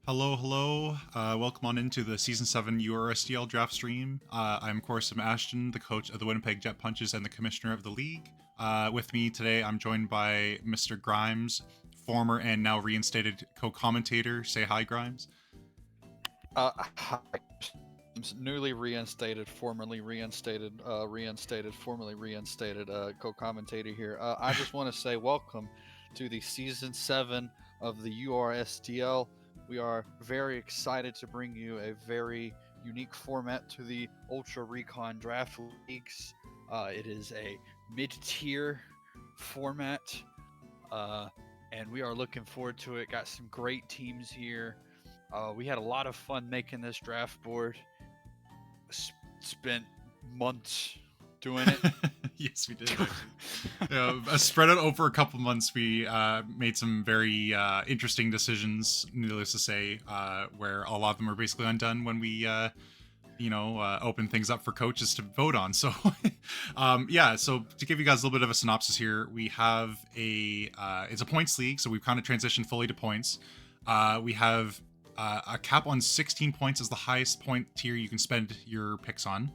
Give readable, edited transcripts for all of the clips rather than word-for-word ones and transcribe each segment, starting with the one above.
Hello, hello. Welcome on into the Season 7 URSDL draft stream. I'm Corsom Ashton, the coach of the Winnipeg Jet Punches and the commissioner of the league. With me today, I'm joined by Mr. Grimes, former and now reinstated co-commentator. Say hi, Grimes. Hi. Newly reinstated, formerly reinstated, formerly reinstated co-commentator here. I just want to say welcome to the Season 7 of the URSDL. We are very excited to bring you a very unique format to the Ultra Recon Draft Leagues. It is a mid-tier format, and we are looking forward to it. Got some great teams here. We had a lot of fun making this draft board. Spent months doing it. Yes, we did. Spread out over a couple months, we made some very interesting decisions, needless to say, where a lot of them are basically undone when we open things up for coaches to vote on. So so to give you guys a little bit of a synopsis here, we have it's a points league, so we've kind of transitioned fully to points. We have a cap on 16 points is the highest point tier you can spend your picks on,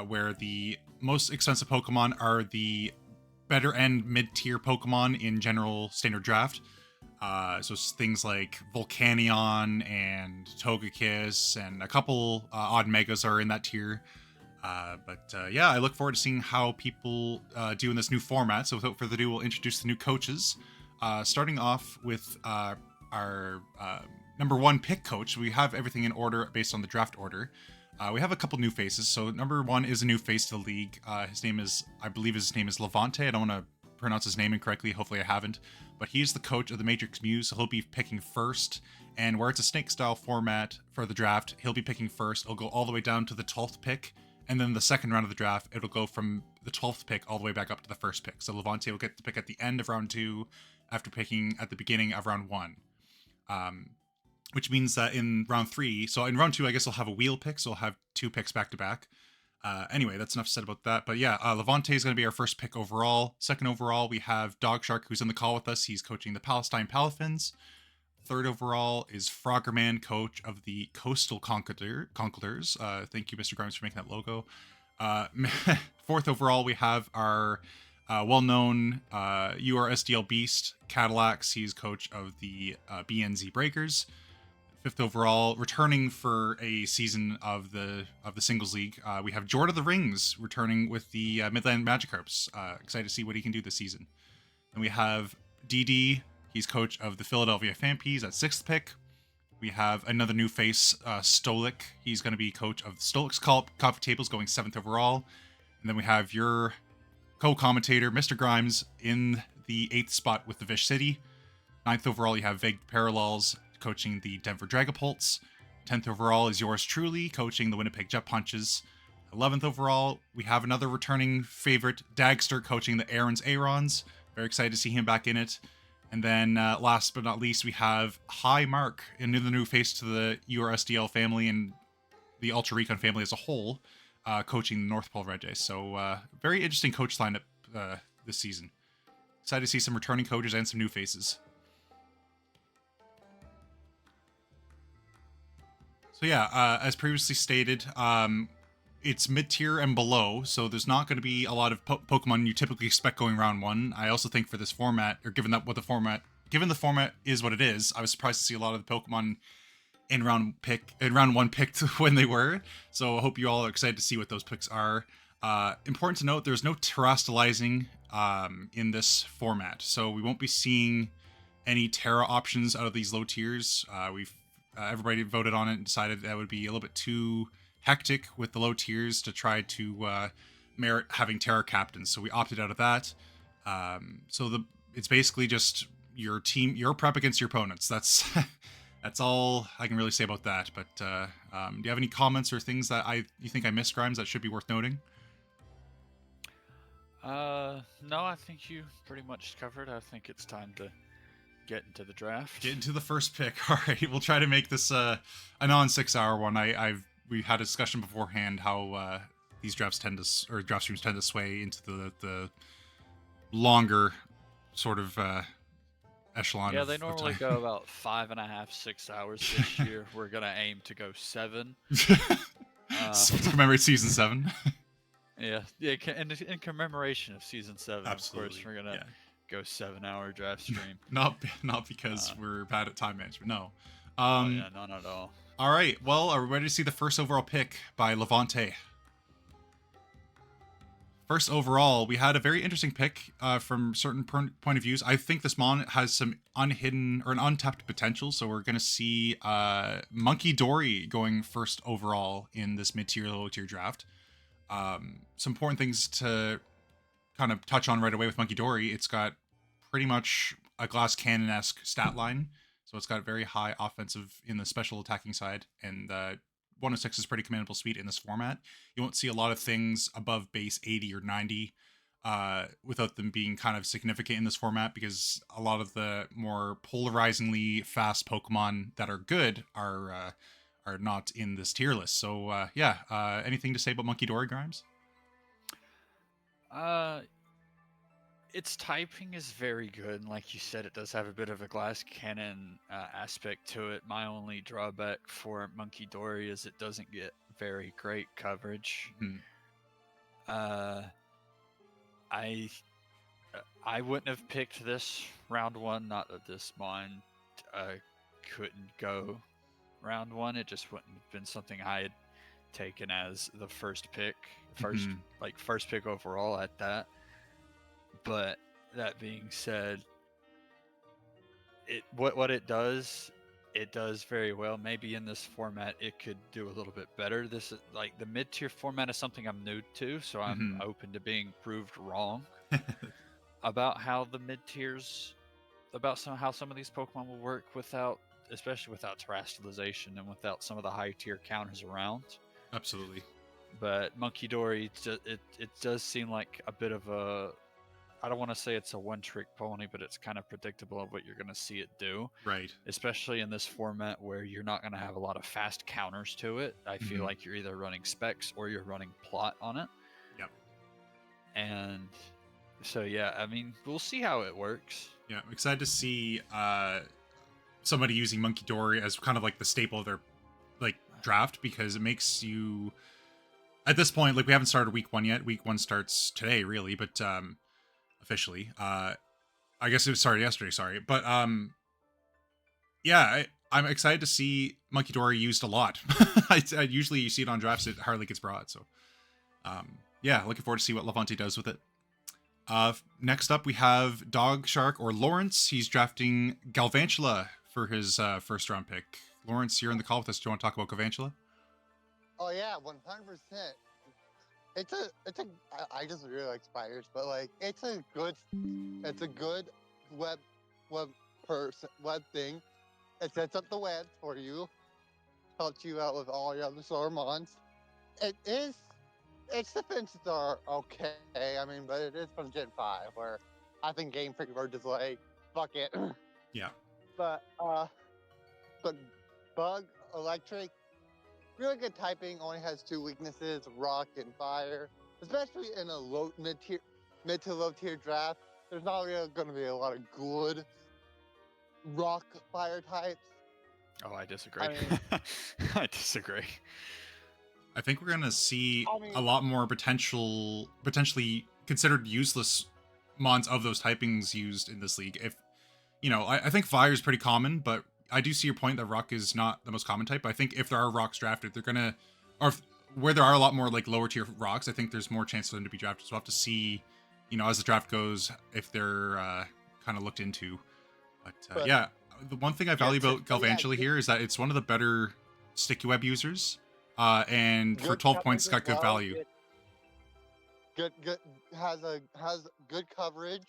where the most expensive Pokemon are the better end mid-tier Pokemon in general standard draft. So things like Volcanion and Togekiss and a couple odd megas are in that tier. I look forward to seeing how people do in this new format. So without further ado, we'll introduce the new coaches. Starting off with our number one pick coach. We have everything in order based on the draft order. We have a couple new faces. So number one is a new face to the league. I believe his name is Levante. I don't want to pronounce his name incorrectly. Hopefully I haven't. But he's the coach of the Matrix Muse, so he'll be picking first. And where it's a snake style format for the draft, he'll be picking first. It'll go all the way down to the 12th pick. And then the second round of the draft, it'll go from the 12th pick all the way back up to the first pick. So Levante will get to pick at the end of round 2 after picking at the beginning of round 1. Which means that in round 3, so in round 2, I guess I'll have a wheel pick, so I'll have 2 picks back to back. Anyway, that's enough said about that. But yeah, Levante is going to be our first pick overall. Second overall, we have Dog Shark, who's in the call with us. He's coaching the Palestine Palafins. Third overall is Froggerman, coach of the Coastal Conquerors. Thank you, Mr. Grimes, for making that logo. Fourth overall, we have our well-known URSDL beast, Cadillacs. He's coach of the BNZ Breakers. Fifth overall, returning for a season of the singles league, we have Jord of the Rings returning with the Midland Magikarps. Excited to see what he can do this season. And we have DD. He's coach of the Philadelphia Phanpeas at 6th pick. We have another new face, Stolik. He's going to be coach of the Stolik's Coffee Tables, going 7th overall. And then we have your co-commentator, Mr. Grimes, in the 8th spot with the Vish City. 9th overall, you have Vague Parallels, coaching the Denver Dragapults. 10th overall is yours truly, coaching the Winnipeg Jet Punches. 11th overall, we have another returning favorite, Dagster, coaching the Aaron's Aarons. Very excited to see him back in it. And then last but not least, we have High Mark, another new face to the URSDL family and the Ultra Recon family as a whole, coaching the North Pole Red Jays. So very interesting coach lineup this season. Excited to see some returning coaches and some new faces. So yeah, as previously stated, it's mid-tier and below, so there's not going to be a lot of Pokemon you typically expect going round 1. I also think for this format, or given the format is what it is, I was surprised to see a lot of the Pokemon in round 1 picked when they were. So I hope you all are excited to see what those picks are. Important to note, there's no terastallizing in this format, so we won't be seeing any Terra options out of these low tiers. Everybody voted on it and decided that would be a little bit too hectic with the low tiers to try to merit having Terra captains, so we opted out of that. It's basically just your prep against your opponents. That's that's all I can really say about that. But do you have any comments or things that you think I missed, Grimes, that should be worth noting? No, I think you pretty much covered. I think it's time to get into the draft. Get into the first pick. All right, we'll try to make this a non-6-hour one. We had a discussion beforehand how these draft streams tend to sway into the longer sort of echelon Yeah, they of normally time. go about 5.5, 6 hours. This year, we're gonna aim to go 7. To commemorate season 7. Yeah, in commemoration of season 7, of course, Absolutely, we're gonna yeah. go 7-hour draft stream. Not because Uh, we're bad at time management. No. oh yeah, not at all. All right. Well, are we ready to see the first overall pick by Levante? First overall, we had a very interesting pick from certain point of views. I think this mon has some unhidden or an untapped potential. So we're going to see Monkey Dory going first overall in this mid-tier, low-tier draft. Some important things to kind of touch on right away with Monkey Dory. It's got pretty much a glass cannon-esque stat line. So it's got very high offensive in the special attacking side, and 106 is pretty commendable speed in this format. You won't see a lot of things above base 80 or 90 without them being kind of significant in this format, because a lot of the more polarizingly fast Pokemon that are good are not in this tier list. So anything to say about Monkey Dory, Grimes? Uh, its typing is very good, and like you said, it does have a bit of a glass cannon aspect to it. My only drawback for Monkey Dory is it doesn't get very great coverage. Hmm. I I wouldn't have picked this round 1. Not that this mon couldn't go round 1. It just wouldn't have been something I had taken as the first pick, first pick overall at that. But that being said, what it does very well. Maybe in this format it could do a little bit better. This is like the mid-tier format is something I'm new to, so I'm open to being proved wrong about how the mid-tiers, about how some of these Pokemon will work without, especially without terrestrialization and without some of the high tier counters around. Absolutely. But Monkey Dory, it does seem like a bit of a, I don't want to say it's a one-trick pony, but it's kind of predictable of what you're going to see it do. Right. Especially in this format where you're not going to have a lot of fast counters to it. I feel like you're either running specs or you're running plot on it. Yep. And so, yeah, I mean, we'll see how it works. Yeah, I'm excited to see somebody using Monkey Dory as kind of like the staple of their like draft, because it makes you, at this point, like we haven't started week 1 yet. Week 1 starts today, really, but officially. I guess it was yesterday, sorry. But yeah, I'm excited to see Monkey Dory used a lot. I usually you see it on drafts, it hardly gets brought. So yeah, looking forward to see what Levante does with it. Next up, we have Dog Shark or Lawrence. He's drafting Galvantula for his first round pick. Lawrence, you're in the call with us. Do you want to talk about Galvantula? Oh yeah, 100%. I just really like spiders, but like it's a good web thing. It sets up the web for you, helps you out with all your other Sormons. Its defenses are okay. I mean, but it is from Gen 5, where I think Game Freak were just like, fuck it. Yeah. But Bug, Electric, really good typing, only has 2 weaknesses, rock and fire. Especially in a mid to low tier draft, there's not really going to be a lot of good rock fire types. Oh, I disagree. I mean, I disagree. I think we're gonna see a lot more potentially considered useless mons of those typings used in this league. If I think fire is pretty common, but I do see your point that rock is not the most common type. I think if there are rocks drafted, they're gonna, where there are a lot more like lower tier rocks, I think there's more chance for them to be drafted. So we'll have to see, as the draft goes, if they're kind of looked into. But yeah, the one thing I value about Galvantula here is that it's one of the better sticky web users. And for 12 points, it's got good value. Good has good coverage.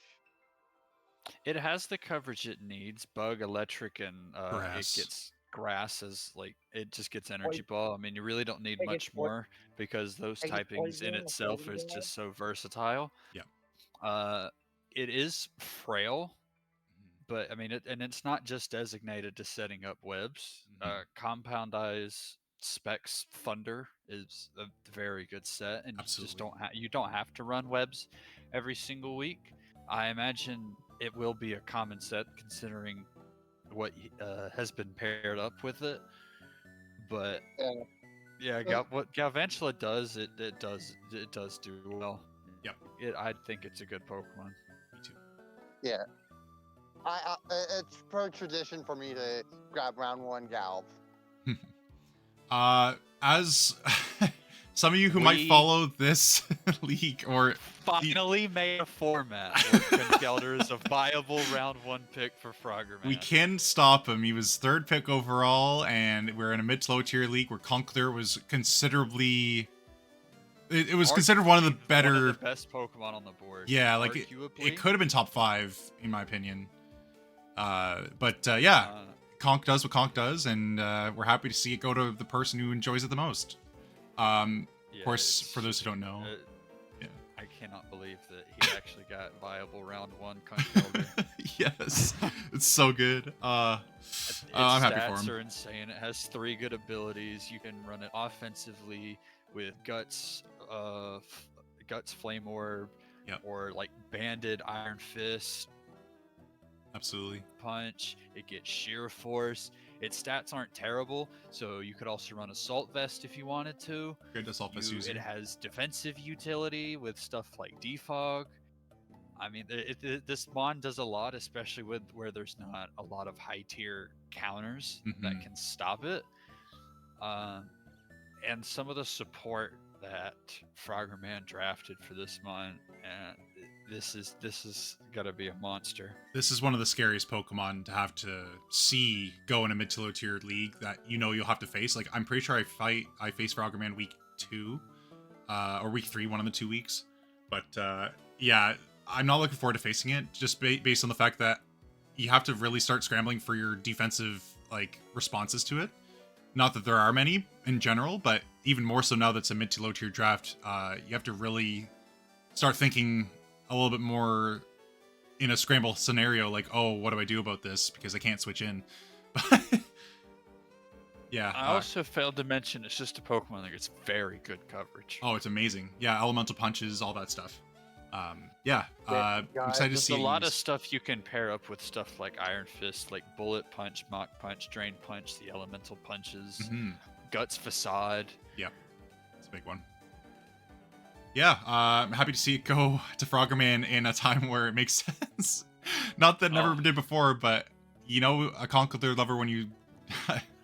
It has the coverage it needs. Bug, electric, and Grass. It gets grass as like it just gets energy ball. I mean, you really don't need much more because those typings in itself is just so versatile. Yeah. It is frail, but I mean, it's not just designated to setting up webs. Compound Eyes Specs Thunder is a very good set, and Absolutely. you don't have to run webs every single week. I imagine it will be a common set considering what has been paired up with it. But Yeah. yeah, what Galvantula does, it does do well. Yep. I think it's a good Pokemon. Me too. Yeah. It's pro tradition for me to grab round 1 Galv. As some of you who might follow this league or finally made a format where Conkeldurr is a viable round 1 pick for Froggerman. we can stop him. He was 3rd pick overall, and we're in a mid to low tier league where Conkeldurr was considerably. It was considered one of the better, one of the best Pokemon on the board. Yeah, like it could have been top 5 in my opinion. But Conk does what Conk does, and we're happy to see it go to the person who enjoys it the most. Of course, for those who don't know, I cannot believe that he actually got viable round 1 Conkeldurr. Yes, it's so good. I'm happy for him. Its stats are insane. It has 3 good abilities. You can run it offensively with Guts, Flame Orb, or like Banded Iron Fist. Absolutely. Punch. It gets Sheer Force. Its stats aren't terrible, so you could also run Assault Vest if you wanted to. Good Assault Vest user. It has defensive utility with stuff like Defog. I mean, this mon does a lot, especially with where there's not a lot of high tier counters that can stop it. And some of the support that Froggerman drafted for this mon, and this is gonna be a monster. This is one of the scariest Pokemon to have to see go in a mid to low tier league that you'll have to face. Like, I'm pretty sure I faced Froggerman week 2, or week 3, one of the 2 weeks. But yeah, I'm not looking forward to facing it, just based on the fact that you have to really start scrambling for your defensive responses to it. Not that there are many in general, but even more so now that it's a mid to low tier draft, you have to really start thinking a little bit more in a scramble scenario, like, oh, what do I do about this? Because I can't switch in. Yeah. I also failed to mention it's just a Pokemon that gets very good coverage. Oh, it's amazing. Yeah, elemental punches, all that stuff. I'm excited to see. There's a lot of stuff you can pair up with stuff like Iron Fist, like Bullet Punch, Mach Punch, Drain Punch, the elemental punches, Guts Facade. Yeah, it's a big one. Yeah, I'm happy to see it go to Froggerman in a time where it makes sense. Not that it never did before, but a Conkeldurr lover when you...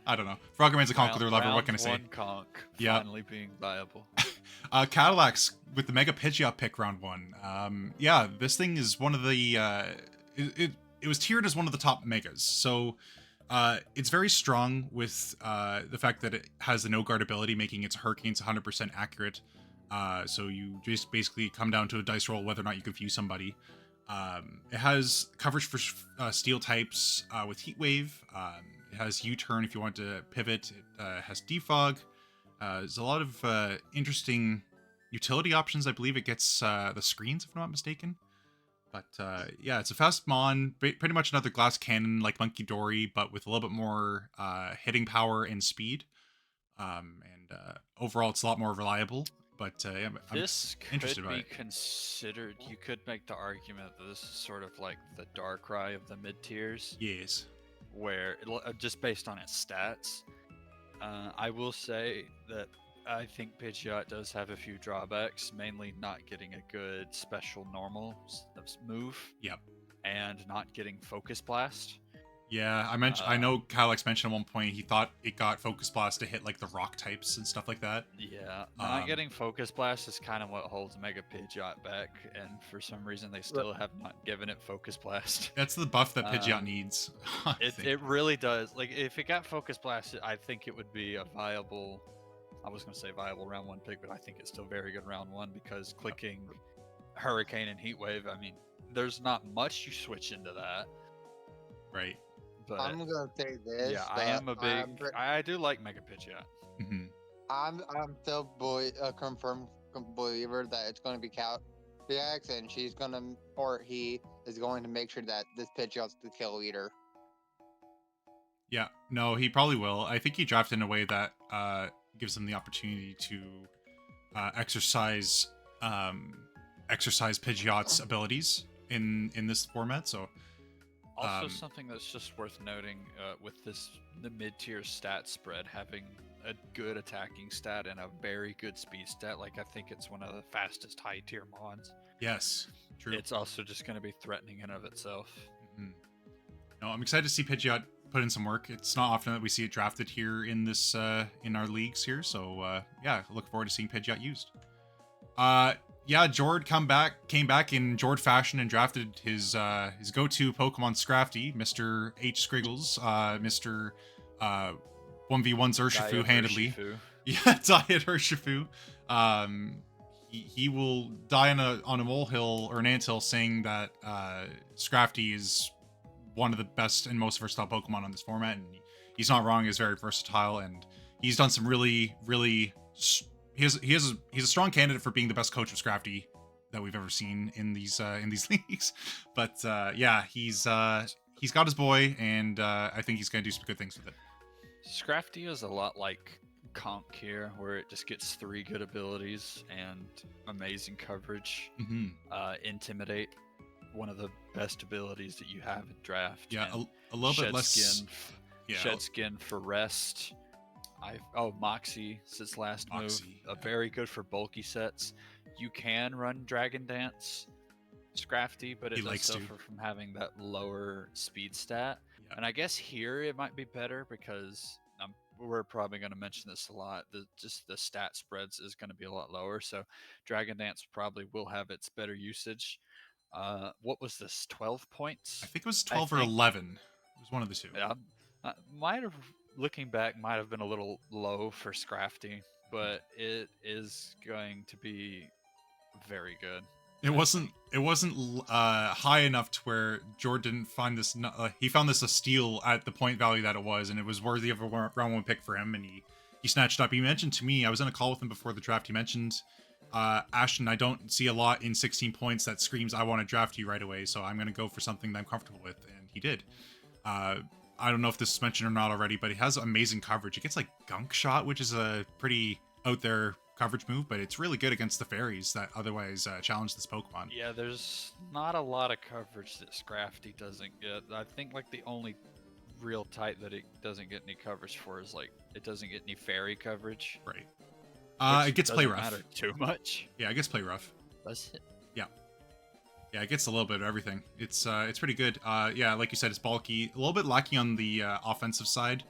I don't know. Froggerman's a Conkeldurr lover, what can I say? Round 1 Conk finally being viable. Cadillacs with the Mega Pidgeot pick round 1. Yeah, this thing is one of the... it was tiered as one of the top Megas, so... it's very strong with the fact that it has the no guard ability, making its Hurricanes 100% accurate. So you just basically come down to a dice roll whether or not you confuse somebody. It has coverage for steel types with Heat Wave. It has U-turn if you want to pivot. It has Defog. There's a lot of interesting utility options. I believe it gets the screens, if I'm not mistaken. But yeah, it's a fast mon, pretty much another glass cannon like Monkey Dory, but with a little bit more hitting power and speed. And overall, it's a lot more reliable. But yeah, I'm interested by it. This could be considered. You could make the argument that this is sort of like the Darkrai of the mid tiers. Yes. Where just based on its stats, I will say that I think Pidgeot does have a few drawbacks, mainly not getting a good special normal move. Yep. And not getting Focus Blast. Yeah, I know Calyx mentioned at one point he thought it got Focus Blast to hit like the rock types and stuff like that. Yeah, not getting Focus Blast is kind of what holds Mega Pidgeot back, and for some reason they still have not given it Focus Blast. That's the buff that Pidgeot needs. It really does. Like, if it got Focus Blast, I think it would be a viable... I was going to say viable round 1 pick, but I think it's still very good round 1 because clicking Hurricane and Heat Wave, I mean, there's not much you switch into that. Right. But I'm gonna say this. Yeah, I am a big. I do like Mega Pidgeot. Mm-hmm. I'm still a confirmed believer that it's gonna be Cadillacs, and she's gonna, or he is going to make sure that this Pidgeot's the kill leader. Yeah, no, he probably will. I think he drafted in a way that gives him the opportunity to exercise Pidgeot's abilities. in this format. So Also, something that's just worth noting with the mid-tier stat spread having a good attacking stat and a very good speed stat. Like I think it's one of the fastest high-tier mods. yes, true. It's also just going to be threatening in of itself. Mm-hmm. No, I'm excited to see Pidgeot put in some work. It's not often that we see it drafted here in this in our leagues here. So yeah, look forward to seeing Pidgeot used. Yeah, Jord came back in Jord fashion and drafted his go-to Pokemon Scrafty, Mr. H. Scriggles, Mr. 1v1's Urshifu handedly. Urshifu. Yeah, Diet Urshifu. He will die on a molehill or an anthill saying that Scrafty is one of the best and most versatile Pokemon on this format, and he's not wrong. He's very versatile, and he's done some really he's a strong candidate for being the best coach of Scrafty that we've ever seen in these leagues. But yeah, he's got his boy, and I think he's gonna do some good things with it. Scrafty is a lot like Conk here, where it just gets 3 good abilities and amazing coverage. Mm-hmm. Intimidate, one of the best abilities that you have in draft. Yeah, a little bit less. Skin, yeah, Shed Skin for rest. Moxie is its last move. Very good for bulky sets. You can run Dragon Dance Scrafty, but it does suffer from having that lower speed stat. Yeah. And I guess here it might be better because we're probably going to mention this a lot. Just the stat spreads is going to be a lot lower, so Dragon Dance probably will have its better usage. What was this? 12 points? I think it was 12 or 11. It was one of the two. Yeah, looking back, might have been a little low for Scrafty, but it is going to be very good. It wasn't high enough to where Jordan didn't find this. He found this a steal at the point value that it was, and it was worthy of a round 1 pick for him. And he snatched up. He mentioned to me, I was in a call with him before the draft. He mentioned, Ashton, I don't see a lot in 16 points that screams I want to draft you right away, so I'm going to go for something that I'm comfortable with, and he did. I don't know if this is mentioned or not already, but he has amazing coverage. It gets like Gunk Shot, which is a pretty out there coverage move, but it's really good against the fairies that otherwise challenge this Pokemon. Yeah, there's not a lot of coverage that Scrafty doesn't get. I think like the only real type that it doesn't get any coverage for is like it doesn't get any fairy coverage. Right. It gets play rough. Matter too much. Yeah, it gets play rough. Does it? Yeah. Yeah, it gets a little bit of everything. It's pretty good. Yeah, like you said, it's bulky. A little bit lacking on the offensive side,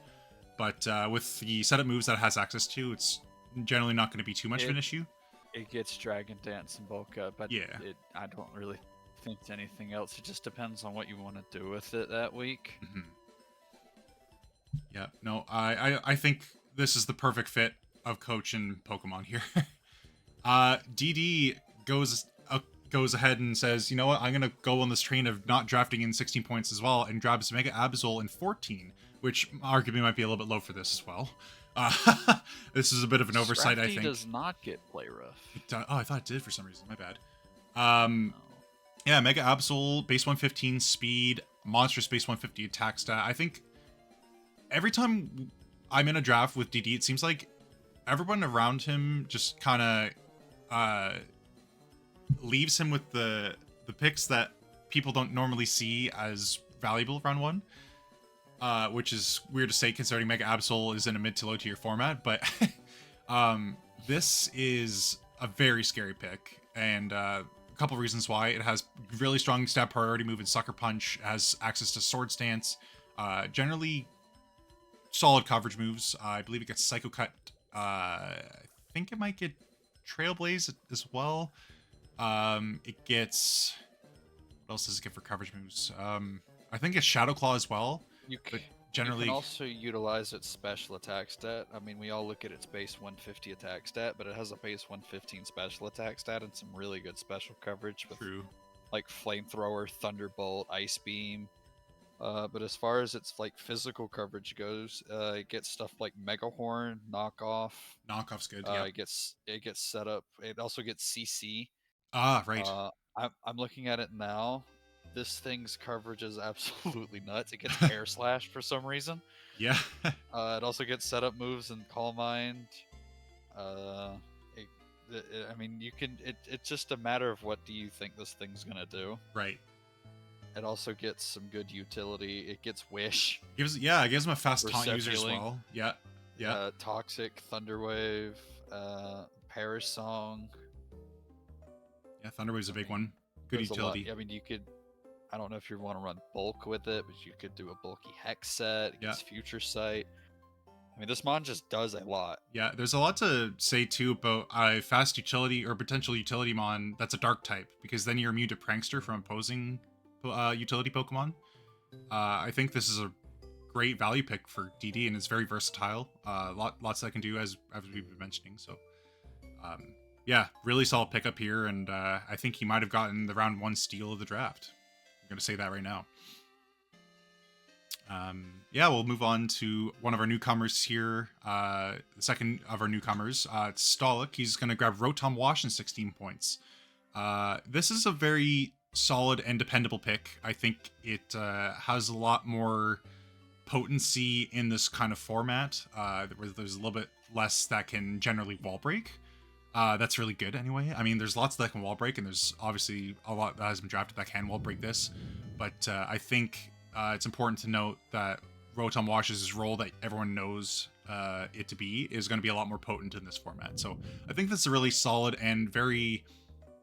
but with the setup moves that it has access to, it's generally not going to be too much of an issue. It gets Dragon Dance and Bulk Up, but yeah, I don't really think anything else. It just depends on what you want to do with it that week. Mm-hmm. Yeah, no, I think this is the perfect fit of Coach and Pokemon here. DD goes ahead and says, you know what, I'm going to go on this train of not drafting in 16 points as well, and grabs Mega Absol in 14, which arguably might be a little bit low for this as well. This is a bit of an oversight, I think. Does not get play rough. I thought it did for some reason. My bad. No. Yeah, Mega Absol, base 115 speed, monstrous base 150 attack stat. I think every time I'm in a draft with DD, it seems like everyone around him just kind of leaves him with the picks that people don't normally see as valuable round 1. Which is weird to say considering Mega Absol is in a mid to low tier format, but this is a very scary pick, and a couple of reasons why. It has really strong stat priority move in Sucker Punch, has access to Sword Stance, generally solid coverage moves. I believe it gets Psycho Cut. I think it might get Trailblaze as well. It gets, what else does it get for coverage moves? I think it's Shadow Claw as well. You can also utilize its special attack stat. I mean, we all look at its base 150 attack stat, but it has a base 115 special attack stat and some really good special coverage with like Flamethrower, Thunderbolt, Ice Beam. But as far as its like physical coverage goes, it gets stuff like Mega Horn, Knockoff. Knockoff's good. Yeah. It gets set up. It also gets CC. Ah, right. I'm looking at it now. This thing's coverage is absolutely nuts. It gets Air Slash for some reason. Yeah. It also gets setup moves and Calm Mind. I mean, you can. It's just a matter of what do you think this thing's gonna do. Right. It also gets some good utility. It gets Wish It gives him a fast for taunt set user as healing. well. Yeah. Yeah. Toxic, Thunderwave, Perish Song. Yeah, Thunderwave's a big mean, one. Good There's a lot. utility. I mean, you could. I don't know if you want to run bulk with it, but you could do a bulky Hex set. It gets Future Sight. I mean, this mon just does a lot. Yeah, there's a lot to say too about a fast utility or potential utility mon that's a dark type, because then you're immune to Prankster from opposing utility Pokemon. I think this is a great value pick for DD, and it's very versatile. Lots that can do, as we've been mentioning. So, yeah, really solid pickup here, and I think he might have gotten the round 1 steal of the draft. I'm gonna say that right now. Yeah, we'll move on to one of our newcomers here. The second of our newcomers, it's Stolik. He's going to grab Rotom Wash and 16 points. This is a very solid and dependable pick. I think it has a lot more potency in this kind of format, where there's a little bit less that can generally wall break. That's really good anyway. I mean, there's lots that can wall break, and there's obviously a lot that has been drafted that can wall break this. But I think it's important to note that Rotom Wash's role that everyone knows it to be is going to be a lot more potent in this format. So I think that's a really solid and very...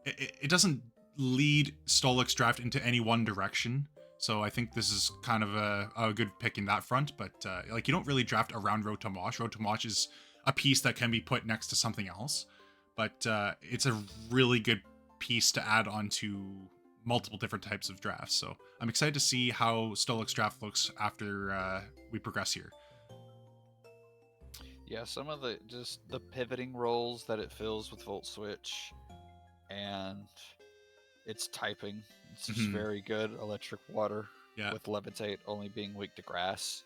It doesn't lead Stolik's draft into any one direction. So I think this is kind of a good pick in that front. But like, you don't really draft around Rotom Wash. Rotom Wash is a piece that can be put next to something else. But it's a really good piece to add onto multiple different types of drafts. So I'm excited to see how Stolik's draft looks after we progress here. Yeah, some of the pivoting roles that it fills with Volt Switch and its typing. It's just very good. Electric Water with Levitate only being weak to grass.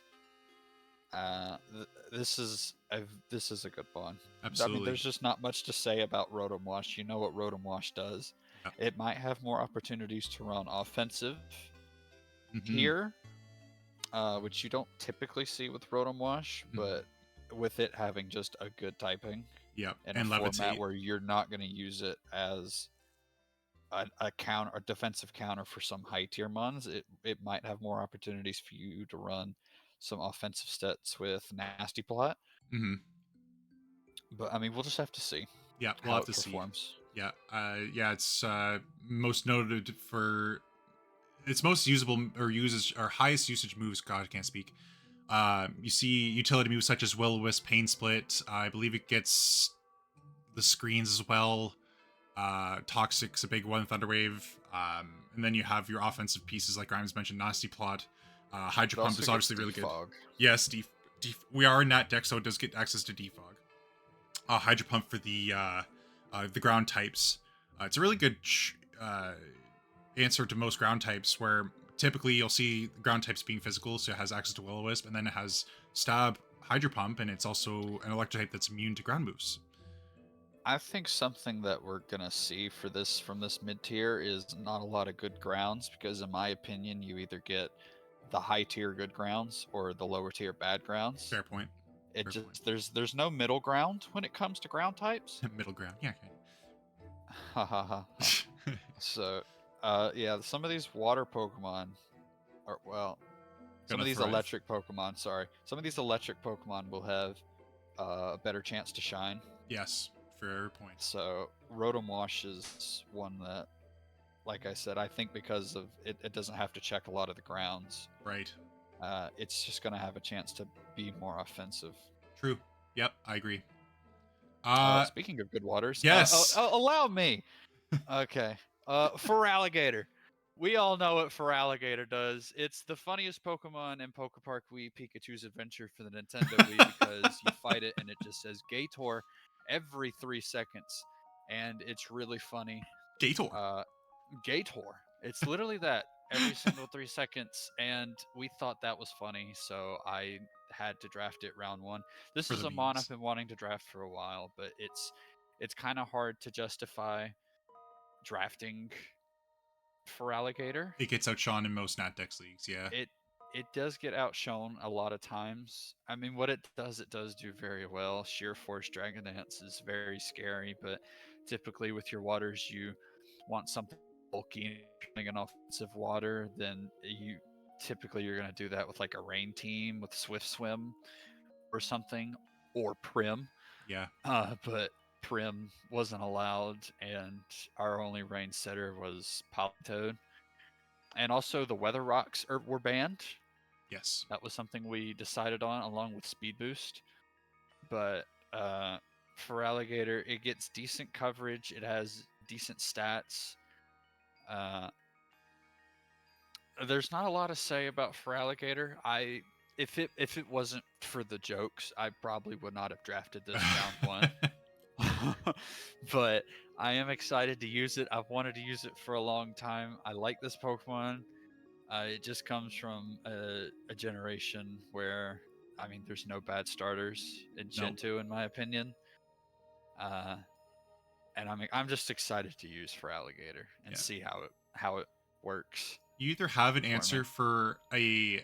This is a good bond. Absolutely. I mean, there's just not much to say about Rotom Wash. You know what Rotom Wash does. Yep. It might have more opportunities to run offensive here, which you don't typically see with Rotom Wash, but with it having just a good typing, in a format where you're not going to use it as a counter, a defensive counter for some high tier mons, it might have more opportunities for you to run some offensive stats with Nasty Plot. But I mean, we'll just have to see. Yeah, we'll have to see. Yeah, it's most noted for its most usable or highest usage moves. God, I can't speak. You see utility moves such as Will-O-Wisp, Pain Split. I believe it gets the screens as well. Toxic's a big one, Thunderwave. And then you have your offensive pieces like Grimes mentioned, Nasty Plot. Hydro Pump is obviously really good. Yes, we are in that deck, so it does get access to Defog. Hydro Pump for the ground types. It's a really good answer to most ground types, where typically you'll see the ground types being physical, so it has access to Will-O-Wisp, and then it has Stab, Hydro Pump, and it's also an electric type that's immune to ground moves. I think something that we're gonna see for this from this mid tier is not a lot of good grounds, because in my opinion, you either get the high tier good grounds or the lower tier bad grounds. Fair point. There's no middle ground when it comes to ground types. Middle ground, yeah. Ha ha ha. So, some of these water Pokemon, some of these electric Pokemon. Sorry, some of these electric Pokemon will have a better chance to shine. Yes, fair point. So Rotom Wash is one that, like I said, I think because of it doesn't have to check a lot of the grounds. Right. It's just going to have a chance to be more offensive. True. Yep, I agree. Speaking of good waters, yes. Allow me. Okay. Feraligatr. We all know what Feraligatr does. It's the funniest Pokemon in Pokepark Wii Pikachu's Adventure for the Nintendo Wii, because you fight it and it just says Gator every 3 seconds, and it's really funny. Gator. Gator. It's literally that every single 3 seconds, and we thought that was funny, so I had to draft it round 1. This is a mon I've been wanting to draft for a while, but it's kind of hard to justify drafting Feraligatr. It gets outshone in most Natdex leagues, yeah. It does get outshone a lot of times. I mean, what it does do very well. Sheer Force Dragon Dance is very scary, but typically with your waters, you want something bulky and running an offensive water, then you're going to do that with like a rain team with Swift Swim or something, or Prim. Yeah. But Prim wasn't allowed, and our only rain setter was Polytoad. And also the Weather Rocks were banned. Yes. That was something we decided on along with Speed Boost. But for Alligator, it gets decent coverage. It has decent stats. There's not a lot to say about for Alligator. If it wasn't for the jokes, I probably would not have drafted this round 1. But I am excited to use it. I've wanted to use it for a long time. I like this Pokemon. It just comes from a generation where, I mean, there's no bad starters in Gen 2, in my opinion. And I'm just excited to use for Alligator and see how it works. You either have an answer for a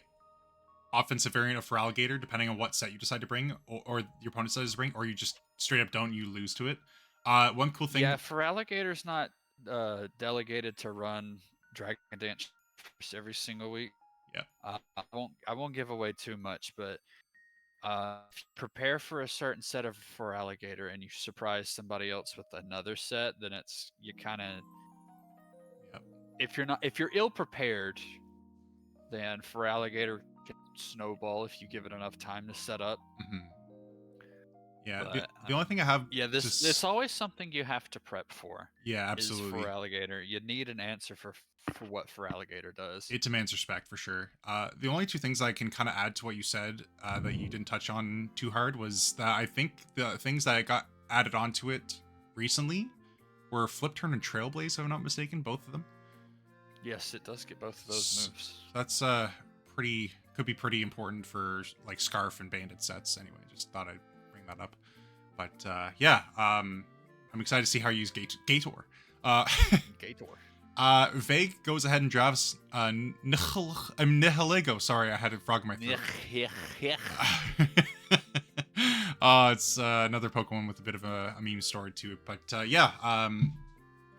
offensive variant of for Alligator, depending on what set you decide to bring, or your opponent decides to bring, or you just straight up don't, you lose to it. One cool thing. Yeah, for Alligator's not delegated to run Dragon Dance every single week. Yeah. I won't give away too much, but if you prepare for a certain set of for Alligator and you surprise somebody else with another set, then you kind of. Yep. If you're ill prepared, then for Alligator can snowball if you give it enough time to set up. Mm-hmm. Yeah, but, the only thing I have. Yeah, it's always something you have to prep for. Yeah, absolutely. Is for Alligator, you need an answer for what for Alligator does. It demands respect for sure. The only two things I can kind of add to what you said that you didn't touch on too hard was that I think the things that got added onto it recently were Flip Turn and Trailblaze, if I'm not mistaken, both of them. Yes, it does get both of those moves. That's could be pretty important for like Scarf and Bandit sets. Anyway, just thought I'd bring that up. But yeah, I'm excited to see how you use Gator. Gator. Vague goes ahead and drafts Nihilego. Sorry, I had a frog in my throat. It's another Pokemon with a bit of a meme story to it. But yeah,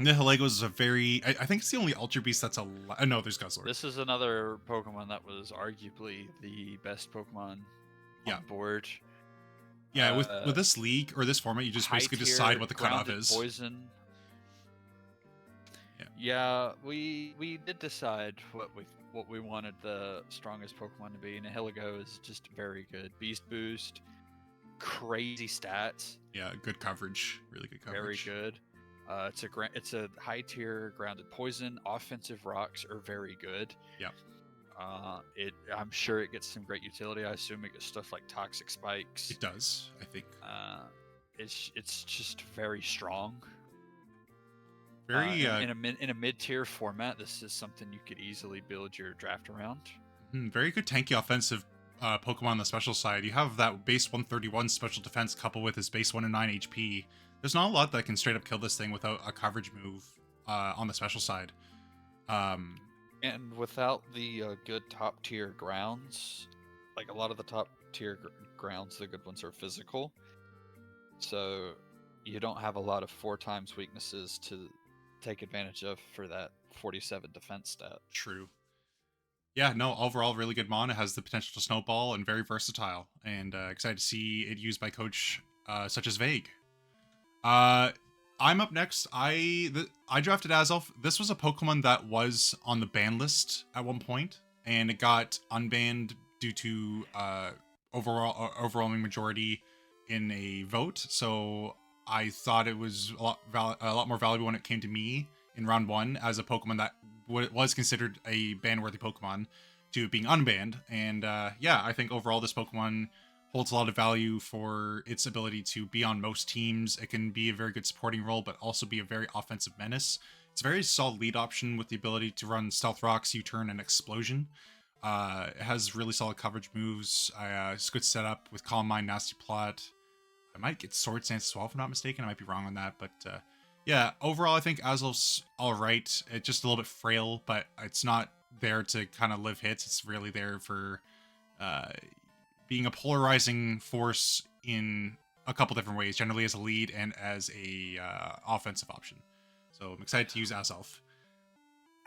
Nihilego is a very... I think it's the only Ultra Beast that's no, there's Guzzler. This is another Pokemon that was arguably the best Pokemon on board. Yeah, with this league, or this format, you just basically decide what the cutoff is. Poison. Yeah, we did decide what we wanted the strongest Pokemon to be. Nihilego is just very good. Beast Boost, crazy stats. Yeah, good coverage, really good coverage. Very good. It's a high tier grounded poison. Offensive rocks are very good. Yeah. I'm sure it gets some great utility. I assume it gets stuff like toxic spikes. It does, I think. It's just very strong. Very in a mid tier format, this is something you could easily build your draft around. Very good tanky offensive Pokemon on the special side. You have that base 131 special defense coupled with his base 109 HP. There's not a lot that can straight up kill this thing without a coverage move on the special side. And without the good top tier grounds, like a lot of the top tier grounds, the good ones are physical. So you don't have a lot of 4x weaknesses to take advantage of for that 47 defense stat. True. Yeah, no, overall, really good mon. It has the potential to snowball and very versatile. And excited to see it used by coach such as Vague. I'm up next. I drafted Azelf. This was a Pokemon that was on the ban list at one point, and it got unbanned due to overwhelming majority in a vote. So I thought it was a lot more valuable when it came to me in round 1 as a Pokemon that was considered a ban-worthy Pokemon to being unbanned. And yeah, I think overall this Pokemon holds a lot of value for its ability to be on most teams. It can be a very good supporting role, but also be a very offensive menace. It's a very solid lead option with the ability to run Stealth Rocks, U-Turn, and Explosion. It has really solid coverage moves. It's a good setup with Calm Mind, Nasty Plot. I might get Sword Stance as well, if I'm not mistaken. I might be wrong on that, but yeah, overall, I think Azelf's alright. It's just a little bit frail, but it's not there to kind of live hits. It's really there for being a polarizing force in a couple different ways, generally as a lead and as a offensive option. So I'm excited to use Azelf.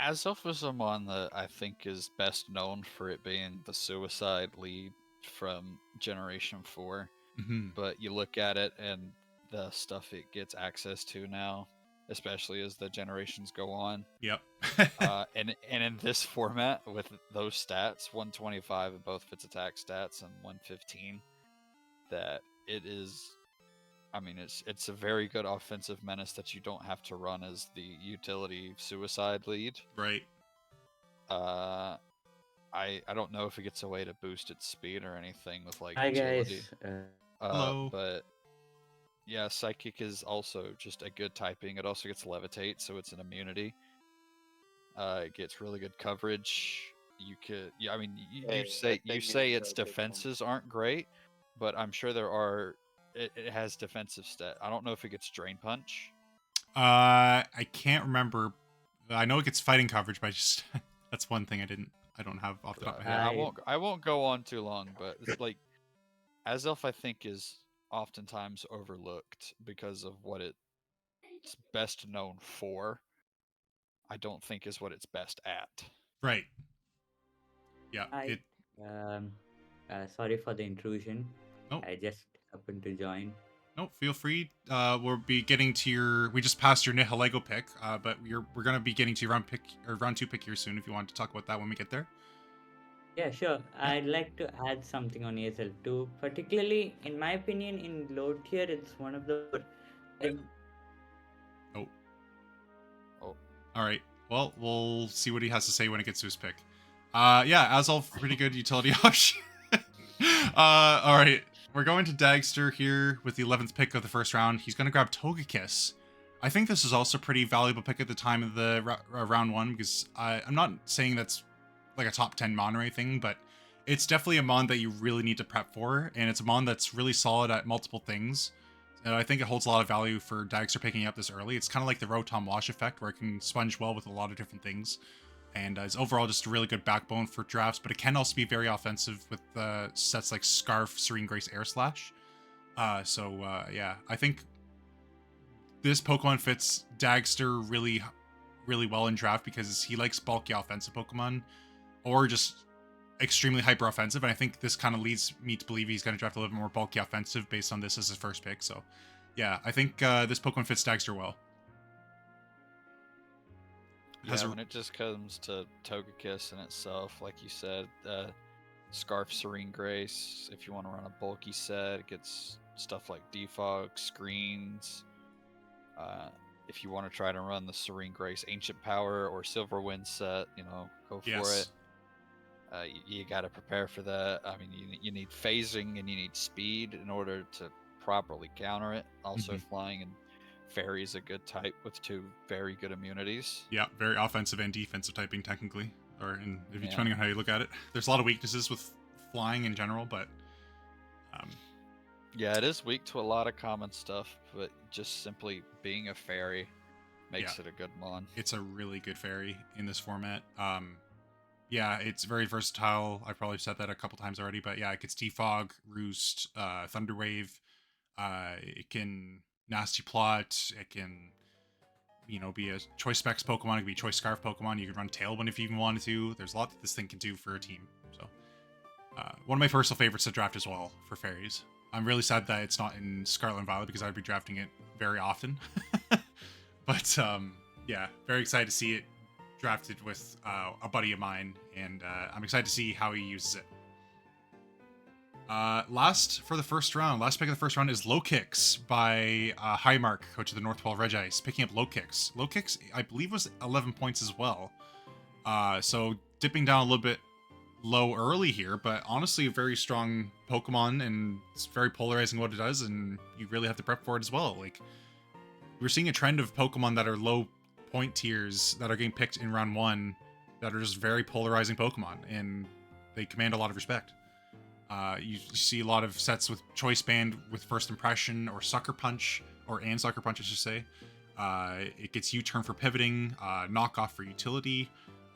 Azelf is someone that I think is best known for it being the suicide lead from Generation 4. Hmm. But you look at it and the stuff it gets access to now, especially as the generations go on. Yep. And in this format with those stats, 125 in both of its attack stats and 115, that it is. I mean, it's a very good offensive menace that you don't have to run as the utility suicide lead. Right. Uh, I don't know if it gets a way to boost its speed or anything with like Hi utility. guys. Hello. But yeah, psychic is also just a good typing. It also gets levitate, so it's an immunity. It gets really good coverage. You could, yeah, I mean, Hey, I you think say it's its a good one. defenses aren't great, but I'm sure there are. It has defensive stat. I don't know if it gets drain punch. I can't remember. I know it gets fighting coverage, but I just that's one thing I don't have off the top of my head. Yeah, I I won't go on too long, but it's like Azelf I think is oftentimes overlooked because of what it's best known for. I don't think is what it's best at. Right. Yeah. I It. um sorry for the intrusion. Oh. I just happened to join. No, feel free. We'll be getting to your. We just passed your Nihilego pick, but we're gonna be getting to your round 2 pick here soon. If you want to talk about that when we get there. Yeah, sure. Yeah. I'd like to add something on ESL too. Particularly, in my opinion, in low tier, it's one of the Oh. Oh. All right. Well, we'll see what he has to say when it gets to his pick. Yeah, Azulf, pretty good utility option. All right. We're going to Dagster here with the 11th pick of the first round. He's going to grab Togekiss. I think this is also a pretty valuable pick at the time of the round 1 because I'm not saying that's like a top 10 mon or anything, but it's definitely a mon that you really need to prep for, and it's a mon that's really solid at multiple things. And I think it holds a lot of value for Dagster picking up this early. It's kind of like the Rotom Wash effect, where it can sponge well with a lot of different things. And is overall just a really good backbone for drafts, but it can also be very offensive with sets like Scarf, Serene Grace, Air Slash. Yeah, I think this Pokemon fits Dagster really, really well in draft because he likes bulky offensive Pokemon, or just extremely hyper offensive, and I think this kind of leads me to believe he's going to draft a little bit more bulky offensive based on this as his first pick. So, yeah, I think this Pokemon fits Dagster well. Yeah, when it just comes to Togekiss in itself, like you said, Scarf Serene Grace, if you want to run a bulky set, it gets stuff like defog, screens. If you want to try to run the Serene Grace Ancient Power or Silverwind set, go for it. You got to prepare for that. I mean, you need phasing and you need speed in order to properly counter it. Also, flying and Fairy is a good type with 2 very good immunities. Yeah, very offensive and defensive typing technically, depending on how you look at it. There's a lot of weaknesses with flying in general, but yeah, it is weak to a lot of common stuff, but just simply being a Fairy makes it a good mon. It's a really good Fairy in this format. Yeah, it's very versatile. I've probably said that a couple times already, but yeah, it gets Defog, Roost, Thunderwave. It can Nasty Plot. It can, be a Choice Specs Pokemon. It can be a Choice Scarf Pokemon. You can run Tailwind if you even wanted to. There's a lot that this thing can do for a team. So, one of my personal favorites to draft as well for Fairies. I'm really sad that it's not in Scarlet and Violet because I'd be drafting it very often. But, yeah, very excited to see it drafted with a buddy of mine, and I'm excited to see how he uses it. Last pick of the first round is Low Kicks by Highmark, coach of the North 12 Regice, picking up Low Kicks. Low Kicks, I believe, was 11 points as well. So dipping down a little bit low early here, but honestly a very strong Pokemon, and it's very polarizing what it does, and you really have to prep for it as well. Like, we're seeing a trend of Pokemon that are low point tiers that are getting picked in round 1 that are just very polarizing Pokemon, and they command a lot of respect. You see a lot of sets with Choice Band with First Impression or Sucker Punch, and Sucker Punch, I should say. It gets U-Turn for pivoting, Knockoff for utility,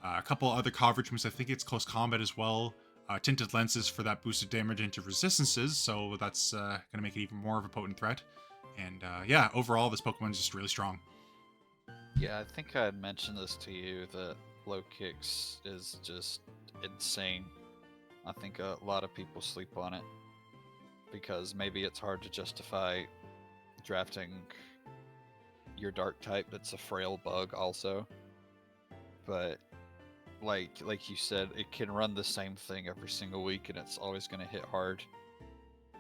a couple other coverage moves. I think it's Close Combat as well. Tinted Lenses for that boosted damage into resistances, so that's going to make it even more of a potent threat. And yeah, overall, this Pokemon is just really strong. Yeah, I think I had mentioned this to you that low kicks is just insane. I think a lot of people sleep on it because maybe it's hard to justify drafting your dark type that's a frail bug also. But like you said, it can run the same thing every single week and it's always going to hit hard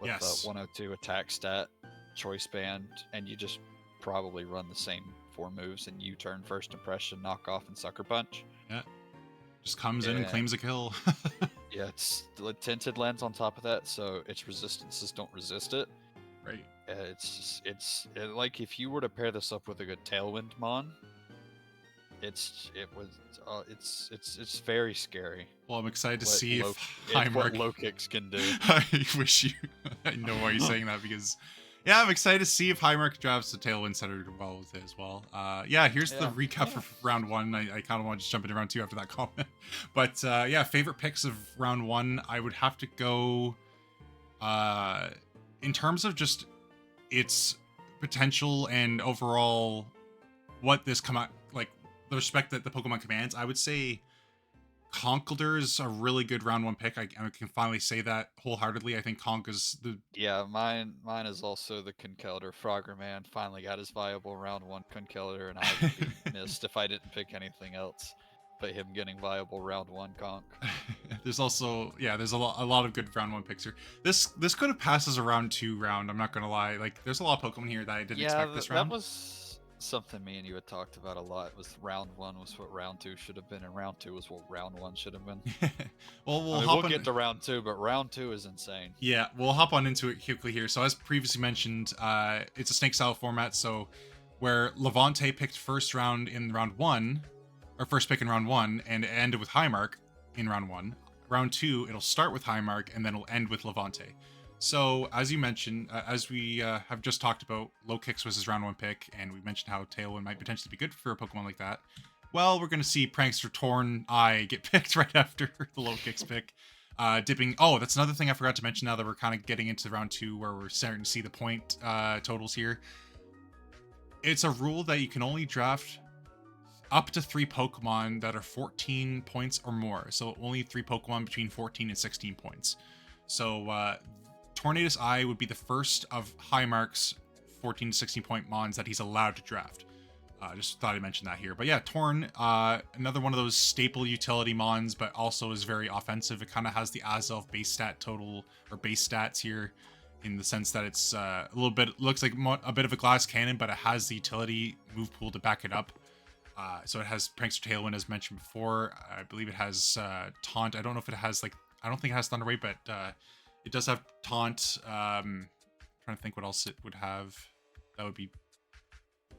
with Yes. the 102 attack stat, choice band, and you just probably run the same 4 moves and U-turn, first impression, knock off, and sucker punch. Yeah. Just comes in and claims a kill. Yeah, it's the tinted lens on top of that, so its resistances don't resist it. Right. It's like if you were to pair this up with a good Tailwind Mon, it's very scary. Well, I'm excited to what see low, if what Highmark. low kicks can do. I wish you. I know why you're saying that because, yeah, I'm excited to see if Highmark drafts the Tailwind setter well with it as well. Yeah, here's the recap for round 1. I kind of want to just jump into round 2 after that comment. But yeah, favorite picks of round 1, I would have to go. In terms of just its potential and overall what this come out like the respect that the Pokemon commands, I would say Conkeldurr is a really good round 1 pick. I can finally say that wholeheartedly. I think Conk is the mine is also the Conkeldurr. Frogger Man finally got his viable round 1 Conkeldurr, and I would be missed if I didn't pick anything else but him getting viable round 1 Conk. There's also there's a lot of good round 1 picks here. This could have passed as a round 2 round. I'm not gonna lie. Like there's a lot of Pokemon here that I didn't expect this round. That was something me and you had talked about a lot. Was round 1 was what round 2 should have been, and round 2 was what round 1 should have been. Well, we'll get to round 2, but round 2 is insane. Yeah, we'll hop on into it quickly here. So as previously mentioned, it's a snake style format. So where Levante picked first round in round 1, or first pick in round 1, and it ended with Highmark in round 1. Round 2, it'll start with Highmark, and then it'll end with Levante. So, as you mentioned, as we have just talked about, low kicks was his round 1 pick, and we mentioned how Tailwind might potentially be good for a Pokemon like that. Well, we're going to see Prankster Torn Eye get picked right after the low kicks pick. Dipping. Oh, that's another thing I forgot to mention now that we're kind of getting into round 2 where we're starting to see the point totals here. It's a rule that you can only draft up to 3 Pokemon that are 14 points or more. So only 3 Pokemon between 14 and 16 points. So Tornadus Eye would be the first of Highmark's 14 to 16 point Mons that he's allowed to draft. Just thought I'd mention that here. But yeah, Torn, another one of those staple utility Mons, but also is very offensive. It kind of has the Azelf base stat total, or base stats here, in the sense that it's a little bit, looks like a bit of a glass cannon, but it has the utility move pool to back it up. So it has Prankster Tailwind, as mentioned before. I believe it has Taunt. I don't know if it has, like, I don't think it has Thunder Wave, but it does have Taunt. Trying to think what else it would have that would be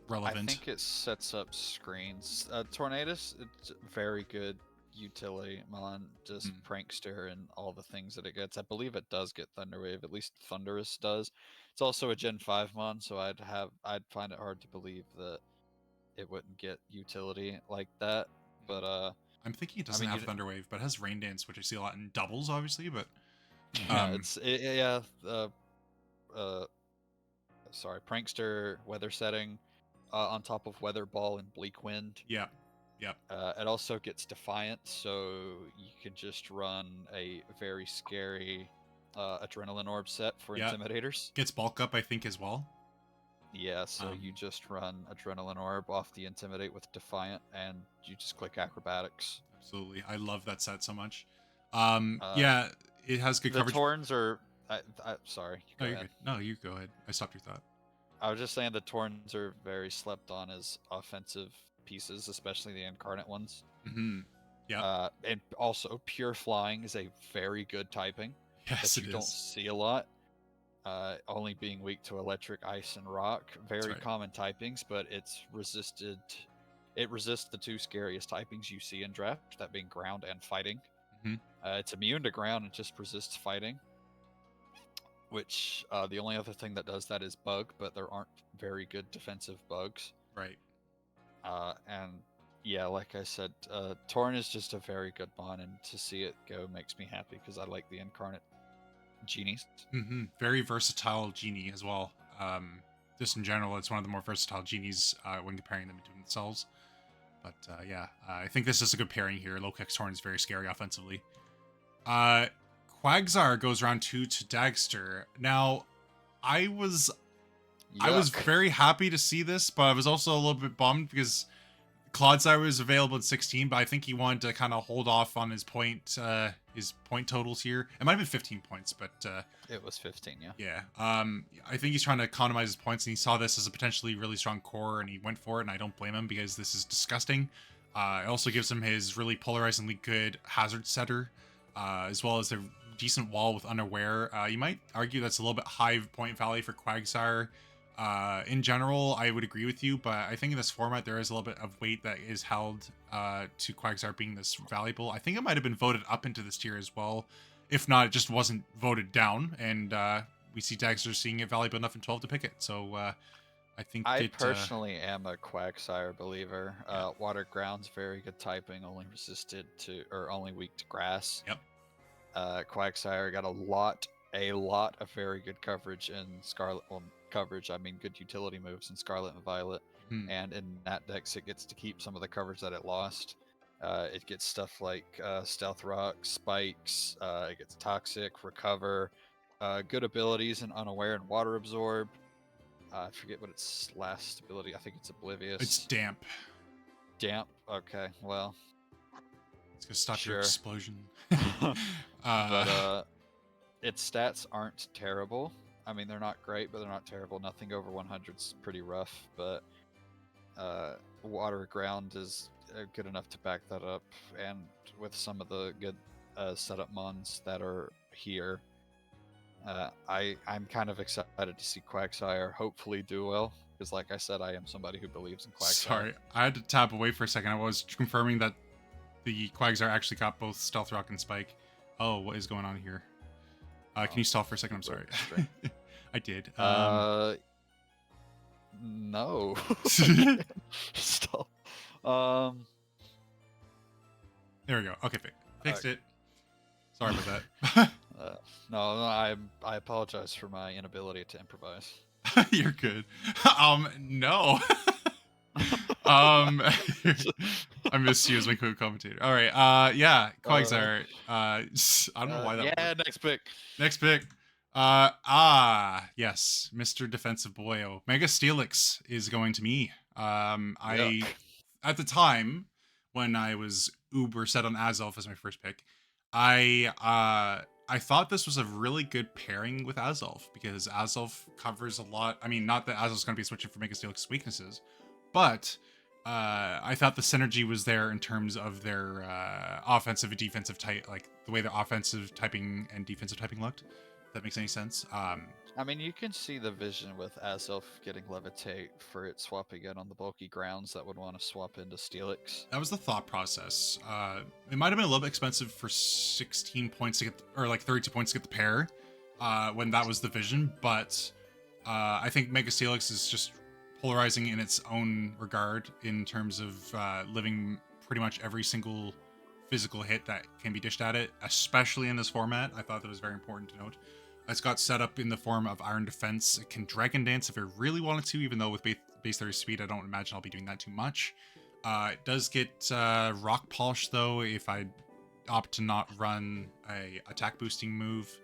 relevant. I think it sets up screens. Tornadus, it's very good utility Mon, just Prankster and all the things that it gets. I believe it does get Thunder Wave, at least Thunderous does. It's also a Gen 5 Mon, so I'd find it hard to believe that it wouldn't get utility like that. But I'm thinking it doesn't have Thunder Wave, but it has Rain Dance, which I see a lot in doubles, obviously. But sorry, Prankster, Weather Setting, on top of Weather Ball and Bleak Wind. Yeah. It also gets Defiant, so you can just run a very scary Adrenaline Orb set for Intimidators. Gets Bulk Up, I think, as well. Yeah, so you just run Adrenaline Orb off the Intimidate with Defiant, and you just click Acrobatics. Absolutely. I love that set so much. Yeah, it has good coverage. The Torns are... sorry. No, you're good. No, you go ahead. I stopped your thought. I was just saying the Torns are very slept on as offensive pieces, especially the Incarnate ones. Mm-hmm. Yeah. And also, Pure Flying is a very good typing. Yes, that you don't see a lot. Only being weak to electric, ice, and rock. Very common typings, but it resists the 2 scariest typings you see in draft, that being ground and fighting. Mm-hmm. It's immune to ground and just resists fighting. Which the only other thing that does that is bug, but there aren't very good defensive bugs. Right. And yeah, like I said, Torn is just a very good Mon, and to see it go makes me happy because I like the Incarnate Genies. Mm-hmm. Very versatile genie as well. Just in general, it's one of the more versatile genies when comparing them to themselves. But yeah, I think this is a good pairing here. Lokex Horn is very scary offensively. Quagsire goes round 2 to Dagster. Now, I was Yuck. very happy to see this, but I was also a little bit bummed because Clodsire was available at 16, but I think he wanted to kind of hold off on his point totals here. It might have been 15 points, but It was 15, yeah. yeah. I think he's trying to economize his points, and he saw this as a potentially really strong core, and he went for it, and I don't blame him because this is disgusting. It also gives him his really polarizingly good hazard setter, as well as a decent wall with Unaware. You might argue that's a little bit high point value for Quagsire. In general, I would agree with you, but I think in this format there is a little bit of weight that is held to Quagsire being this valuable. I think it might have been voted up into this tier as well. If not, it just wasn't voted down, and we see Dagster seeing it valuable enough in 12 to pick it. So I think I personally am a Quagsire believer. Water Ground's very good typing, only resisted to, or only weak to grass. Yep. Quagsire got a lot of very good coverage in Scarlet. Well, coverage, I mean good utility moves in Scarlet and Violet. And in that dex, it gets to keep some of the coverage that it lost. It gets stuff like Stealth Rock, Spikes, it gets Toxic, Recover, good abilities in Unaware and Water Absorb. I forget what its last ability, I think it's Oblivious. It's Damp. Damp? Okay, well. It's gonna stop your explosion. But its stats aren't terrible. I mean, they're not great, but they're not terrible. Nothing over 100's pretty rough, but Water Ground is good enough to back that up, and with some of the good setup mons that are here, I'm kind of excited to see Quagsire hopefully do well, because like I said, I am somebody who believes in Quagsire. Sorry, I had to tap away for a second. I was confirming that the Quagsire actually got both Stealth Rock and Spike. Oh, what is going on here? Can you stall for a second? I'm sorry. I did. No. Stall. There we go. Okay, fixed it. Sorry about that. No, I apologize for my inability to improvise. You're good. No. I miss you as my co-commentator. All right. Yeah, Quagsire. I don't know why that. Yeah, next pick. Next pick. Yes, Mr. Defensive Boyo. Mega Steelix is going to me. At the time when I was uber set on Azelf as my first pick, I thought this was a really good pairing with Azelf because Azelf covers a lot. I mean, not that Azelf's going to be switching for Mega Steelix's weaknesses, but I thought the synergy was there in terms of their offensive and defensive type, like the way their offensive typing and defensive typing looked. If that makes any sense. I mean, you can see the vision with Azelf getting Levitate for it swapping in on the bulky grounds that would want to swap into Steelix. That was the thought process. It might have been a little bit expensive for 16 points to get, or like 32 points to get the pair when that was the vision, but I think Mega Steelix is just polarizing in its own regard in terms of living pretty much every single physical hit that can be dished at it, especially in this format. I thought that was very important to note. It's got set up in the form of Iron Defense. It can Dragon Dance if it really wanted to, even though with base 30 speed, I don't imagine I'll be doing that too much. It does get Rock Polish, though, if I opt to not run a attack boosting move.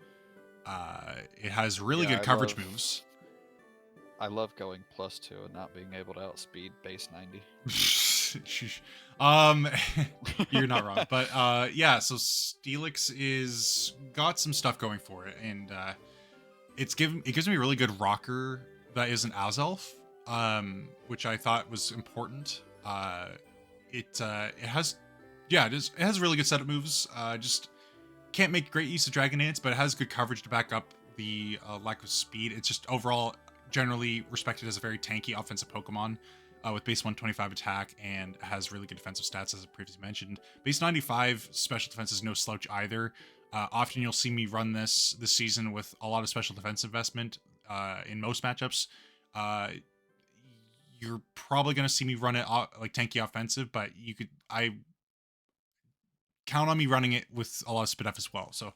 It has really good coverage moves. I love going +2 and not being able to outspeed base 90. You're not wrong, but yeah. So Steelix is got some stuff going for it, and it gives me a really good rocker that isn't Azelf, which I thought was important. It has really good setup moves. Just can't make great use of Dragon Dance, but it has good coverage to back up the lack of speed. It's just overall generally respected as a very tanky offensive Pokemon. With base 125 attack and has really good defensive stats, as I previously mentioned. Base 95 special defense is no slouch either. Often you'll see me run this season with a lot of special defense investment in most matchups. You're probably going to see me run it like tanky offensive, but I count on me running it with a lot of spit up as well. So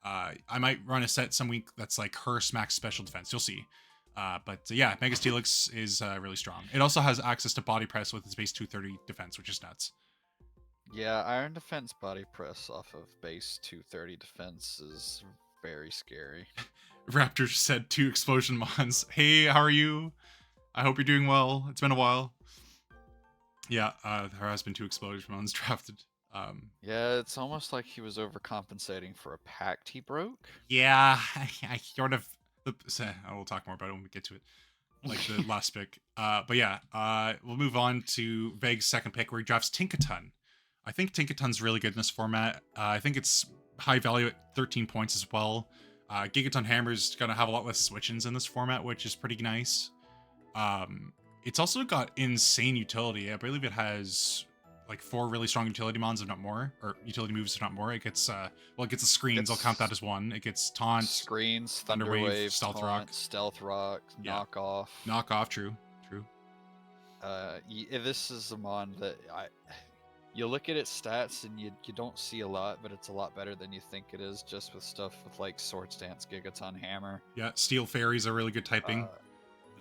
I might run a set some week that's like Curse max special defense. You'll see. Yeah, Mega Steelix is really strong. It also has access to body press with its base 230 defense, which is nuts. Yeah, Iron Defense body press off of base 230 defense is very scary. Raptor said 2 explosion mons. Hey, how are you? I hope you're doing well. It's been a while. Yeah, there has been 2 explosion mons drafted. Yeah, it's almost like he was overcompensating for a pact he broke. Yeah, I sort of. I will talk more about it when we get to it, like the last pick. But yeah, we'll move on to Veg's second pick, where he drafts Tinkaton. I think Tinkaton's really good in this format. I think it's high value at 13 points as well. Gigaton Hammer's gonna have a lot less switch-ins in this format, which is pretty nice. It's also got insane utility. I believe it has like 4 really strong utility mons, if not more, or utility moves, if not more. It gets it gets the screens. I'll count that as 1. It gets taunt, screens, Thunder thunder Wave, wave, Stealth taunt, Rock. stealth rock, Yeah. knock off. True. This is a mon that you look at its stats and you don't see a lot, but it's a lot better than you think it is, just with stuff with like Swords Dance, Gigaton Hammer. Yeah, Steel Fairies are really good typing.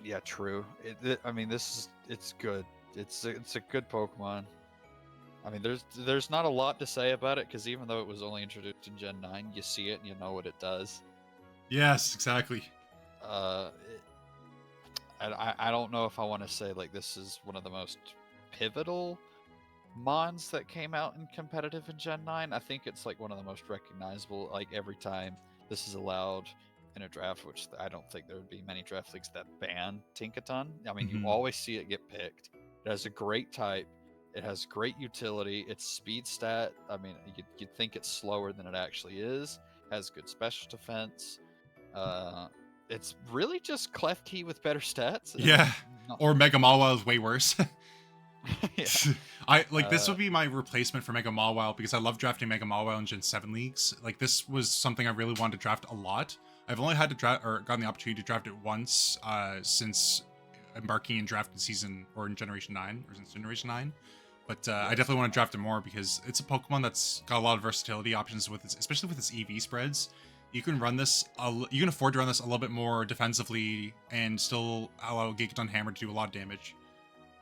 Yeah, true. It's good. It's a good Pokemon. I mean, there's not a lot to say about it, because even though it was only introduced in Gen 9, you see it and you know what it does. Yes, exactly. I don't know if I want to say like this is one of the most pivotal mons that came out in competitive in Gen 9. I think it's like one of the most recognizable. Like every time this is allowed in a draft, which I don't think there would be many draft leagues that ban Tinkaton. I mean, you always see it get picked. It has a great type. It has great utility. Its speed stat, I mean, you'd think it's slower than it actually is. Has good special defense. It's really just Klefki with better stats. Yeah, or Mega Mawile is way worse. Yeah. I like this would be my replacement for Mega Mawile, because I love drafting Mega Mawile in Gen 7 leagues. Like, this was something I really wanted to draft a lot. I've only had to draft, or gotten the opportunity to draft it once since embarking in drafting season, or in Generation 9, or since Generation 9. But I definitely want to draft it more, because it's a Pokemon that's got a lot of versatility options with its, especially with its EV spreads. You can run this, you can afford to run this a little bit more defensively and still allow Gigaton Hammer to do a lot of damage.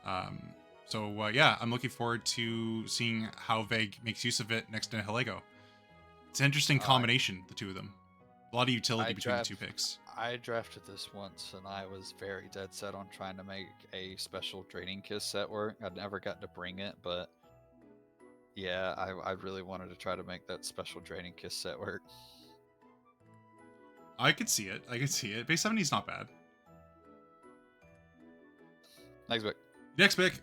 Yeah, I'm looking forward to seeing how Veg makes use of it next to Nihilego. It's an interesting combination, the two of them. A lot of utility between the 2 picks. I drafted this once, and I was very dead set on trying to make a special Draining Kiss set work. I never got to bring it, but yeah, I really wanted to try to make that special Draining Kiss set work. I could see it. Base 70 is not bad. Next pick. Next pick.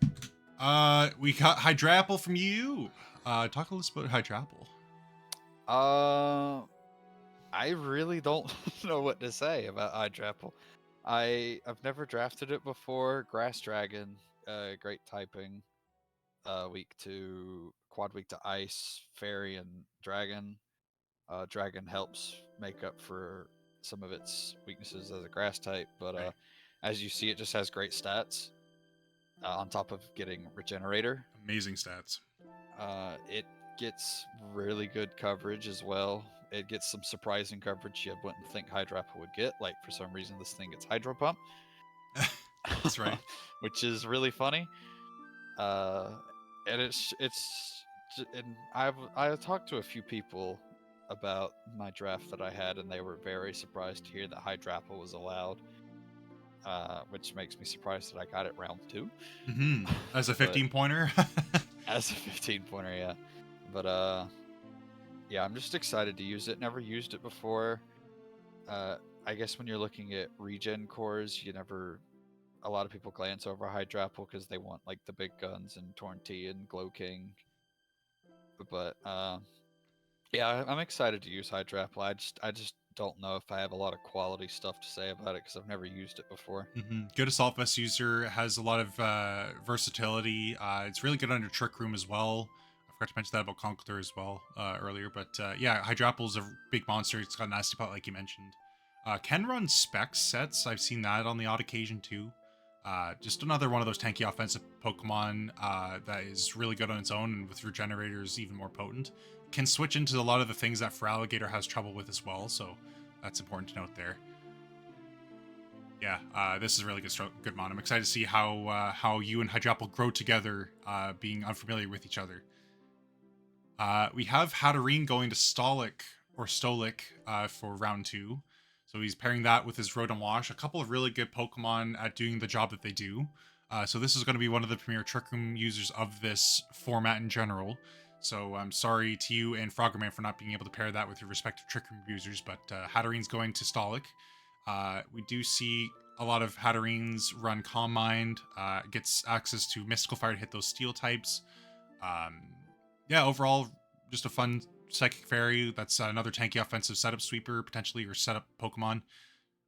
We got Hydrapple from you. Talk a little about Hydrapple. I really don't know what to say about Hydrapple. I've never drafted it before. Grass Dragon, great typing. Weak to quad, weak to Ice, Fairy, and Dragon. Dragon helps make up for some of its weaknesses as a grass type, but as you see, it just has great stats. On top of getting Regenerator. Amazing stats. It gets really good coverage as well. It gets some surprising coverage you wouldn't think Hydrapple would get. Like, for some reason, this thing gets Hydro Pump. That's right. Which is really funny. And I've talked to a few people about my draft that I had, and they were very surprised to hear that Hydrapple was allowed. Which makes me surprised that I got it round 2. As a 15-pointer? As a 15-pointer, yeah. But, yeah, I'm just excited to use it. Never used it before. I guess when you're looking at regen cores, a lot of people glance over Hydrapple because they want, like, the big guns and Tornti and Glow King. But, yeah, I'm excited to use Hydrapple. I just don't know if I have a lot of quality stuff to say about it because I've never used it before. Good Assault Vest user, has a lot of versatility. It's really good under Trick Room as well. I forgot to mention that about Conkeldurr as well earlier, but yeah, Hydrapple's a big monster. It's got a nasty pot like you mentioned. Can run spec sets. I've seen that on the odd occasion too. Just another one of those tanky offensive Pokemon that is really good on its own, and with Regenerators even more potent. Can switch into a lot of the things that Feraligatr has trouble with as well, so that's important to note there. Yeah, this is a really good mon. I'm excited to see how you and Hydrapple grow together, being unfamiliar with each other. We have Hatterene going to Stolik for round 2. So he's pairing that with his Rotom Wash. A couple of really good Pokemon at doing the job that they do. So this is going to be one of the premier Trick Room users of this format in general. So I'm sorry to you and Froggerman for not being able to pair that with your respective Trick Room users, but Hatterene's going to Stolik. We do see a lot of Hatterenes run Calm Mind, gets access to Mystical Fire to hit those Steel types. Yeah, overall, just a fun Psychic Fairy. That's another tanky offensive setup sweeper, potentially, or setup Pokemon.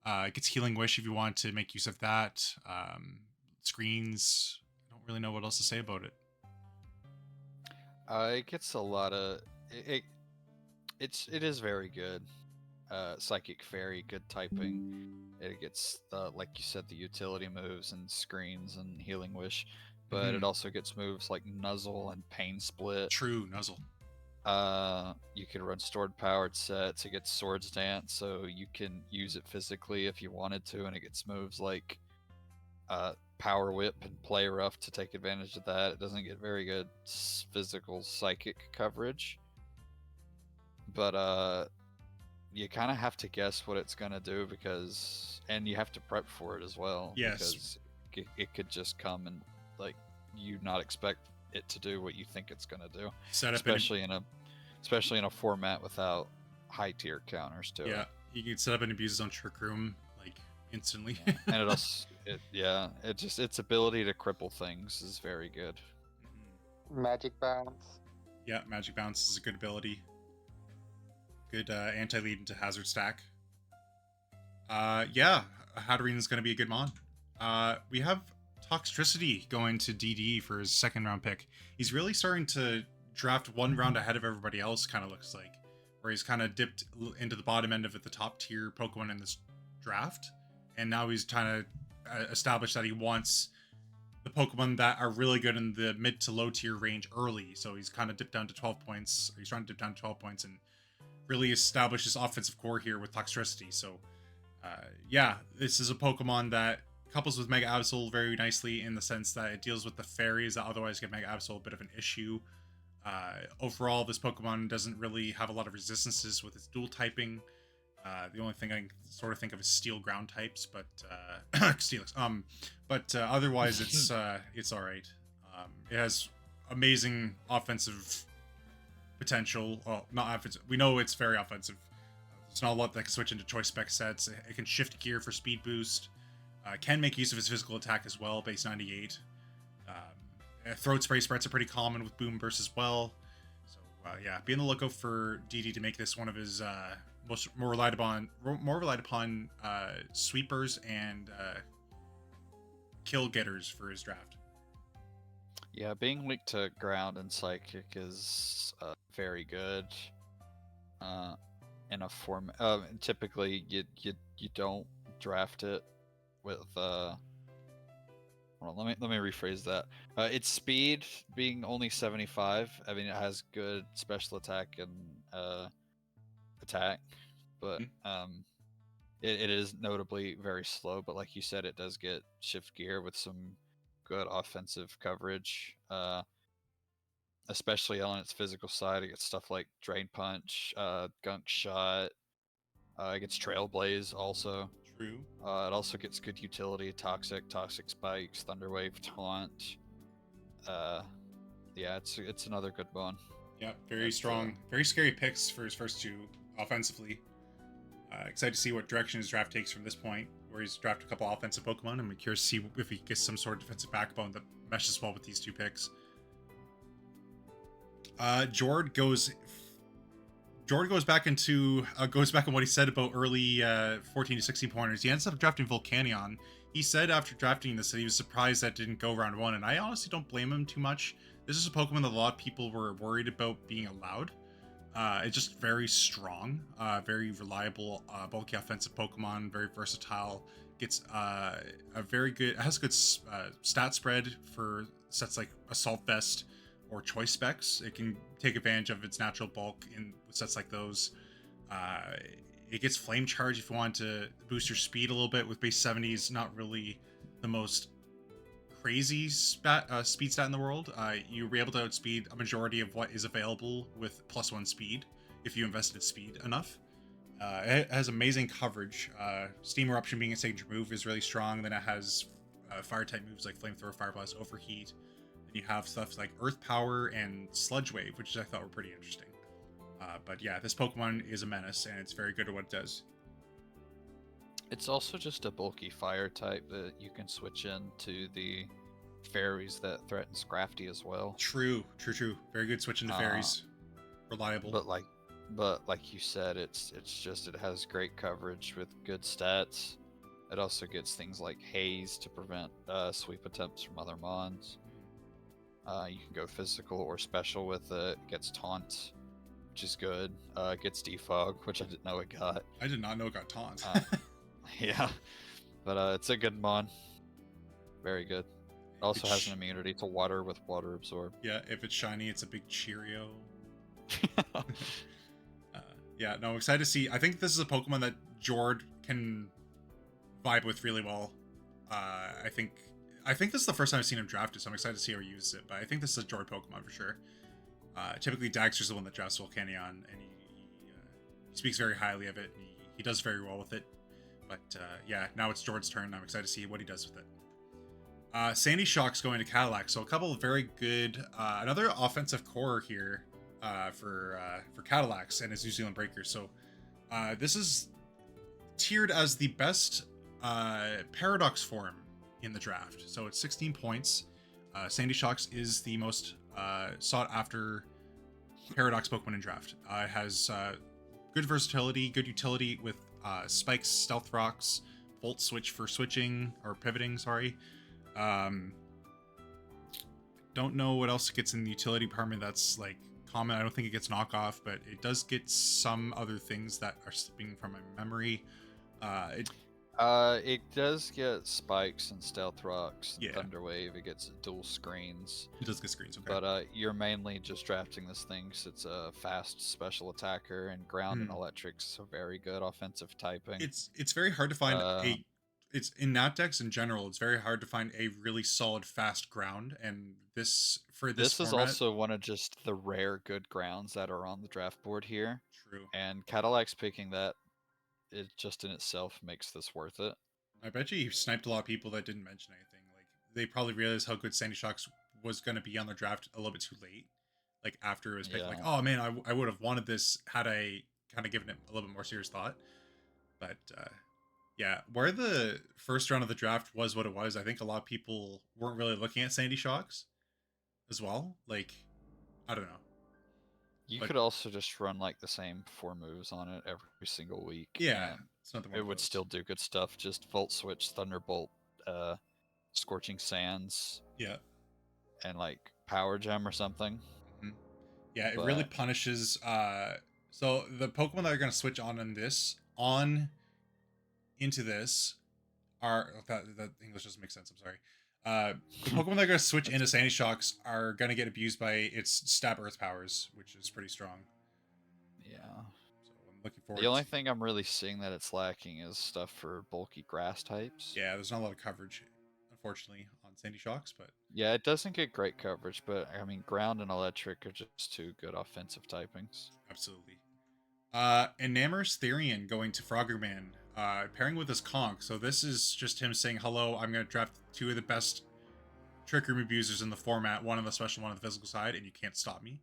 It gets Healing Wish if you want to make use of that. Screens. I don't really know what else to say about it. It gets a lot of it. It is very good. Psychic Fairy, good typing. It gets like you said, the utility moves and screens and Healing Wish, but it also gets moves like Nuzzle and Pain Split. True, Nuzzle. You can run stored powered sets. It gets Swords Dance, so you can use it physically if you wanted to, and it gets moves like Power Whip and Play Rough to take advantage of that. It doesn't get very good physical psychic coverage, but you kind of have to guess what it's gonna do and you have to prep for it as well. Yes, because it could just come and like you not expect it to do what you think it's gonna do. Especially in a format without high tier counters to it. Yeah, you can set up and abuse his own Trick Room like instantly. And its ability to cripple things is very good. Magic Bounce. Yeah, Magic Bounce is a good ability. Good anti-lead into Hazard Stack. Yeah, Hatterene is going to be a good mon. We have Toxtricity going to DD for his second round pick. He's really starting to draft one round ahead of everybody else, kind of looks like. Where he's kind of dipped into the bottom end of it, the top tier Pokemon in this draft. And now he's trying to establish that he wants the Pokemon that are really good in the mid to low tier range early. So he's kind of dipped down to 12 points. He's trying to dip down to 12 points and really establish his offensive core here with Toxtricity. So, yeah, this is a Pokemon that couples with Mega Absol very nicely in the sense that it deals with the fairies that otherwise give Mega Absol a bit of an issue. Overall, this Pokemon doesn't really have a lot of resistances with its dual typing. The only thing I can sort of think of is Steel ground types, but Steelix. Otherwise, it's all right. It has amazing offensive potential. Well, not offensive. We know it's very offensive. There's not a lot that can switch into choice spec sets. It can shift gear for speed boost. Can make use of his physical attack as well, base 98. Throat spray spreads are pretty common with Boom Burst as well. So yeah, be on the lookout for DD to make this one of his more relied upon sweepers and kill getters for his draft. Yeah, being weak to ground and psychic is very good. In a form, typically you don't draft it with. Hold on, let me rephrase that. Its speed being only 75. I mean, it has good special attack and attack, but it is notably very slow. But like you said, it does get shift gear with some good offensive coverage, especially on its physical side. It gets stuff like Drain Punch, Gunk Shot. It gets Trailblaze also. True. It also gets good utility, Toxic Spikes, Thunderwave, Taunt. Yeah, it's another good one. Yeah, very strong, very scary picks for his first two offensively. Excited to see what direction his draft takes from this point, where he's drafted a couple offensive Pokemon. I'm curious to see if he gets some sort of defensive backbone that meshes well with these two picks. Jord goes back on what he said about early 14 to 16 pointers. He ends up drafting Volcanion. He said after drafting this that he was surprised that didn't go round 1, and I honestly don't blame him too much. This is a Pokemon that a lot of people were worried about being allowed. It's just very strong, very reliable, bulky offensive Pokemon, very versatile. Gets it has good stat spread for sets like Assault Vest or Choice Specs. It can take advantage of its natural bulk in sets like those. It gets flame charge if you want to boost your speed a little bit. With base 70 is not really the most crazy speed stat in the world. You'll be able to outspeed a majority of what is available with +1 speed if you invested speed enough. It has amazing coverage. Steam Eruption being a signature move is really strong. Then it has fire type moves like Flamethrower, Fire Blast, Overheat. And you have stuff like Earth Power and Sludge Wave, which I thought were pretty interesting. But yeah, this Pokemon is a menace, and it's very good at what it does. It's also just a bulky fire type that you can switch into the fairies that threaten Scrafty as well. True. Very good switch into fairies. Reliable. But like you said, it has great coverage with good stats. It also gets things like Haze to prevent sweep attempts from other mons. You can go physical or special with it. It gets Taunt, which is good. It gets Defog, which I didn't know it got. I did not know it got Taunt. Yeah, but it's a good mon. Very good. It also has an immunity to water with Water Absorb. Yeah, if it's shiny, it's a big Cheerio. Yeah, no, I'm excited to see. I think this is a Pokemon that Jord can vibe with really well. I think this is the first time I've seen him drafted, so I'm excited to see how he uses it. But I think this is a Jord Pokemon for sure. Typically, Daxter's the one that drafts Volcanion, and he speaks very highly of it. And he does very well with it. But yeah, now it's Jord's turn. I'm excited to see what he does with it. Sandy Shock's going to Cadillac, so a couple of very good, another offensive core here for Cadillacs and his New Zealand Breakers. So this is tiered as the best Paradox form in the draft. So it's 16 points. Sandy Shocks is the most sought after Paradox Pokemon in draft. It has good versatility, good utility with Spikes, Stealth Rocks, Volt Switch for switching or pivoting. Sorry. Don't know what else it gets in the utility department that's like common. I don't think it gets knockoff, but it does get some other things that are slipping from my memory. It does get Spikes and Stealth Rocks and Yeah. Thunder Wave. It gets dual screens. It does get screens, okay. But you're mainly just drafting this thing because it's a fast special attacker, and ground and electric's a very good offensive typing. It's very hard to find it's in Nat decks in general, it's very hard to find a really solid fast ground, and this This is format, also one of just the rare good grounds that are on the draft board here. true. And Cadillac's picking that, it just in itself makes this worth it. I bet you he sniped a lot of people that didn't mention anything. Like, they probably realized how good Sandy Shocks was going to be on their draft a little bit too late. Like, after it was picked, Yeah. like, oh man, I would have wanted this had I kind of given it a little bit more serious thought. But yeah, where the first round of the draft was what it was, I think a lot of people weren't really looking at Sandy Shocks as well. Like, I don't know. You But- could also just run like the same 4 moves on it every single week. Yeah, and it's not the one it of would those. still do good stuff. Just Volt Switch, Thunderbolt, Scorching Sands, Yeah. and like Power Gem or something. Yeah, it really But- punishes. So the Pokemon that are going to switch on into this are that English doesn't make sense. I'm sorry. The Pokemon that are going to switch into Sandy Shocks are going to get abused by its Stab Earth powers, which is pretty strong. Yeah. So I'm looking forward. The only thing I'm really seeing that it's lacking is stuff for bulky grass types. Yeah, there's not a lot of coverage, unfortunately, on Sandy Shocks, but Yeah, it doesn't get great coverage, but I mean, ground and electric are just 2 good offensive typings. absolutely. Enamorous Therian going to Froggerman, pairing with his Conk. So this is just him saying, hello, I'm going to draft 2 of the best Trick Room abusers in the format, one on the special, one on the physical side, and you can't stop me.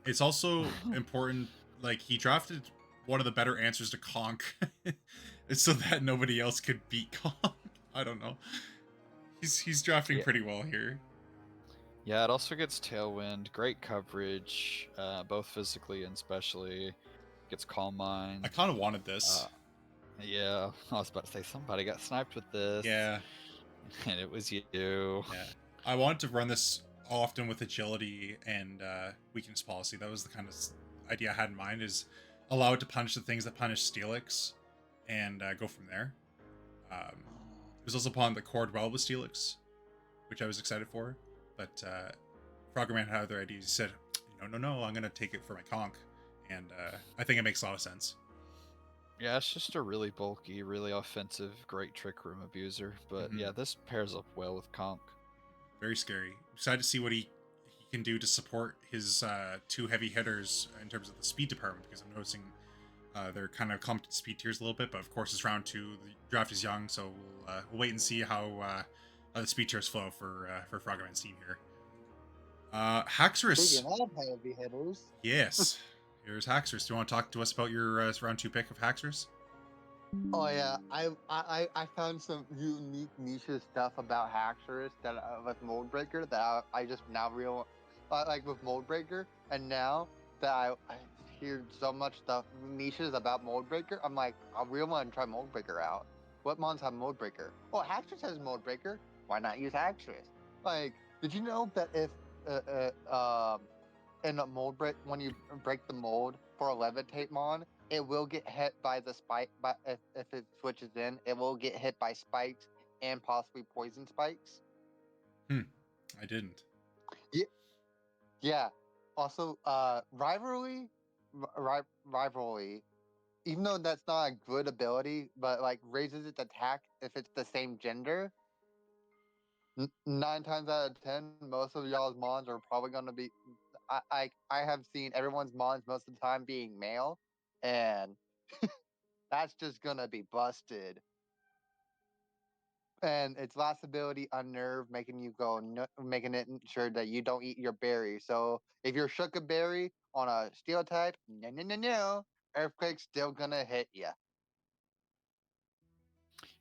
It's also important, like, he drafted one of the better answers to Conk, so that nobody else could beat Conk. I don't know. He's drafting pretty well here. Yeah, it also gets Tailwind, great coverage, both physically and specially. Gets Calm Mind. I kind of wanted this. Yeah, I was about to say somebody got sniped with this. Yeah. And it was you. Yeah. I wanted to run this often with agility and weakness policy. That was the kind of idea I had in mind, is allow it to punish the things that punish Steelix and go from there. It was also upon the cord well with Steelix, which I was excited for. But Froggerman had other ideas. He said, no, I'm going to take it for my Conk. And I think it makes a lot of sense. Yeah, it's just a really bulky, really offensive, great trick room abuser. But Mhm. yeah, this pairs up well with Conk. Very scary. Excited to see what he can do to support his two heavy hitters in terms of the speed department, because I'm noticing they're kind of clumped in speed tiers a little bit. But of course, it's round 2. The draft is young, so we'll wait and see how the speed tiers flow for Frogman's team here. Haxorus. Speaking of heavy hitters, Yes. Here's Haxorus. Do you want to talk to us about your round 2 pick of Haxorus? oh yeah, I found some unique niche stuff about Haxorus that with Moldbreaker that I just now real like with Moldbreaker, and now that I hear so much stuff niches about Moldbreaker, I'm like I really want to try Moldbreaker out. What mons have Moldbreaker? Oh, Haxorus has Moldbreaker. Why not use Haxorus? Like, did you know that if in a mold break, when you break the mold for a levitate mon, it will get hit by the spike. But if it switches in, it will get hit by spikes and possibly poison spikes. I didn't. Yeah, yeah. Also, rivalry. Even though that's not a good ability, but like raises its attack if it's the same gender. 9 times out of 10, most of y'all's mons are probably gonna be. I have seen everyone's mons most of the time being male, and that's just gonna be busted. And its last ability, unnerve, making you go, making it sure that you don't eat your berry. So if you're shook a berry on a steel type, no, no, no, no, earthquake's still gonna hit you.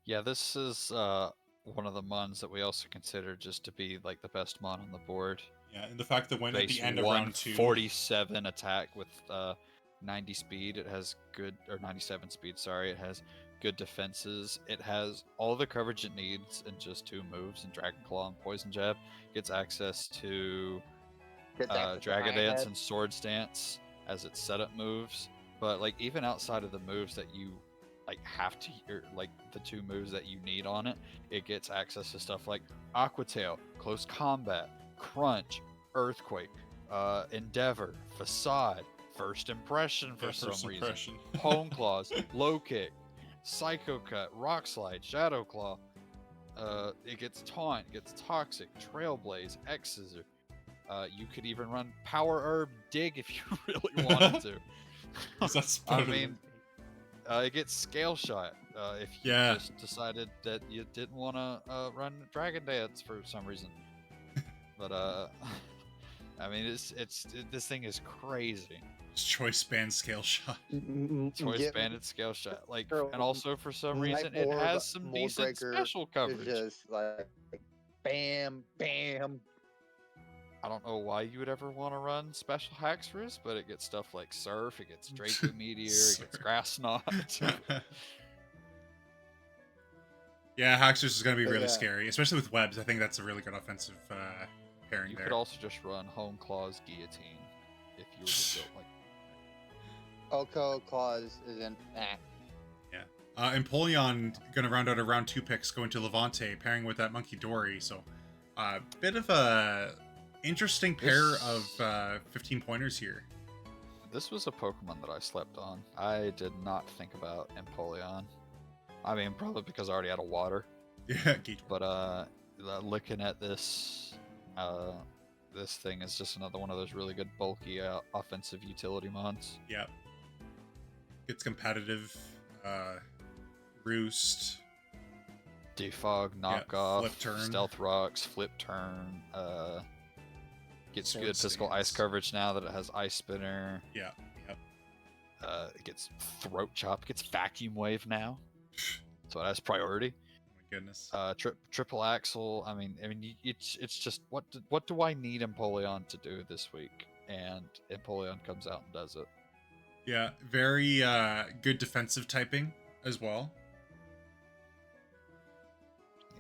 Yeah, this is one of the mons that we also consider just to be like the best mon on the board. Yeah, and the fact that when at Base the end of round 2, 147 attack with 90 speed. It has good, or 97 speed, sorry. It has good defenses. It has all the coverage it needs in just 2 moves in Dragon Claw and Poison Jab. Gets access to Gets access to Dragon Iron Dance Head. and Swords Dance as its setup moves. But like even outside of the moves that you like have to, or like the 2 moves that you need on it, it gets access to stuff like Aqua Tail, Close Combat, Crunch, Earthquake, Endeavor, Facade, First Impression for some reason, Home Claws, Low Kick, Psycho Cut, Rock Slide, Shadow Claw. It gets Taunt, gets Toxic, Trailblaze, X Scissor. You could even run Power Herb Dig if you really wanted to. I mean, it gets Scale Shot if you just decided that you didn't want to run Dragon Dance for some reason. But I mean, this thing is crazy. Choice band Scale Shot. Choice banded Scale Shot, like, and also for some reason it has some decent special coverage. It's just like bam, bam. I don't know why you would ever want to run special Haxorus, but it gets stuff like Surf, it gets Draco Meteor, it gets Grass Knot. Yeah, Haxorus is going to be really scary, especially with webs. I think that's a really good offensive pairing you there. Could also just run Home Claws Guillotine if you were just built like. Oko Claws is in. Yeah. Empoleon going to round out a round 2 picks, going to Levante, pairing with that Monkey Dory. So, bit of a interesting pair of 15 pointers here. This was a Pokemon that I slept on. I did not think about Empoleon. I mean, probably because I already had a water. Yeah, but looking at this, this thing is just another one of those really good bulky offensive utility mons. Yeah. It's competitive. Roost. Defog, knockoff, flip turn. Stealth Rocks, flip turn. Gets good physical ice coverage now that it has Ice Spinner. Yeah. Yep. It gets Throat Chop. It gets Vacuum Wave now, so it has priority. Oh my goodness. Triple Axle. I mean, it's just what do I need Empoleon to do this week? And Empoleon comes out and does it. Yeah, very good defensive typing as well.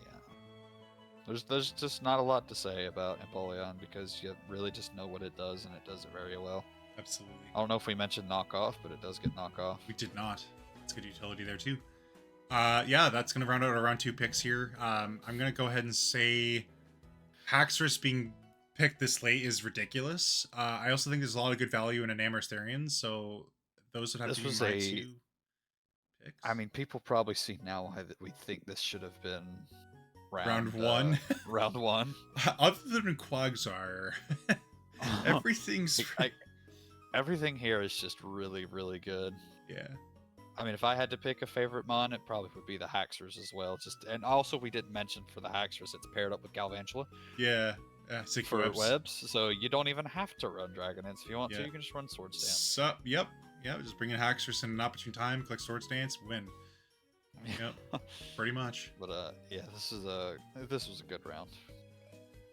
Yeah. There's just not a lot to say about Empoleon because you really just know what it does, and it does it very well. Absolutely. I don't know if we mentioned knockoff, but it does get knockoff. We did not. It's good utility there too. Yeah, that's going to round out our round 2 picks here. I'm going to go ahead and say Haxorus being picked this late is ridiculous. I also think there's a lot of good value in an Amherst Therian, so those would have to be my 2 picks. I mean, people probably see now why that we think this should have been round one. round one. Other than Quagsire, everything's Everything here is just really, really good. yeah. I mean, if I had to pick a favorite mon, it probably would be the Haxors as well. And also we didn't mention for the Haxors, it's paired up with Galvantula. Yeah. Sticky for webs. webs, so you don't even have to run Dragonance. If you want to, you can just run Swords Dance. So, yep. Just bring in Haxorus in an opportune time, click Swords Dance, win. Yep. Pretty much. But yeah, this was a good round.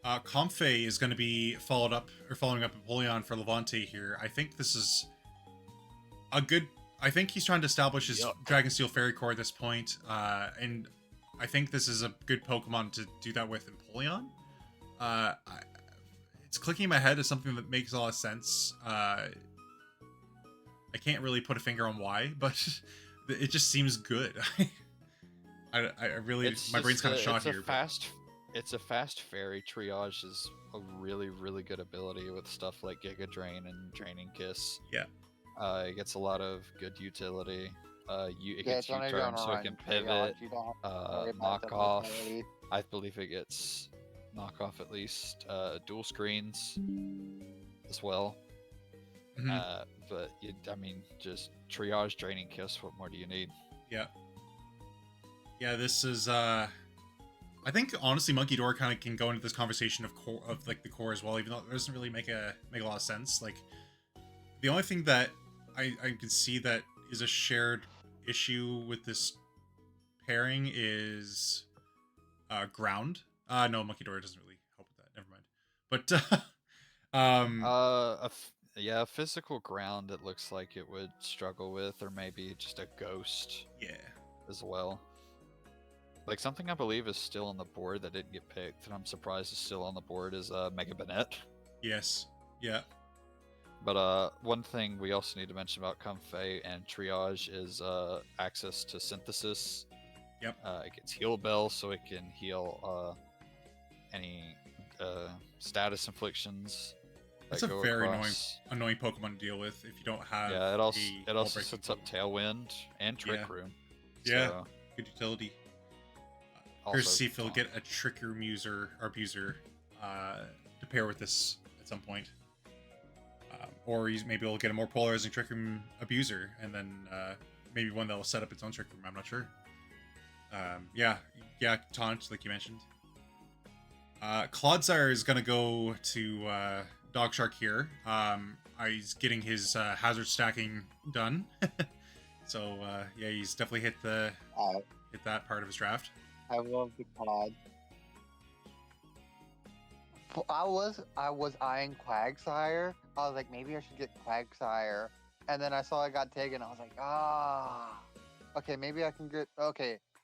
Comfey is going to be following up Empoleon for Levante here. I think this is a good. I think he's trying to establish his Dragonsteel Fairy Core at this point, and I think this is a good Pokemon to do that with Empoleon. It's clicking in my head as something that makes a lot of sense. I can't really put a finger on why, but it just seems good. I really, my brain's kind of shot here. It's a fast fairy. Triage is a really, really good ability with stuff like Giga Drain and Draining Kiss. Yeah. It gets a lot of good utility. It Yeah, gets U-turn, so it can pivot. Knock off. I believe it gets knock off at least. Dual screens as well. Mm-hmm. But I mean, just Triage, Draining Kiss. What more do you need? Yeah. Yeah, this is. I think honestly, Monkey Door kind of can go into this conversation of like the core as well, even though it doesn't really make a lot of sense. Like, the only thing that I can see that is a shared issue with this pairing is ground. No, Monkey Door doesn't really help with that. Never mind. But yeah, physical ground. It looks like it would struggle with, or maybe just a ghost. Yeah. As well. Like something I believe is still on the board that didn't get picked, and I'm surprised is still on the board is Mega Banette. Yes. Yeah. But one thing we also need to mention about Comfey and Triage is access to Synthesis. Yep. It gets Heal Bell, so it can heal any status inflictions. That's a very annoying Pokemon to deal with if you don't have. Yeah, it also sets up Tailwind and Trick Room. Yeah. So, good utility. Here's to see if he'll get a Trick Room user or abuser to pair with this at some point. Or maybe we'll get a more polarizing Trick Room abuser, and then maybe one that'll set up its own Trick Room. I'm not sure. Yeah, Taunt, like you mentioned. Clodsire is gonna go to Dog Shark here. He's getting his hazard stacking done. So yeah, he's definitely hit that part of his draft. I love the pod. I was eyeing Quagsire. I was like, maybe I should get Quagsire, and then I saw it got taken. I was like, okay, maybe I can get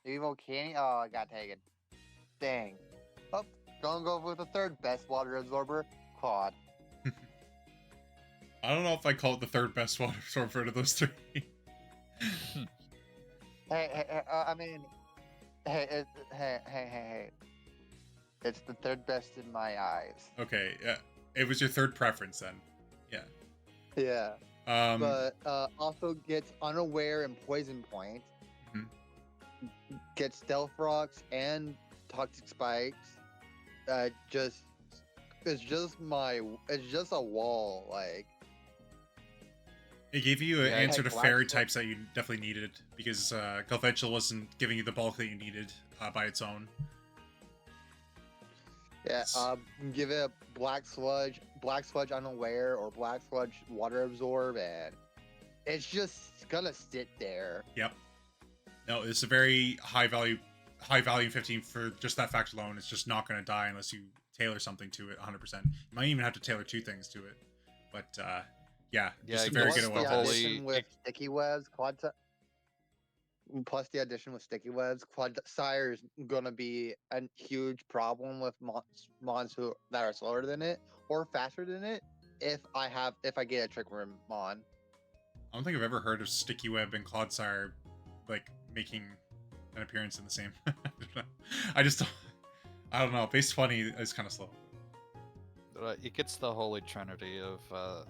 maybe Volcanion. Oh, I got taken. Dang. Oh, gonna go with the third best water absorber, Claude. I don't know if I call it the third best water absorber out of those three. Hey, it's the third best in my eyes. Okay, yeah. It was your third preference then. Yeah. Yeah. But also gets Unaware and Poison Point. Mm-hmm. Gets Stealth Rocks and Toxic Spikes. It's just a wall, like. It gave you an answer to fairy types that you definitely needed, because Galvantula wasn't giving you the bulk that you needed by its own. Yeah, give it a Black Sludge Unaware, or Black Sludge Water Absorb, and it's just gonna sit there. Yep. No, it's a very high value 15 for just that fact alone. It's just not gonna die unless you tailor something to it 100%. You might even have to tailor two things to it, but yeah, just a very good addition with Sticky Webs, plus the addition with Sticky Webs, Quagsire is gonna be a huge problem with mons that are slower than it or faster than it. If I get a Trick Room mon. I don't think I've ever heard of Sticky Web and Clodsire like making an appearance in the same. I don't know. Base 20 is kind of slow. It gets the holy trinity of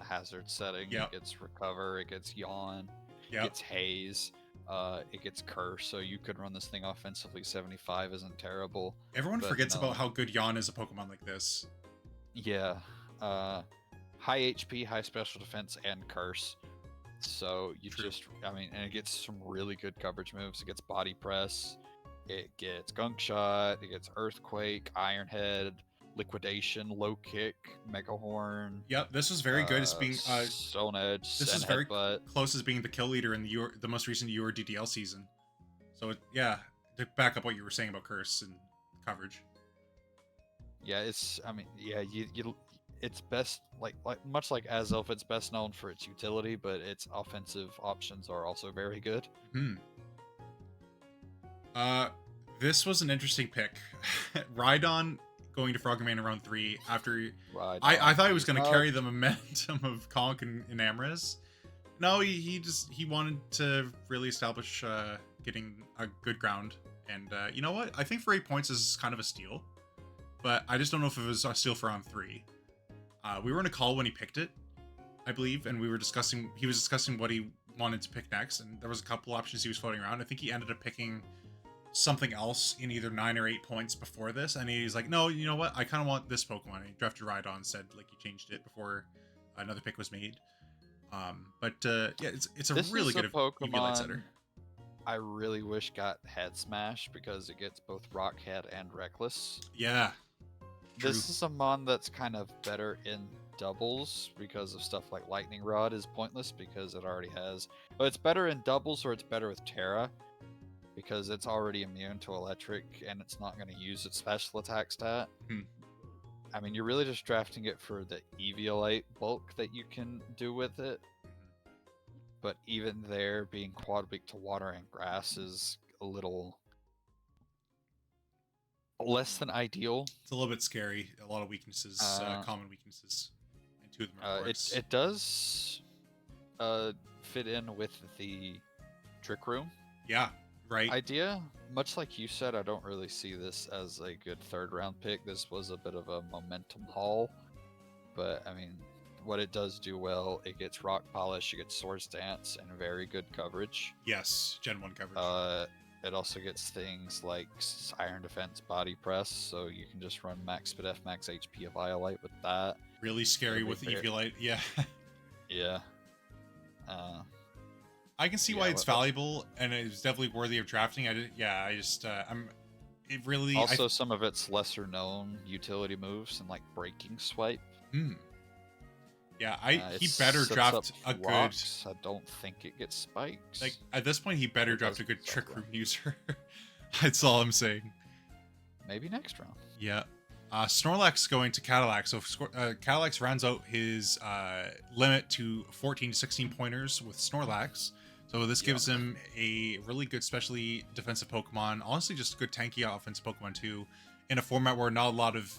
hazard setting. Yep. It gets Recover, it gets Yawn, Yep. it gets Haze. It gets Curse, so you could run this thing offensively. 75 isn't terrible. Everyone But, forgets you know, about how good Yawn is a Pokemon like this. Yeah. High HP, high special defense, and Curse. So you True. just, I mean, and it gets some really good coverage moves. It gets Body Press, it gets Gunk Shot, it gets Earthquake, Iron Head, Liquidation, Low Kick, Mega Horn. Yep, this was very good as being Stone Edge, this and is very Headbutt. close as being the kill leader in the most recent URDDL season. So yeah, to back up what you were saying about Curse and coverage. Yeah, I mean, yeah, it's best like much like Azelf, it's best known for its utility, but its offensive options are also very good. This was an interesting pick. Rhydon going to Frogman in round 3 after I thought he was going to carry the momentum of Conk and Amorous. No, he wanted to really establish getting a good ground, and you know what? I think for 8 points this is kind of a steal, but I just don't know if it was a steal for round 3. We were in a call when he picked it, I believe, and he was discussing what he wanted to pick next, and there was a couple options he was floating around. I think he ended up picking something else in either 9 or 8 points before this, and he's like, no, you know what? I kind of want this Pokemon. And he drafted Rhydon instead, like he changed it before another pick was made. Yeah, it's a really good Eviolite setter. I really wish got Head Smash because it gets both Rock Head and Reckless. Yeah. True. This is a mon that's kind of better in doubles because of stuff like Lightning Rod is pointless because it already has. But it's better in doubles or it's better with Terra because it's already immune to electric and it's not going to use its special attack stat. I mean, you're really just drafting it for the Eviolite bulk that you can do with it. But even there, being quad weak to water and grass is a little less than ideal. It's a little bit scary. A lot of weaknesses, common weaknesses, and 2 of them are quartz. It does fit in with the Trick Room. Yeah, right. Idea. Much like you said, I don't really see this as a good 3rd round pick. This was a bit of a momentum haul, but I mean, what it does do well, it gets Rock Polish, it gets Swords Dance, and very good coverage. Yes, Gen 1 coverage. It also gets things like Iron Defense, Body Press, so you can just run max speed F, max HP of Eviolite with that. Really scary with Eviolite, yeah. Yeah. I can see why it's valuable, and it's definitely worthy of drafting. Some of its lesser known utility moves and like Breaking Swipe. Yeah, he better draft a rocks. I don't think it gets spikes. Like at this point, he better draft a good Trick Room user. That's all I'm saying. Maybe next round. Yeah. Snorlax going to Cadillac. So Cadillac rounds out his limit to 14 to 16 pointers with Snorlax. So this gives him a really good, specially defensive Pokemon. Honestly, just a good tanky offensive Pokemon too, in a format where not a lot of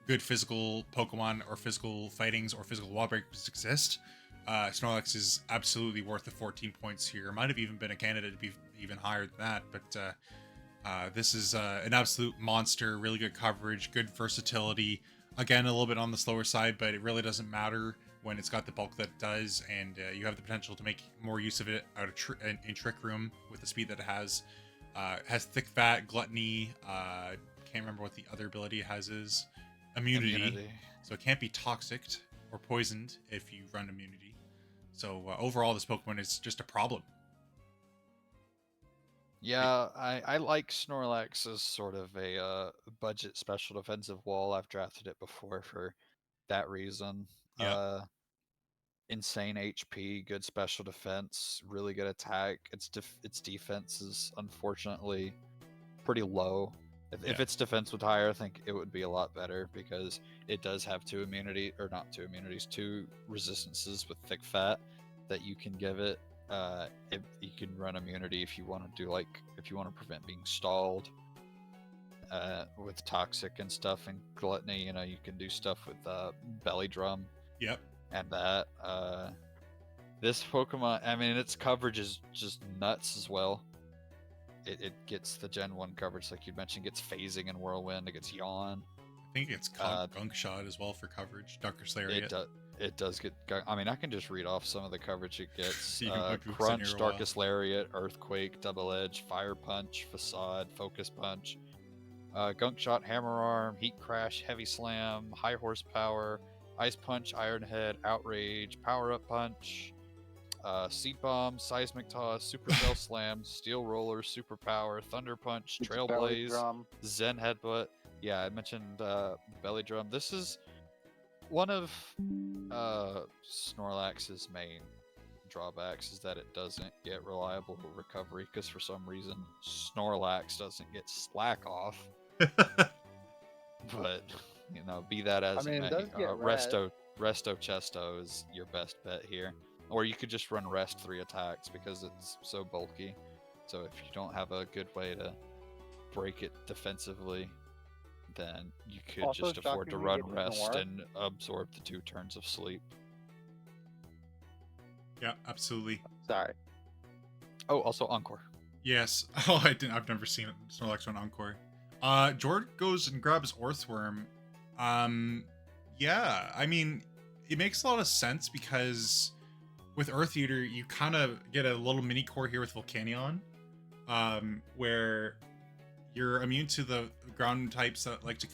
good physical Pokemon or physical fightings or physical wall breakers exist. Snorlax is absolutely worth the 14 points here. Might have even been a candidate to be even higher than that, but this is an absolute monster. Really good coverage, good versatility. Again, a little bit on the slower side, but it really doesn't matter when it's got the bulk that it does, and you have the potential to make more use of it out of in Trick Room with the speed that it has. Has Thick Fat, Gluttony. Can't remember what the other ability it has is. Immunity. So it can't be toxic or poisoned if you run immunity. So overall, this Pokemon is just a problem. Yeah, I like Snorlax as sort of a budget special defensive wall. I've drafted it before for that reason. Yeah. Insane HP, good special defense, really good attack. Its defense is unfortunately pretty low. If its defense was higher, I think it would be a lot better because it does have 2 resistances with Thick Fat that you can give it. You can run immunity if you want to do if you want to prevent being stalled with toxic and stuff, and Gluttony. You can do stuff with Belly Drum. Yep. And that this Pokemon, I mean, its coverage is just nuts as well. It gets the Gen 1 coverage, like you mentioned, gets Phasing and Whirlwind, it gets Yawn. I think it's Gunk Shot as well for coverage, Dr. Lariat. it does get. I mean, I can just read off some of the coverage it gets. You can put Gooks in Crunch, here a while. Darkest Lariat, Earthquake, Double Edge, Fire Punch, Facade, Focus Punch, Gunk Shot, Hammer Arm, Heat Crash, Heavy Slam, High Horsepower, Ice Punch, Iron Head, Outrage, Power Up Punch, Seed Bomb, Seismic Toss, Supercell Slam, Steel Roller, Superpower, Thunder Punch, It's belly Trailblaze, drum. Zen Headbutt. Yeah, I mentioned Belly Drum. This is one of Snorlax's main drawbacks is that it doesn't get reliable recovery because for some reason Snorlax doesn't get slack off. But you know, be that as I mean, it it may, does get Resto Chesto is your best bet here. Or you could just run Rest 3 attacks because it's so bulky. So if you don't have a good way to break it defensively, then you could Also, just afford to shockingly, run get Rest Snore. and absorb the 2 turns of sleep. Yeah, absolutely. Sorry. Oh, also Encore. Yes. Oh, I've never seen Snorlax run Encore. Jord goes and grabs Orthworm. Yeah, I mean, it makes a lot of sense because with Earth Eater, you kind of get a little mini core here with Volcanion, where you're immune to the ground types that like to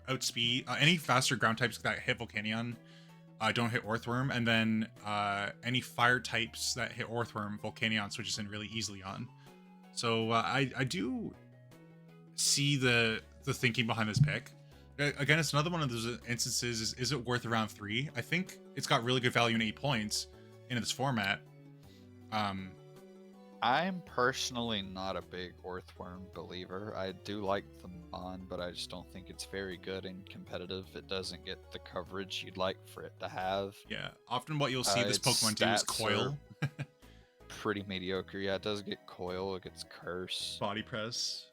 outspeed any faster ground types that hit Volcanion. Don't hit Orthworm, and then any fire types that hit Orthworm, Volcanion switches in really easily on. So I do see the thinking behind this pick. Again, it's another one of those instances. Is it worth around 3? I think it's got really good value in 8 points in this format. I'm personally not a big Orthworm believer. I do like the Mon, but I just don't think it's very good and competitive. It doesn't get the coverage you'd like for it to have. Yeah, often what you'll see this Its Pokemon do is stats Coil, Pretty mediocre. Yeah, it does get Coil, it gets Curse, Body Press.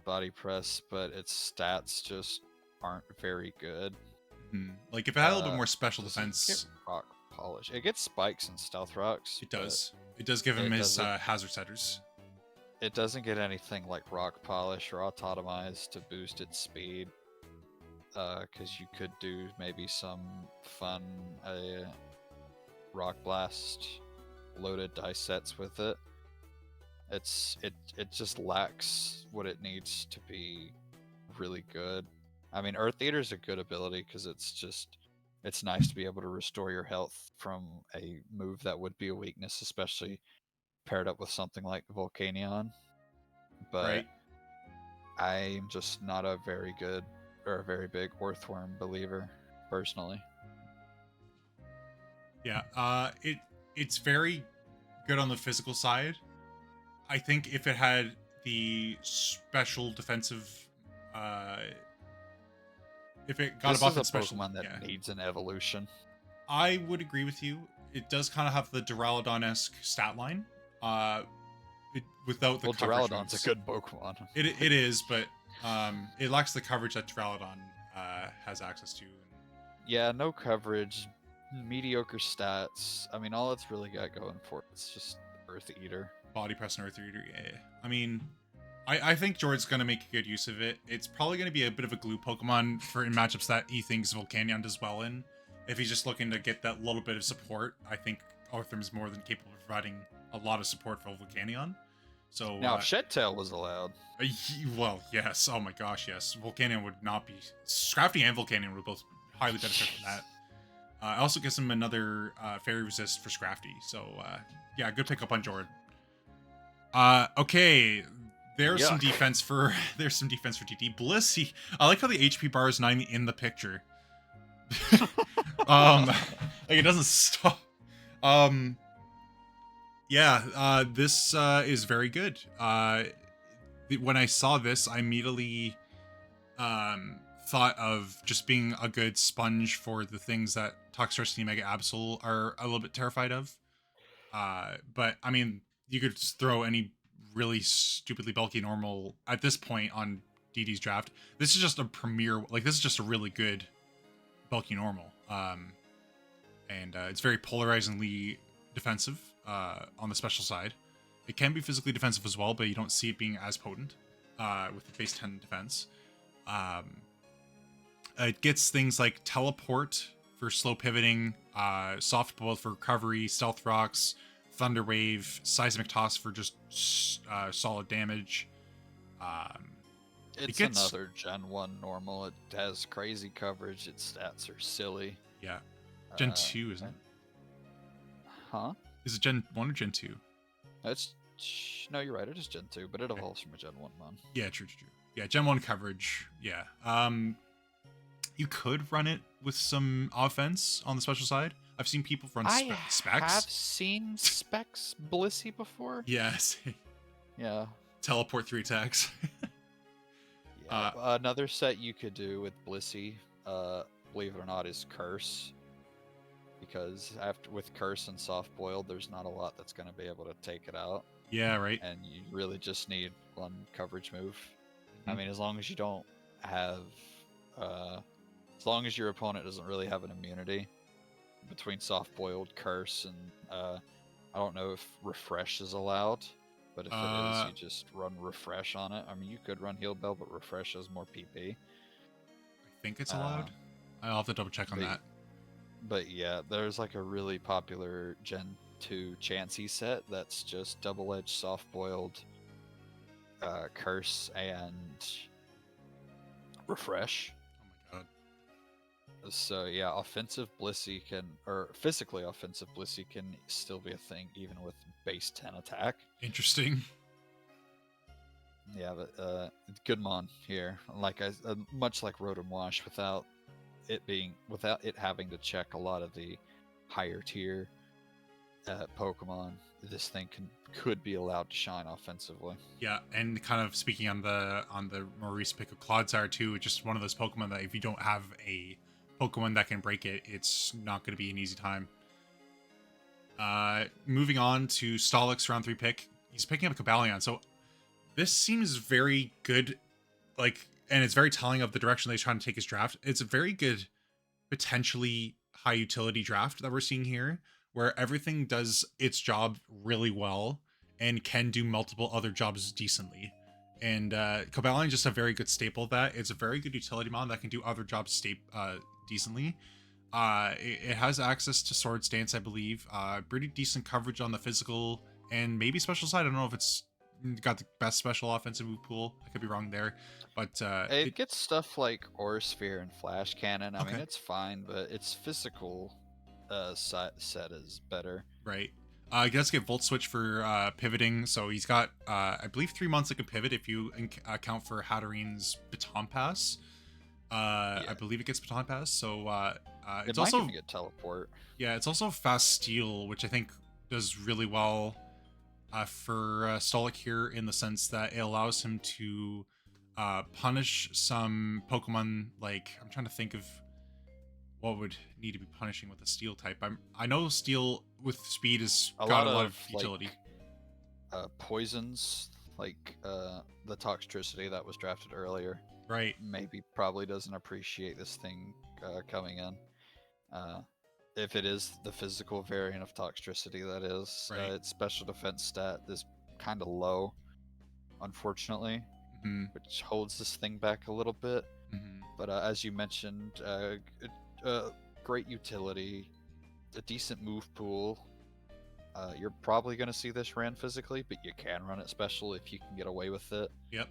Body Press, but its stats just aren't very good. Like if it had a little bit more special Does it defense, get Rock Polish. It gets Spikes and Stealth Rocks. it but does. It does give him it his doesn't- hazard setters. It doesn't get anything like Rock Polish or Autotomize to boost its speed. Because you could do maybe some fun Rock Blast loaded dice sets with it. It just lacks what it needs to be really good. I mean, Earth Eater is a good ability because it's nice to be able to restore your health from a move that would be a weakness, especially paired up with something like Volcanion. But Right. I'm just not a very good or a very big Orthworm believer, personally. Yeah, it's very good on the physical side. I think if it had the special defensive, if it got This a buff is a in special, Pokemon that yeah, needs an evolution. I would agree with you. It does kind of have the Duraludon-esque stat line, without the Well, coverage Duraludon's moves. a good Pokemon. It is, but it lacks the coverage that Duraludon has access to. Yeah, no coverage, mediocre stats. I mean, all it's really got going for it's just Earth Eater. Body Press and Earth Eater, yeah. I mean, I think Jord's going to make good use of it. It's probably going to be a bit of a glue Pokemon for in matchups that he thinks Volcanion does well in. If he's just looking to get that little bit of support, I think Orthworm is more than capable of providing a lot of support for Volcanion. So Now, if Shed-Tail was allowed, well, yes. Oh my gosh, yes. Volcanion would not be... Scrafty and Volcanion would both highly benefit from that. It also gives him another Fairy Resist for Scrafty. So, yeah, good pickup on Jord. Okay, there's some Yuck. defense for TT. Bliss, I like how the HP bar is not even in the picture. Like it doesn't stop. Yeah, this is very good. When I saw this, I immediately thought of just being a good sponge for the things that Toxtricity and Mega Absol are a little bit terrified of. But I mean, you could just throw any really stupidly bulky normal at this point on DD's draft. This is just a premier, like this is just a really good bulky normal. And it's very polarizingly defensive on the special side. It can be physically defensive as well, but you don't see it being as potent with the base 10 defense. It gets things like Teleport for slow pivoting, soft boiled for recovery, stealth rocks, thunder wave, seismic toss for just solid damage. It's gets- another Gen 1 normal. It has crazy coverage. Its stats are silly. Yeah. Gen 2, isn't it? Huh? Is it Gen 1 or Gen 2? No, you're right. It is Gen 2, but it evolves from a Gen 1 mon. Yeah, true. Yeah, Gen 1 coverage. Yeah. You could run it with some offense on the special side. I've seen people run specs. I have seen specs Blissey before. Yes. Yeah. Teleport 3 attacks. Yeah. Another set you could do with Blissey, believe it or not, is Curse. Because with Curse and Soft Boiled, there's not a lot that's going to be able to take it out. Yeah, right. And you really just need one coverage move. Mhm. I mean, as long as you don't have... as long as your opponent doesn't really have an immunity between Soft Boiled, Curse, and... I don't know if Refresh is allowed. But if it is, you just run Refresh on it. I mean, you could run Heal Bell, but Refresh has more PP. I think it's allowed. I'll have to double check on that. But yeah, there's like a really popular Gen 2 Chansey set that's just double-edged, soft-boiled, Curse, and Refresh. Oh my god. So yeah, physically offensive Blissey can still be a thing even with base 10 attack. Interesting. Yeah, but good mon here. Much like Rotom Wash, without it having to check a lot of the higher tier Pokemon, this thing could be allowed to shine offensively. Yeah, and kind of speaking on the more recent pick of Clodsire too, it's just one of those Pokemon that if you don't have a Pokemon that can break it, it's not going to be an easy time. Moving on to Stolix, round 3 pick. He's picking up a Cobalion, so this seems very good, and it's very telling of the direction they're trying to take his draft. It's a very good, potentially high utility draft that we're seeing here, where everything does its job really well and can do multiple other jobs decently. And Cobalion is just a very good staple of that. It's a very good utility mon that can do other jobs decently. It has access to Sword Stance, I believe. Pretty decent coverage on the physical and maybe special side. I don't know if it's got the best special offensive move pool. I could be wrong there, but it gets stuff like Aura Sphere and Flash Cannon. I mean, it's fine, but its physical set is better. Right. He does get Volt Switch for pivoting, so he's got I believe 3 months that can pivot if you account for Hatterene's Baton Pass. I believe it gets Baton Pass, so it's also even get Teleport. Yeah, it's also Fast Steel, which I think does really well for Stolik here, in the sense that it allows him to punish some Pokemon. Like, I'm trying to think of what would need to be punishing with a Steel type. I know Steel with speed is got a lot of utility. Poisons, like the Toxtricity that was drafted earlier. Right. Maybe probably doesn't appreciate this thing Right. coming in. If it is the physical variant of Toxtricity, that is. Right. Its special defense stat is kind of low, unfortunately, which holds this thing back a little bit. But as you mentioned, great utility, a decent move pool. You're probably going to see this ran physically, but you can run it special if you can get away with it. Yep.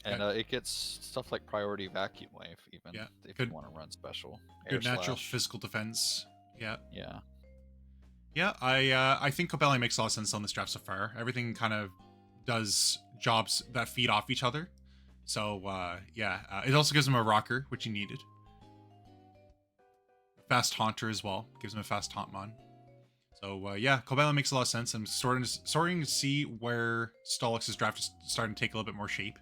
And it gets stuff like Priority Vacuum Wave, even if you want to run special. Good natural physical defense. Yeah. Yeah. Yeah, I think Cobalion makes a lot of sense on this draft so far. Everything kind of does jobs that feed off each other. So, it also gives him a rocker, which he needed. Fast Haunter as well. Gives him a fast Haunt mon. So, Cobalion makes a lot of sense. I'm starting to see where Stolix's draft is starting to take a little bit more shape.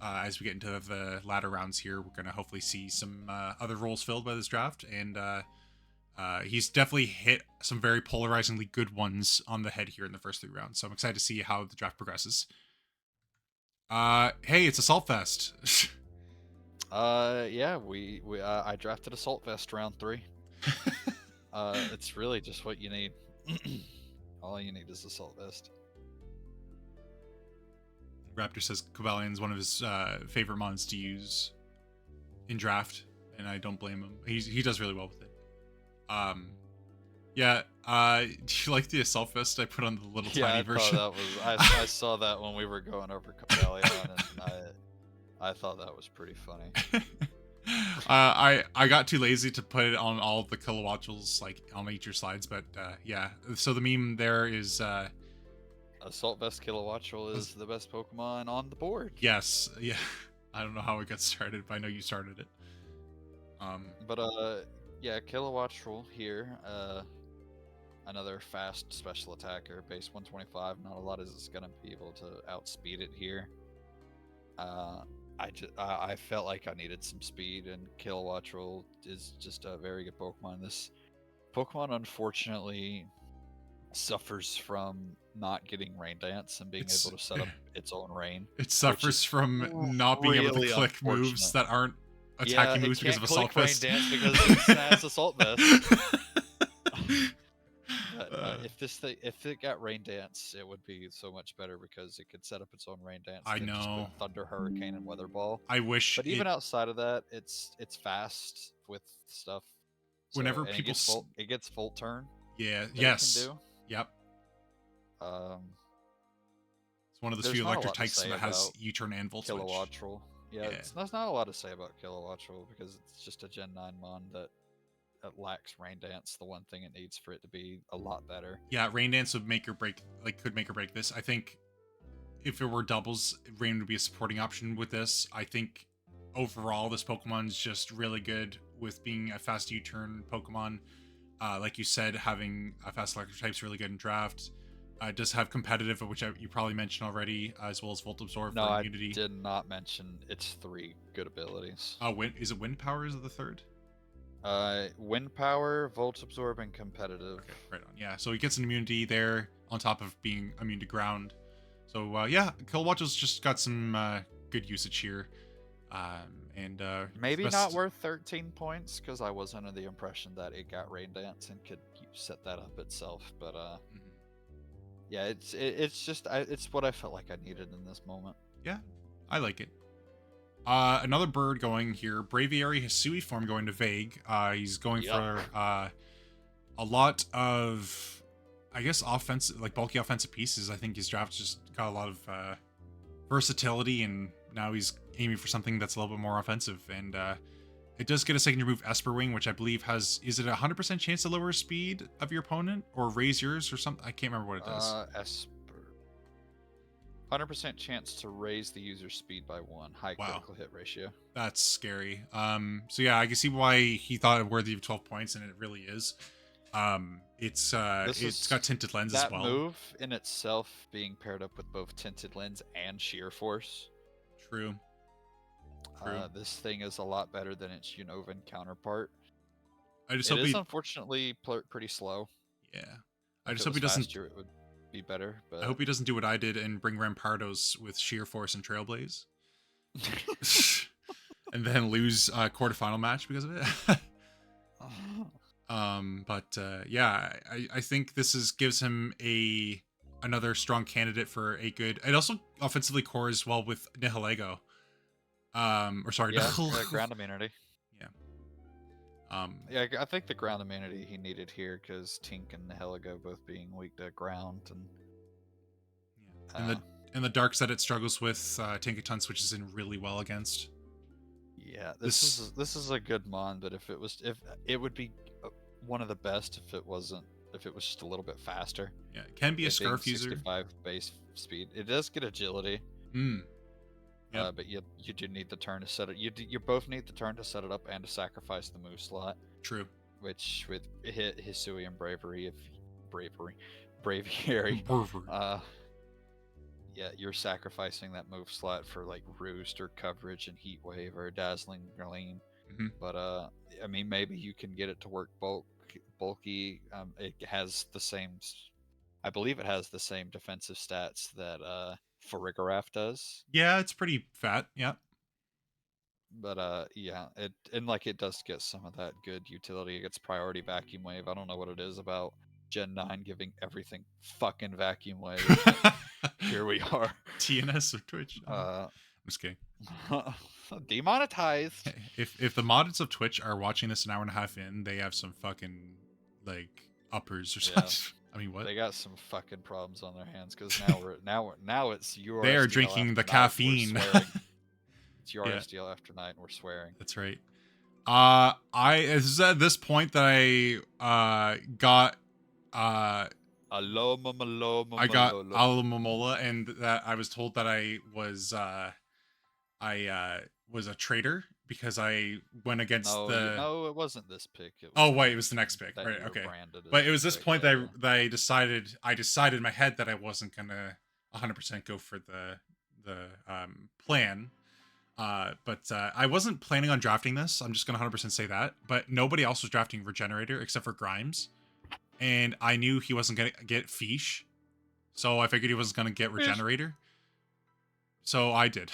As we get into the latter rounds here, we're going to hopefully see some other roles filled by this draft. And he's definitely hit some very polarizingly good ones on the head here in the first 3 rounds. So I'm excited to see how the draft progresses. Hey, it's Assault Fest. I drafted Assault Vest round 3. It's really just what you need. All you need is Assault Vest. Raptor says Cobalion's one of his favorite mons to use in draft. and I don't blame him. He does really well with it. Yeah. Do you like the assault vest I put on the little Yeah, tiny I version? thought that was. I saw that when we were going over Cabellion, and I thought that was pretty funny. I got too lazy to put it on all the kilowatts like on each of your slides, but yeah. So the meme there is Assault Vest Kilowattrel is the best Pokemon on the board. yes, yeah. I don't know how it got started, but I know you started it. But yeah, Kilowattrel here. Another fast special attacker, base 125. Not a lot is gonna be able to outspeed it here. I felt like I needed some speed, and Kilowattrel is just a very good Pokemon. This Pokemon unfortunately suffers from not getting Rain Dance and being able to set up its own rain. It suffers from not being able to really click moves that aren't Yeah, attacking it moves because can't of Assault click Rain Vest. Dance because it's Assault Vest. But if it got Rain Dance, it would be so much better because it could set up its own Rain Dance. I than just know. with Thunder, Hurricane, and Weather Ball. I wish. But even outside of that, it's fast with stuff. So, whenever and people it gets Volt Turn. yeah, that yes, it can do. yep. It's one of those there's few not a electric lot to types say that has about U-turn and Volt Switch. Kilowattrel. Yeah, there's not a lot to say about Kilowattrel because it's just a Gen 9 mon that lacks Rain Dance, the one thing it needs for it to be a lot better. Yeah, Rain Dance would make or break, like could make or break this. I think if it were doubles, Rain would be a supporting option with this. I think overall this Pokemon is just really good with being a fast U-turn Pokemon. Like you said, having a fast electric type is really good in draft. It does have competitive, which you probably mentioned already, as well as Volt Absorb No, for I immunity. did not mention its 3 good abilities. Is it Wind Power is the third? Wind Power, Volt Absorb, and Competitive. Okay, right on. Yeah, so he gets an immunity there on top of being immune to ground. So yeah, Kilowattrel's just got some good usage here. And maybe not worth 13 points because I was under the impression that it got Rain Dance and could set that up itself. But yeah, it's just it's what I felt like I needed in this moment. Yeah, I like it. Another bird going here, Braviary Hisui form going to Vague. He's going for a lot of, I guess, offensive, like bulky offensive pieces. I think his draft just got a lot of versatility, and now he's aiming for something that's a little bit more offensive. And it does get a secondary move, Esper Wing, which I believe has, is it a 100% chance to lower speed of your opponent or raise yours or something? I can't remember what it does. Esper. 100% chance to raise the user's speed by 1. High critical hit ratio. That's scary. So yeah, I can see why he thought it worthy of 12 points, and it really is. It's got tinted lens as well. That move in itself being paired up with both tinted lens and sheer force. True. This thing is a lot better than its Unovan counterpart. I just hope it is unfortunately pretty slow. Yeah. I just hope he doesn't. It would be better. But I hope he doesn't do what I did and bring Rampardos with sheer force and Trailblaze, and then lose quarterfinal match because of it. But yeah, I think this gives him another strong candidate for a good. It also offensively cores well with Nihilego. Or sorry, ground immunity. Yeah. Yeah, I think the ground immunity he needed here because Tink and Nihilego both being weak to ground and the darks that it struggles with, Tinkaton switches in really well against. Yeah, this is a good mon, but if it would be one of the best if it was just a little bit faster. Yeah, it can be a Scarf user. 65 base speed. It does get agility. Yep. But you do need the turn to set it. You both need the turn to set it up and to sacrifice the move slot. True. Which with Hisui and Braviary, yeah, you're sacrificing that move slot for like Roost or Coverage and Heat Wave or Dazzling Gleam. Mm-hmm. But I mean, maybe you can get it to work bulky. It has the same. I believe it has the same defensive stats that Farigiraf does. Yeah, it's pretty fat. Yeah. But yeah, it does get some of that good utility. It gets priority Vacuum Wave. I don't know what it is about Gen 9 giving everything fucking Vacuum Wave. Here we are. TNS or Twitch. just kidding. Demonetized. If the mods of Twitch are watching this an hour and a half in, they have some fucking like uppers or Yeah. something. I mean, what? They got some fucking problems on their hands because now it's URSDL. They are drinking the after night, we're caffeine. swearing. It's Yeah. URSDL after night, and we're swearing. That's right. It's at this point that I got Aloma maloma. I got malolo. Alamomola, and that I was told that I was a traitor because I went against No, it wasn't this pick. It was Oh wait, it was the next pick. that Right, you were okay. branded as But it the was this pick, point yeah, that I decided in my head that I wasn't gonna 100% go for the plan. But I wasn't planning on drafting this. I'm just gonna 100% say that. But nobody else was drafting Regenerator except for Grimes, and I knew he wasn't gonna get Fish, so I figured he wasn't gonna get Regenerator. So I did.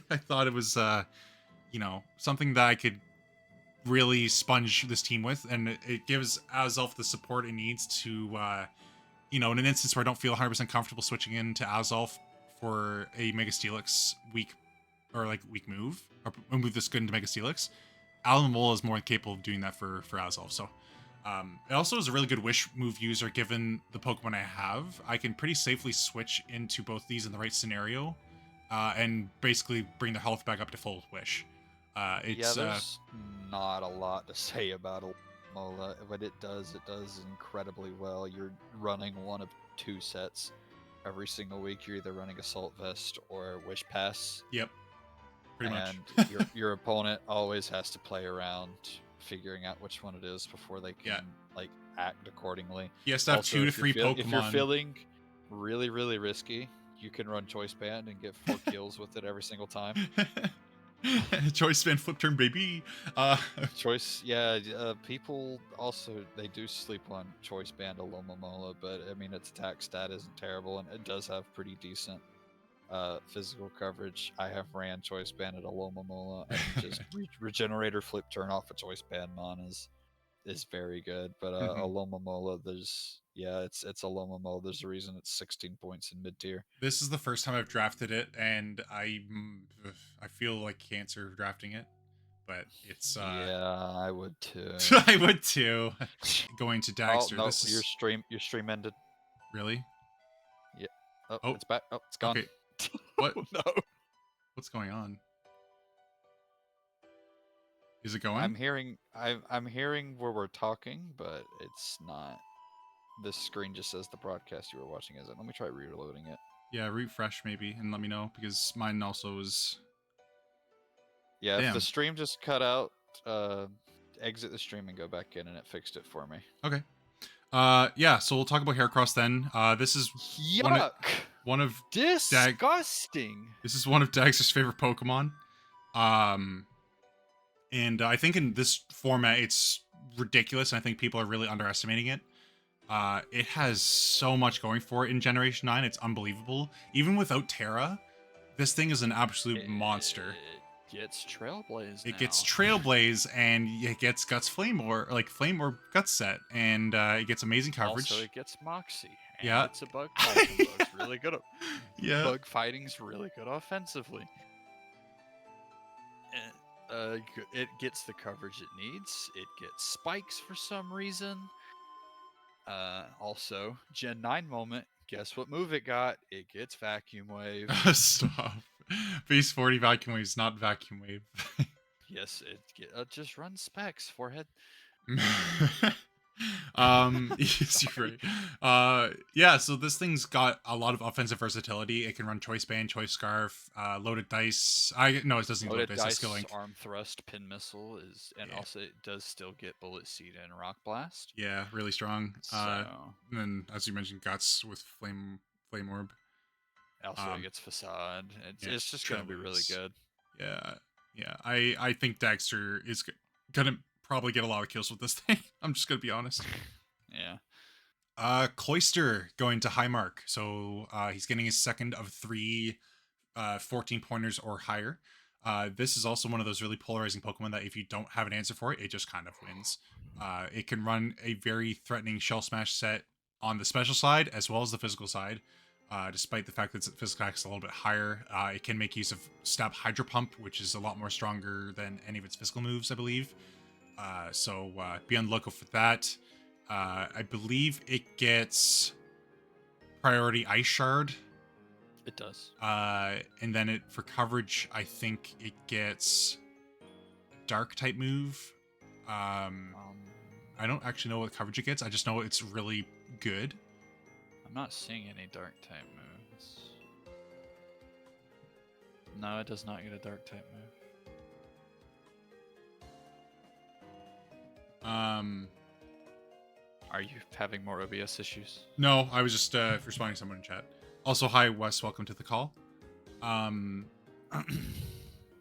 I thought it was something that I could really sponge this team with, and it gives Azelf the support it needs to in an instance where I don't feel 100% comfortable switching into Azelf for a Mega Steelix weak move, or a move that's good into Mega Steelix. Alamola is more capable of doing that for Azelf. So it also is a really good Wish move user given the Pokemon I have. I can pretty safely switch into both these in the right scenario, and basically bring their health back up to full Wish. There's not a lot to say about Alomola. What it does incredibly well. You're running one of two sets every single week. You're either running Assault Vest or Wish Pass. Yep. Pretty and much. your opponent always has to play around figuring out which one it is before they can act accordingly. He has to have Also, 2 to 3 Pokemon. If you're feeling really, really risky, you can run Choice Band and get 4 kills with it every single time. Choice Band flip turn, baby. People also they do sleep on Choice Band Alomomola, but I mean its attack stat isn't terrible and it does have pretty decent physical coverage. I have ran Choice Band at Alomomola, and just Regenerator flip turn off a Choice Band Mon is very good. But Alomomola, it's Alomomola. There's a reason it's 16 points in mid tier. This is the first time I've drafted it, and I feel like cancer drafting it, but it's I would too. I would too. Going to Dagster. Oh, no, this is... your stream ended. Really? Yeah. Oh, it's back. Oh, it's gone. Okay. What? No. What's going on? Is it going? I'm hearing where we're talking, but it's not. This screen just says the broadcast you were watching isn't. Let me try reloading it. Yeah, refresh maybe and let me know because mine also is. Yeah, Damn. if the stream just cut out, exit the stream and go back in, and it fixed it for me. Okay. So we'll talk about Heracross then. This is Yuck! One of disgusting. This is one of Dagster's favorite Pokemon. And I think in this format it's ridiculous, and I think people are really underestimating it. It has so much going for it in Generation 9, it's unbelievable. Even without Terra, this thing is an absolute monster. It gets Trailblaze now. It gets Trailblaze, and it gets Guts Flame Orb Guts set, and it gets amazing coverage. Also, it gets Moxie. And Yeah. It's a bug fighting. It's really good. Yeah. Bug fighting's really good offensively. And, it gets the coverage it needs. It gets spikes for some reason. Also, Gen 9 moment. Guess what move it got? It gets Vacuum Wave. Stop. Base 40 Vacuum Wave is not Vacuum Wave. Yes, it just runs specs. Forehead. Yes, you're right. So this thing's got a lot of offensive versatility. It can run Choice Band, Choice Scarf, Loaded Dice. It doesn't need Loaded Dice. Skill Link. Arm Thrust, Pin Missile also it does still get Bullet Seed and Rock Blast. Yeah, really strong. So, and then as you mentioned, Guts with Flame Orb. Also, it gets Facade. It's just gonna be really good. Yeah. I think Dagster is gonna probably get a lot of kills with this thing. I'm just gonna be honest. Yeah. Cloyster going to high mark, so he's getting his second of 3 14 pointers or higher. This is also one of those really polarizing Pokemon that if you don't have an answer for it, it just kind of wins. It can run a very threatening Shell Smash set on the special side as well as the physical side. Despite the fact that its physical attack is a little bit higher, it can make use of Stab Hydro Pump, which is a lot more stronger than any of its physical moves, I believe. So be on the lookout for that. I believe it gets priority Ice Shard. It does. And then for coverage, I think it gets Dark type move. I don't actually know what coverage it gets. I just know it's really good. I'm not seeing any dark type moves. No, it does not get a dark type move. Are you having more OBS issues? No, I was just responding to someone in chat. Also, hi Wes, welcome to the call.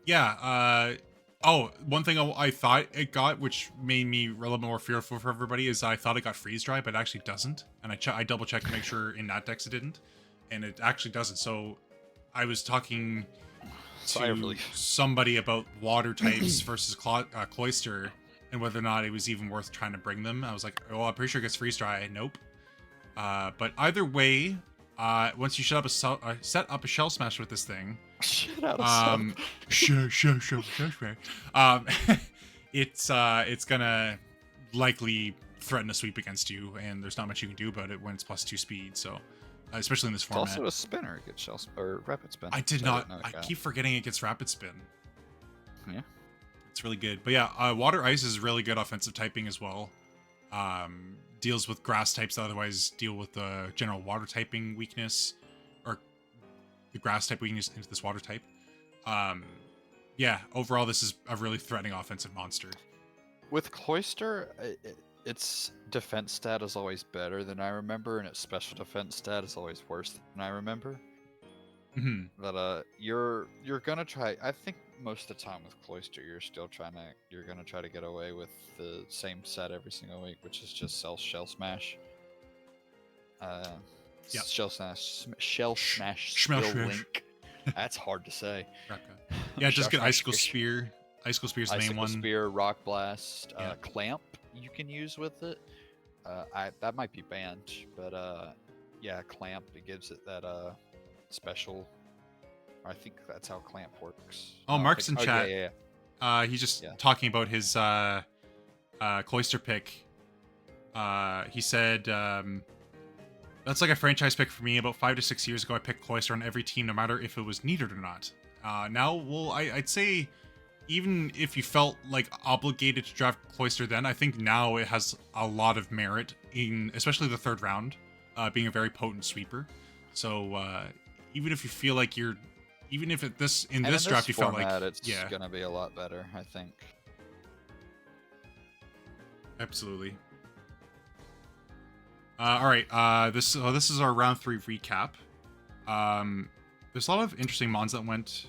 Yeah. Oh, one thing I thought it got, which made me a little more fearful for everybody, is I thought it got freeze dry, but it actually doesn't. And I double checked to make sure in that dex it didn't, and it actually doesn't. So I was talking to somebody about water types versus Cloyster, and whether or not it was even worth trying to bring them. I was like, oh, I'm pretty sure it gets freeze dry. Nope. But either way, once you set up a shell smash with this thing, Shut out it's gonna likely threaten a sweep against you, and there's not much you can do about it when it's +2 speed. So, especially in this format. It's also a spinner. It gets or rapid spin. I keep forgetting it gets rapid spin. Yeah, it's really good. But yeah, water ice is really good offensive typing as well. Deals with grass types that otherwise deal with the general water typing weakness, or the grass type weakness into this water type. Yeah, overall this is a really threatening offensive monster. With Cloyster, its defense stat is always better than I remember, and its special defense stat is always worse than I remember. But you're gonna try. I think most of the time with Cloyster, you're gonna try to get away with the same set every single week, which is just Shell Smash. Shell Smash skill link. That's hard to say. Yeah, just get Icicle Spear. Icicle Spear is the main one. Icicle Spear, Rock Blast, Clamp you can use with it. That might be banned, but yeah, Clamp, it gives it that special. I think that's how Clamp works. Oh, Mark's in chat. Yeah. He's just talking about his Cloyster pick. He said, that's like a franchise pick for me. About 5 to 6 years ago, I picked Cloyster on every team, no matter if it was needed or not. Now, well, I'd say even if you felt like obligated to draft Cloyster then, I think now it has a lot of merit in, especially the third round, being a very potent sweeper. So even if you feel like even if in this draft you felt like it's gonna be a lot better, I think. Absolutely. All right. This is our round 3 recap. There's a lot of interesting mons that went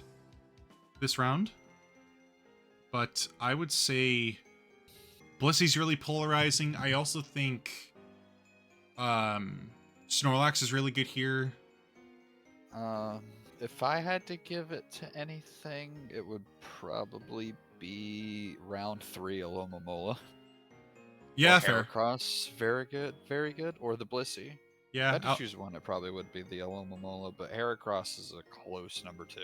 this round, but I would say Blissey's really polarizing. I also think Snorlax is really good here. If I had to give it to anything, it would probably be round 3 Alomomola. Yeah, or fair. Heracross, very good, or the Blissey. Yeah, if I had to choose one, it probably would be the Alomomola, but Heracross is a close number 2.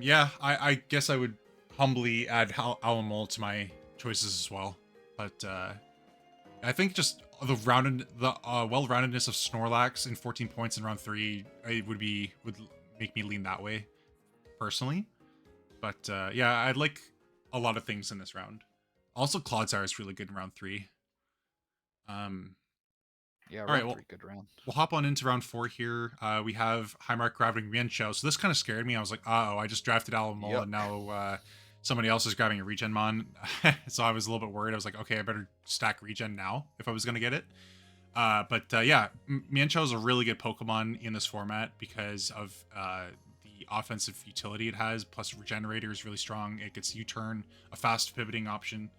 Yeah, I guess I would humbly add Alomomola to my choices as well, but I think just the well-roundedness of Snorlax in 14 points in round 3 would make me lean that way, personally. But yeah, I'd like a lot of things in this round. Also, Clodsire is really good in round 3. Yeah, all right, well, good round. We'll hop on into round 4 here. We have Highmark grabbing Mienshao. So this kind of scared me. I was like, oh, I just drafted Alomomola, and now somebody else is grabbing a regen mon. So I was a little bit worried. I was like, okay, I better stack regen now if I was going to get it. But yeah, Mienshao is a really good Pokemon in this format because of the offensive utility it has. Plus, Regenerator is really strong. It gets U-turn, a fast pivoting option.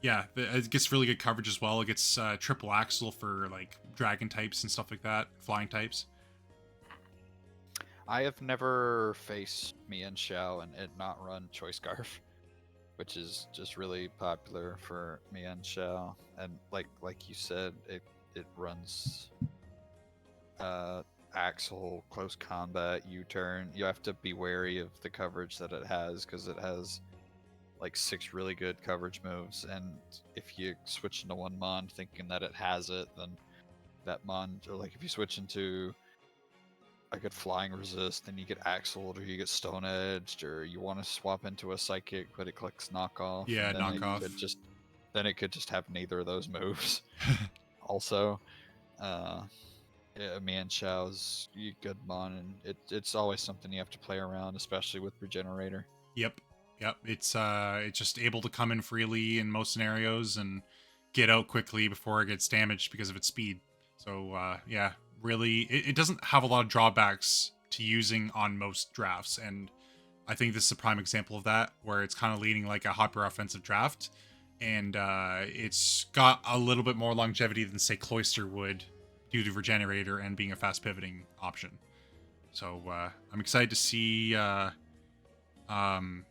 Yeah, it gets really good coverage as well. It gets triple axle for like dragon types and stuff like that, flying types. I have never faced Mienshao and it not run Choice Scarf, which is just really popular for Mian Shao. And like you said, it runs Axle, close combat, U-turn. You have to be wary of the coverage that it has, because it has like 6 really good coverage moves, and if you switch into one mon thinking that it has it, then that mon, or like if you switch into a good flying resist, then you get axled, or you get stone edged, or you want to swap into a psychic but it clicks knockoff. Yeah, and then knockoff. it could just have neither of those moves. Also, yeah, Mian Shao's a good mon, and it's always something you have to play around, especially with Regenerator. Yep. It's just able to come in freely in most scenarios and get out quickly before it gets damaged because of its speed. So yeah, really, it doesn't have a lot of drawbacks to using on most drafts, and I think this is a prime example of that, where it's kind of leading like a hyper offensive draft, and it's got a little bit more longevity than say Cloister would, due to Regenerator and being a fast pivoting option. So I'm excited to see. I'm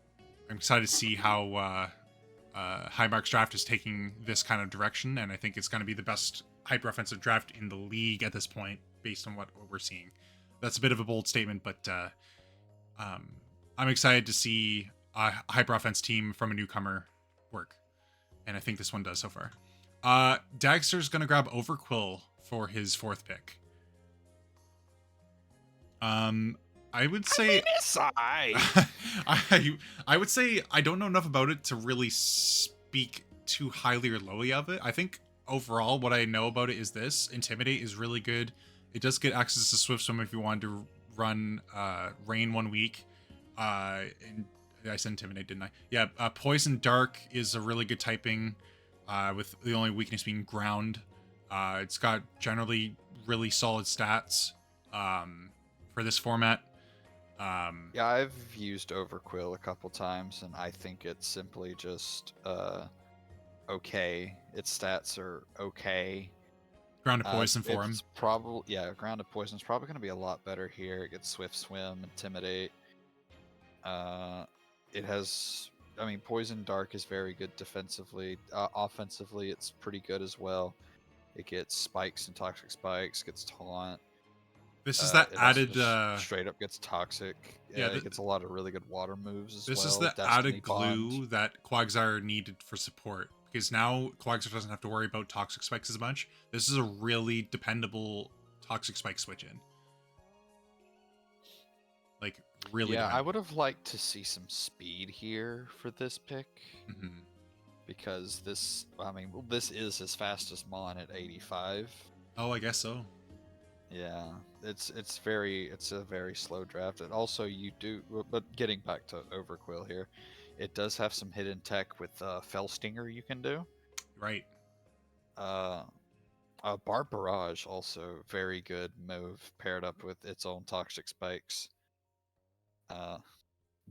excited to see how Highmark's draft is taking this kind of direction, and I think it's going to be the best hyper offensive draft in the league at this point, based on what we're seeing. That's a bit of a bold statement, but I'm excited to see a hyper offense team from a newcomer work, and I think this one does so far. Dagster's going to grab Overquill for his 4th pick. I would say I would say I don't know enough about it to really speak too highly or lowly of it. I think overall what I know about it is this: Intimidate is really good. It does get access to Swift Swim if you wanted to run Rain 1 week. And I said Intimidate, didn't I? Yeah, Poison Dark is a really good typing, with the only weakness being Ground. It's got generally really solid stats for this format. Yeah, I've used Overquill a couple times, and I think it's simply just okay. Its stats are okay. Ground of Poison for him. Ground of Poison is probably going to be a lot better here. It gets Swift Swim, Intimidate. It has, Poison Dark is very good defensively. Offensively, it's pretty good as well. It gets Spikes and Toxic Spikes, gets Taunt. This is that added straight up gets Toxic. It gets a lot of really good water moves as well. This is the added glue that Quagsire needed for support, because now Quagsire doesn't have to worry about Toxic Spikes as much. This is a really dependable Toxic Spike switch in. Like, really Yeah, dependable. I would have liked to see some speed here for this pick. Mm-hmm. Because this is his fastest mon at 85. Oh, I guess so. Yeah, it's a very slow draft. And also but getting back to Overquill here, it does have some hidden tech with Fell Stinger you can do. Right. Bar Barrage, also very good move paired up with its own Toxic Spikes.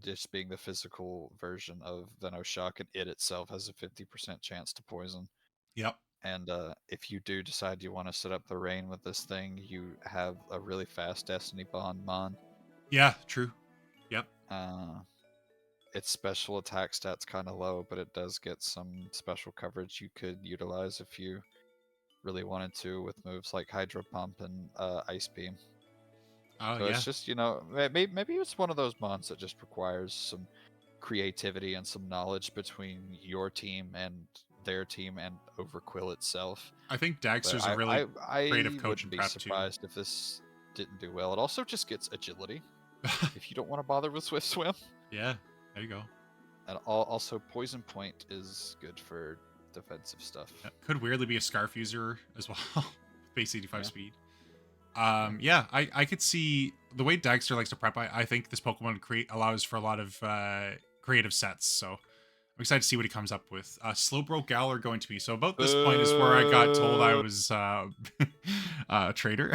Just being the physical version of Venoshock, and it itself has a 50% chance to poison. Yep. And if you do decide you want to set up the rain with this thing, you have a really fast Destiny Bond mon. Yeah, true. Yep. Its special attack stat's kind of low, but it does get some special coverage you could utilize if you really wanted to, with moves like Hydro Pump and Ice Beam. So yeah. it's just, maybe it's one of those mons that just requires some creativity and some knowledge between your team and their team and Overquill itself. I think Dagster's a really creative coach in prep too. I wouldn't be surprised if this didn't do well. It also just gets agility if you don't want to bother with Swift Swim. Yeah, there you go. And also Poison Point is good for defensive stuff. Yeah, could weirdly be a Scarf user as well, base 85 speed. Yeah, I could see the way Dagster likes to prep. I think this Pokemon allows for a lot of creative sets. So I'm excited to see what he comes up with. Slowbro Galar going to me. So about this point is where I got told I was a traitor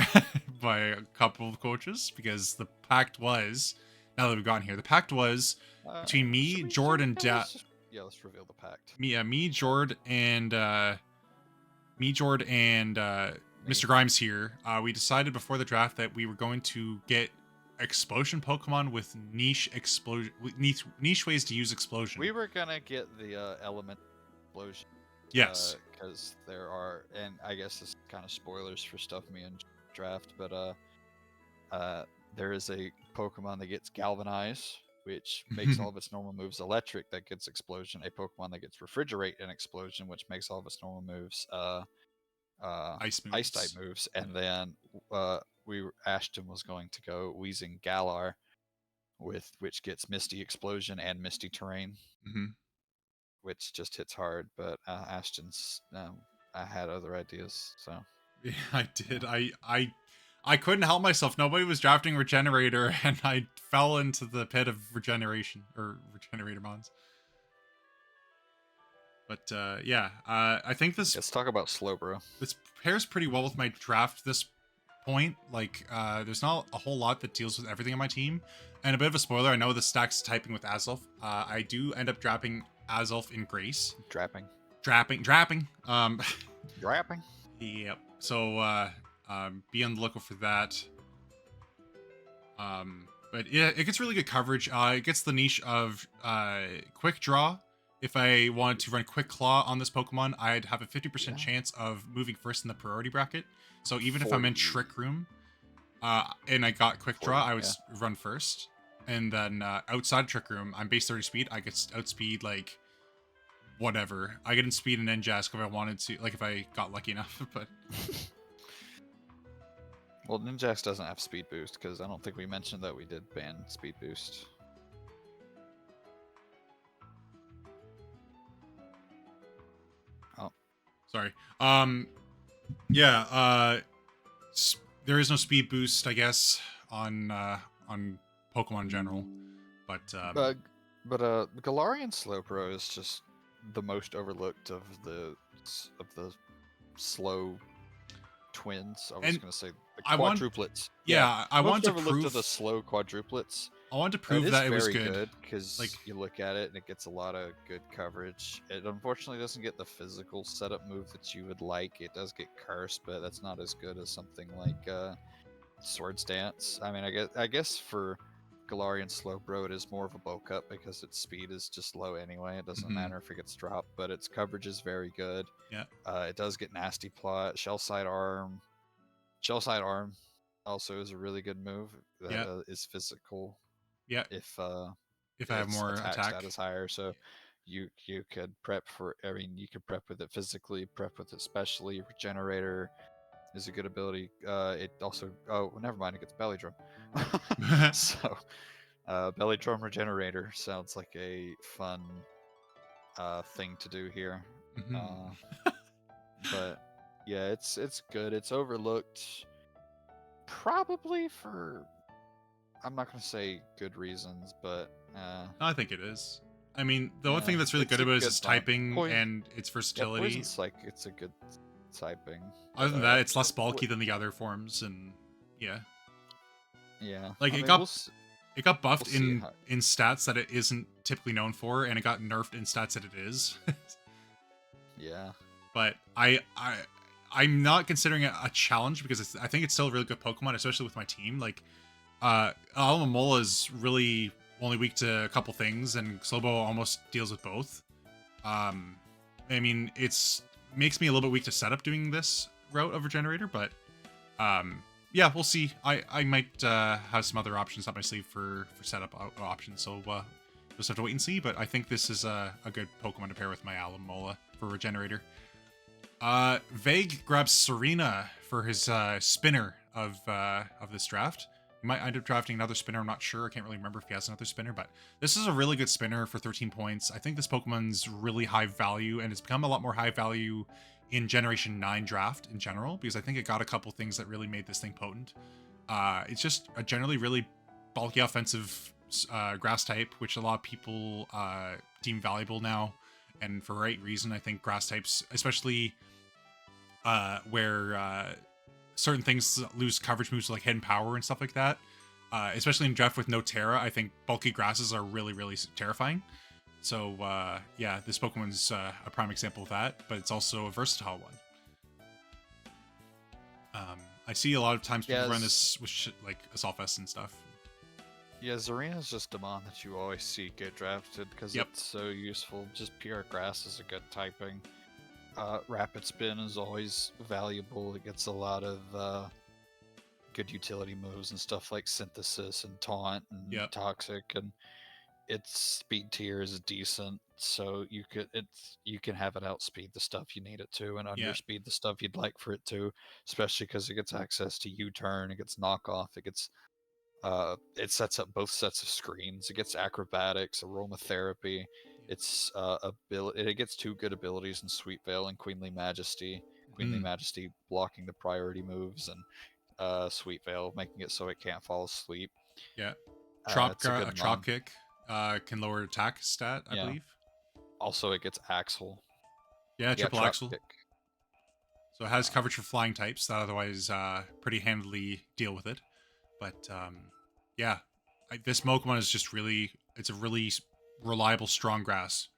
by a couple of coaches, because the pact was, now that we've gotten here, the pact was between me, Jord, and let's reveal the pact. Me, Jord, and Mr. Grimes here, we decided before the draft that we were going to get explosion Pokemon with niche explosion, niche ways to use explosion. We were gonna get the element explosion. Yes. Because there are, and I guess this is kind of spoilers for stuff me and draft, but there is a Pokemon that gets Galvanize, which makes all of its normal moves electric, that gets Explosion. A Pokemon that gets Refrigerate and Explosion, which makes all of its normal moves Ice type moves. And then Ashton was going to go Weezing Galar, which gets Misty Explosion and Misty Terrain, which just hits hard. But Ashton's, I had other ideas, so. Yeah, I did. I couldn't help myself. Nobody was drafting Regenerator, and I fell into the pit of regeneration or Regenerator mons. But yeah, I think this. Let's talk about Slowbro. This pairs pretty well with my draft at this point. Like, there's not a whole lot that deals with everything on my team. And a bit of a spoiler, I know the stack's typing with Azelf. I do end up dropping Azelf in Grace. Drapping. Drapping. Drapping. Yep. So be on the lookout for that. But yeah, it gets really good coverage. It gets the niche of Quick Draw. If I wanted to run Quick Claw on this Pokemon, I'd have a 50% chance of moving first in the priority bracket. So even if I'm in Trick Room and I got Quick Draw, I would run first. And then outside Trick Room, I'm base 30 speed. I get outspeed like whatever. I get in speed and Ninjask if I wanted to, like if I got lucky enough. But well, Ninjask doesn't have speed boost because I don't think we mentioned that we did ban speed boost. Sorry. Yeah. There is no speed boost, I guess, on Pokemon in general, but Galarian Slowbro is just the most overlooked of the slow twins. I was going to say the quadruplets. I want to overlooked prove of the slow quadruplets. I wanted to prove that it was very good because like, you look at it and it gets a lot of good coverage. It unfortunately doesn't get the physical setup move that you would like. It does get cursed, but that's not as good as something like Swords Dance. I mean, I guess for Galarian Slowbro, it is more of a bulk up because its speed is just low anyway. It doesn't matter if it gets dropped, but its coverage is very good. Yeah. It does get Nasty Plot, Shell Side Arm. Shell Side Arm also is a really good move that is physical. Yeah. If I have more attack status higher, so you could prep for. I mean, you could prep with it physically, prep with it specially. Regenerator is a good ability. It also. Oh, never mind. It gets Belly Drum. So, Belly Drum Regenerator sounds like a fun thing to do here. But yeah, it's good. It's overlooked, probably for. I'm not going to say good reasons, but I think it is. I mean, the only thing that's really good about it is its typing and its versatility. It's like it's a good typing. Other than that, it's less bulky than the other forms, and yeah. Like it got buffed in stats that it isn't typically known for, and it got nerfed in stats that it is. Yeah. But I'm not considering it a challenge because I think it's still a really good Pokemon, especially with my team. Like. Alomomola is really only weak to a couple things, and Slowbro almost deals with both. I mean, makes me a little bit weak to setup doing this route of Regenerator, but yeah, we'll see. I might have some other options up my sleeve for setup options, so we'll just have to wait and see. But I think this is a good Pokemon to pair with my Alomomola for Regenerator. Vague grabs Serena for his spinner of this draft. He might end up drafting another spinner. I'm not sure. I can't really remember if he has another spinner, but this is a really good spinner for 13 points. I think this Pokemon's really high value, and it's become a lot more high value in Generation 9 draft in general, because I think it got a couple things that really made this thing potent. It's just a generally really bulky offensive grass type, which a lot of people deem valuable now, and for right reason. I think grass types, especially where certain things lose coverage moves like hidden power and stuff like that, especially in draft with no Terra, I think bulky grasses are really, really terrifying. So yeah, this Pokemon's a prime example of that, but it's also a versatile one. I see a lot of times people run this with like Assault Vest and stuff. Yeah, Zarina's just a mon that you always see get drafted because Yep. it's so useful. Just pure grass is a good typing. Rapid Spin is always valuable. It gets a lot of good utility moves and stuff like Synthesis and Taunt and Yep. Toxic, and its speed tier is decent, so you can have it outspeed the stuff you need it to and Yeah. underspeed the stuff you'd like for it to, especially because it gets access to U-turn, it gets knockoff, it sets up both sets of screens, it gets acrobatics, aromatherapy, it gets 2 good abilities in Sweet Veil and Queenly Majesty. Queenly Hmm. Majesty blocking the priority moves, and Sweet Veil making it so it can't fall asleep. Yeah. It's a good Trop mon. kick can lower attack stat, I Yeah. believe. Also, it gets Axle. Yeah, triple Trop axle. kick. So it has coverage for flying types that otherwise pretty handily deal with it. But yeah, this Pokemon is just it's a really reliable, strong grass.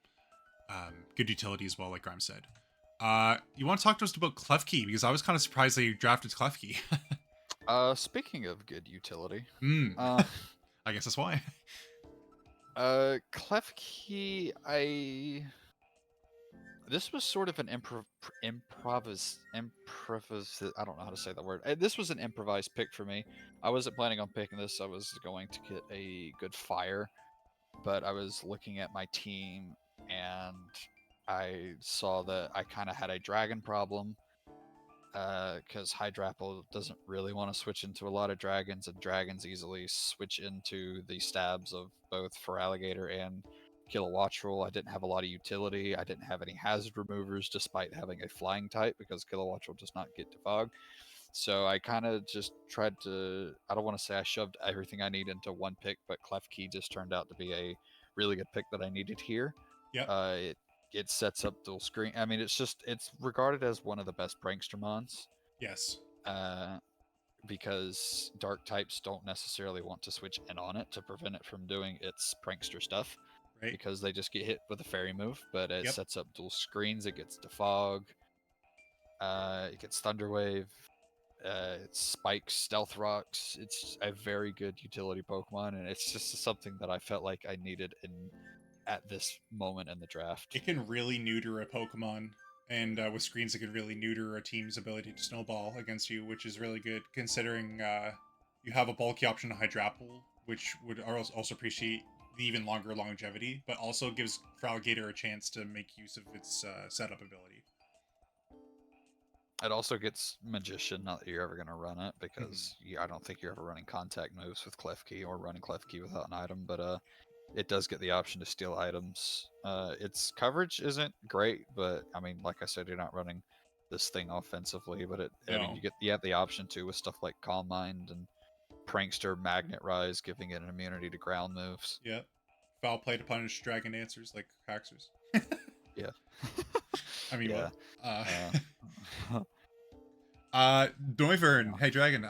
Good utility as well, like Grimes said. You want to talk to us about Klefki? Because I was kind of surprised that you drafted Klefki. Speaking of good utility, Hmm. uh, I guess that's why. Klefki, this was sort of an improvis. I don't know how to say that word. This was an improvised pick for me. I wasn't planning on picking this. I was going to get a good fire, but I was looking at my team and I saw that I kind of had a dragon problem. Because Hydrapple doesn't really want to switch into a lot of dragons, and dragons easily switch into the stabs of both Feraligatr and Kilowattrel. I didn't have a lot of utility. I didn't have any hazard removers, despite having a flying type, because Kilowattrel does not get Defog. So I kind of just tried to. I don't want to say I shoved everything I need into one pick, but Klefki just turned out to be a really good pick that I needed here. Yep. It sets up dual screen. I mean, it's regarded as one of the best prankster mons. Yes. Because dark types don't necessarily want to switch in on it to prevent it from doing its prankster stuff. Right. Because they just get hit with a fairy move, but it Yep. sets up dual screens. It gets Defog. It gets Thunderwave. It spikes Stealth Rocks. It's a very good utility Pokemon, and it's just something that I felt like I needed at this moment in the draft. It can really neuter a Pokemon, and with screens, it can really neuter a team's ability to snowball against you, which is really good considering you have a bulky option to Hydrapple, which would also appreciate the even longer longevity, but also gives Feraligatr a chance to make use of its setup ability. It also gets Magician, not that you're ever going to run it, because I don't think you're ever running contact moves with Klefki or running Klefki without an item, but it does get the option to steal items. Its coverage isn't great, but I mean, like I said, you're not running this thing offensively, but I mean, you have the option to with stuff like Calm Mind and Prankster, Magnet Rise, giving it an immunity to ground moves. Yeah. Foul play to punish dragon dancers like Haxers. Yeah. I mean, yeah. Noivern, hey Dragon.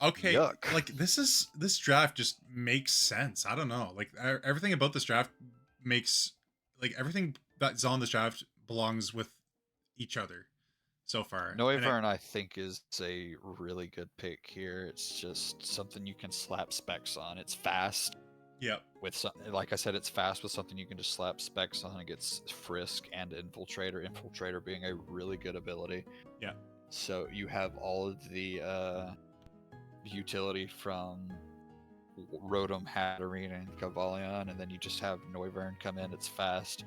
Okay, Yuck. like this draft just makes sense. I don't know, like everything about this draft makes like everything that's on this draft belongs with each other so far. Noivern, I think, is a really good pick here. It's just something you can slap specs on. It's fast. Yep. With some, like I said, it's fast with something you can just slap specs on. It gets Frisk and Infiltrator. Infiltrator being a really good ability. Yeah. So you have all of the utility from Rotom, Hatterene, and Cavalion, and then you just have Noivern come in. It's fast,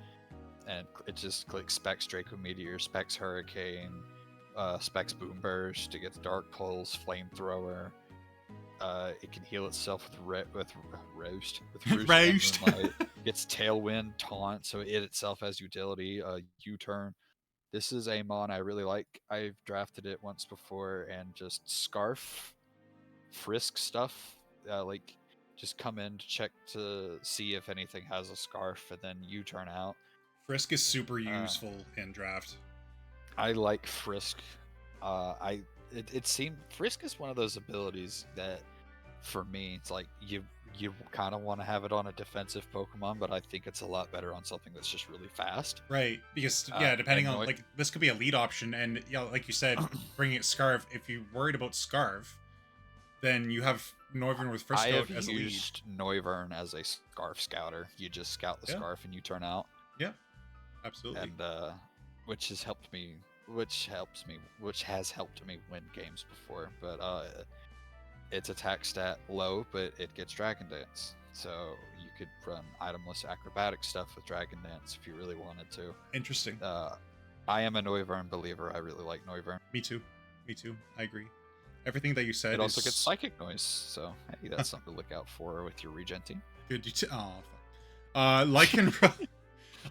and it just clicks Specs Draco Meteor, Specs Hurricane, Specs Boom Burst. It gets Dark Pulse, Flamethrower. It can heal itself with Roast. Roast. Gets Tailwind, Taunt, so it itself has utility. U-Turn. This is a mon I really like. I've drafted it once before, and just Scarf, Frisk stuff. Like, just come in to check to see if anything has a Scarf, and then U-Turn out. Frisk is super useful in draft. I like Frisk. It seemed Frisk is one of those abilities that, for me, it's like you kind of want to have it on a defensive Pokemon, but I think it's a lot better on something that's just really fast. Right, because depending on like this could be a lead option, and like you said, bringing it Scarf. If you're worried about Scarf, then you have Noivern with Frisk I Scout have as a lead. used Noivern as a Scarf Scouter. You just scout the Yeah. Scarf and you turn out. Yeah, absolutely. And which has helped me, which has helped me win games before. But its attack stat low, but it gets Dragon Dance, so you could run itemless acrobatic stuff with Dragon Dance if you really wanted to. Interesting. I am a Noivern believer. I really like Noivern. Me too. Me too. I agree. Everything that you said It also is gets Psychic Noise, so hey, that's something to look out for with your regen team. good. Oh, fuck. Lycanroc,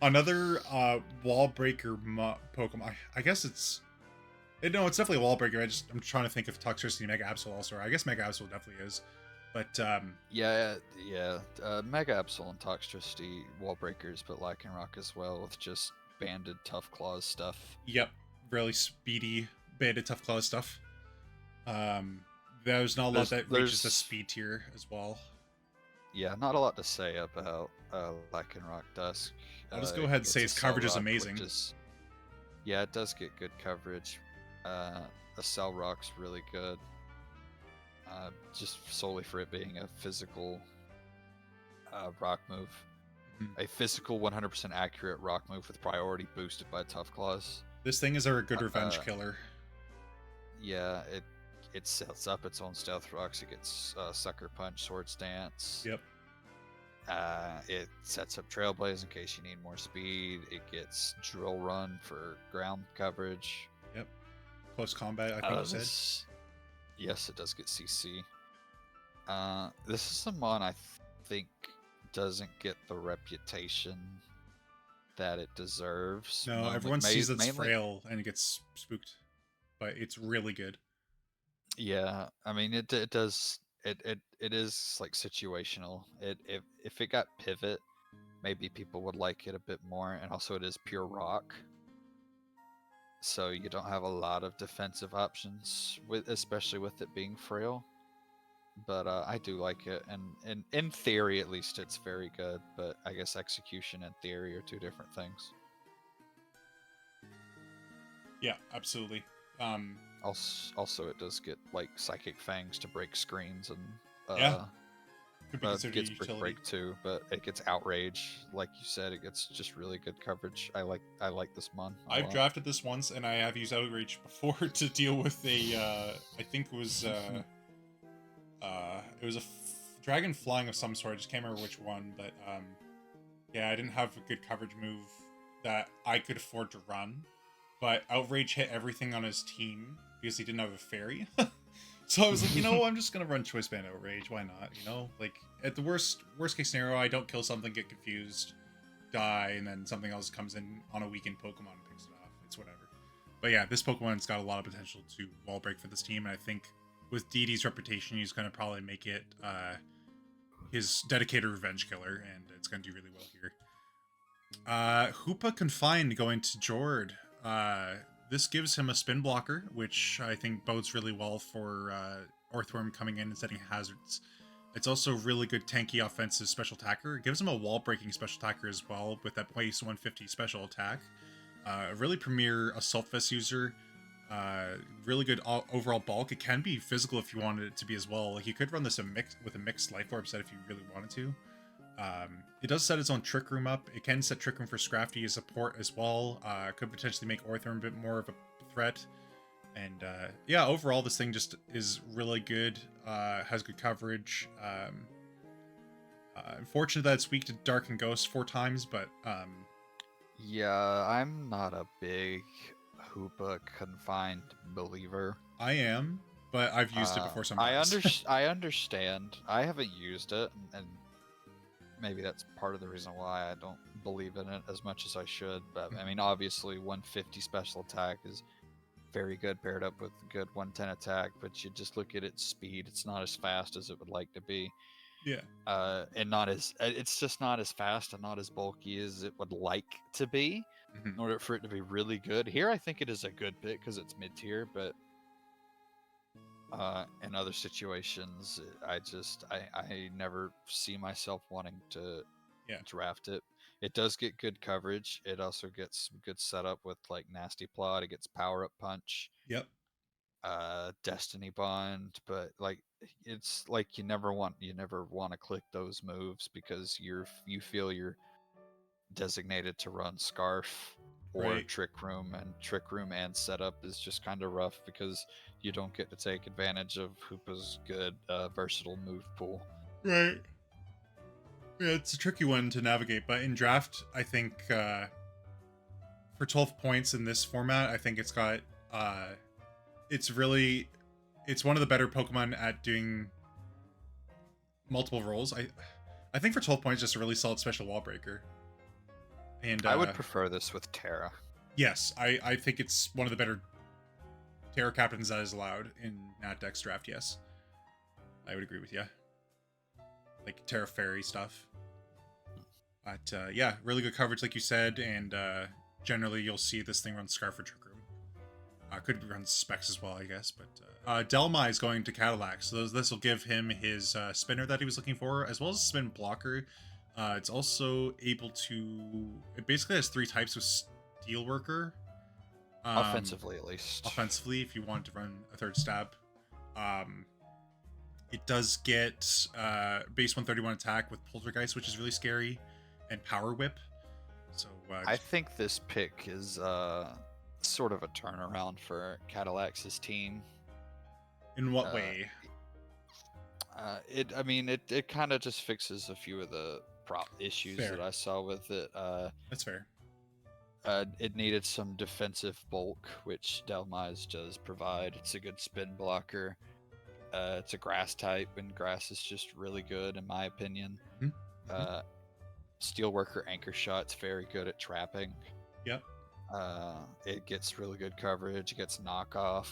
another wall breaker Pokemon. I guess it's. No, it's definitely a wall breaker. I'm trying to think if Toxtricity Mega Absol also are. I guess Mega Absol definitely is. But yeah. Mega Absol and Toxtricity wall breakers, but Lycanroc as well with just banded Tough Claws stuff. Yep, really speedy banded Tough Claws stuff. There's not a lot that reaches the speed tier as well. Yeah, not a lot to say about Lycanroc Dusk. I'll just go ahead and say its coverage is amazing. Yeah, it does get good coverage. A Cell Rock's really good. Just solely for it being a physical rock move. Mm-hmm. A physical 100% accurate rock move with priority boosted by Tough Claws. This thing is a good revenge killer. Yeah, it sets up its own Stealth Rocks. It gets Sucker Punch, Swords Dance. Yep. It sets up Trailblaze in case you need more speed. It gets Drill Run for ground coverage. Yep. Close combat, I think you said. Yes, it does get CC. This is a mon I think doesn't get the reputation that it deserves. No, everyone sees it's frail and it gets spooked, but it's really good. Yeah, I mean it does. It is like situational. If it got pivot, maybe people would like it a bit more, and also it is pure rock. So you don't have a lot of defensive options, especially with it being frail. But I do like it, and in theory, at least, it's very good. But I guess execution and theory are two different things. Yeah, absolutely. Also, it does get like Psychic Fangs to break screens, and yeah, it gets Brick Break too. But it gets Outrage, like you said. It gets just really good coverage. I like this mon. I've drafted this once, and I have used Outrage before to deal with a. I think it was dragon flying of some sort. I just can't remember which one, but yeah, I didn't have a good coverage move that I could afford to run. But Outrage hit everything on his team because he didn't have a fairy. So I was like, I'm just gonna run Choice Band Outrage. Why not? Like at the worst case scenario, I don't kill something, get confused, die, and then something else comes in on a weakened Pokemon and picks it off. It's whatever. But yeah, this Pokemon's got a lot of potential to wall break for this team, and I think with DD's reputation, he's gonna probably make it his dedicated revenge killer, and it's gonna do really well here. Hoopa Confined going to Jord. This gives him a spin blocker, which I think bodes really well for Orthworm coming in and setting hazards. It's also really good tanky offensive special attacker. It gives him a wall breaking special attacker as well with that base 150 special attack. A really premier assault vest user. Really good overall bulk. It can be physical if you wanted it to be as well. Like you could run this with a mixed life orb set if you really wanted to. It does set its own Trick Room up. It can set Trick Room for Scrafty as support as well. Could potentially make Orthworm a bit more of a threat. And yeah, overall this thing just is really good. Has good coverage. Unfortunate that it's weak to Dark and Ghost 4 times, but yeah, I'm not a big Hoopa Confined believer. I am, but I've used it before sometimes. I understand. I haven't used it, and maybe that's part of the reason why I don't believe in it as much as I should. But I mean, obviously 150 special attack is very good paired up with good 110 attack, but you just look at its speed, it's not as fast as it would like to be. Yeah. And it's just not as fast and not as bulky as it would like to be in order for it to be really good. Here I think it is a good pick because it's mid-tier, but in other situations I never see myself wanting to draft it. It does get good coverage. It also gets good setup with like Nasty Plot. It gets Power Up Punch. Yep. Destiny Bond, but like it's like you never want to click those moves because you feel you're designated to run Scarf or Right. Trick Room, and Trick Room and setup is just kind of rough because you don't get to take advantage of Hoopa's good versatile move pool. Right. Yeah, it's a tricky one to navigate, but in draft, I think for 12 points in this format, I think it's got it's really it's one of the better Pokemon at doing multiple roles. I think for 12 points, just a really solid special wall breaker. And I would prefer this with Terra. yes, I think it's one of the better Terra captains that is allowed in Nat Dex draft. Yes, I would agree with you. Like Terra Fairy stuff. But yeah, really good coverage, like you said, and generally you'll see this thing run Scarf or Trick Room. Could run Specs as well, I guess. But Delmai is going to Cadillac, so this will give him his spinner that he was looking for, as well as a spin blocker. It's also able to... It basically has 3 types of Steelworker. Offensively, at least. Offensively, if you want to run a 3rd stab. It does get base 131 attack with Poltergeist, which is really scary, and Power Whip. So I think this pick is sort of a turnaround for Cadillac's team. In what way? It kind of just fixes a few of the prop issues Fair. that I saw with it. That's fair. It needed some defensive bulk, which Delmise does provide. It's a good spin blocker. It's a grass type, and grass is just really good in my opinion. Mm-hmm. Steelworker Anchor Shot's very good at trapping. Yep. It gets really good coverage. It gets knockoff,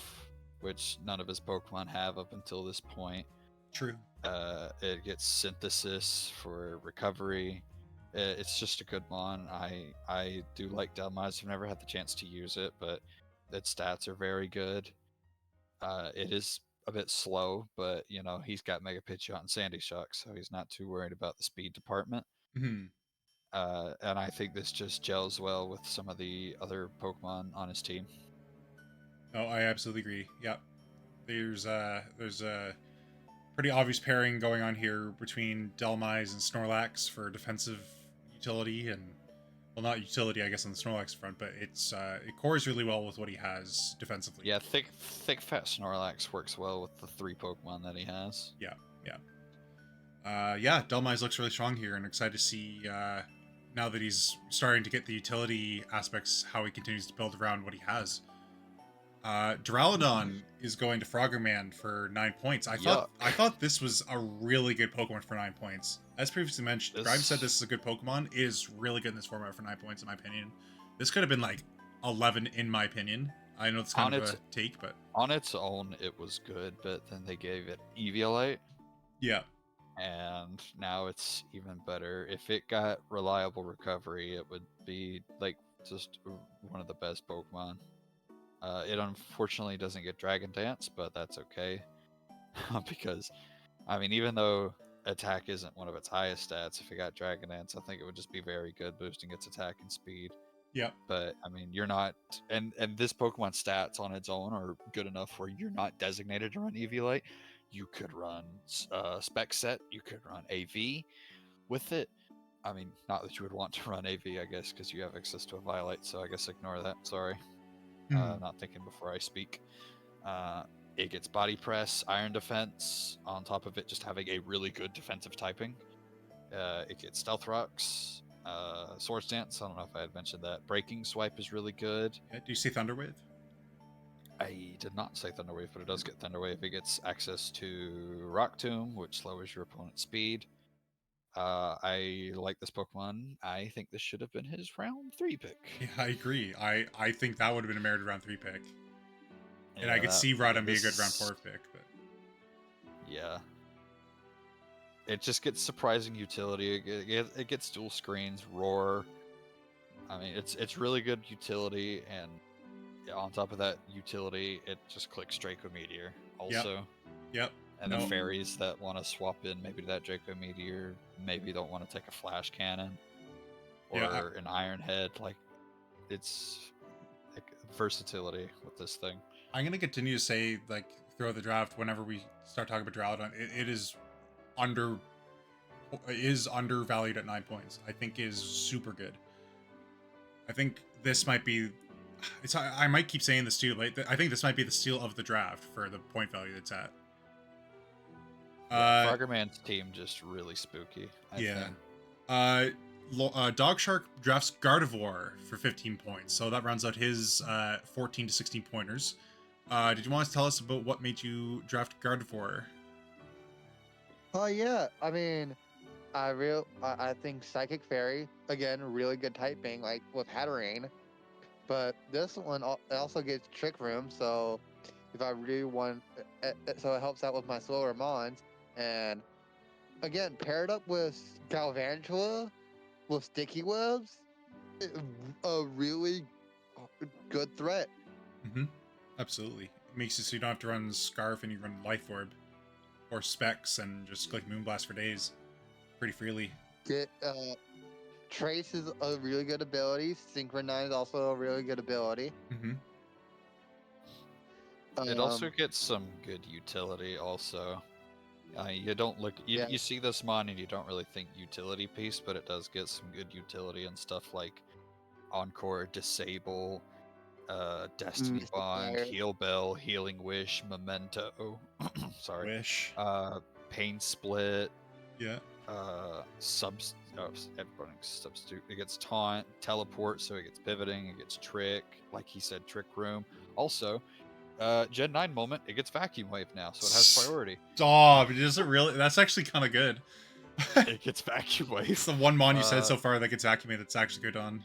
which none of his Pokemon have up until this point. True. It gets synthesis for recovery. It's just a good mon. I do like Delmise. I've never had the chance to use it, but its stats are very good. It is a bit slow, but you know he's got Mega Pidgeot and Sandy Shock, so he's not too worried about the speed department. Mm-hmm. And I think this just gels well with some of the other Pokemon on his team. Oh, I absolutely agree. Yep. There's a pretty obvious pairing going on here between Delmise and Snorlax for defensive utility, and well, not utility, I guess, on the Snorlax front, but it cores really well with what he has defensively. Yeah, thick fat Snorlax works well with the 3 Pokemon that he has. Yeah. Yeah, Delmise looks really strong here, and excited to see now that he's starting to get the utility aspects, how he continues to build around what he has. Duraludon is going to Froggerman for 9 points. I thought this was a really good Pokemon for 9 points. As previously mentioned, Grime said this is a good Pokemon. It is really good in this format for 9 points, in my opinion. This could have been like 11, in my opinion. I know it's kind of a take, but on its own, it was good. But then they gave it Eviolite. Yeah. And now it's even better. If it got reliable recovery, it would be like just one of the best Pokemon. It unfortunately doesn't get Dragon Dance, but that's okay. Because, I mean, even though attack isn't one of its highest stats, if it got Dragon Dance, I think it would just be very good, boosting its attack and speed. Yeah. But, I mean, you're not... And this Pokemon stats on its own are good enough where you're not designated to run Eviolite. You could run Spec Set, you could run AV with it. I mean, not that you would want to run AV, I guess, because you have access to a Violite, so I guess ignore that, sorry. Not thinking before I speak. It gets Body Press, Iron Defense, on top of it just having a really good defensive typing. It gets Stealth Rocks, Swords Dance, I don't know if I had mentioned that. Breaking Swipe is really good. Yeah, do you see Thunder Wave? I did not say Thunder Wave, but it does get Thunder Wave. It gets access to Rock Tomb, which lowers your opponent's speed. I like this Pokemon. I think this should have been his round 3 pick. Yeah, I agree. I think that would have been a merited round 3 pick. Yeah, and I could see Rodham be a good round 4 pick, but yeah. It just gets surprising utility. It gets dual screens, roar. I mean, it's really good utility, and on top of that utility, it just clicks Draco Meteor also. Yep. And the fairies that want to swap in maybe that Draco Meteor, maybe don't want to take a Flash Cannon or an Iron Head. Like, it's like versatility with this thing. I'm gonna continue to say, like, throughout the draft, whenever we start talking about Duraludon, it is undervalued at 9 points. I think is super good. I think this might be. I might keep saying this too, but I think this might be the steal of the draft for the point value it's at. Yeah, Froggerman's team just really spooky. I think. Dog Shark drafts Gardevoir for 15 points, so that rounds out his 14 to 16 pointers. Did you want to tell us about what made you draft Gardevoir? Oh yeah, I mean, I think Psychic Fairy again, really good typing, like with Hatterene. But this one also gets Trick Room, so if I really want, so it helps out with my slower mons. And again, paired up with Galvantula with Sticky Webs, a really good threat. Mm-hmm. Absolutely. It makes it so you don't have to run Scarf and you run Life Orb or Specs and just click Moonblast for days pretty freely. Trace is a really good ability. Synchronize is also a really good ability. Mm-hmm. It also gets some good utility. Also, you don't look. You see this mon and you don't really think utility piece, but it does get some good utility and stuff like Encore, Disable, Destiny Bond, Heal Bell, Healing Wish, Memento. Sorry. Wish. Pain Split. Yeah. Substitute. It gets Taunt, Teleport, so it gets Pivoting, it gets Trick, like he said, Trick Room. Also, Gen 9 moment, it gets Vacuum Wave now, so it has priority. Stop! It doesn't really. That's actually kind of good. It gets Vacuum Wave. It's the one mon you said so far that gets Vacuum Wave that's actually good on.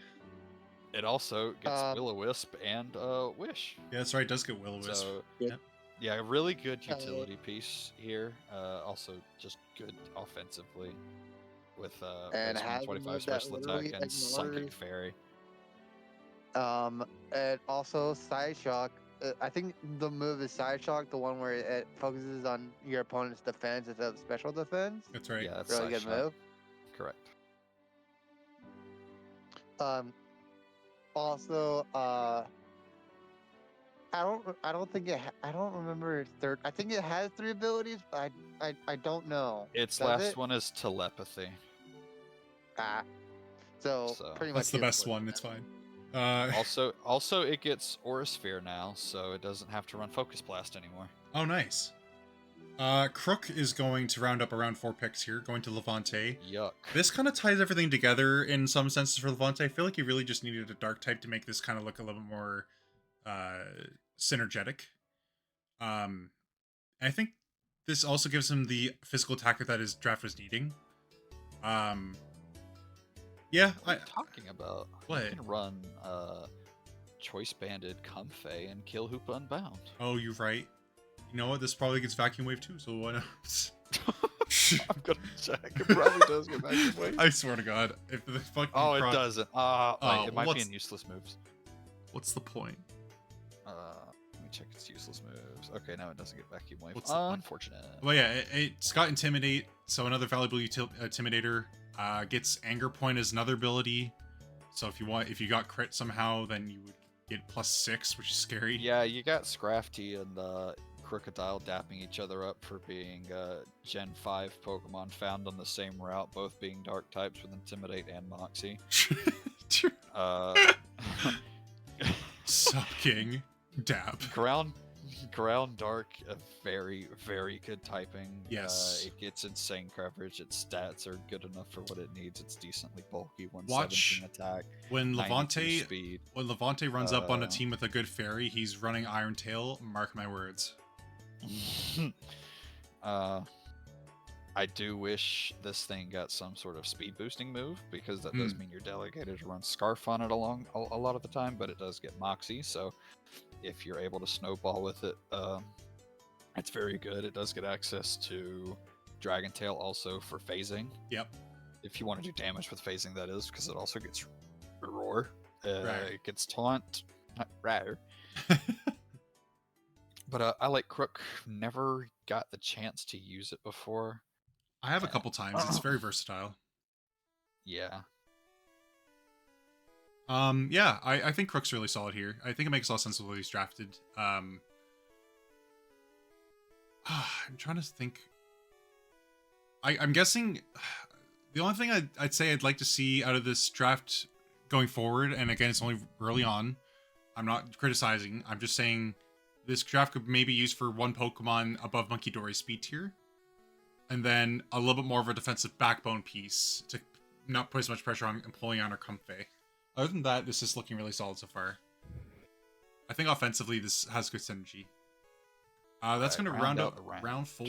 It also gets Will-O-Wisp and Wish. Yeah, that's right. It does get Will-O-Wisp. So, yeah, really good utility piece here. Also, just good offensively with and 25 special attack and Psychic Fairy. And also Side Shock. I think the move is Side Shock, the one where it focuses on your opponent's defense instead of special defense. That's right. Yeah, that's really good move. Correct. Also, I don't think I don't remember third. I think it has 3 abilities, but I don't know. Its last one is Telepathy. So pretty much that's the best one. It's fine. Also, it gets Aura Sphere now, so it doesn't have to run Focus Blast anymore. Oh, nice. Crook is going to round up around 4 picks here, going to Levante. Yuck. This kind of ties everything together in some senses for Levante. I feel like he really just needed a dark type to make this kind of look a little bit more synergetic. I think this also gives him the physical attacker that his draft was needing. Yeah, what are you talking about? What? You can run Choice Banded Comfey and kill Hoopa Unbound. Oh, you're right. You know what? This probably gets Vacuum Wave too, so why not? I'm gonna check. It probably does get Vacuum Wave. I swear to God, if the fucking it doesn't. It might be in useless moves. What's the point? Let me check its useless moves. Okay, now it doesn't get Vacuum Wave. What's the point? Unfortunate. Well, yeah, it's got Intimidate, so another valuable Intimidator. Gets Anger Point as another ability. So if you got crit somehow, then you would get +6, which is scary. Yeah, you got Scrafty and Crocodile dapping each other up for being Gen 5 Pokemon found on the same route, both being Dark types with Intimidate and Moxie. Sucking Dap. Ground Dark, a very, very good typing. Yes. It gets insane coverage. Its stats are good enough for what it needs. It's decently bulky, 117 attack. When Levante speed. When Levante runs up on a team with a good fairy, he's running Iron Tail. Mark my words. I do wish this thing got some sort of speed boosting move, because that does mean you're delegated to run Scarf on it a lot of the time, but it does get Moxie, so if you're able to snowball with it, it's very good. It does get access to Dragon Tail also for phasing. Yep. If you want to do damage with phasing, that is, because it also gets Roar. Right. It gets Taunt. Not rare. But I like Crook. Never got the chance to use it before. I have a couple times. It's very versatile. Yeah. Yeah, I think Crook's really solid here. I think it makes a lot of sense with what he's drafted. I'm trying to think. I'm guessing the only thing I'd say I'd like to see out of this draft going forward, and again, it's only early on. I'm not criticizing. I'm just saying this draft could maybe use for one Pokemon above Monkey Dory's speed tier, and then a little bit more of a defensive backbone piece to not put as much pressure on Empoleon or Comfey. Other than that, this is looking really solid so far. I think offensively, this has good synergy. That's going to round out round 4.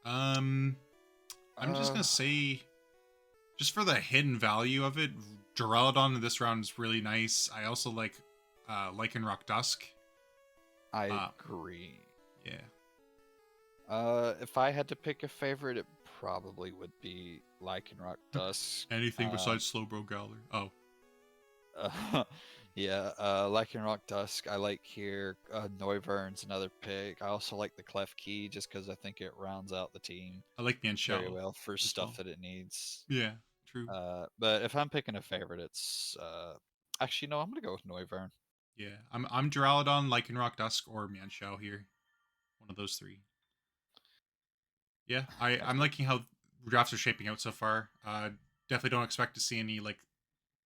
I'm just going to say, just for the hidden value of it, Duraludon in this round is really nice. I also like Lycanroc Dusk. I agree. Yeah. If I had to pick a favorite, it probably would be Lycanroc Dusk. Anything besides Slowbro Galar. Oh. Yeah, Lycanroc Dusk, I like here. Noivern's another pick. I also like the Clef Key just because I think it rounds out the team I like Mienshao very well for stuff well. that it needs. Yeah, true. But if I'm picking a favorite, it's actually no, I'm gonna go with Noivern. Yeah, I'm Duraludon, Lycanroc Dusk, or Mienshao here. One of those 3. Yeah, I'm liking how drafts are shaping out so far. Definitely don't expect to see any like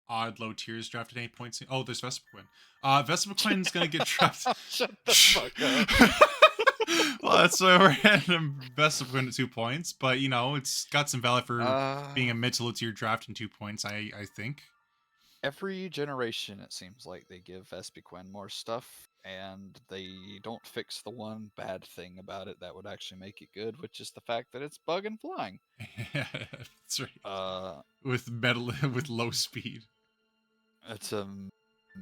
odd low tiers drafted at any points. Oh, there's Vespiquen. Vespiquen's gonna get drafted. Shut the fuck up. Well, that's a random Vespiquen at 2 points, but you know it's got some value for being a mid to low tier draft in 2 points. I think. Every generation, it seems like they give Vespiquen more stuff, and they don't fix the one bad thing about it that would actually make it good, which is the fact that it's bug and flying. Yeah, that's right. With metal with low speed. It's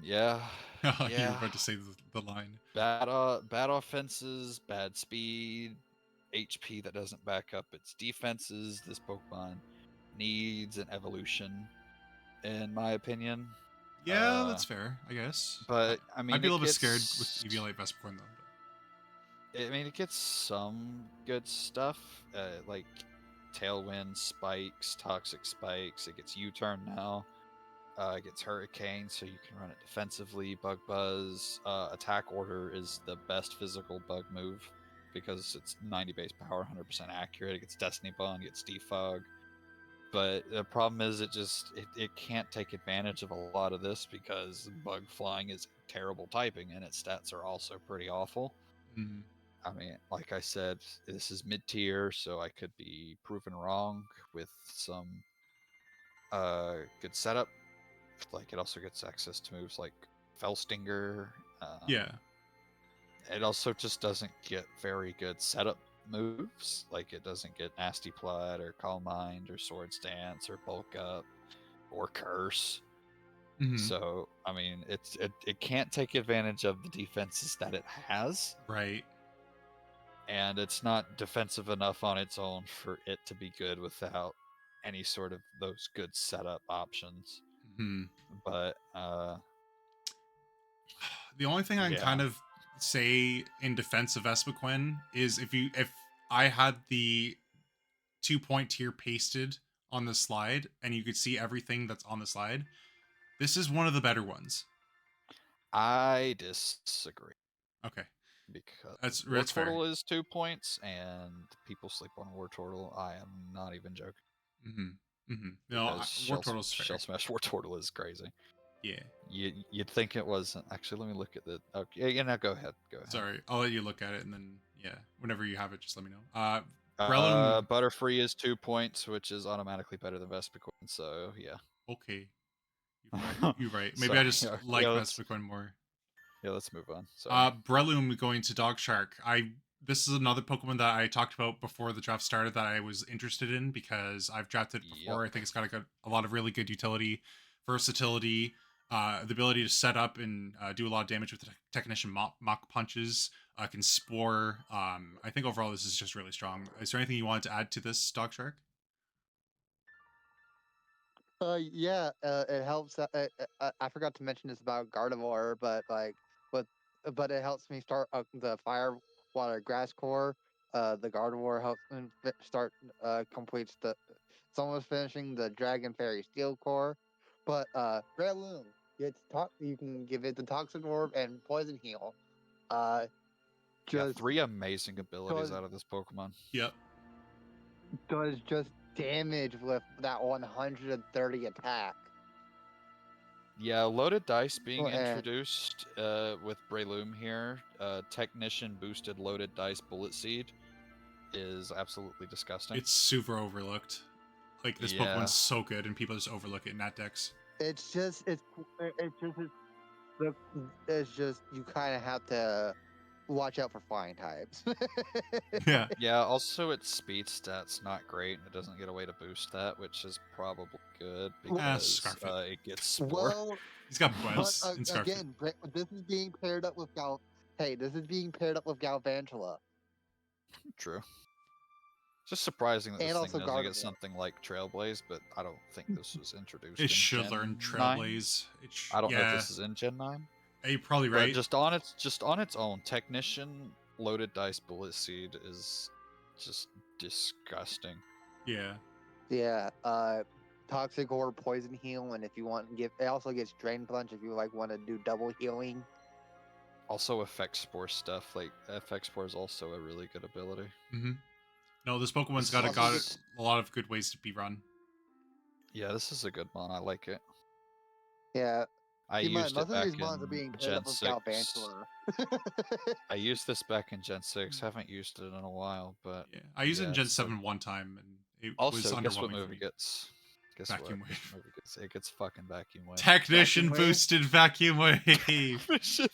yeah. Oh, Yeah. you were about to say the line. Bad offenses, bad speed, HP that doesn't back up its defenses. This Pokemon needs an evolution, in my opinion. Yeah, that's fair, I guess. But I mean, I'd be a little bit scared with Eviolite Vespiquen though. I mean, it gets some good stuff, like Tailwind, Spikes, Toxic Spikes. It gets U-Turn now. It gets Hurricane, so you can run it defensively. Bug Buzz. Attack Order is the best physical bug move because it's 90 base power, 100% accurate. It gets Destiny Bond, it gets Defog. But the problem is it can't take advantage of a lot of this because Bug Flying is terrible typing and its stats are also pretty awful. Mm-hmm. I mean, like I said, this is mid-tier, so I could be proven wrong with some good setup. Like, it also gets access to moves like Fellstinger. Yeah. It also just doesn't get very good setup moves. Like, it doesn't get Nasty Plot or Calm Mind or Swords Dance or Bulk Up or Curse. Mm-hmm. So, I mean, it can't take advantage of the defenses that it has. Right. And it's not defensive enough on its own for it to be good without any sort of those good setup options. Mm-hmm. But the only thing I can kind of say in defense of Vespiquen is if I had the 2-point tier pasted on the slide and you could see everything that's on the slide, this is one of the better ones. I disagree. Okay. Because Wartortle is 2 points, and people sleep on Wartortle. I am not even joking. Mm-hmm. Mm-hmm. No, Wartortle's fair. Shell Smash Wartortle is crazy. Yeah. You'd think it wasn't. Actually, let me look at the. Okay, yeah, now go ahead. Go ahead. Sorry, I'll let you look at it, and then whenever you have it, just let me know. Butterfree is 2 points, which is automatically better than Vespiquen. So yeah. Okay. You're right. Maybe I just like Vespiquen more. Yeah, let's move on. Breloom going to Dog Shark. This is another Pokemon that I talked about before the draft started that I was interested in because I've drafted it before. Yep. I think it's got a lot of really good utility, versatility, the ability to set up and do a lot of damage with the Technician Mock Punches, can Spore. I think overall this is just really strong. Is there anything you wanted to add to this, Dog Shark? Yeah, it helps. I forgot to mention this about Gardevoir, but it helps me start the Fire, Water, Grass core. The Gardevoir helps me completes the. It's almost finishing the Dragon Fairy Steel core, But Breloom you can give it the Toxic Orb and Poison Heal. Yeah, Just 3 amazing abilities does out of this Pokemon. Yep. does just damage with that 130 attack. Yeah, loaded dice being Well, and- introduced with Breloom here. Technician boosted loaded dice Bullet Seed is absolutely disgusting. It's super overlooked. Like, this Yeah. Pokemon's so good, and people just overlook it in Nat decks. It's just you kind of have to watch out for flying types. Yeah. Yeah, also its speed stat's not great, and it doesn't get a way to boost that, which is probably good because Scarf it. it gets Spore. Well, He's got but Webs and Scarf. again, this is being paired up with This is being paired up with Galvantula. True. It's just surprising that And this also thing doesn't get Gardevoir. something like Trailblaze, but I don't think this was introduced. It in should Gen learn 9. Trailblaze. I don't know if yeah. this is in Gen 9. You're probably But right. just on its own, Technician loaded dice Bullet Seed is just disgusting. Yeah. Yeah, Toxic Orb, Poison Heal, and if you want to it also gets Drain Punch if you want to do double healing. Also, Effect Spore stuff. Like, Effect Spore is also a really good ability. Mm-hmm. No, this Pokemon's This got is- a lot of good ways to be run. Yeah, this is a good one. I like it. Yeah, I keep in mind, used most it of back these mons are in being paired Gen up with 6. Galvantula. I used this back in Gen 6. Haven't used it in a while, but Yeah. I used it in Gen so- 7 one time, and it Also, was guess underwhelming what for move me. it gets? Guess Vacuum what? Wave. Guess what move it gets? It gets fucking Vacuum Wave. Technician Vacuum Wave? boosted Vacuum Wave.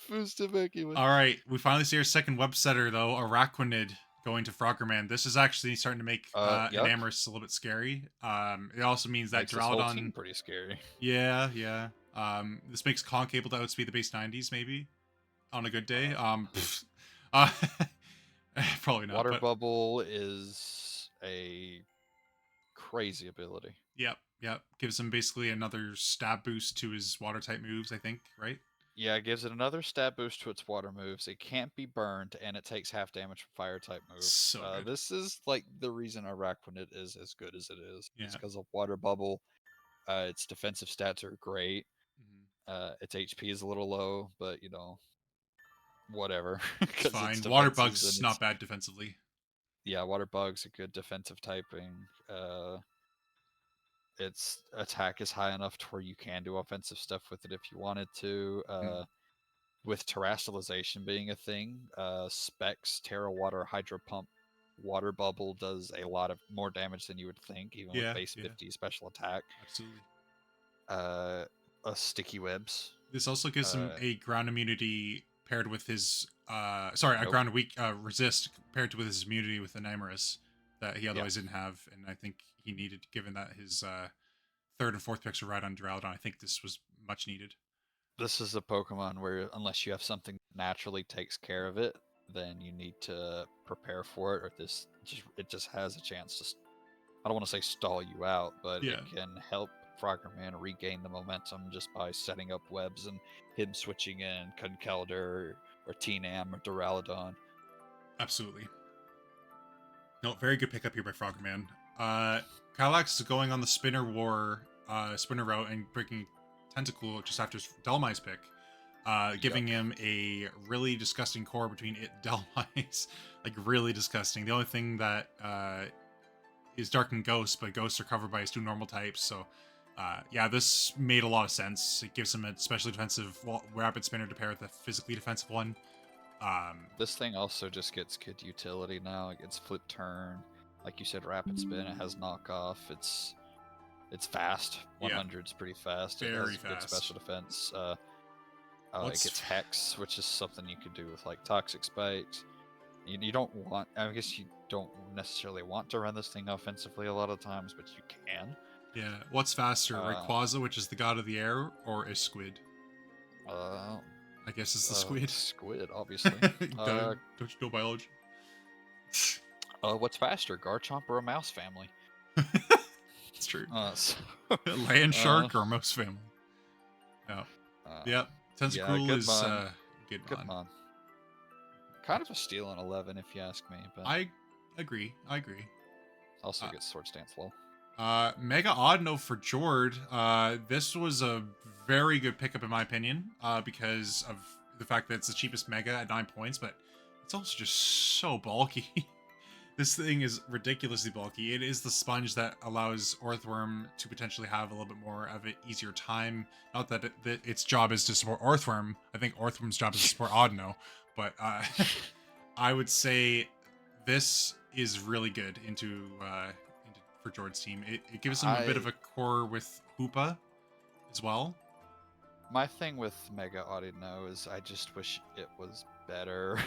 Boosted Vacuum Wave. All right, we finally see our second web setter though, Araquanid going to Froggerman. This is actually starting to make Yuck. Enamorus a little bit scary. It also means that Makes this whole team Duraludon. pretty scary. Yeah. This makes Conk able to outspeed the base 90s maybe on a good day. Uh, probably not. Water but, Bubble is a crazy ability. Yep. Gives him basically another stab boost to his water type moves. I think, right? Yeah, it gives it another stab boost to its water moves. It can't be burned, and it takes half damage from fire type moves. So good. This is like the reason Araquanid is as good as it is. Yeah. It's because of Water Bubble. Its defensive stats are great. Mhm. Its HP is a little low, but whatever. It's 'Cause fine. its Water defenses Bug's and not its- bad defensively. Yeah, Water Bug's a good defensive typing. Its attack is high enough to where you can do offensive stuff with it if you wanted to. With terrestrialization being a thing, Specs, Terra Water, Hydro Pump, Water Bubble does a lot of more damage than you would think, even with base 50 special attack. Absolutely. Sticky Webs. This also gives him a ground immunity paired with his a ground weak resist paired with his immunity with Enamorus that he otherwise didn't have, and I think he needed, given that his third and fourth picks are right on Duraludon. I think this was much needed. This is a Pokemon where unless you have something that naturally takes care of it, then you need to prepare for it, or it just has a chance to, I don't want to say stall you out, but it can help Froggerman regain the momentum just by setting up webs and him switching in Conkeldurr or Teenam or Duraludon. Absolutely. No, very good pickup here by Froggerman. Kylax is going on the spinner route and breaking Tentacool just after his Delmize pick, giving him a really disgusting core between it and Delmize. Like, really disgusting. The only thing that is Dark and Ghost, but Ghosts are covered by his two normal types, so yeah, this made a lot of sense. It gives him a specially defensive Rapid Spinner to pair with a physically defensive one. This thing also just gets good utility now. It gets Flip Turn. Like you said, Rapid Spin. It has Knockoff. It's fast. 100's pretty fast. Very it has fast. Good special defense. It gets Hex, which is something you could do with like Toxic Spikes. You don't want. I guess you don't necessarily want to run this thing offensively a lot of times, but you can. Yeah. What's faster, Rayquaza, which is the god of the air, or a squid? I guess it's the squid. Squid, obviously. Don't you know biology? What's faster, Garchomp or a mouse family? It's true. Land Shark or mouse family? No. Yep. Tentacool is good mon. Kind of a steal on 11, if you ask me. But I agree. Also gets Swords Dance low. Mega Audino for Jord. This was a very good pickup in my opinion, because of the fact that it's the cheapest Mega at 9 points, but it's also just so bulky. This thing is ridiculously bulky. It is the sponge that allows Orthworm to potentially have a little bit more of an easier time. Not that, that its job is to support Orthworm. I think Orthworm's job is to support Audino, but I would say this is really good into for Jord's team. It gives him a bit of a core with Hoopa as well. My thing with Mega Audino is I just wish it was better.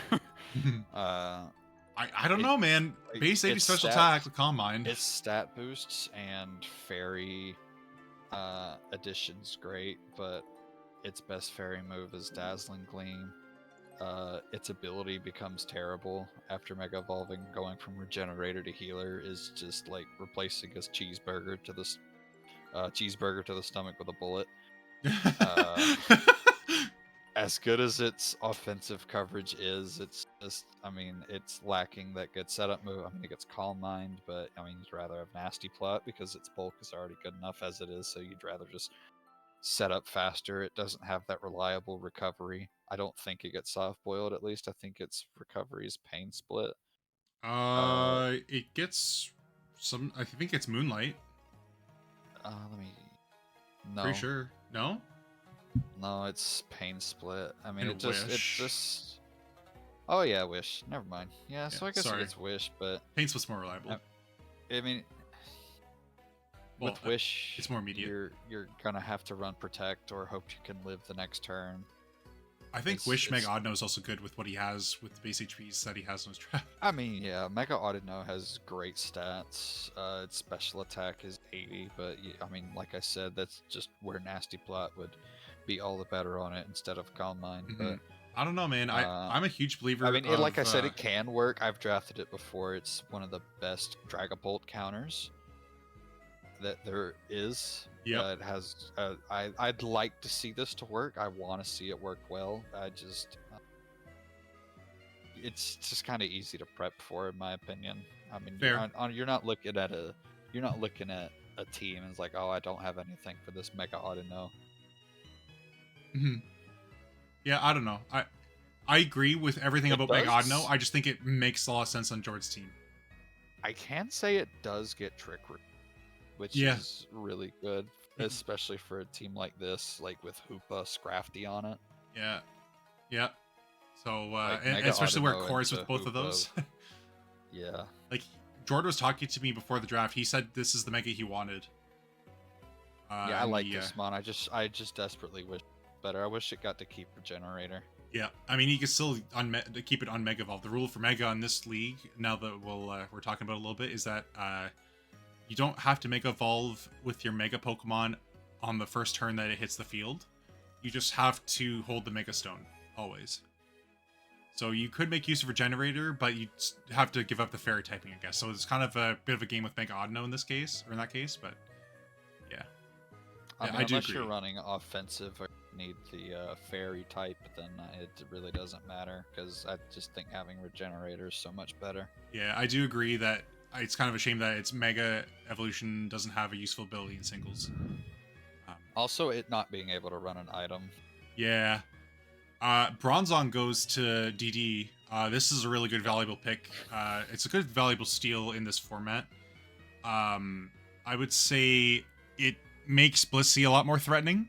I don't know, man. Base 80 special attack with Calm Mind. Its stat boosts and fairy addition's great, but its best fairy move is Dazzling Gleam. Its ability becomes terrible after Mega Evolving. Going from Regenerator to Healer is just like replacing a cheeseburger to the stomach with a bullet. As good as its offensive coverage is, it's just, I mean, it's lacking that good setup move. I mean, it gets Calm Mind, but I mean, you'd rather have Nasty Plot because its bulk is already good enough as it is, so you'd rather just set up faster. It doesn't have that reliable recovery. I don't think it gets soft boiled, at least. I think its recovery is Pain Split. It gets some, I think it's Moonlight. Let me... No. Pretty sure. No? No, it's Pain Split. I mean, And it just. Oh yeah, Wish. Never mind. Yeah, so I guess it's Wish, but Pain Split's more reliable. I mean, well, with Wish, it's more immediate. You're gonna have to run Protect or hope you can live the next turn. I think Wish Mega Audino is also good with what he has with the base HPs that he has on his trap. I mean, yeah, Mega Audino has great stats. Its special attack is 80, but I mean, like I said, that's just where Nasty Plot would be all the better on it instead of Calm Mind. Mm-hmm. But I don't know, man. I'm a huge believer. I mean, like I said, it can work. I've drafted it before. It's one of the best Dragapult counters that there is. Yeah, it has. I'd like to see this to work. I want to see it work well. It's just kind of easy to prep for, in my opinion. I mean, you're not looking at a team and it's like, oh, I don't have anything for this Mega Audino. Mm-hmm. Yeah, I don't know. I agree with everything about Mega Audino. I just think it makes a lot of sense on Jord's team. I can say it does get Trick Room, which is really good, especially for a team like this, like with Hoopa Scrafty on it. Yeah. Yeah. So, and especially where it cores with both of those. Yeah. Like, Jord was talking to me before the draft. He said this is the Mega he wanted. Yeah, I like this mon. I just desperately wish better. I wish it got to keep Regenerator. Yeah, I mean, you can still keep it on Mega Evolve. The rule for Mega in this league, now that we're talking about a little bit, is that you don't have to Mega Evolve with your Mega Pokemon on the first turn that it hits the field. You just have to hold the Mega Stone, always. So you could make use of Regenerator, but you have to give up the Fairy typing, I guess. So it's kind of a bit of a game with Mega Audino in this case, or in that case, but yeah. I mean, unless you're running offensive or need the Fairy type, then it really doesn't matter, because I just think having Regenerator is so much better. Yeah, I do agree that it's kind of a shame that its Mega Evolution doesn't have a useful ability in singles. Also, it not being able to run an item. Yeah. Bronzong goes to DD. This is a really good valuable pick. It's a good valuable steal in this format. I would say it makes Blissey a lot more threatening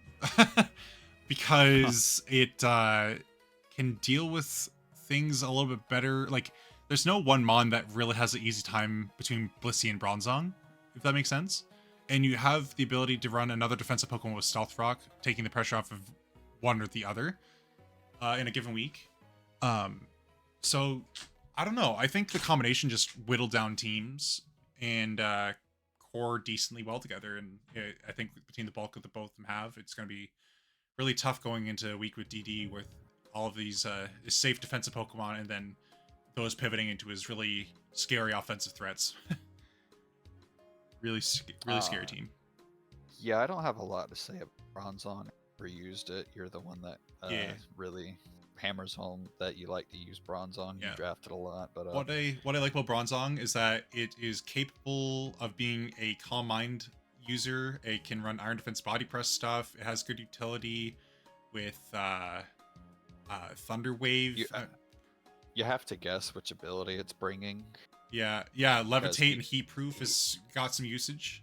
because it can deal with things a little bit better. Like, there's no one mon that really has an easy time between Blissey and Bronzong, if that makes sense. And you have the ability to run another defensive Pokemon with Stealth Rock, taking the pressure off of one or the other in a given week. So, I don't know. I think the combination just whittled down teams and core decently well together. And I think between the bulk of the both of them have, it's going to be really tough going into a week with DD with all of these safe defensive Pokemon and then those pivoting into his really scary offensive threats. Really scary team. Yeah, I don't have a lot to say about Bronzong. Never used it. You're the one that really hammers home that you like to use Bronzong. You Yeah. drafted a lot, but What I like about Bronzong is that it is capable of being a Calm Mind user. It can run Iron Defense Body Press stuff. It has good utility with Thunder Wave. You have to guess which ability it's bringing. Yeah, Levitate and Heat Proof has got some usage.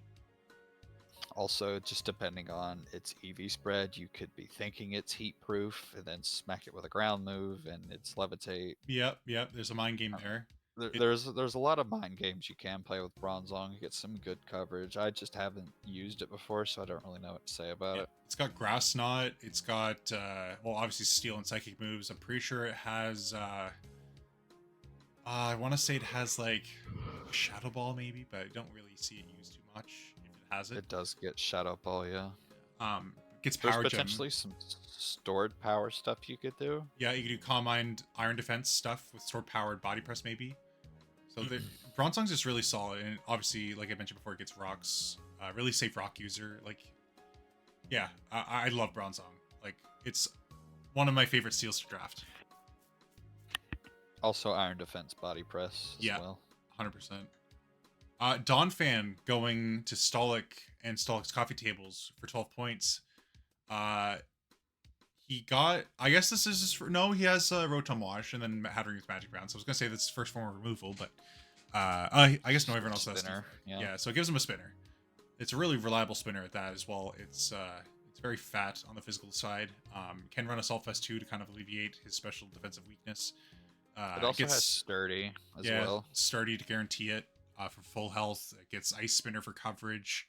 Also, just depending on its EV spread, you could be thinking it's heat proof and then smack it with a ground move and it's levitate. Yep. There's a mind game there. There's a lot of mind games you can play with Bronzong. You get some good coverage. I just haven't used it before, so I don't really know what to say about it. It's got Grass Knot. It's got obviously Steel and Psychic moves. I'm pretty sure it has. I want to say it has like Shadow Ball maybe, but I don't really see it used too much. If it has it, It does get Shadow Ball, yeah. Gets There's Power potentially Gem. some stored power stuff you could do. Yeah, you can do Calm Mind, Iron Defense stuff with stored powered Body Press maybe. So the Bronzong's just really solid, and obviously, like I mentioned before, it gets rocks. Really safe rock user. Like, yeah, I love Bronzong. Like, it's one of my favorite steals to draft. Also, Iron Defense Body Press as well. 100%. Dawn going to Stolik and Stolik's Coffee Tables for 12 points. He got, I guess this is just he has Rotom Wash and then Hattering's Magic Round. So I was going to say that's first form of removal, but I guess no, everyone else has Spinner, yeah, so it gives him a spinner. It's a really reliable spinner at that as well. It's very fat on the physical side. Can run Assault Vest 2 to kind of alleviate his special defensive weakness. It also has Sturdy as well. Sturdy to guarantee it for full health. It gets Ice Spinner for coverage.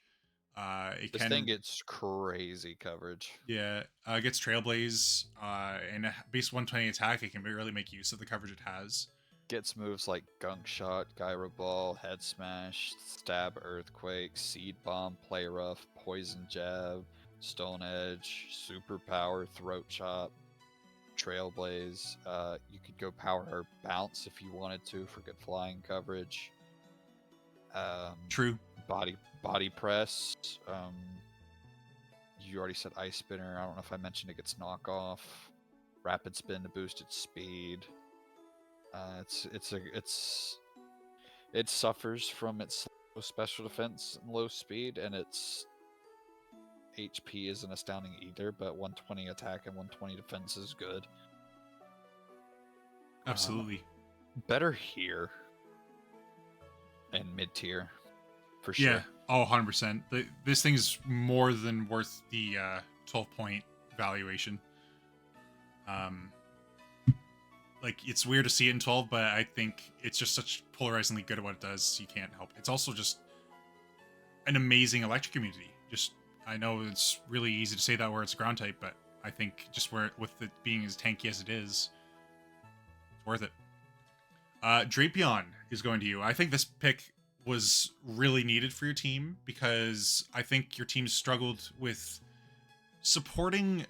This thing gets crazy coverage. Yeah, it gets Trailblaze, and base 120 attack. It can really make use of the coverage it has. Gets moves like Gunk Shot, Gyro Ball, Head Smash, Stab Earthquake, Seed Bomb, Play Rough, Poison Jab, Stone Edge, Super Power, Throat Chop, Trailblaze. You could go Power Bounce if you wanted to for good flying coverage. True. Body Press. You already said Ice Spinner. I don't know if I mentioned it gets Knockoff. Rapid Spin to boost its speed. It suffers from its low special defense and low speed, and its HP isn't astounding either. But 120 attack and 120 defense is good. Absolutely. Better here and mid tier. For sure. Yeah. Oh, 100%. This thing's more than worth the 12-point valuation. Like, it's weird to see it in 12, but I think it's just such polarizingly good at what it does. You can't help it. It's also just an amazing electric immunity. I know it's really easy to say that where it's a ground type, but I think just with it being as tanky as it is, it's worth it. Drapion is going to you. I think this pick was really needed for your team because I think your team struggled with supporting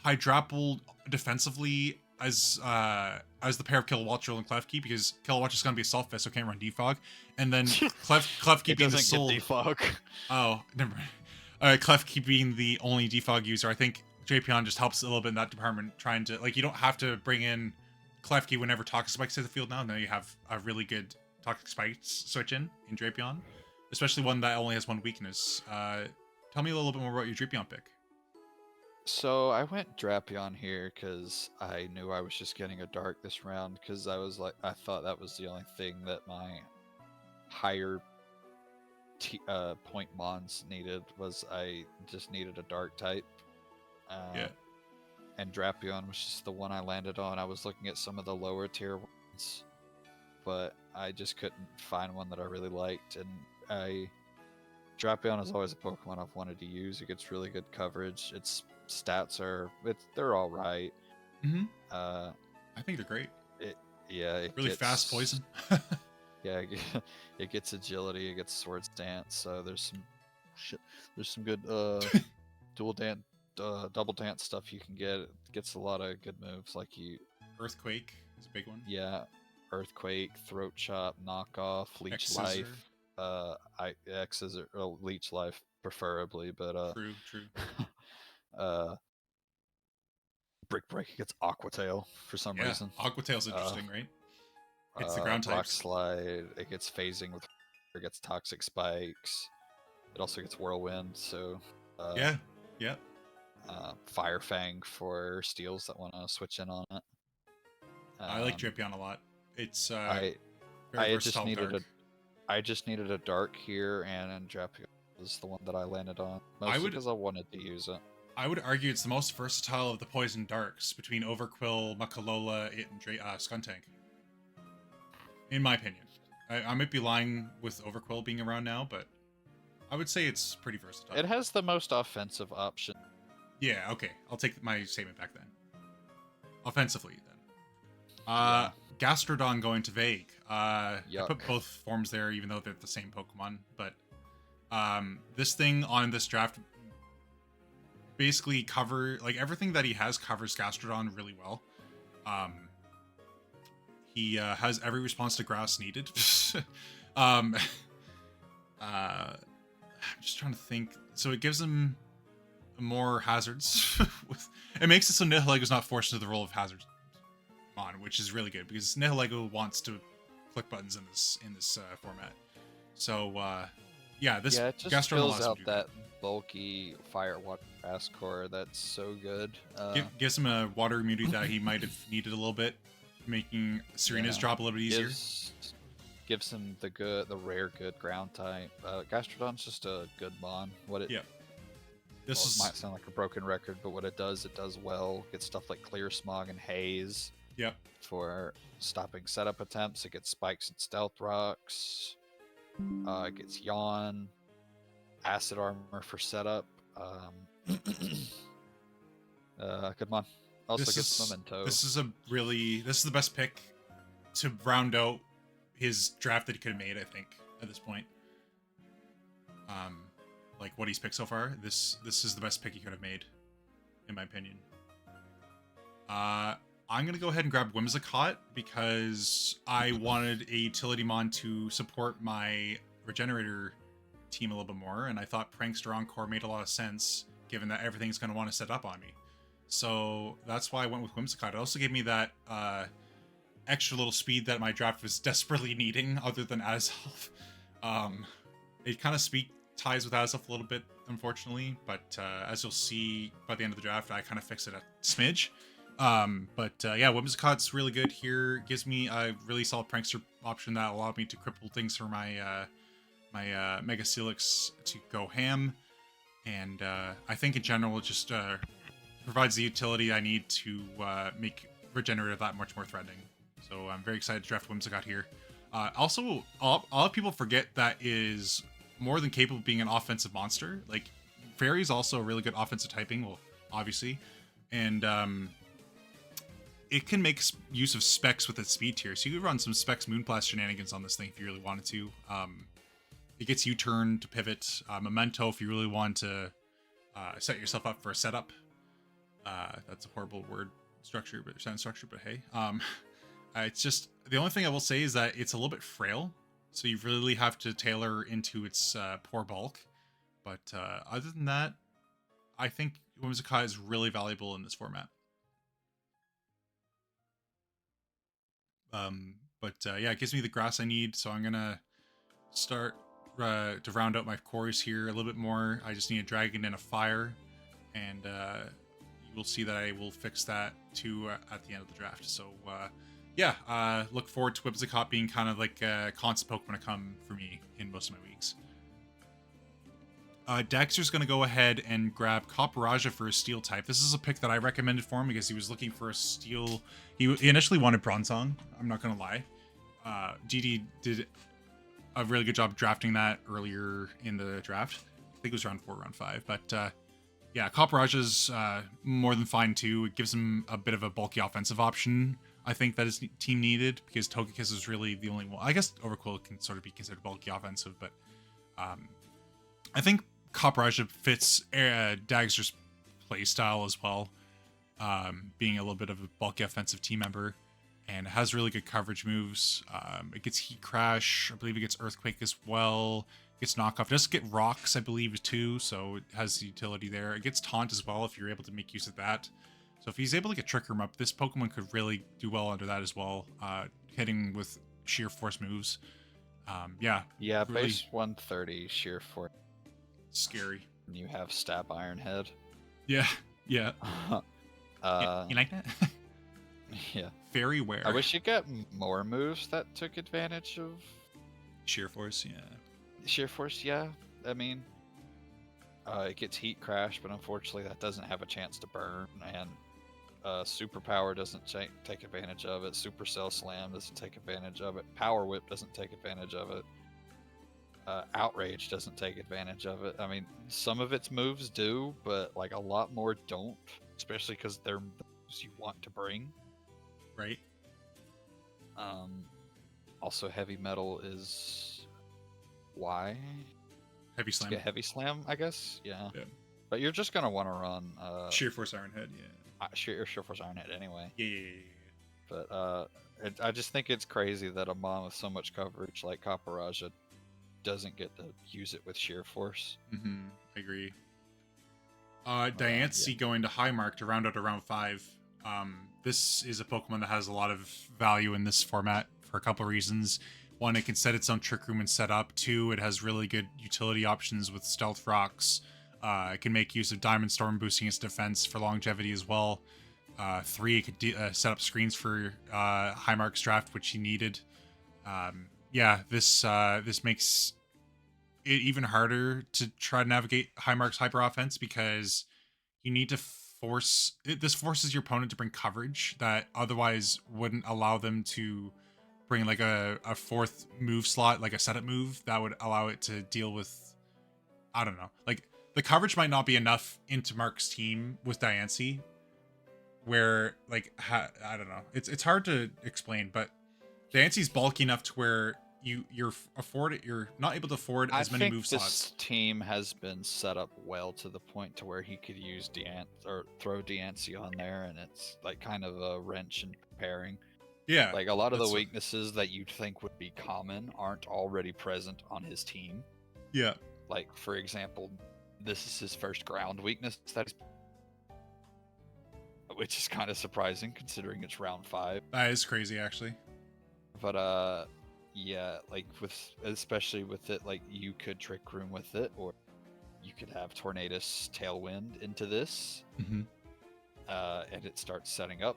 Hydrapple defensively as the pair of Kilowattrel and Klefki, because Kilowattrel is going to be a Self Fist, so can't run Defog, and then Klefki being the sole Defog. Oh, never mind. Klefki being the only Defog user, I think Drapion just helps a little bit in that department, trying to, like, you don't have to bring in Klefki whenever Toxic Spikes hit the field now. Now you have a really good Toxic Spikes switch in Drapion, especially one that only has one weakness. Tell me a little bit more about your Drapion pick. So I went Drapion here because I knew I was just getting a Dark this round, because I thought that was the only thing that my higher point Mons needed, was I just needed a Dark type. Yeah. And Drapion was just the one I landed on. I was looking at some of the lower tier ones, but I just couldn't find one that I really liked. And Drapion is always a Pokemon I've wanted to use. It gets really good coverage. Its stats they're all right. Mm-hmm. I think they're great. It really gets fast poison. Yeah, it gets agility. It gets Sword Dance. So there's some good double dance stuff you can get. It gets a lot of good moves, like Earthquake is a big one. Yeah, Earthquake, Throat Chop, Knockoff, Leech Life. X is Leech Life preferably, but true. Brick Break, it gets Aqua Tail for some Yeah, reason. Aquatail's interesting, right? It's the ground Rock types. Slide, it gets phasing with, it gets Toxic Spikes. It also gets Whirlwind, so Yeah, yeah. Fire Fang for steals that want to switch in on it. I like Drapion a lot. It's I very I just versatile needed dark. I just needed a dark here, and Drapion was the one that I landed on. Mostly because I wanted to use it. I would argue it's the most versatile of the poison darks between Overquill, Makalola, and Skuntank. In my opinion. I might be lying with Overquill being around now, but I would say it's pretty versatile. It has the most offensive option. Yeah, okay. I'll take my statement back then. Offensively, then. Yeah. Gastrodon going to Vague. I put Yuck. both forms there, even though they're the same Pokemon. But this thing on this draft basically everything that he has covers Gastrodon really well. He has every response to grass needed. I'm just trying to think. So it gives him more hazards. It makes it so Nihilego is not forced into the role of hazards on, which is really good because Nihilego wants to click buttons in this format. So yeah, this it just Gastrodon fills allows him out to do that bulky Fire Water Grass core. That's so good. gives him a water immunity that he might have needed a little bit, making Serena's job a little bit easier. Gives him the rare good ground type. Gastrodon's just a good mon. This might sound like a broken record, but what it does well. Gets stuff like Clear Smog and Haze. Yep. For stopping setup attempts. It gets Spikes and Stealth Rocks. It gets Yawn. Acid Armor for setup. Good mon. Also gets Memento. This is the best pick to round out his draft that he could have made, I think, at this point. Like what he's picked so far, this is the best pick he could have made, in my opinion. I'm gonna go ahead and grab Whimsicott because I wanted a utility mon to support my Regenerator team a little bit more, and I thought Prankster Encore made a lot of sense given that everything's gonna want to set up on me. So that's why I went with Whimsicott. It also gave me that extra little speed that my draft was desperately needing, other than Azelf. It kind of ties with Azelf a little bit, unfortunately, but as you'll see by the end of the draft, I kind of fixed it a smidge. Yeah, Whimsicott's really good here. Gives me a really solid Prankster option that allowed me to cripple things for my Mega Celix to go ham, and I think in general it just provides the utility I need to make Regenerative that much more threatening. So I'm very excited to draft Whimsicott here. Also, a lot of people forget that is more than capable of being an offensive monster. Like, Fairy's also a really good offensive typing, well, obviously, and it can make use of Specs with its speed tier. So you could run some Specs Moonblast shenanigans on this thing if you really wanted to. It gets U-turn to pivot. Memento if you really want to set yourself up for a setup. That's a horrible sentence structure, but hey. It's just, the only thing I will say is that it's a little bit frail, so you really have to tailor into its poor bulk. But other than that, I think Whimsicott is really valuable in this format. Yeah, it gives me the grass I need, so I'm gonna start to round out my cores here a little bit more. I just need a dragon and a fire, and you will see that I will fix that too at the end of the draft. So yeah, look forward to Whimsicott being kind of like a constant Pokemon to come for me in most of my weeks. Dexter's going to go ahead and grab Copperajah for his steel type. This is a pick that I recommended for him because he was looking for a steel. He initially wanted Bronzong, I'm not going to lie. DD did a really good job drafting that earlier in the draft. I think it was round 4, round 5. But yeah, Copperajah's more than fine too. It gives him a bit of a bulky offensive option, I think, that his team needed, because Togekiss is really the only one. I guess Overquill can sort of be considered bulky offensive, but I think Copperajah fits Dagster's playstyle as well, being a little bit of a bulky offensive team member, and has really good coverage moves. It gets Heat Crash, I believe it gets Earthquake as well, it gets Knockoff, it does get Rocks, I believe, too, so it has the utility there. It gets Taunt as well if you're able to make use of that. So if he's able to get Trick Room up, this Pokemon could really do well under that as well. Hitting with sheer force moves. Yeah, Yeah, really base 130 sheer force. scary. You have Stab Iron Head. Yeah, yeah. uh, You like that? yeah. Very rare. I wish you got more moves that took advantage of Sheer force, yeah. sheer force. Yeah, I mean, it gets Heat Crash, but unfortunately that doesn't have a chance to burn, and Superpower doesn't take advantage of it. Supercell Slam doesn't take advantage of it. Power Whip doesn't take advantage of it. Outrage doesn't take advantage of it. I mean, some of its moves do, but like a lot more don't, especially because they're moves you want to bring. Right. Also, Heavy Metal is why Heavy Slam. get Heavy Slam, I guess. Yeah. Yeah. But you're just gonna want to run Sheer force Iron Head, yeah. sheer force Iron Head anyway. Yeah. But I just think it's crazy that a mon with so much coverage like Kaparaja doesn't get to use it with sheer force. I agree. Diancie going to High Mark to round out around 5. This is a Pokemon that has a lot of value in this format for a couple of reasons. One, it can set its own Trick Room and set up. 2, it has really good utility options with Stealth Rocks. It can make use of Diamond Storm, boosting its defense for longevity as well. 3, it could set up screens for High Mark's draft, which he needed. Yeah, this makes it even harder to try to navigate High Mark's hyper offense because you need to this forces your opponent to bring coverage that otherwise wouldn't allow them to bring like a 4th move slot, like a setup move that would allow it to deal with, I don't know, like the coverage might not be enough into Mark's team with Diancie, where like I don't know, it's hard to explain, but Diancie's bulky enough to where you're not able to afford as many move slots. This team has been set up well to the point to where he could use throw Diancie on there, and it's like kind of a wrench in preparing. Yeah, like a lot of the weaknesses that you'd think would be common aren't already present on his team. Yeah, like for example, this is his first ground weakness which is kind of surprising considering it's round 5. That is crazy, actually. But yeah, like especially with it, like you could Trick Room with it, or you could have Tornadus Tailwind into this, and it starts setting up,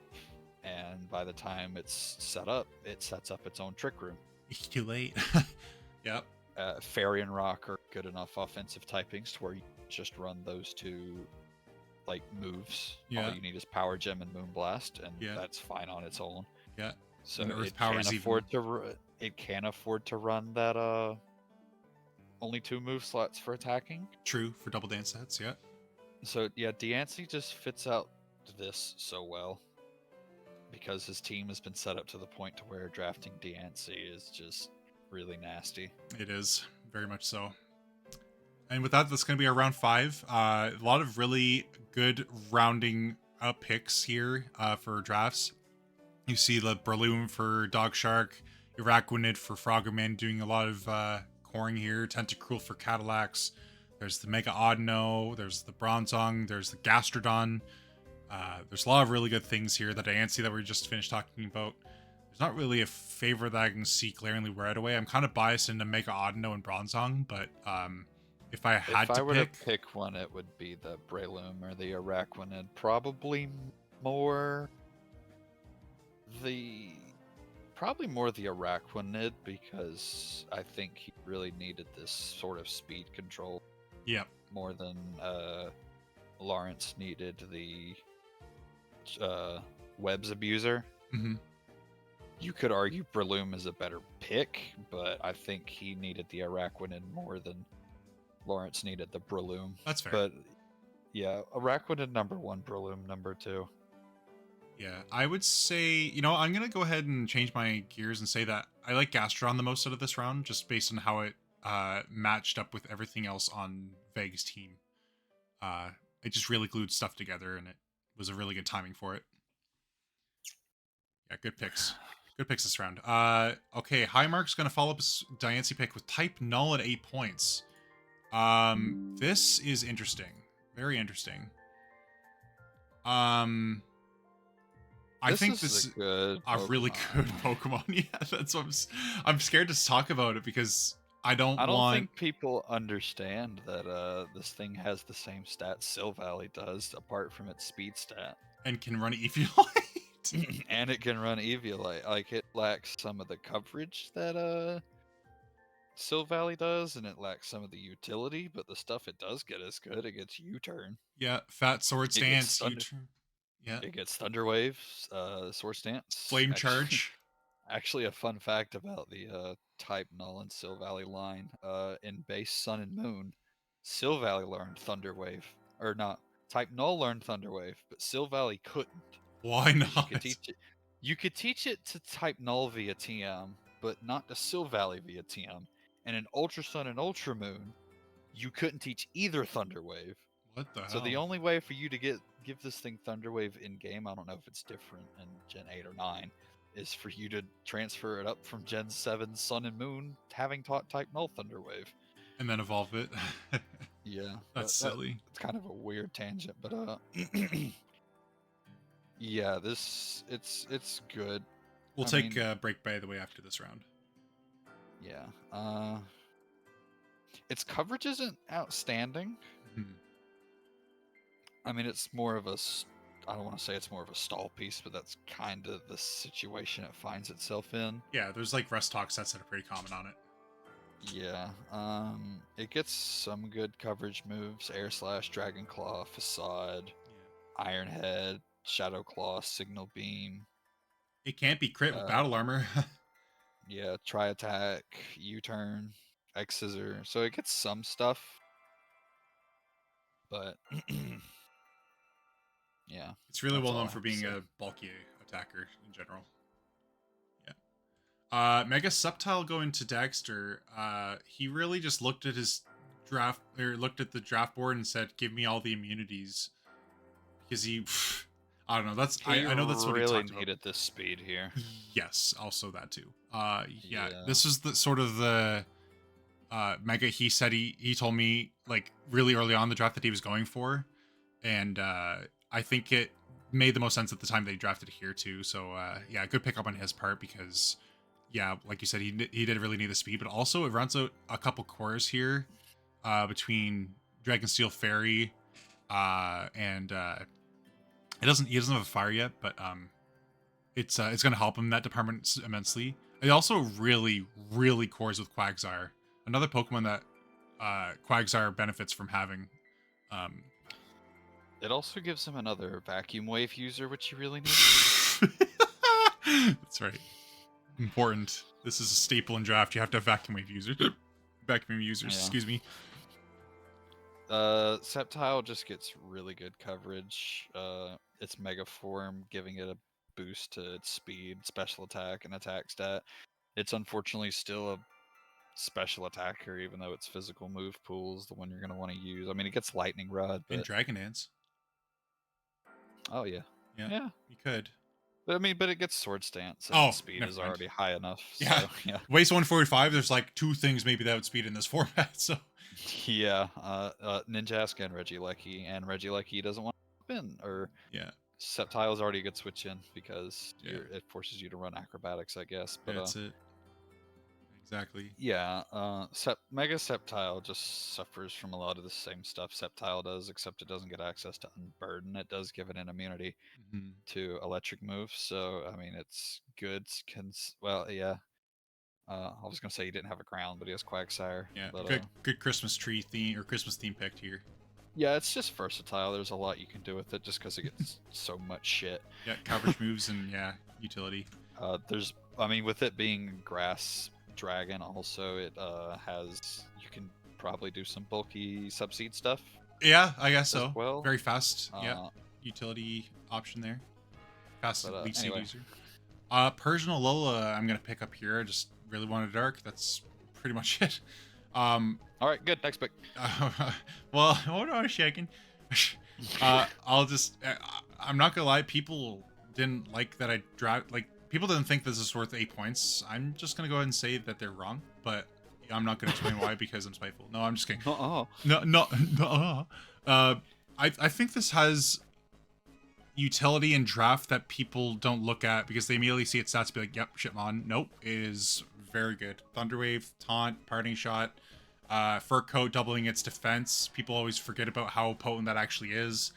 and by the time it's set up, it sets up its own Trick Room. It's too late. Yep. Fairy and Rock are good enough offensive typings to where you just run those 2 like moves. Yeah. All you need is Power Gem and Moonblast, and that's fine on its own. Yeah. So it can afford to run that only 2 move slots for attacking. True, for double dance sets, yeah. So yeah, Diancie just fits out this so well because his team has been set up to the point to where drafting Diancie is just really nasty. It is, very much so. And with that, that's going to be our round 5. A lot of really good rounding up picks here for drafts. You see the Breloom for Dog Shark, Iraquanid for Froggerman doing a lot of coring here, Tentacruel for Cadillacs. There's the Mega Audino, there's the Bronzong, there's the Gastrodon. There's a lot of really good things here. The Diancie that we just finished talking about. There's not really a favorite that I can see glaringly right away. I'm kind of biased into Mega Audino and Bronzong, but if I were to pick one, it would be the Breloom or the Iraquanid. Probably more the Iraquanid, because I think he really needed this sort of speed control. Yeah. More than Lawrence needed the Webs Abuser. Mm-hmm. You could argue Breloom is a better pick, but I think he needed the Iraquanid more than Lawrence needed the Breloom. That's fair. But yeah, Iraquanid number 1, Breloom number 2. Yeah, I would say, I'm going to go ahead and change my gears and say that I like Gastrodon the most out of this round, just based on how it matched up with everything else on Veg's team. It just really glued stuff together, and it was a really good timing for it. Yeah, good picks. Good picks this round. Okay, Highmark's going to follow up his Diancie pick with Type Null at 8 points. This is interesting. Very interesting. I think is this a good a really Pokemon. good Pokemon. Yeah, that's what I'm scared to talk about it because I don't I don't want. think people understand that this thing has the same stats Silvally does, apart from its speed stat. And can run Eviolite. And it can run Eviolite. Like, it lacks some of the coverage that Silvally does, and it lacks some of the utility, but the stuff it does get is good. It gets U-turn. Yeah, Fat Sword It gets Stance. thunder. Yeah, It gets Thunder Wave, Sword Stance. Flame Charge. Actually, a fun fact about the Type Null and Silvally line. In base Sun and Moon, Silvally learned Thunder Wave. Or not. Type Null learned Thunder Wave, but Silvally couldn't. Why Because not? you could teach it to Type Null via TM, but not to Silvally via TM. And in Ultra Sun and Ultra Moon, you couldn't teach either Thunder Wave. What the So hell? the only way for you to give this thing Thunder Wave in game, I don't know if it's different in Gen 8 or 9, is for you to transfer it up from Gen 7 Sun and Moon, having taught Type Null Thunder Wave. And then evolve it. Yeah, That's silly. It's kind of a weird tangent, but yeah, it's good. We'll I take mean- a break by the way after this round. Yeah. Its coverage isn't outstanding. Hmm. I mean, it's more of I don't want to say it's more of a stall piece, but that's kind of the situation it finds itself in. Yeah, there's like rest talk sets that are pretty common on it. Yeah. It gets some good coverage moves: Air Slash, Dragon Claw, Facade, Iron Head, Shadow Claw, Signal Beam. It can't be crit with battle armor. Yeah, Tri Attack, U-Turn, X Scissor. So it gets some stuff, but yeah. It's really That's well all known I for have to being say. a bulky attacker in general. Yeah. Mega Subtile going to Dagster. He really just looked at his draft or looked at the draft board and said, "Give me all the immunities," because he. I don't know. That's I know that's what he really talked about. needed this speed here. Yes, also that too. Yeah. Yeah. This is the sort of the Mega. He said he told me like really early on in the draft that he was going for, and I think it made the most sense at the time they drafted here too. So yeah, good pick up on his part because yeah, like you said, he did really need the speed, but also it runs out a couple cores here between Dragonsteel Fairy and he doesn't have a fire yet, but it's going to help him in that department immensely. It also really cores with Quagsire, another Pokemon that Quagsire benefits from having. It also gives him another Vacuum Wave user, which he really needs. That's right. Important. This is a staple in draft. You have to have vacuum wave users. Vacuum users. Yeah. Excuse me. Sceptile just gets really good coverage. Its Mega Form giving it a boost to its speed, special attack, and attack stat. It's unfortunately still a special attacker, even though its physical move pool is the one you're going to want to use. I mean, it gets Lightning Rod, And but Dragon Dance. oh yeah, Yeah. You could. But I mean, but it gets Sword Stance, and Oh, its speed never is mind. already high enough. Yeah. So, yeah. Waste 145. There's like two things maybe that would speed in this format. So Yeah, Ninjask and Regieleki, and Regieleki doesn't want to spin, or yeah, Sceptile's already a good switch in because Yeah. it forces you to run acrobatics, I guess. But that's it. Exactly. yeah, Mega Sceptile just suffers from a lot of the same stuff Sceptile does, except it doesn't get access to Unburden. It does give it an immunity Mhm. to electric moves, so I mean it's good. Well, yeah. I was gonna say he didn't have a ground, but he has Quagsire. Yeah. But, Good Christmas tree theme or Christmas theme picked here. yeah, it's just versatile. There's a lot you can do with it, just because it gets so much shit. Yeah, coverage moves and yeah, utility. I mean, with it being Grass Dragon, also it you can probably do some bulky subseed stuff. Yeah, I guess as so. well. Very fast. Yeah, Uh, utility option there. Fast But, lead seed anyway. user. Persian Alola, I'm gonna pick up here. I just really wanted Dark. That's pretty much it. All right, good. Next pick. Well, hold on a second. I'll just. I'm not gonna lie. People didn't like that I dropped. Like, people didn't think this is worth 8 points. I'm just gonna go ahead and say that they're wrong, but I'm not gonna explain why because I'm spiteful. No, I'm just kidding. No. I think this has utility in draft that people don't look at because they immediately see its stats and be like, yep, Shitmon. Nope, it is very good. Thunderwave, Taunt, Parting Shot, Fur Coat doubling its defense. People always forget about how potent that actually is.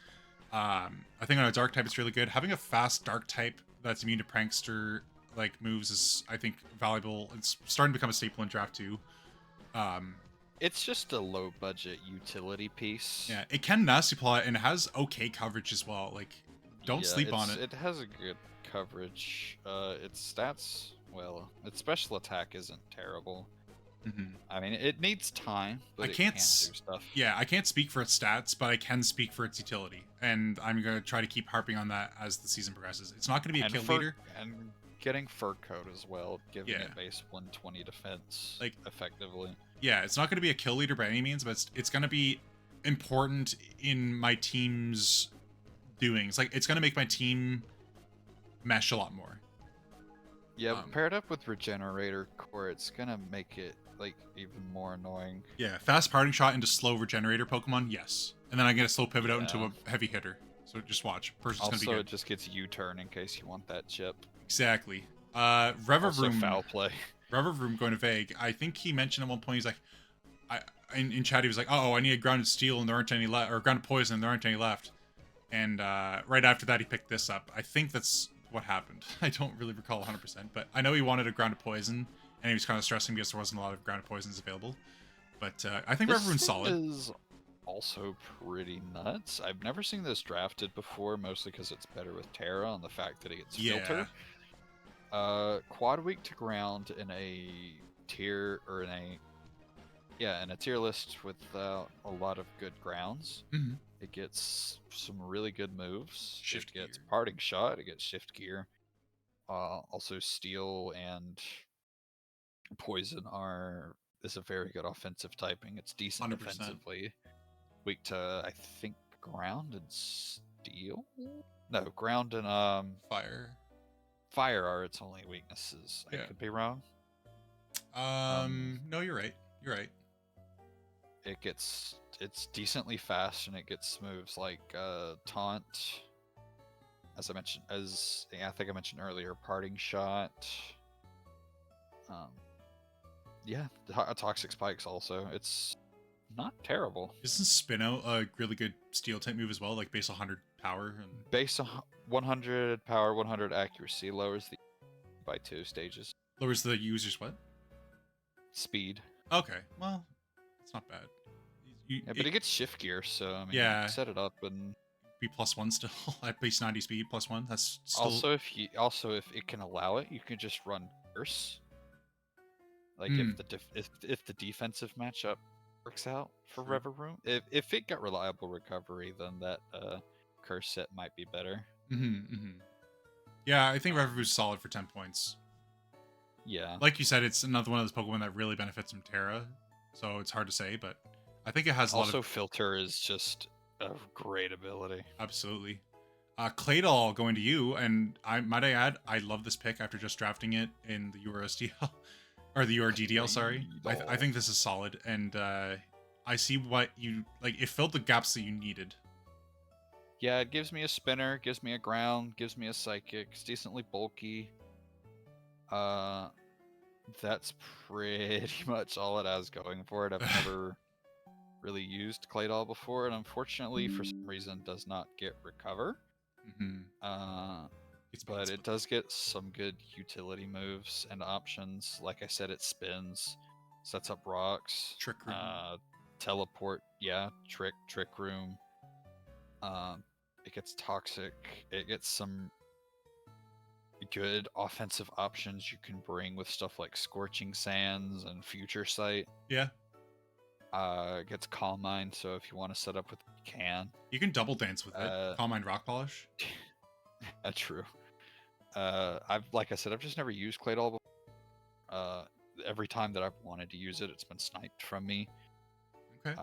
I think on a Dark type, it's really good. Having a fast Dark type that's immune to Prankster like moves is, I think, valuable. It's starting to become a staple in draft too. It's just a low budget utility piece. Yeah, it can nasty plot and it has okay coverage as well. Like, don't sleep on it. It has a good coverage. Its stats, well, its special attack isn't terrible. I mean, it needs time, but it can do stuff. Yeah, I can't speak for its stats, but I can speak for its utility, and I'm gonna try to keep harping on that as the season progresses. It's not gonna be a kill leader, and getting Fur Coat as well, giving it base 120 defense, like effectively. Yeah, it's not gonna be a kill leader by any means, but it's gonna be important in my team's doings. Like, it's gonna make my team mesh a lot more. Yeah, paired up with Regenerator Core, it's gonna make it like even more annoying. Yeah, fast Parting Shot into slow Regenerator Pokemon, yes. And then I get a slow pivot out into a heavy hitter. So just watch. Person's gonna be good. Also, it just gets U-turn in case you want that chip. Exactly. Revavroom. Foul play. Revavroom going to Vague. I think he mentioned at one point, he's like, in chat he was like, oh, I need a Grounded Steel and there aren't any left, or Grounded Poison and there aren't any left. And right after that he picked this up. I think that's what happened. I don't really recall 100%, but I know he wanted a Grounded Poison, and he was kind of stressing because there wasn't a lot of Grounded Poisons available. But I think Revavroom's solid. This is also pretty nuts. I've never seen this drafted before, mostly because it's better with Terra and the fact that it gets filter. Quad weak to ground in a tier, or in a tier list with a lot of good grounds. It gets some really good moves. It gets Parting Shot. It gets Shift Gear. Also, Steel and Poison is a very good offensive typing. It's decent 100%. Defensively. Weak to, I think, Ground and Steel? No, Ground and Fire. Fire are its only weaknesses. I could be wrong. No, you're right. You're right. It's decently fast, and it gets moves like Taunt, as I mentioned, I think I mentioned earlier, Parting Shot. Toxic Spikes also. It's not terrible. Isn't Spin Out a really good Steel type move as well, like base 100 power? And... Base 100 power, 100 accuracy, lowers the by 2 stages. Lowers the user's what? Speed. Okay, well, it's not bad. But it gets Shift Gear, so I mean, you can set it up and be +1 still at base 90 speed +1. That's still... also if it can allow it, you can just run Curse. Like if the defensive matchup works out for Revavroom, if it got reliable recovery, then that Curse set might be better. Yeah, I think Revavroom's solid for 10 points. Yeah, like you said, it's another one of those Pokemon that really benefits from Terra, so it's hard to say, but I think it has a lot of... Also, Filter is just a great ability. Absolutely. Claydol going to you, and might I add, I love this pick after just drafting it in the URSDL, or the URDDL, sorry. I think this is solid, and I see what you... Like, it filled the gaps that you needed. Yeah, it gives me a spinner, gives me a ground, gives me a psychic, it's decently bulky. That's pretty much all it has going for it. I've never really used Claydol before, and unfortunately, for some reason, does not get Recover. But it does get some good utility moves and options. Like I said, it spins, sets up rocks, Trick Room, teleport. Yeah, Trick Room. It gets Toxic. It gets some good offensive options you can bring with stuff like Scorching Sands and Future Sight. Yeah. It gets Calm Mind, so if you want to set up with it, you can. You can double dance with it. Calm Mind Rock Polish. That's true. Like I said, I've just never used Claydol before. Every time that I've wanted to use it, it's been sniped from me. Okay.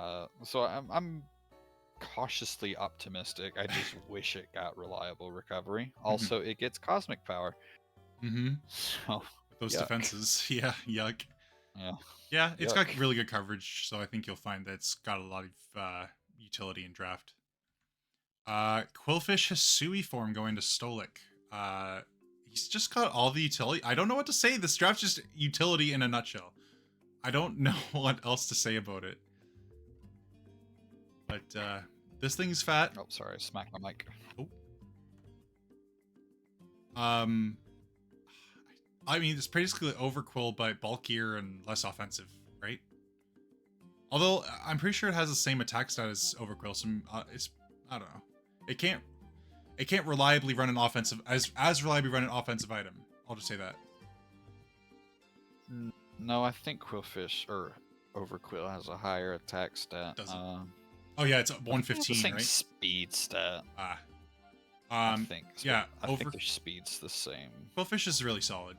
So I'm cautiously optimistic. I just wish it got reliable recovery. Also, it gets Cosmic Power. So those defenses, yeah, yuck. Yeah, it's got really good coverage, so I think you'll find that it's got a lot of utility in draft. Quillfish Hisui form going to Stolik. He's just got all the utility. I don't know what to say. This draft's just utility in a nutshell. I don't know what else to say about it. But this thing's fat. Oh, sorry, I smacked my mic. Oh. I mean, it's basically Overquill, but bulkier and less offensive, right? Although I'm pretty sure it has the same attack stat as Overquill. So it's, I don't know. It can't reliably run an offensive as reliably run an offensive item. I'll just say that. No, I think Quillfish or Overquill has a higher attack stat. Does it? Oh yeah, it's 115, right? Speed stat. I think. Yeah, I think their speed's the same. Quillfish is really solid.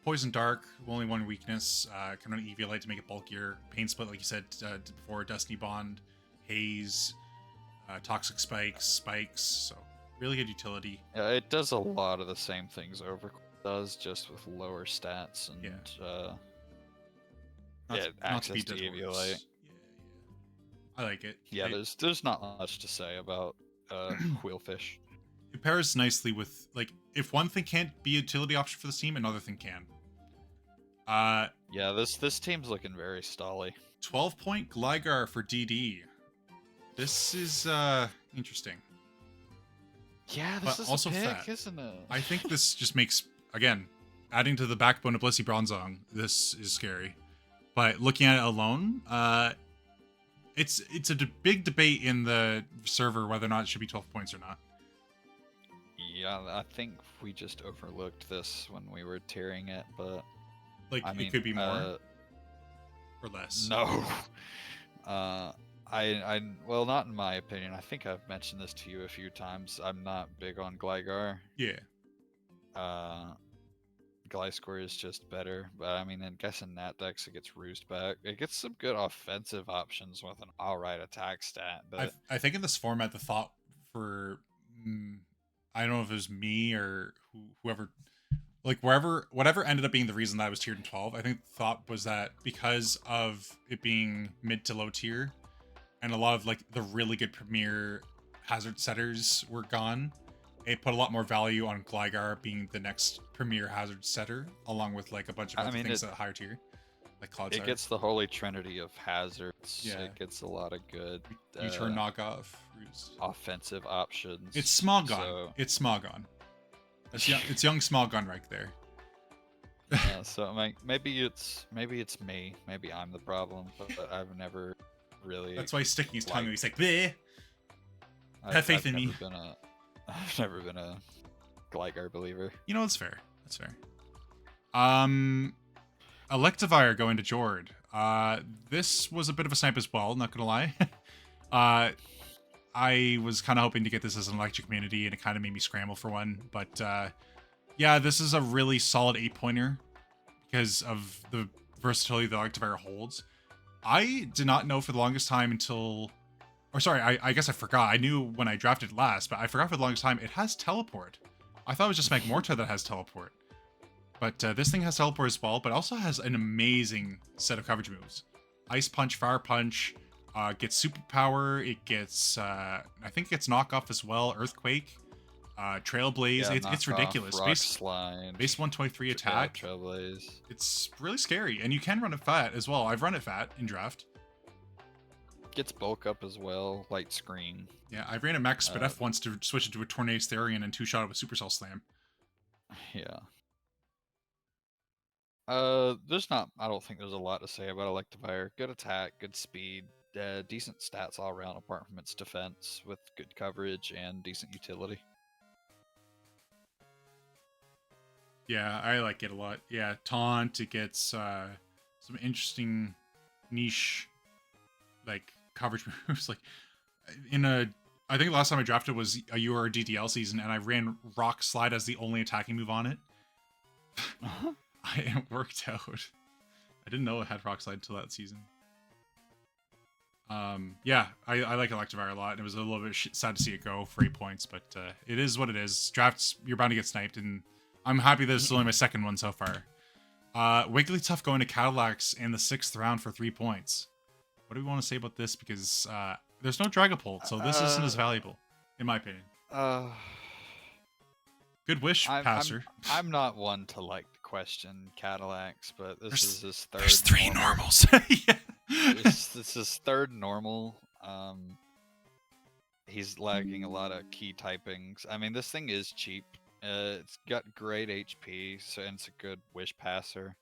Poison Dark, only one weakness. Can run Eviolite to make it bulkier. Pain Split, like you said before. Destiny Bond, Haze, Toxic Spikes. So really good utility. Yeah, it does a lot of the same things Overquill does, just with lower stats and access to Eviolite. Yeah. I like it. Yeah, there's not much to say about Quillfish. It pairs nicely with, like, if one thing can't be a utility option for the team, another thing can. Yeah, this team's looking very stally. 12-point Gligar for DD. This is interesting. Yeah, this is also a pick, fat. isn't it? I think this just makes, again, adding to the backbone of Blissey Bronzong, this is scary. But looking at it alone, it's a big debate in the server whether or not it should be 12 points or not. Yeah, I think we just overlooked this when we were tiering it, but like it could be more or less. No, well, not in my opinion. I think I've mentioned this to you a few times. I'm not big on Gligar. Yeah. Gliscor is just better, but I mean, I guess in Nat decks it gets Roost back. It gets some good offensive options with an alright attack stat. But I think in this format, the thought for I don't know if it was me or whoever, like whatever ended up being the reason that I was tiered in 12. I think the thought was that because of it being mid to low tier, and a lot of like the really good premier hazard setters were gone, it put a lot more value on Gligar being the next premier hazard setter, along with like a bunch of other things at higher tier, like Cloud. It gets the holy trinity of hazards. Yeah. It gets a lot of good U-turn knockoff, offensive options. It's Smogon. It's Smogon. It's young Smogon right there. Yeah, so maybe it's me. Maybe I'm the problem, but I've never really. That's why he's sticking his tongue and he's like, "Bleh." Have faith in me. I've never been a Gligar believer. You know, that's fair. That's fair. Electivire going to Jord. This was a bit of a snipe as well, not gonna lie. I was kind of hoping to get this as an electric community, and it kind of made me scramble for one. But yeah, this is a really solid 8-pointer because of the versatility that Electivire holds. I did not know for the longest time until... Or sorry, I guess I forgot. I knew when I drafted last, but I forgot for the longest time it has teleport. I thought it was just Magmortar that has teleport. But this thing has teleport as well, but also has an amazing set of coverage moves. Ice Punch, Fire Punch, gets Superpower, it gets, I think it gets Knockoff as well, Earthquake, Trailblaze, Yeah, it's ridiculous. Rock Slide, base 123 attack. Trailblaze. It's really scary, and you can run it fat as well. I've run it fat in draft. Gets bulk up as well, light screen. Yeah, I ran a max speed F once to switch into a Tornadus Therian and 2-shot it with Supercell Slam. Yeah. I don't think there's a lot to say about Electivire. Good attack, good speed, decent stats all around apart from its defense with good coverage and decent utility. Yeah, I like it a lot. Yeah, Taunt, it gets some interesting niche like coverage moves. Like I think the last time I drafted was a URSDL season, and I ran Rock Slide as the only attacking move on it. It worked out. I didn't know it had Rock Slide until that season. Yeah, I like Electivire a lot, and it was a little bit sad to see it go for 8 points, but it is what it is. Drafts, you're bound to get sniped, and I'm happy that it's only my second one so far. Wigglytuff going to Cadillacs in the 6th round for 3 points. What do we want to say about this? Because there's no Dragapult, so this isn't as valuable. in my opinion. Uh, Good wish, I'm passer. I'm not one to like question Cadillacs, but this is his third. There's 3 normal. normals. Yeah. This is third normal. He's lagging a lot of key typings. I mean, this thing is cheap. It's got great HP, and it's a good wish passer.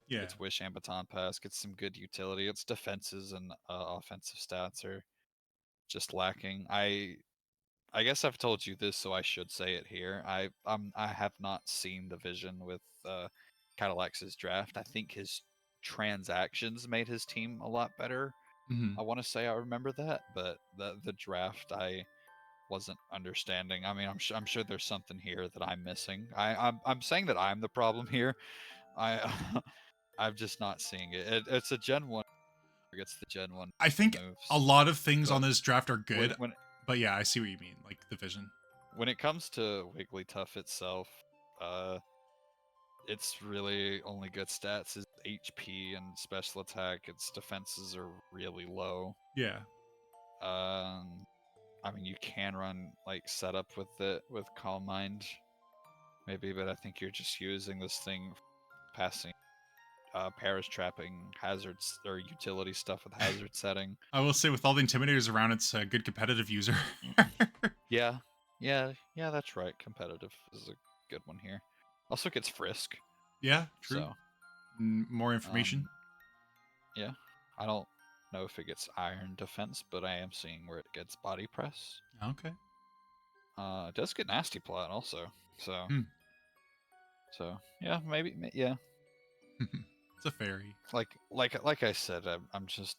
Yeah. It's wish and baton pass. Gets some good utility. Its defenses and offensive stats are just lacking. I guess I've told you this, so I should say it here. I have not seen the vision with Cadillac's draft. I think his transactions made his team a lot better. Mm-hmm. I want to say I remember that, but the draft I wasn't understanding. I mean, I'm sure there's something here that I'm missing. I'm saying that I'm the problem here. I I'm just not seeing it. It's a Gen 1. It's the Gen 1 I think moves. a lot of things But on this draft are good, when but yeah, I see what you mean, like the vision. when it comes to Wigglytuff itself, it's really only good stats is HP and special attack. Its defenses are really low. Yeah. I mean, you can run like setup with it with Calm Mind, maybe, but I think you're just using this thing passing, Paris trapping hazards or utility stuff with hazard setting. I will say with all the intimidators around, it's a good competitive user. Yeah, that's right. Competitive is a good one here. Also gets Frisk. Yeah, true. So, more information. Yeah, I don't know if it gets Iron Defense, but I am seeing where it gets Body Press. Okay. It does get Nasty Plot also. So, Hmm. so yeah, maybe yeah. It's a fairy. Like I said,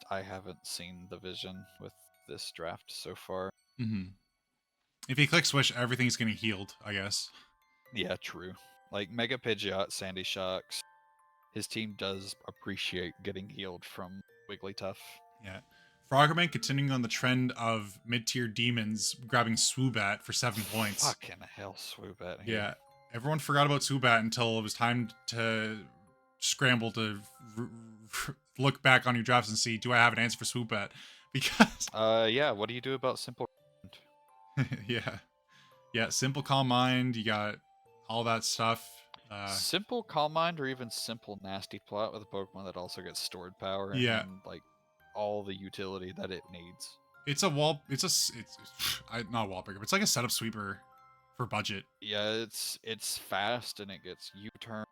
I haven't seen the vision with this draft so far. Mm-hmm. If he clicks Wish, everything's getting healed, I guess. Yeah, true. Like Mega Pidgeot, Sandy Shocks, his team does appreciate getting healed from Wigglytuff. Yeah. Froggerman continuing on the trend of mid-tier demons grabbing Swoobat for 7 points. Fucking hell, Swoobat here. Yeah. Everyone forgot about Swoobat until it was time to scramble to look back on your drafts and see, do I have an answer for Swoobat? Because yeah, what do you do about Simple? yeah, Simple Calm Mind, you got all that stuff. Simple Calm Mind or even Simple Nasty Plot with a Pokemon that also gets stored power Yeah. and like all the utility that it needs. It's not a wall breaker, but it's like a setup sweeper for budget. Yeah, it's fast and it gets U-turn.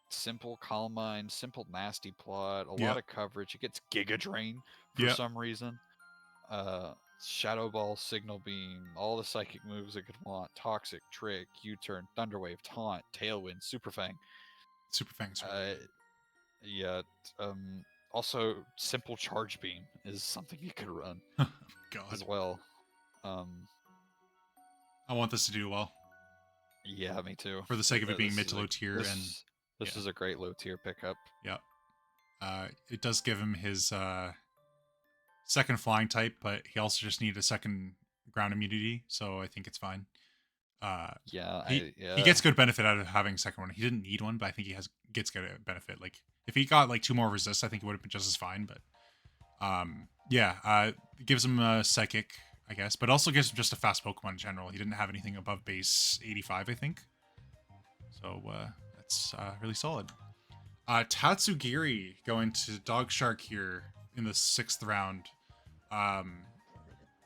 Simple Calm Mind, Simple Nasty Plot, a lot of coverage. It gets Giga Drain for some reason. Shadow Ball, Signal Beam, all the psychic moves it could want. Toxic, Trick, U-turn, Thunderwave, Taunt, Tailwind, Super Fang. Super Fang's really good. Yeah. Also, Simple Charge Beam is something you could run God. as well. I want this to do well. Yeah, me too. For the sake of it being mid to low tier, this is a great low tier pickup. Yeah. It does give him his second flying type, but he also just needed a second ground immunity, so I think it's fine. He gets good benefit out of having a second one. He didn't need one, but I think he gets good benefit. Like if he got like 2 more resist, I think it would have been just as fine. But it gives him a psychic, I guess, but also gives him just a fast Pokemon in general. He didn't have anything above base 85, I think. So that's really solid. Tatsugiri going to Dog Shark here in the 6th round.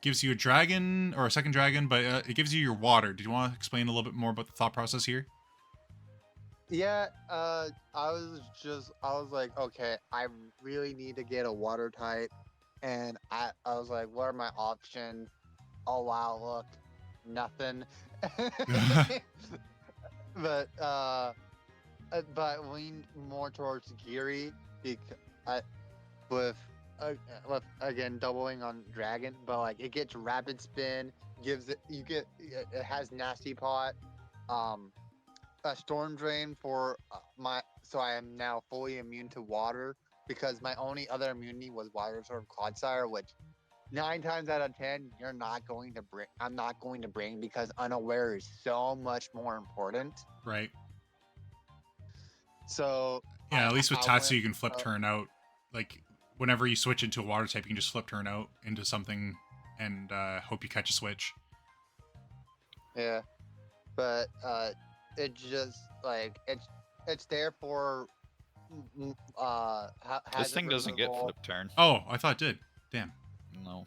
Gives you a dragon or a second dragon, but it gives you your water. Do you want to explain a little bit more about the thought process here? Yeah, I was like, okay, I really need to get a water type, and I was like, what are my options? Oh wow, look, nothing. but lean more towards Geary with again doubling on dragon, but like it gets rapid spin, it has nasty pot, a storm drain for so I am now fully immune to water because my only other immunity was Water Sword Clodsire, which 9 times out of 10 I'm not going to bring because unaware is so much more important. Right. So yeah, at least with Tatsu you can flip turn out. Like whenever you switch into a water type, you can just flip turn out into something and hope you catch a switch. Yeah, but it just like it's there for This hazard thing doesn't get removal. flip turn. Oh, I thought it did. Damn. No.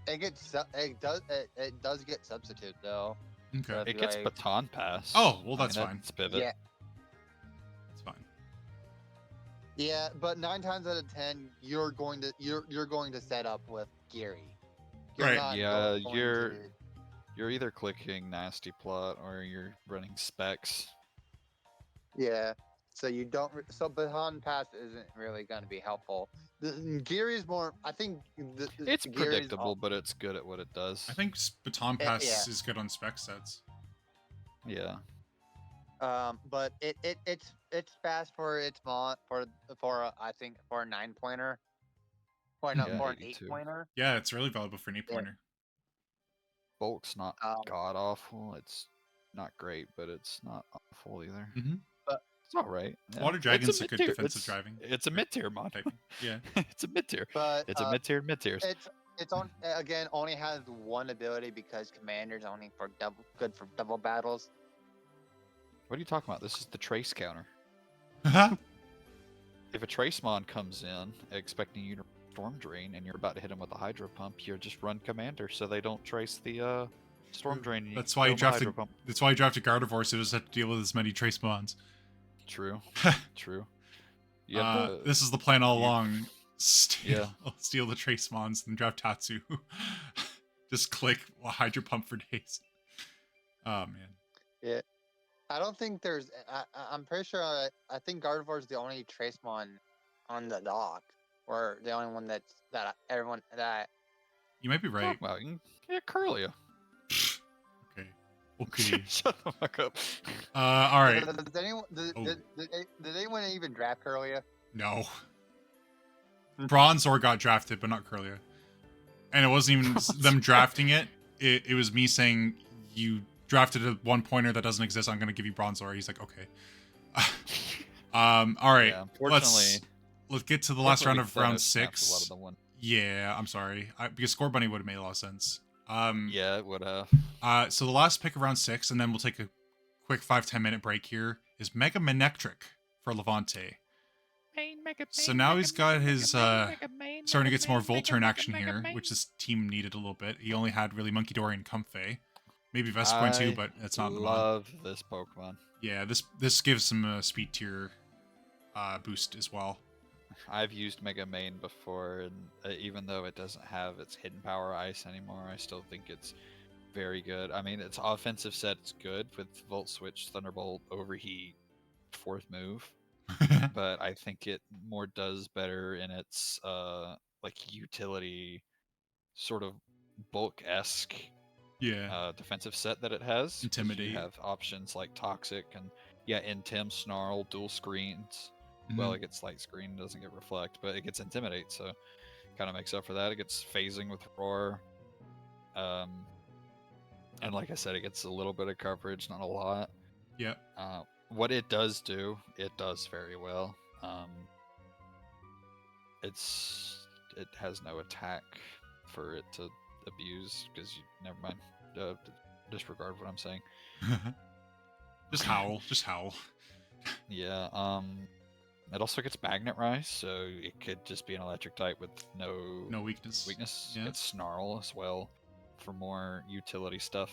It does get substitute though. Okay. But, It gets like, baton pass. Oh, well, that's fine. It's pivot. Yeah, It's fine. yeah, but 9 times out of 10, you're going to set up with Geary. Right. Not Yeah, going you're- to- You're either clicking nasty plot or you're running specs. Yeah, so you don't. So baton pass isn't really going to be helpful. Geary is more. I think It's Geary's predictable, but it's good at what it does. I think baton pass yeah. is good on spec sets. Yeah. But it's fast for its mod for I think for a 9-pointer. Or no, Yeah, for an 82. 8-pointer. Yeah, it's really valuable for an 8-pointer. Bulk's not Um, god awful. It's not great, but it's not awful either. Mhm. It's all right. Yeah. Water Dragon's It's a good mid-tier- defensive it's- driving. It's a mid-tier mod. Typing. Yeah. It's a mid-tier. But It's a mid-tier, mid-tiers. it's on again only has one ability because commander's only for good for double battles. What are you talking about? This is the trace counter. Uh-huh. If a trace mon comes in expecting you to storm drain and you're about to hit him with a hydro pump, you just run commander so they don't trace the storm drain. And That's can why kill you the drafted. hydro pump. That's why you drafted Gardevoir, so you just have to deal with as many trace bonds. True. True. You have to- This is the plan all you- along. Steal, Yeah. steal the trace mons, then draft Tatsu. Just click Hydro Pump for days. Oh man. I don't think there's. I'm pretty sure. I think Gardevoir is the only Tracemon on the dock, or the only one that everyone that. You might be Talk right. about, you can- yeah, Curlia. Okay. Okay. Shut the fuck up. All right. Does anyone? Oh. Did anyone even draft Curlia? No. Bronzor got drafted, but not Curlia. And it wasn't even them drafting it. It was me saying, you drafted a 1-pointer that doesn't exist. I'm going to give you Bronzor. He's like, okay. All right. Yeah, unfortunately, Let's get to the last round of round Thanos snapped a lot of 6. the one. Yeah, I'm sorry. Because Score Bunny would have made a lot of sense. Yeah, it would have. So the last pick of round 6, and then we'll take a quick 5-10 minute break here, is Mega Manectric for Levante. So now he's got his starting to get some more Volturn action here, which this team needed a little bit. He only had really Monkey Dory and Comfey. Maybe Vespiquen too, but it's not in the mod. Love this Pokemon. Yeah, this gives some speed tier boost as well. I've used Mega Main before, and even though it doesn't have its hidden power ice anymore, I still think it's very good. I mean, its offensive set's good with Volt Switch, Thunderbolt, Overheat, 4th move, but I think it more does better in its like utility, sort of bulk-esque Yeah. defensive set that it has. 'cause Intimidate. You have options like Toxic and Intim, Snarl, dual screens. Mhm. Well, it gets light screen, doesn't get reflect, but it gets intimidate, so kind of makes up for that. It gets phasing with roar, and like I said, it gets a little bit of coverage, not a lot. Yeah. What it does do, it does very well. It has no attack for it to abuse because you never mind. Disregard what I'm saying. Just howl. Just howl. Yeah. It also gets Magnet Rise, so it could just be an electric type with No weakness. weakness. Yeah. It's Snarl as well for more utility stuff.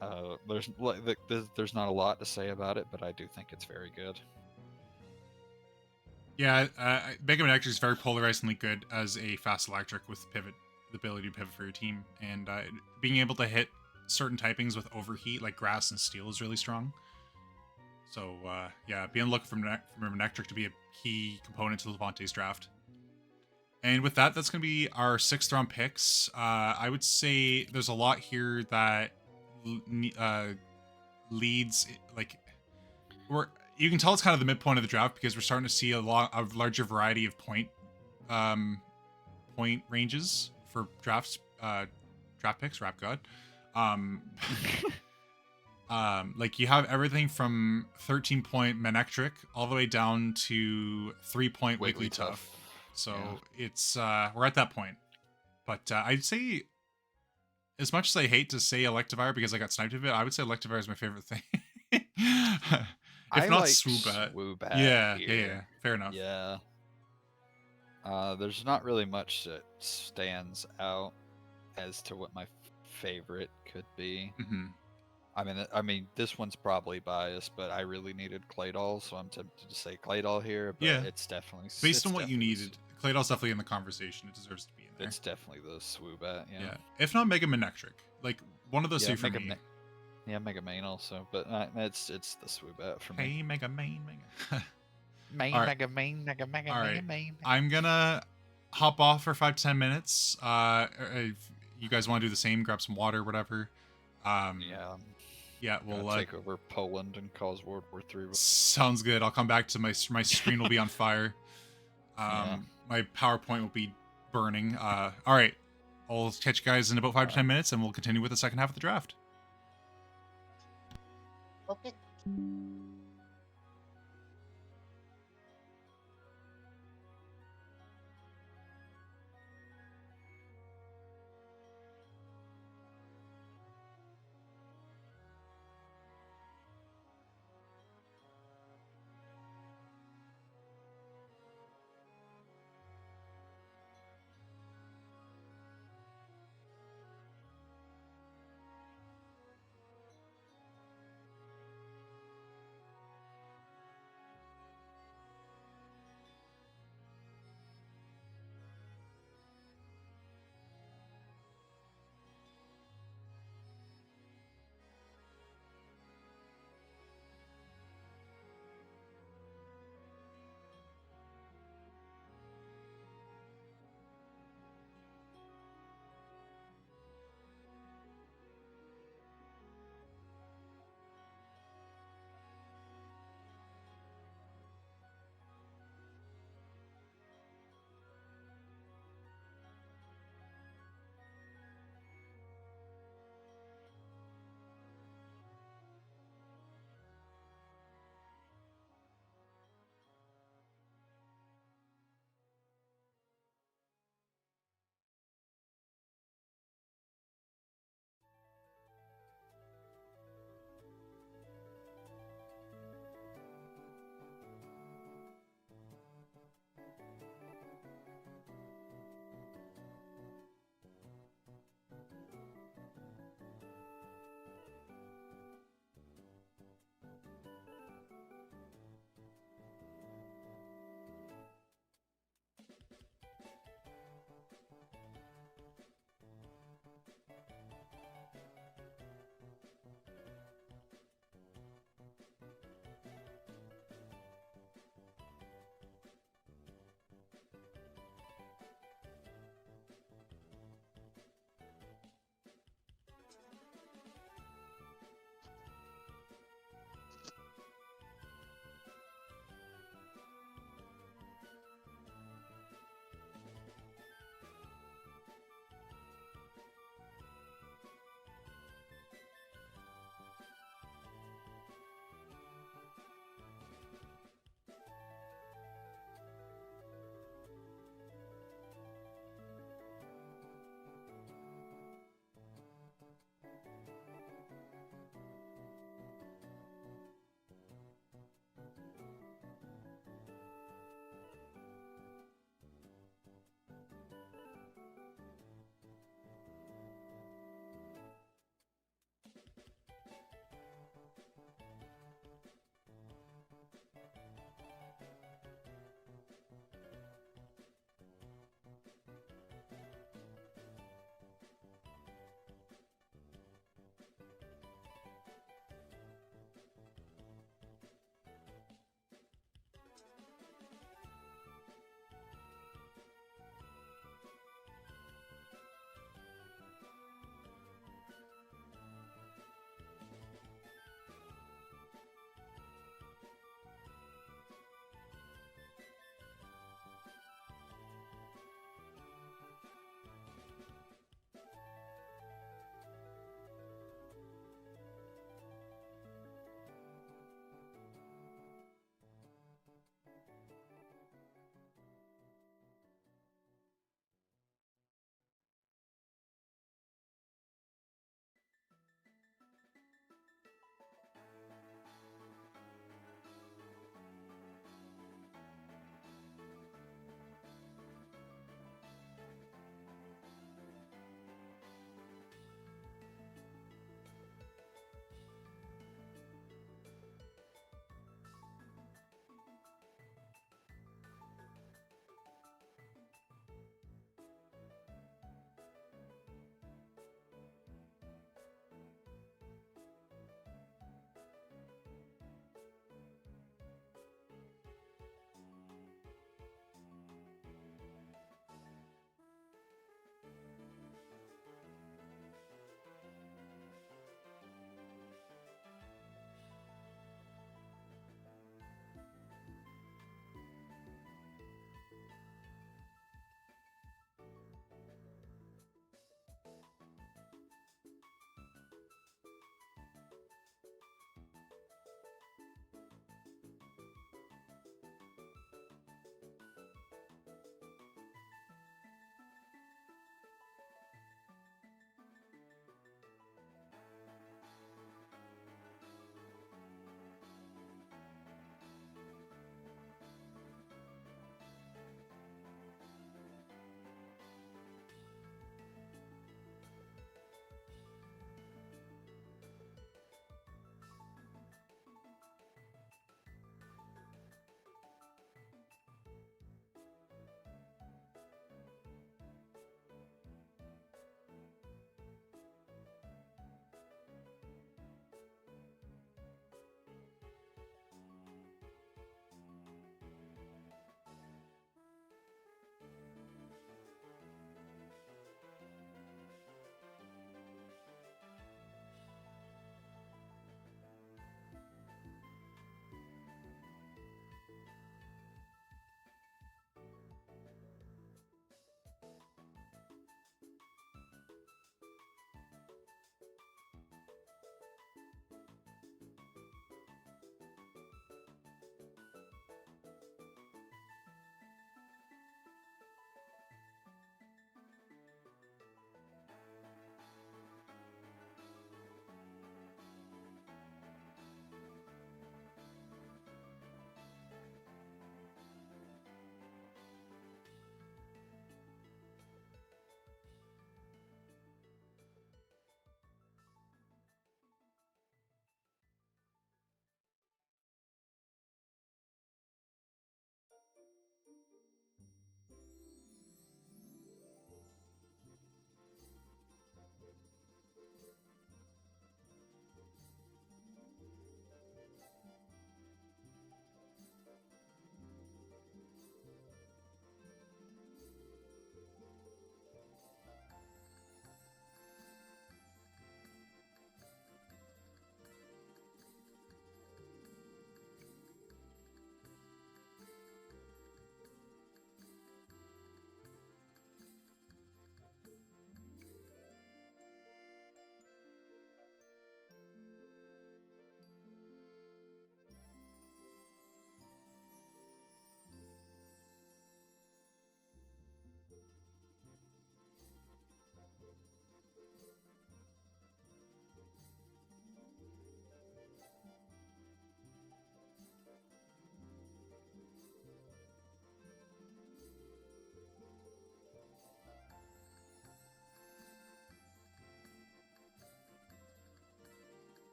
There's not a lot to say about it, but I do think it's very good. Yeah, Mega Manectric is very polarizingly good as a fast electric with pivot, the ability to pivot for your team, and being able to hit certain typings with overheat like grass and steel is really strong. So yeah, be on the look for Manectric to be a key component to Levante's draft. And with that, that's going to be our 6th round picks. I would say there's a lot here that leads, like, you can tell it's kind of the midpoint of the draft because we're starting to see a larger variety of point ranges for draft picks. Rap God. Like you have everything from 13-point Manectric all the way down to 3-point Wigglytuff. So Yeah. it's we're at that point. But I'd say, as much as I hate to say Electivire because I got sniped a bit, I would say Electivire is my favorite thing. If I not like Swoobat. Swoobat Yeah, here. fair enough. Yeah. There's not really much that stands out as to what my favorite could be. Hmm. I mean, this one's probably biased, but I really needed Claydol, so I'm tempted to say Claydol here. But Yeah. it's definitely Based on what you needed, Claydol's definitely in the conversely. It deserves to be in there. It's definitely the Swoobat. Yeah. Yeah. If not Mega Manectric, like one of those two for Mega me. Mega Main also, but it's the Swoobat for me. Hey, Mega Main, Mega. Main, All right. Mega Main, Mega Mega All Mega right. Main. I'm gonna hop off for 5 to 10 minutes. If you guys want to do the same, grab some water, whatever. Yeah, we'll take over Poland and cause World War III. Sounds good. I'll come back to my screen will be on fire. My PowerPoint will be burning. All right. I'll catch you guys in about 5 to 10 minutes, and we'll continue with the second half of the draft. Okay.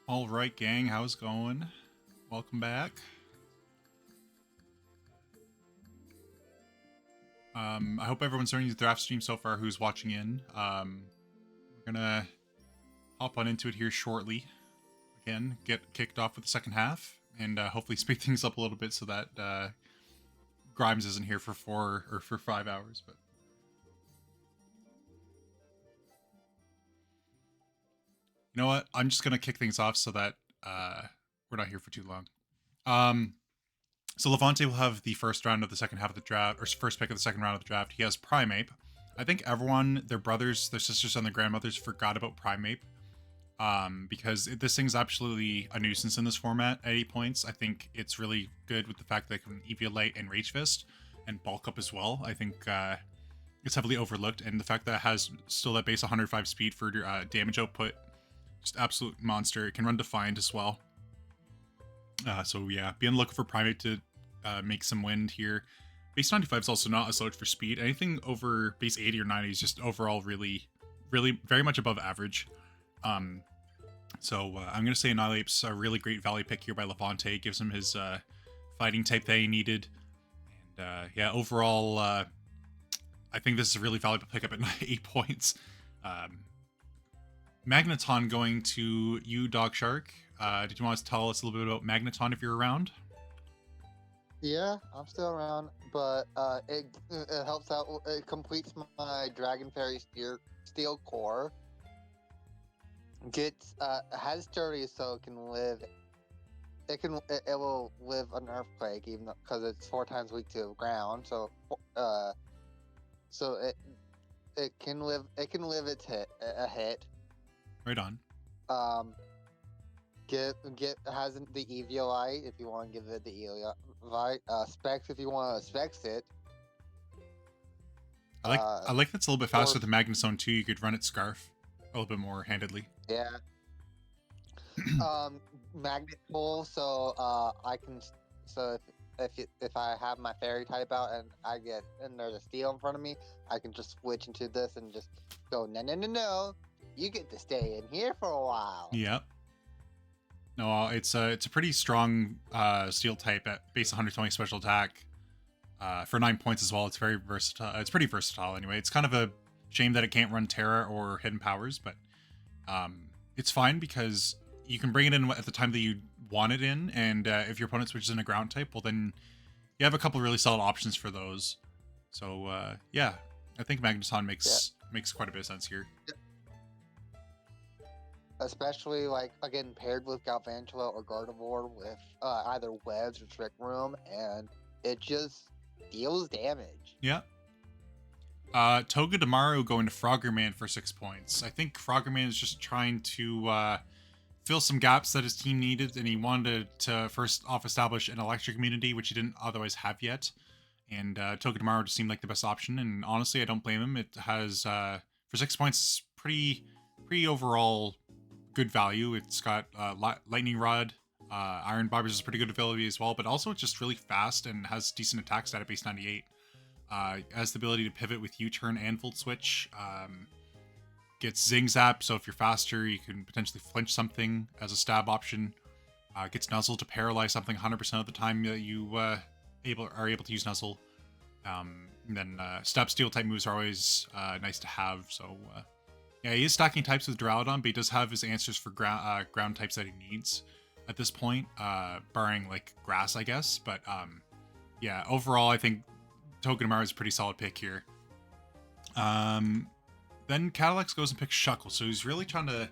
All right, gang, how's it going? Welcome back. I hope everyone's enjoying the draft stream so far who's watching in. We're gonna hop on into it here shortly. Again, get kicked off with the second half, and hopefully speed things up a little bit so that Grimes isn't here for 4 or for 5 hours. But you know what? I'm just gonna kick things off so that we're not here for too long. So Levante will have the first round of the second half of the draft, or first pick of the second round of the draft. He has Primeape. I think everyone, their brothers, their sisters, and their grandmothers forgot about Primeape. Because this thing's absolutely a nuisance in this format at 8 points. I think it's really good with the fact that it can Eviolite and Rage Fist and bulk up as well. I think it's heavily overlooked, and the fact that it has still that base 105 speed for damage output, just absolute monster. It can run Defiant as well. So yeah, be on the lookout for Primeape to make some wind here. Base 95 is also not a slouch for speed. Anything over base 80 or 90 is just overall really very much above average. So I'm going to say Annihilape's a really great value pick here by Levante. It gives him his fighting type that he needed. And yeah, overall, I think this is a really valuable pickup at 8 points. Magneton going to you, Dog Shark. Did you want to tell us a little bit about Magneton if you're around? Yeah, I'm still around, but it helps out. It completes my Dragon Fairy Steel Core. Gets has sturdy, so it can live. It will live an earthquake, even because it's 4 times weak to ground. So it can live. It can live a hit. Right on. Has the Eviolite if you want to give it the Eviolite. Specs if you want to specs it. I like that's a little bit faster than Magnezone too. You could run it Scarf a little bit more handedly. Yeah. Magnet pull, so I can. So if I have my fairy type out and there's a steel in front of me, I can just switch into this and just go no. You get to stay in here for a while. Yep. No, it's a pretty strong steel type at base 120 special attack. For 9 points as well. It's very versatile. It's pretty versatile anyway. It's kind of a shame that it can't run Terra or Hidden Powers, but it's fine because you can bring it in at the time that you want it in, and if your opponent switches in a ground type, well then you have a couple really solid options for those. So yeah, I think Magneton makes quite a bit of sense here. Yeah. Especially, like, again, paired with Galvantula or Gardevoir with either Webs or Trick Room, and it just deals damage. Yeah. Togedemaru going to Froggerman for 6 points. I think Froggerman is just trying to fill some gaps that his team needed, and he wanted to first off establish an electric immunity, which he didn't otherwise have yet. And Togedemaru just seemed like the best option, and honestly, I don't blame him. It has, for 6 points, pretty overall good value. It's got Lightning Rod, Iron Barbers is pretty good ability as well, but also it's just really fast and has decent attack stat at base 98. Has the ability to pivot with U-turn and Volt Switch. Gets Zing Zap, so if you're faster, you can potentially flinch something as a stab option. Gets Nuzzle to paralyze something 100% of the time that you are able to use Nuzzle. And then Stab Steel type moves are always nice to have, so yeah, he is stacking types with Duraludon, but he does have his answers for ground types that he needs at this point, barring like Grass, I guess. But yeah, overall, I think Togedemaru is a pretty solid pick here. Then Cadillacs goes and picks Shuckle, so he's really trying to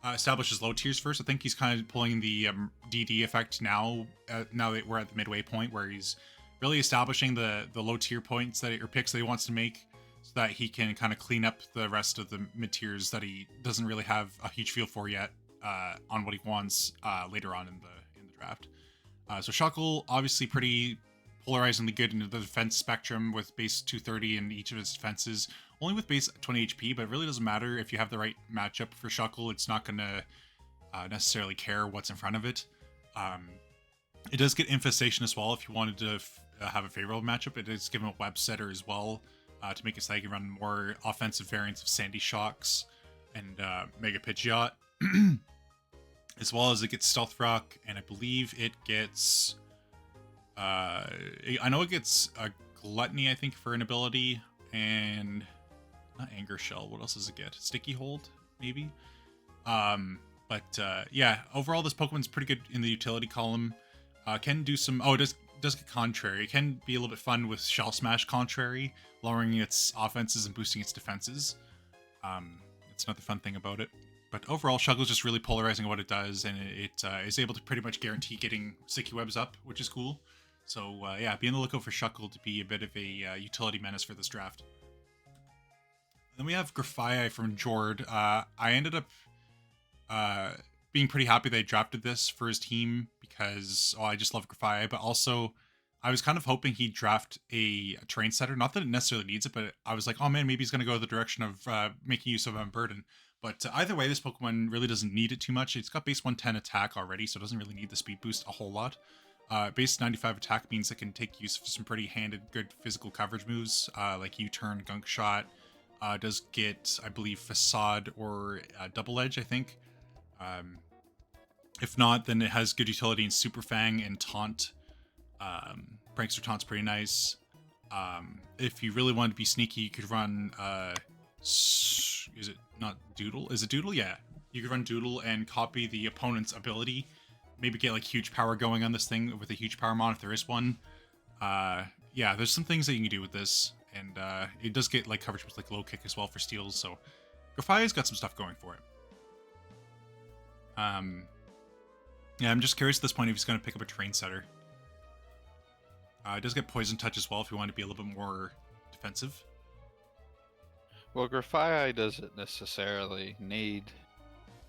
establish his low tiers first. I think he's kind of pulling the DD effect now that we're at the midway point, where he's really establishing the low tier points or picks that he wants to make, so that he can kind of clean up the rest of the mid tiers that he doesn't really have a huge feel for yet on what he wants later on in the draft. So Shuckle, obviously pretty polarizingly good into the defense spectrum with base 230 in each of his defenses, only with base 20 HP, but it really doesn't matter if you have the right matchup for Shuckle. It's not going to necessarily care what's in front of it. It does get Infestation as well if you wanted to have a favorable matchup. It is given a Web Setter as well to make it so that you can run more offensive variants of Sandy Shocks and Mega Pidgeot. as well as it gets Stealth Rock, and I believe it gets... I know it gets a Gluttony, I think, for an ability, and... Not Anger Shell, what else does it get? Sticky Hold, maybe? Yeah, overall this Pokemon's pretty good in the utility column. Can do some... Oh, it does get Contrary. It can be a little bit fun with Shell Smash Contrary, lowering its offenses and boosting its defenses. It's another fun thing about it. But overall, Shuckle's just really polarizing what it does, and it is able to pretty much guarantee getting Sticky Webs up, which is cool. So yeah, be on the lookout for Shuckle to be a bit of a utility menace for this draft. Then we have Grafaiai from Jord. I ended up being pretty happy they drafted this for his team because I just love Grafaiai, but also I was kind of hoping he'd draft a Terrain Setter. Not that it necessarily needs it, but I was like, oh man, maybe he's going to go the direction of making use of Unburden. But either way, this Pokemon really doesn't need it too much. It's got base 110 attack already, so it doesn't really need the speed boost a whole lot. Base 95 attack means it can take use of some pretty good physical coverage moves, like U-Turn, Gunk Shot. Does get, I believe, Facade or Double Edge, I think. If not, then it has good utility in Super Fang and Taunt. Prankster Taunt's pretty nice. If you really want to be sneaky, you could run... is it not Doodle? Is it Doodle? Yeah. You could run Doodle and copy the opponent's ability. Maybe get like huge power going on this thing with a huge power mon if there is one. Yeah, there's some things that you can do with this. And it does get like coverage with like low kick as well for steals, so Grafaiai's got some stuff going for it. Yeah, I'm just curious at this point if he's going to pick up a Terrain Setter. It does get Poison Touch as well if you want to be a little bit more defensive. Well, Grafaiai doesn't necessarily need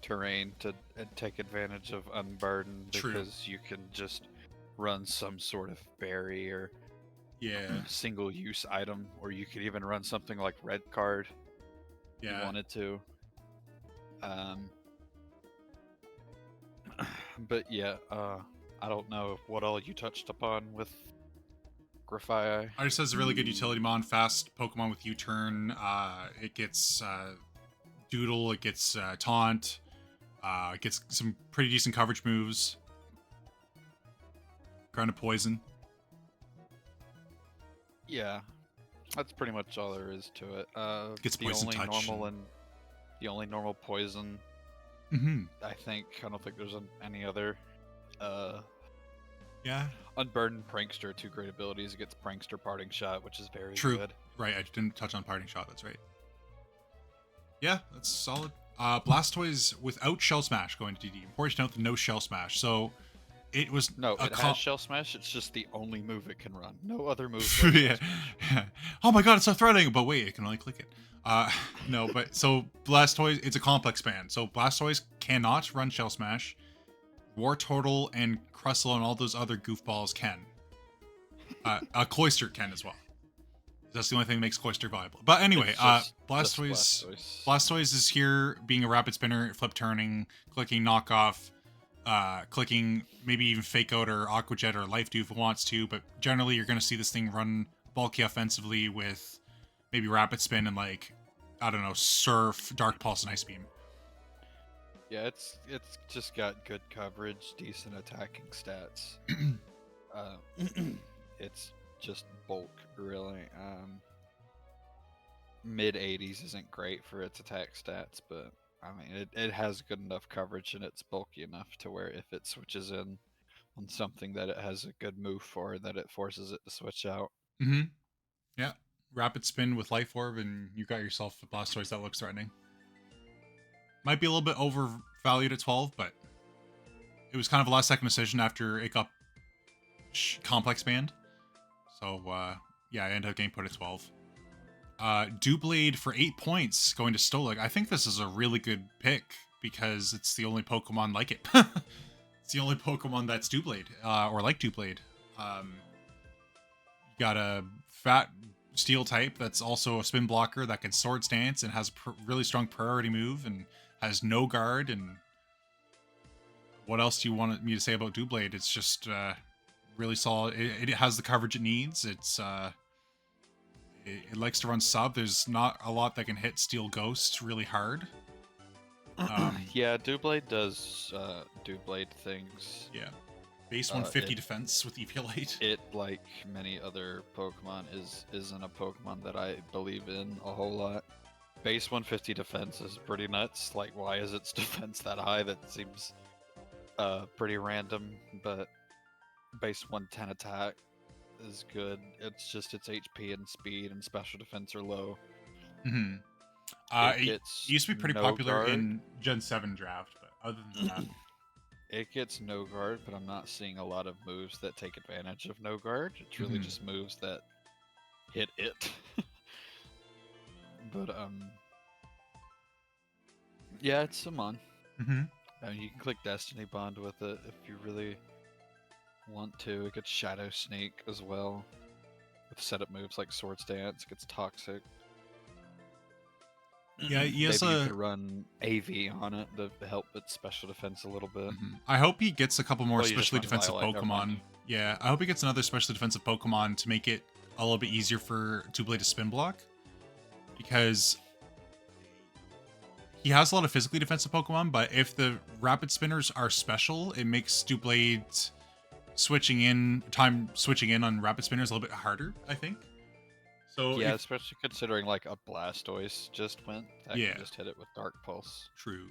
terrain to take advantage of Unburden because you can just run some sort of berry or single-use item, or you could even run something like Red Card if you wanted to. But yeah, I don't know what all you touched upon with Grafaiai. It just has a really good utility mon, fast Pokemon with U-Turn. It gets Doodle, it gets Taunt, it gets some pretty decent coverage moves. Ground of Poison. Yeah, that's pretty much all there is to it. Gets Poison Touch. The only normal poison. Mm-hmm. I don't think there's any other. Yeah. Unburdened Prankster, 2 great abilities. It gets Prankster Parting Shot, which is very good. Right, I didn't touch on Parting Shot, that's right. Yeah, that's solid. Blastoise without Shell Smash going to DD. Important to note, no Shell Smash. So it was it has Shell Smash. It's just the only move it can run. No other move. Yeah. Oh my god, it's so threatening. But wait, it can only click it. No, but so Blastoise, it's a complex band. So Blastoise cannot run Shell Smash. Wartortle and Crustle and all those other goofballs can. Cloyster can as well. That's the only thing that makes Cloyster viable. But anyway, Blastoise is here being a rapid spinner, flip turning, clicking knockoff, clicking maybe even Fake Out or Aqua Jet or Life Dew if it wants to, but generally you're going to see this thing run bulky offensively with maybe rapid spin and like, I don't know, Surf, Dark Pulse, and Ice Beam. Yeah, it's just got good coverage, decent attacking stats. It's just bulk, really. Mid 80s isn't great for its attack stats, but I mean, it has good enough coverage and it's bulky enough to where if it switches in on something that it has a good move for, that it forces it to switch out. Mm-hmm. Yeah. Rapid spin with Life Orb and you got yourself a Blastoise that looks threatening. Might be a little bit overvalued at 12, but it was kind of a last second decision after it got complex banned. So, yeah, I ended up getting put at 12. Doublade for 8 points going to Stolik. I think this is a really good pick because it's the only Pokemon like it. It's the only Pokemon that's Doublade, or like Doublade. You got a fat Steel type that's also a spin blocker that can Sword Stance and has a really strong priority move and has no guard. And what else do you want me to say about Doublade? It's just really solid. It has the coverage it needs. It's it likes to run sub. There's not a lot that can hit Steel Ghost really hard. Yeah, Doublade does Doublade things. Yeah. Base Uh, 150 it- defense with Eviolite. It, like many other Pokemon, isn't a Pokemon that I believe in a whole lot. Base 150 defense is pretty nuts. Like, why is its defense that high? That seems pretty random. But base 110 attack is good. It's just its HP and speed and special defense are low. Mm-hmm. It It gets used to be pretty no popular guard. in Gen 7 draft, but other than that, It gets no guard, but I'm not seeing a lot of moves that take advantage of no guard. It's really Mhm. just moves that hit it. But yeah, it's Summon. mm-hmm. You can click Destiny Bond with it if you really want to. It gets Shadow Sneak as well. With setup moves like Swords Dance, it gets Toxic. Yeah, he has Maybe you a- could run AV on it to help its special defense a little bit. Mhm. I hope he gets a couple more Well, you just specially run defensive Violet, never mind. Pokemon. Yeah, I hope he gets another specially defensive Pokemon to make it a little bit easier for Doublade to spin block. Because he has a lot of physically defensive Pokemon, but if the rapid spinners are special, it makes Doublade switching in on rapid spinners a little bit harder, I think. So Yeah, if- especially considering like a Blastoise just went. That Yeah. can just hit it with Dark Pulse. true.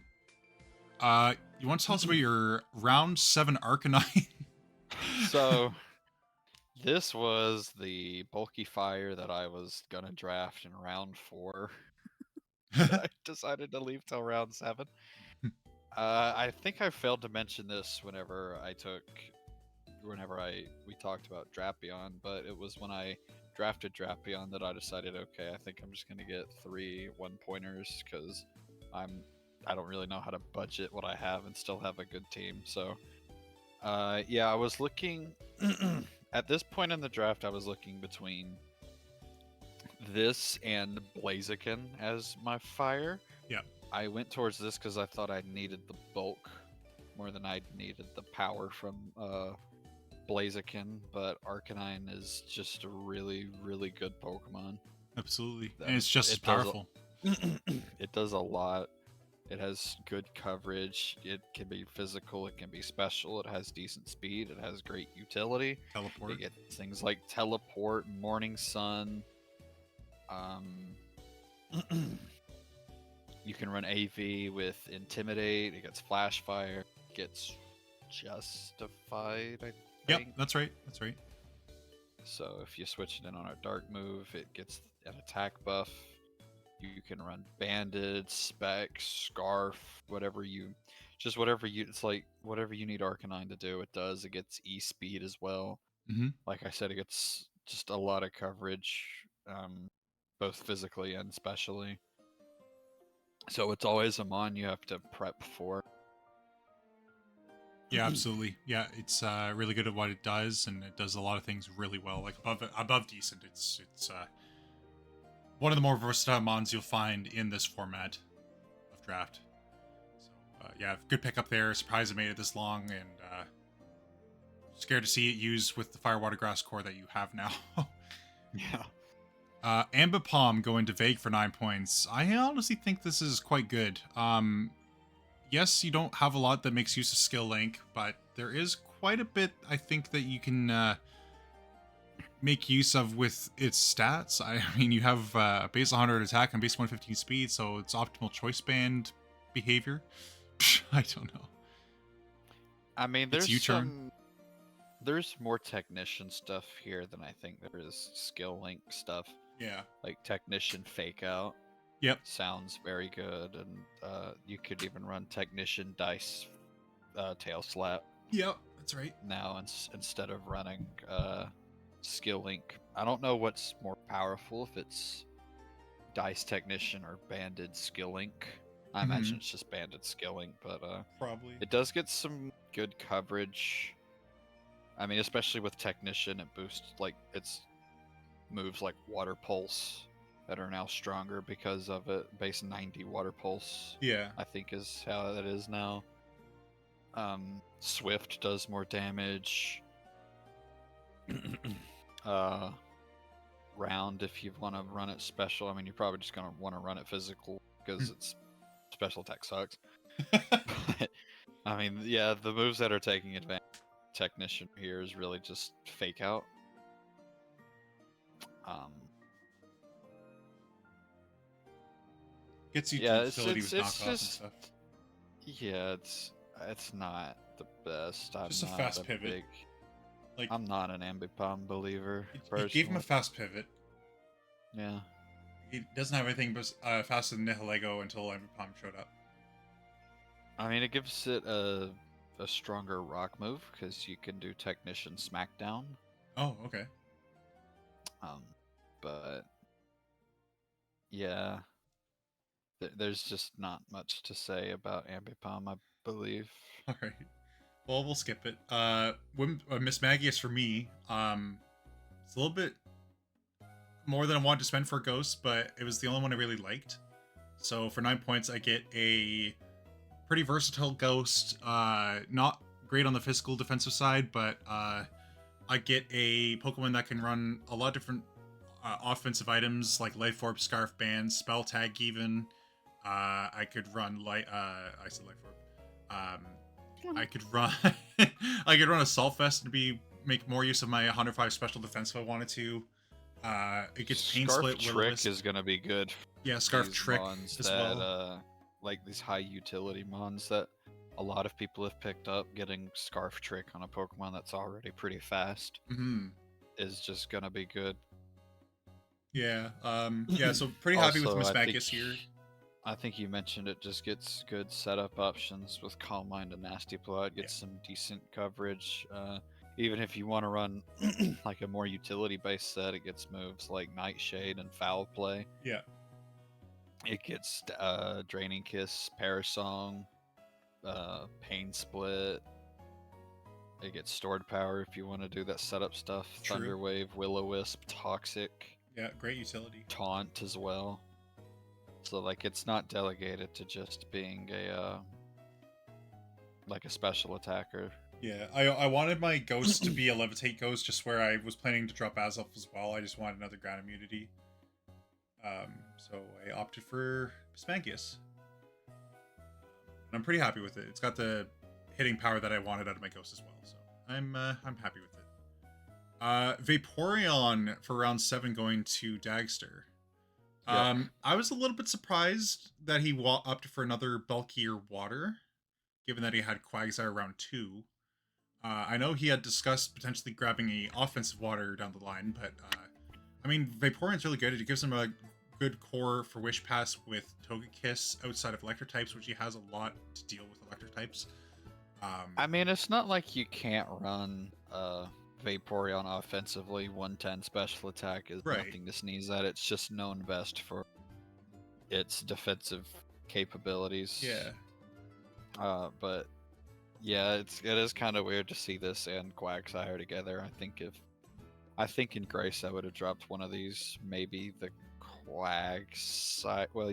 You want to tell us about your round 7 Arcanine? So this was the bulky fire that I was gonna draft in round 4. I decided to leave till round 7. I think I failed to mention this whenever we talked about Drapion, but it was when I drafted Drapion that I decided, okay, I think I'm just gonna get 3 1-pointers because I don't really know how to budget what I have and still have a good team. So yeah, I was looking at this point in the draft. I was looking between this and Blaziken as my fire. Yeah. I went towards this because I thought I needed the bulk more than I needed the power from Blaziken, but Arcanine is just a really, really good Pokemon. Absolutely. That And it's just as it does a- powerful. It does a lot. It has good coverage. It can be physical. It can be special. It has decent speed. It has great utility. Teleport. You get things like Teleport, Morning Sun. You can run AV with Intimidate. It gets Flash Fire. It gets Justified, I Yep, think. that's right. That's right. So if you switch it in on a Dark move, it gets an attack buff. You can run Banded, Spec, Scarf, it's like whatever you need Arcanine to do, it does. It gets E-Speed as well. Mm-hmm. Like I said, it gets just a lot of coverage, both physically and specially. So it's always a mon you have to prep for. Yeah, absolutely. Yeah, it's really good at what it does, and it does a lot of things really well. Like above decent. It's one of the more versatile mons you'll find in this format of draft. So yeah, good pick up there. Surprised it made it this long, and scared to see it used with the Fire Water Grass core that you have now. Yeah. Ambipom going to Vague for 9 points. I honestly think this is quite good. Yes, you don't have a lot that makes use of Skill Link, but there is quite a bit I think that you can make use of with its stats. I mean, you have base 100 attack and base 115 speed, so it's optimal choice band behavior. I don't know. I mean, It's there's U-turn. there's more technician stuff here than I think there is skill link stuff. Yeah. Like technician fake out. Yep. Sounds very good, and you could even run technician dice tail slap Yep, that's right. now instead of running skill link. I don't know what's more powerful, if it's dice technician or banded skill link. I imagine it's just banded skill link, but Probably. it does get some good coverage. I mean, especially with technician, it boosts like its moves like water pulse that are now stronger because of it. Base 90 water pulse, Yeah. I think, is how that is now. Swift does more damage. Round, if you want to run it special. I mean, you're probably just going to want to run it physical because its special attack sucks. But, I mean, yeah, the moves that are taking advantage of Technician here is really just fake out. Gets you Yeah, utility with knockoff and just stuff. yeah, it's not the best. I'm Just a not fast pivot. big. Like, I'm not an Ambipom believer. it gave him a Personally. fast pivot. Yeah. It doesn't have anything but faster than Nihilego until Palm showed up. I mean, it gives it a stronger rock move because you can do Technician Smackdown. Oh, okay. But yeah, there's just not much to say about Ambipom, I believe. All right. Well, we'll skip it. Miss Magius for me. It's a little bit more than I wanted to spend for a ghost, but it was the only one I really liked. So for 9 points, I get a pretty versatile ghost. Not great on the physical defensive side, but I get a Pokemon that can run a lot of different offensive items like Life Orb, Scarf Band, Spell Tag even. I could run I said Life Orb. I could run I could run Assault Vest to make more use of my 105 special defense if I wanted to. It gets Pain Scarf Split. Trick is gonna be good. Yeah, Scarf Trick as well. Like these high utility mons that a lot of people have picked up, getting Scarf Trick on a Pokemon that's already pretty fast is just gonna be good. Yeah. Yeah. So pretty happy with Miss Magius here. I think you mentioned it just gets good setup options with Calm Mind and Nasty Plot. Gets some decent coverage. Even if you want to run like a more utility-based set, it gets moves like Nightshade and Foul Play. Yeah. It gets Draining Kiss, Parasong, Pain Split. It gets Stored Power if you want to do that setup stuff. True. Thunder Wave, Will-O-Wisp, Toxic. Yeah, great utility. Taunt as well. So like it's not delegated to just being a like a special attacker. Yeah, I wanted my ghost to be a Levitate ghost, just where I was planning to drop Azelf as well. I just wanted another ground immunity. So I opted for Spankius. And I'm pretty happy with it. It's got the hitting power that I wanted out of my ghost as well, so I'm happy with it. Vaporeon for round 7 going to Dagster. I was a little bit surprised that he opted for another bulkier water, given that he had Quagsire round 2. I know he had discussed potentially grabbing a offensive water down the line, but I mean, Vaporeon's really good. It gives him a good core for Wish Pass with Togekiss outside of Electric types, which he has a lot to deal with Electric types. I mean, it's not like you can't run Vaporeon offensively. 110 special attack is nothing to sneeze at. It's just known best for its defensive capabilities. Yeah. But yeah, it is kind of weird to see this and Quagsire together. I think in Grace I would have dropped one of these, maybe the Quagsire. Well,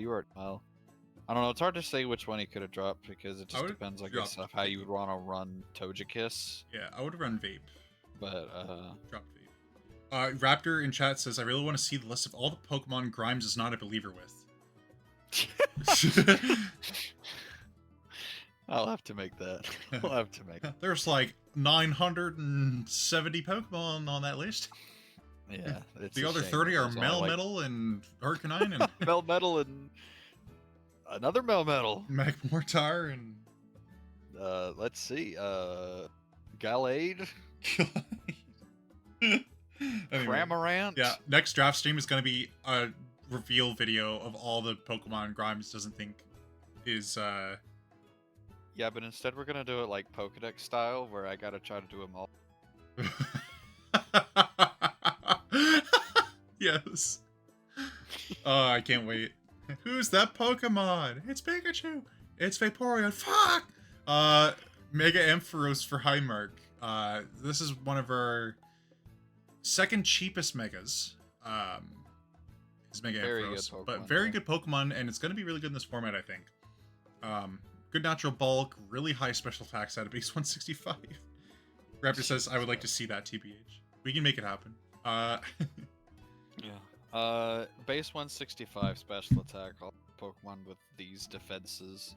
I don't know. It's hard to say which one he could have dropped because it just depends, I guess, on how you would want to run Togekiss. Yeah, I would have run Vape. But dropped Vape. Raptor in chat says, I really want to see the list of all the Pokemon Grimes is not a believer with. I'll have to make that. I'll have to make that. There's like 970 Pokemon on that list. Yeah. The other 30 are Melmetal and Arcanine and Melmetal and another Melmetal. Magmortar and let's see. Gallade. Anyway, Cramorant. Yeah, next draft stream is going to be a reveal video of all the Pokemon Grimes doesn't think is Yeah, but instead we're gonna do it like Pokedex style, where I gotta try to do them all. Yes. Oh, I can't wait. Who's that Pokemon? It's Pikachu. It's Vaporeon. Fuck! Mega Ampharos for Highmark. This is one of our second cheapest Megas. Is Mega Ampharos. But very good Pokemon, and it's going to be really good in this format, I think. Good natural bulk, really high special attacks out of base 165. Raptor says, I would like to see that, TBH. We can make it happen. Yeah. Base 165 special attack. Pokemon with these defenses.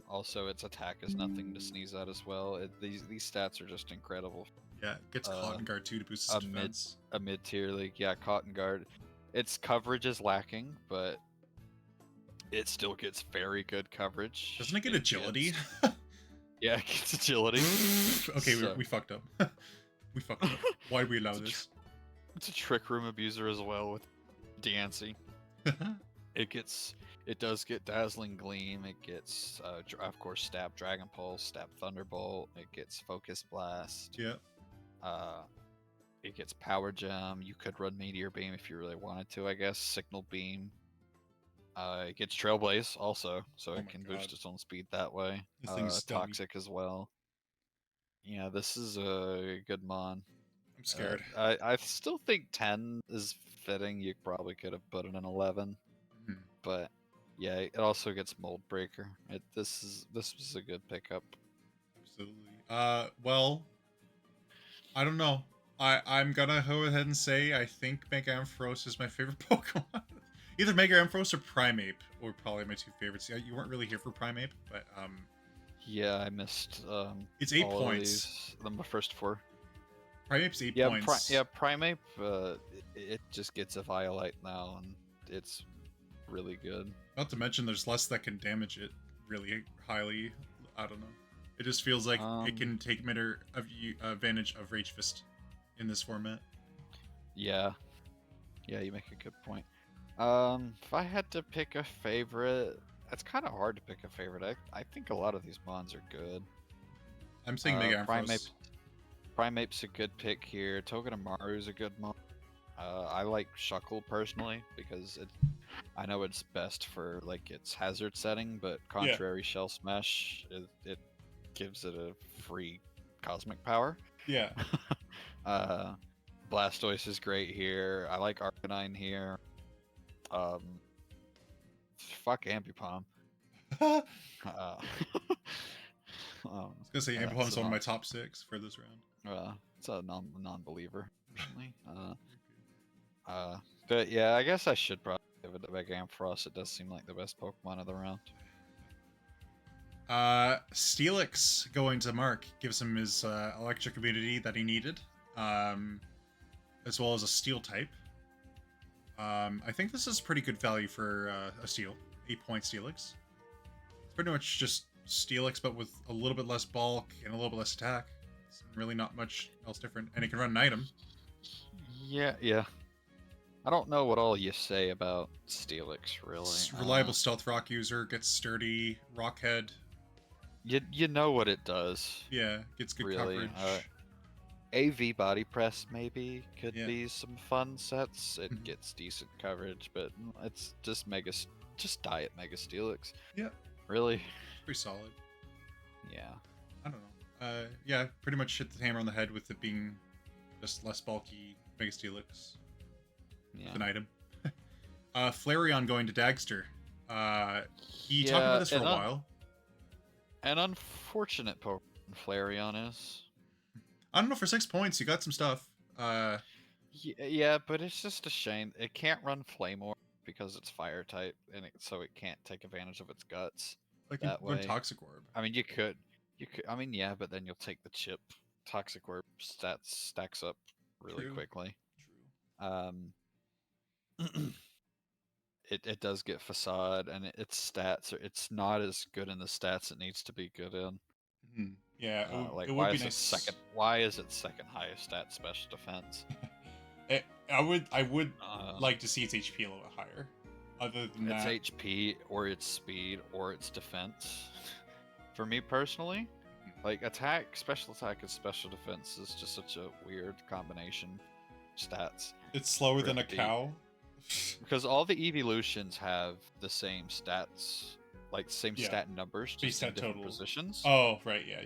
Also, its attack is nothing to sneeze at as well. These stats are just incredible. Yeah, it gets Cotton Guard too to boost a its defense. A mid-tier league, yeah, Cotton Guard. Its coverage is lacking, but it still gets very good coverage. Doesn't it get agility? Yeah, it gets agility. Okay, we fucked up. We fucked up. Why did we allow this? It's a Trick Room abuser as well with Diancie. It does get Dazzling Gleam. It gets, of course, Stab Dragon Pulse, Stab Thunderbolt. It gets Focus Blast. Yeah. It gets Power Gem. You could run Meteor Beam if you really wanted to, I guess. Signal Beam. It gets Trailblaze also, so it can boost its own speed that way. This thing's Toxic as well. Yeah, this is a good mon. I'm scared. I still think 10 is fitting. You probably could have put it in 11, but yeah, it also gets Mold Breaker. This was a good pickup. Absolutely. Well, I don't know. I'm gonna go ahead and say I think Mega Ampharos is my favorite Pokemon. Either Mega Ampharos or Primeape were probably my two favorites. Yeah, you weren't really here for Primeape, but yeah, I missed. It's 8 points. The first 4. Primeape's 8 points. Primeape. It just gets a Violite now, and it's really good. Not to mention, there's less that can damage it really highly. I don't know. It just feels like it can take advantage of Rage Fist in this format. Yeah, you make a good point. If I had to pick a favorite, it's kind of hard to pick a favorite. I think a lot of these mons are good. I'm saying Mega Ampharos. Primeape's a good pick here. Togedemaru's a good mon. I like Shuckle personally because I know it's best for like its hazard setting, but contrary Shell Smash, it gives it a free cosmic power. Yeah. Blastoise is great here. I like Arcanine here. Fuck Ambipom. I was gonna say Ambipomp's one of my top 6 for this round. It's a non-believer, personally. But yeah, I guess I should probably give it to Mega Ampharos. It does seem like the best Pokemon of the round. Steelix going to Mark gives him his electric immunity that he needed, as well as a steel type. I think this is pretty good value for a steel. 8-point Steelix. It's pretty much just Steelix, but with a little bit less bulk and a little bit less attack. It's really not much else different, and it can run an item. Yeah. I don't know what all you say about Steelix, really. It's reliable stealth rock user, gets sturdy, rock head. You know what it does. Yeah, gets good really. coverage. AV body press maybe could be some fun sets. It gets decent coverage, but it's just diet Mega Steelix. Yeah. Really? Pretty solid. Yeah. I don't know. Yeah, pretty much hit the hammer on the head with it being just less bulky Mega Steelix. Yeah. An item. Flareon going to Dagster. He talked about this for a while. An unfortunate Pokemon Flareon is. I don't know, for 6 points, you got some stuff. Yeah, but it's just a shame. It can't run Flamor because it's fire type, and so it can't take advantage of its guts. Like that way. Toxic Orb. I mean, you could. I mean, yeah, but then you'll take the chip. Toxic Orb stacks up really quickly. True. It does get Facade, and its stats it's not as good in the stats it needs to be good in. Mm-hmm. Yeah, like it why would is be it nice. second? Why is it second highest stat special defense? I would like to see its HP a little bit higher. Other than its that, HP or its speed or its defense. For me personally, like special attack, and special defense is just such a weird combination of stats. It's slower than a cow. Because all the evolutions have the same stats, like same stat numbers, just in different positions. Oh, right, yeah.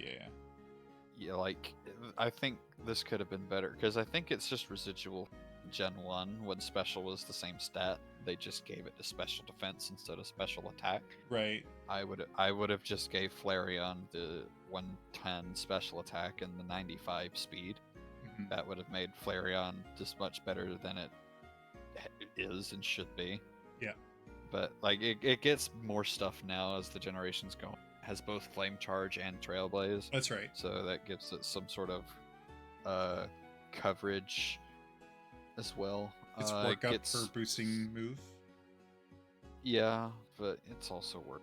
Yeah, like I think this could have been better because I think it's just residual Gen 1 when special was the same stat. They just gave it to special defense instead of special attack. Right. I would have just gave Flareon the 110 special attack and the 95 speed. Mm-hmm. That would have made Flareon just much better than it is and should be. Yeah. but like it gets more stuff now as the generations go. It has both flame charge and trailblaze, That's right. so that gives it some sort of coverage as well. It's work up for boosting move. Yeah, but it's also work.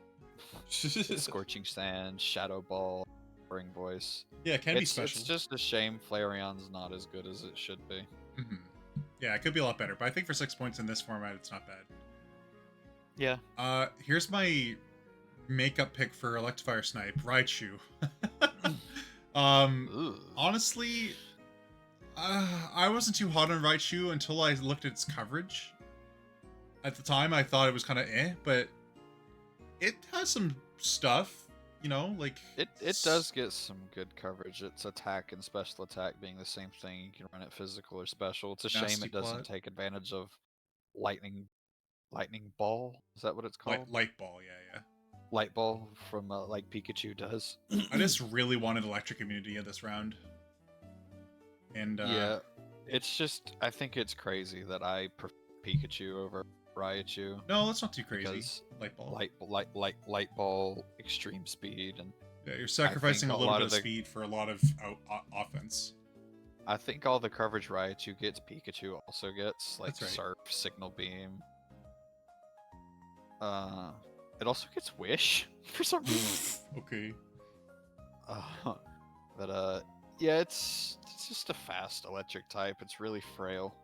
Scorching Sand, Shadow Ball, Roaring Voice. Yeah, it can be special. It's just a shame Flareon's not as good as it should be. Mm-hmm. Yeah, it could be a lot better, but I think for 6 points in this format, it's not bad. Yeah. Here's my makeup pick for Electivire Snipe, Raichu. Honestly, I wasn't too hot on Raichu until I looked at its coverage. At the time, I thought it was kind of but it has some stuff, you know, like... It does get some good coverage. Its attack and special attack being the same thing. You can run it physical or special. It's a shame it doesn't take advantage of lightning ball. Is that what it's called? Light ball, yeah. Light ball from like Pikachu does. I just really wanted electric immunity in this round. And yeah, it's just, I think it's crazy that I prefer Pikachu over Raichu. No, that's not too crazy. Light ball. Light ball, extreme speed, and yeah, you're sacrificing a little bit of speed for a lot of offense. I think all the coverage Raichu gets, Pikachu also gets, like Surf, Signal Beam. It also gets Wish for some reason. Okay. But yeah, it's just a fast electric type. It's really frail.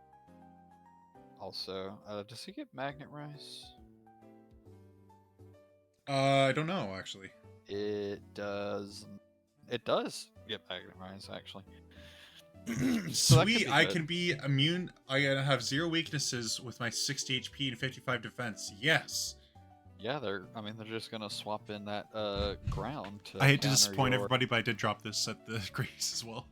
Also, does he get Magnet Rise? I don't know actually. It does. It does get Magnet Rise actually. So sweet, I can be immune. I have 0 weaknesses with my 60 HP and 55 defense. Yes. Yeah, they're just gonna swap in that ground. I hate to disappoint everybody, but I did drop this at the Grace as well.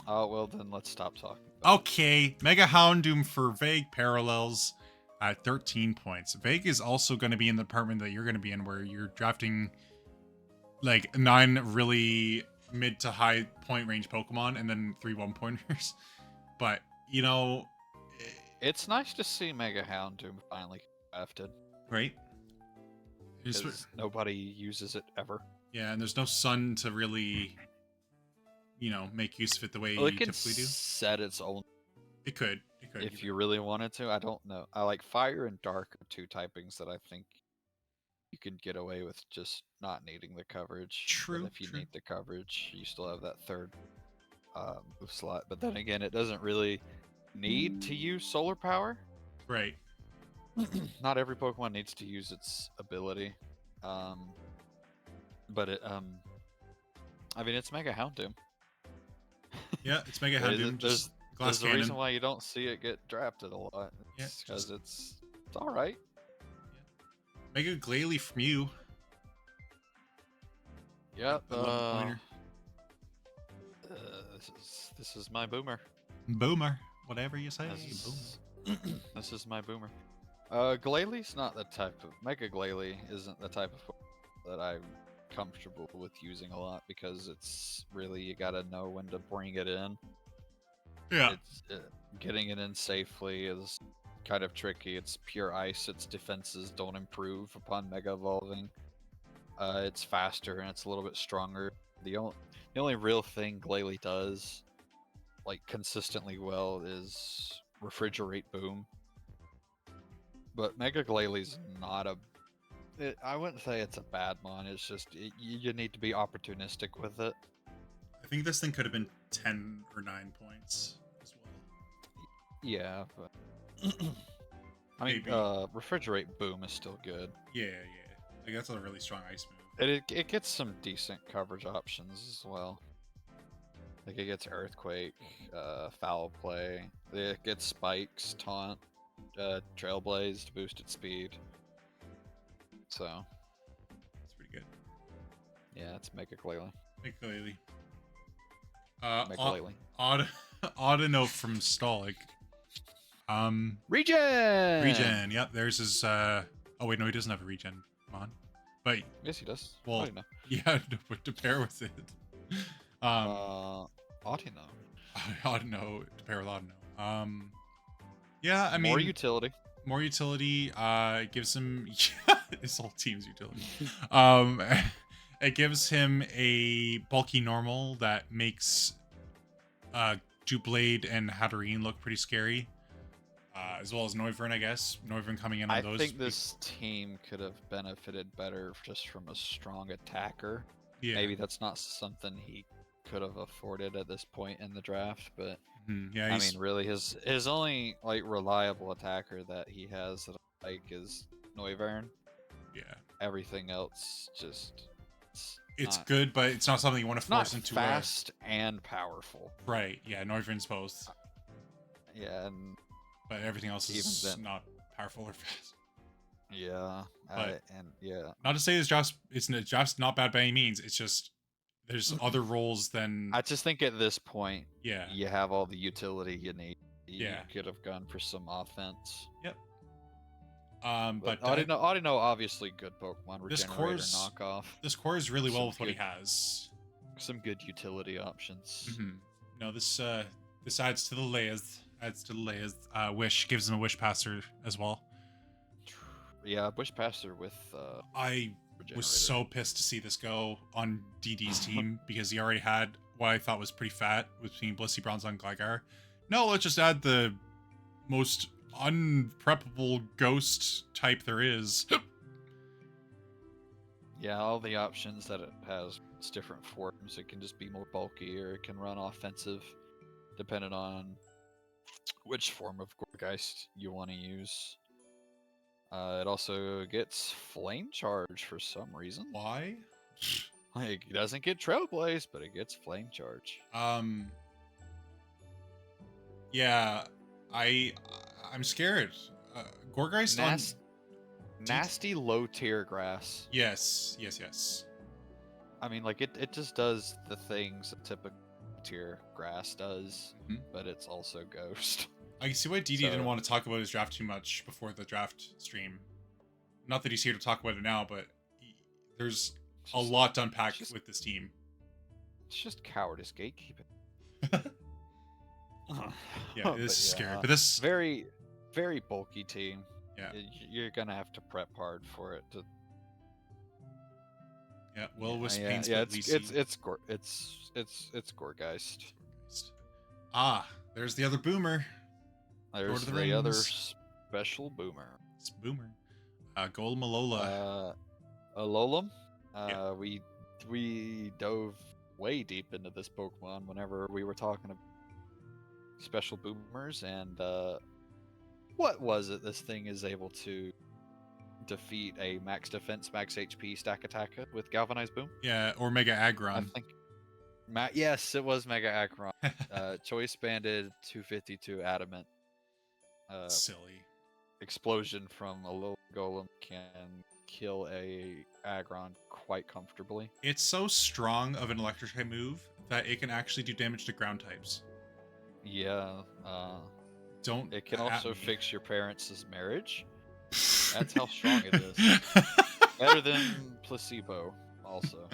Oh well, then let's stop talking. Okay, Mega Houndoom for Vague Parallels at 13 points. Vague is also going to be in the department that you're going to be in, where you're drafting like 9 really mid to high point range Pokemon and then 3 1-pointers. But you know, it's nice to see Mega Houndoom finally drafted. Right. Because nobody uses it ever. Yeah, and there's no sun to really, you know, make use of it the way you typically do. Set its own. It could. If you really wanted to. I don't know. I like Fire and Dark are 2 typings that I think you could get away with just not needing the coverage. True. But if you need the coverage, you still have that 3rd move slot. But then again, it doesn't really need to use Solar Power. Right. Not every Pokemon needs to use its ability. But it I mean, it's Mega Houndoom. Yeah, it's Mega Houndoom. There's a reason why you don't see it get drafted a lot. It's because it's alright. Yeah. Mega Glalie from you. Yep. This is my Boomer. Boomer. Whatever you say. This is my Boomer. Glalie not the type of... Mega Glalie isn't the type of that I'm comfortable with using a lot, because it's really, you gotta know when to bring it in. Yeah. Getting it in safely is kind of tricky. It's pure ice. Its defenses don't improve upon Mega Evolving. It's faster and it's a little bit stronger. The only real thing Glalie does, like, consistently well is Refrigerate Boom. But Mega Glalie's not I wouldn't say it's a bad mon. It's just you need to be opportunistic with it. I think this thing could have been 10 or 9 points as well. Yeah, but I mean, Refrigerate Boom is still good. Yeah. Like, that's a really strong ice move. It gets some decent coverage options as well. Like, it gets Earthquake, Foul Play. It gets Spikes, Taunt, Trailblaze to boost its speed. So, it's pretty good. Yeah, it's Mega Glalie. Mega Glalie. Audino from Stallig. Regen! Yep, there's his, oh wait, no, he doesn't have a regen mon. But... Yes, he does. Well, yeah, to pair with it. Audino. Audino, to pair with Audino. Yeah, I mean... More utility. more utility. It gives him his whole team's utility. Um, it gives him a bulky normal that makes Dublade and Hatterene look pretty scary. As well as Noivern, I guess. Noivern coming in on I those. think this team could have benefited better just from a strong attacker. Yeah. Maybe that's not something he could have afforded at this point in the draft, but Yeah, I mean, really, his only like reliable attacker that he has that I like is Noivern. yeah. Everything else It's not, good, but it's not something you want to force not into fast and powerful. Right, yeah, Noivern's both. Yeah, and But everything else is then, not powerful or fast. yeah, and yeah. Not to say it's just not bad by any means. It's just there's other roles than. I just think at this point, Yeah. you have all the utility you need. You Yeah. could have gone for some offense. Yep. But Audino, obviously good Pokemon. This Regenerator core's knockoff. This core is really well Some with what he good- has. Some good utility options. No, this adds to the layers. Wish gives him a wish passer as well. Yeah, Bush Passer with I was so pissed to see this go on DD's team because he already had what I thought was pretty fat between Blissey Bronze on Gligar. No, let's just add the most unpreppable ghost type there is. Yeah, all the options that it has, it's different forms. It can just be more bulky, or it can run offensive, depending on which form of Gorgeist you want to use. It also gets Flame Charge for some reason. Why? Like, it doesn't get Trailblaze, but it gets Flame Charge. Yeah, I'm scared. Gorgeist on... Nasty low tier grass. Yes. I mean, like, it just does the things a typical tier grass does, but it's also ghost. I can see why DD didn't want to talk about his draft too much before the draft stream. Not that he's here to talk about it now, but there's a lot to unpack with this team. It's just cowardice gatekeeping. Yeah, this is scary. But this very, very bulky team. Yeah, you're gonna have to prep hard for it to. Yeah, well, with it's Gorgeist. Ah, there's the other boomer. There's the other special boomer. It's Boomer. Golem Alola. Alolam. We dove way deep into this Pokemon whenever we were talking about special boomers, and what was it? This thing is able to defeat a max defense, max HP stack attacker with Galvanized Boom. Yeah, or Mega Aggron. I think. Yes, it was Mega Aggron. Choice banded 252 adamant. Silly. Explosion from a little golem can kill a Aggron quite comfortably. It's so strong of an electric type move that it can actually do damage to ground types. Yeah. It can also fix your parents' marriage. That's how strong it is. Better than placebo, also.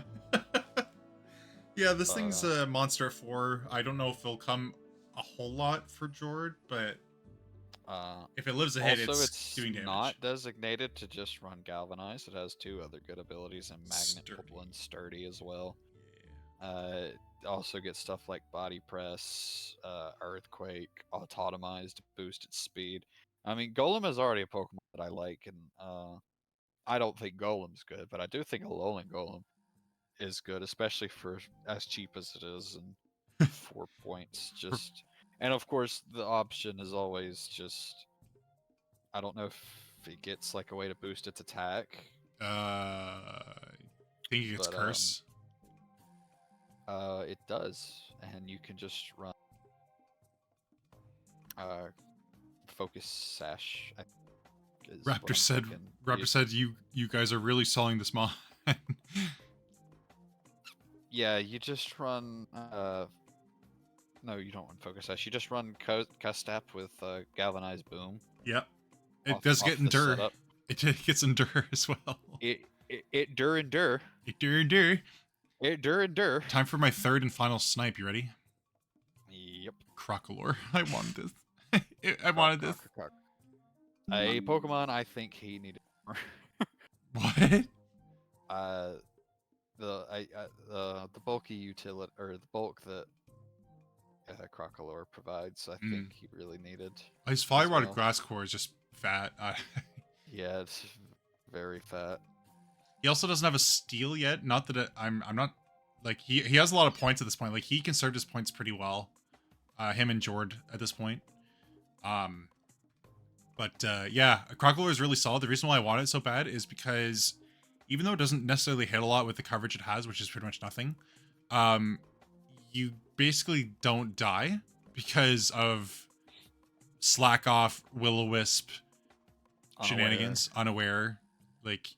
Yeah, this thing's a monster at 4. I don't know if it'll come a whole lot for Jord, but if it lives a hit, it's doing damage. Not designated to just run Galvanize. It has 2 other good abilities, and Magnet Pull and Sturdy as well. Yeah. It also gets stuff like Body Press, Earthquake, Autotomized to boost its speed. I mean, Golem is already a Pokemon that I like, and I don't think Golem's good, but I do think Alolan Golem is good, especially for as cheap as it is, and 4 points. And of course, the option is always just, I don't know if it gets like a way to boost its attack. I think it gets Curse. It does, and you can just run Focus Sash. Raptor said you guys are really selling this mod. Yeah, you just run no, you don't run Focus Sash. You just run Custap with Galvanized Boom. Yep. It does get Endure. It gets Endure as well. It endure. Time for my third and final snipe. You ready? Yep. Crocolore. I wanted this. I wanted this. A Pokemon I think he needed more. What? The bulky utility or the bulk that Crocalor provides, I think he really needed. His Fire as Rod well. Grass Core is just fat. Yeah, it's very fat. He also doesn't have a steal yet. Not that I'm not like he has a lot of points at this point. Like he conserved his points pretty well. Him and Jord at this point. But yeah, Crocodile is really solid. The reason why I want it so bad is because even though it doesn't necessarily hit a lot with the coverage it has, which is pretty much nothing, you basically don't die because of slack off, will-o-wisp, shenanigans, unaware. Like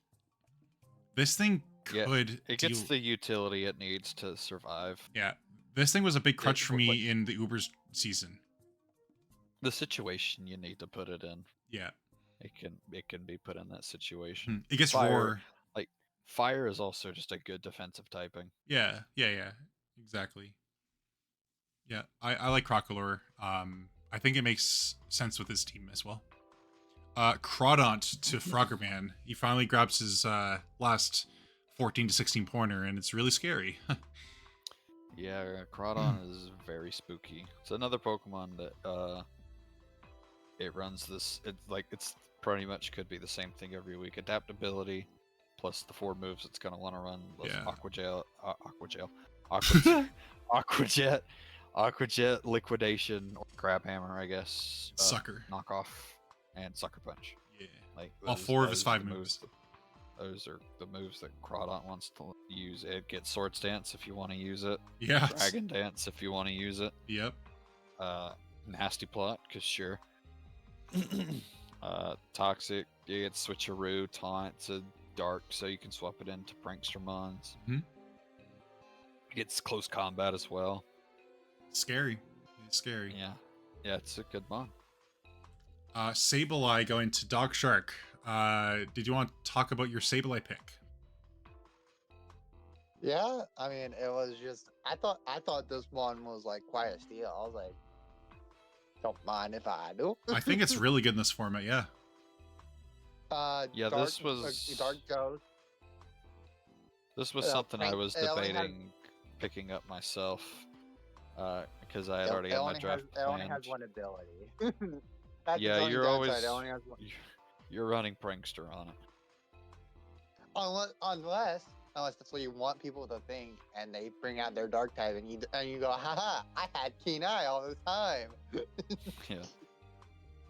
this thing could it gets the utility it needs to survive. Yeah, this thing was a big crutch for me in the Ubers season. The situation you need to put it in. Yeah, it can be put in that situation. It gets roar. Like fire is also just a good defensive typing. Yeah, exactly. Yeah, I like Crocalor. I think it makes sense with his team as well. Crawdont to Froggerman. He finally grabs his last 14 to 16 pointer, and it's really scary. Yeah, Crawdon is very spooky. It's another Pokemon that it runs this. It's pretty much could be the same thing every week. Adaptability, plus the 4 moves it's gonna want to run. Aqua Jet, Liquidation, or Grab Hammer, I guess. Sucker. Knockoff, and Sucker Punch. Yeah. Like all 4 of his 5 moves. Those are the moves that Crawdont wants to use. It gets Swords Dance if you want to use it. Yeah. Dragon Dance if you want to use it. Yep. Nasty Plot, because sure. Toxic, you get Switcheroo, Taunt to Dark, so you can swap it into Prankstermons. It gets Close Combat as well. Scary. It's scary. Yeah, it's a good mon. Sableye going to Dog Shark. Did you want to talk about your Sableye pick? Yeah, I mean, it was just I thought this one was like quite a steal. I was like, don't mind if I do. I think it's really good in this format. Yeah. This was Dark Ghost. This was something I was debating picking up myself because I had already had my draft planned. It only has one ability. Yeah, you're always you're running Prankster on it. Unless that's what you want people to think, and they bring out their Dark type, and you go, haha, I had Keen Eye all this time. Yeah.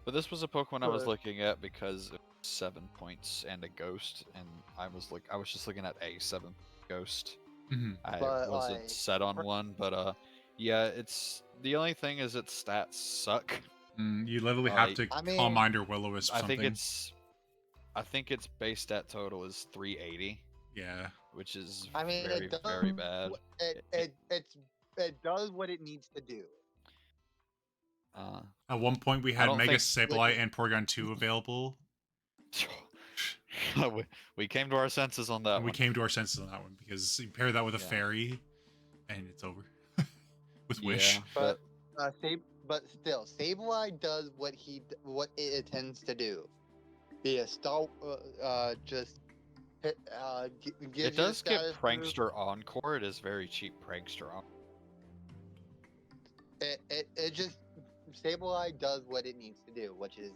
But this was a Pokemon I was looking at because it was 7 points and a Ghost, and I was just looking at a 7 Ghost. I wasn't set on one, but yeah, it's the only thing is its stats suck. You literally have to Calm Mind or Will-O-Wisp something. I think its base stat total is 380. Yeah. Which is very bad. It does what it needs to do. At one point, we had Mega Sableye and Porygon 2 available. We came to our senses on that one. We came to our senses on that one because you pair that with a fairy, and it's over. With Wish. But still, Sableye does what it intends to do. Be a stalk, it does get Prankster Encore. It is very cheap Prankster Encore. It just Sableye does what it needs to do, which is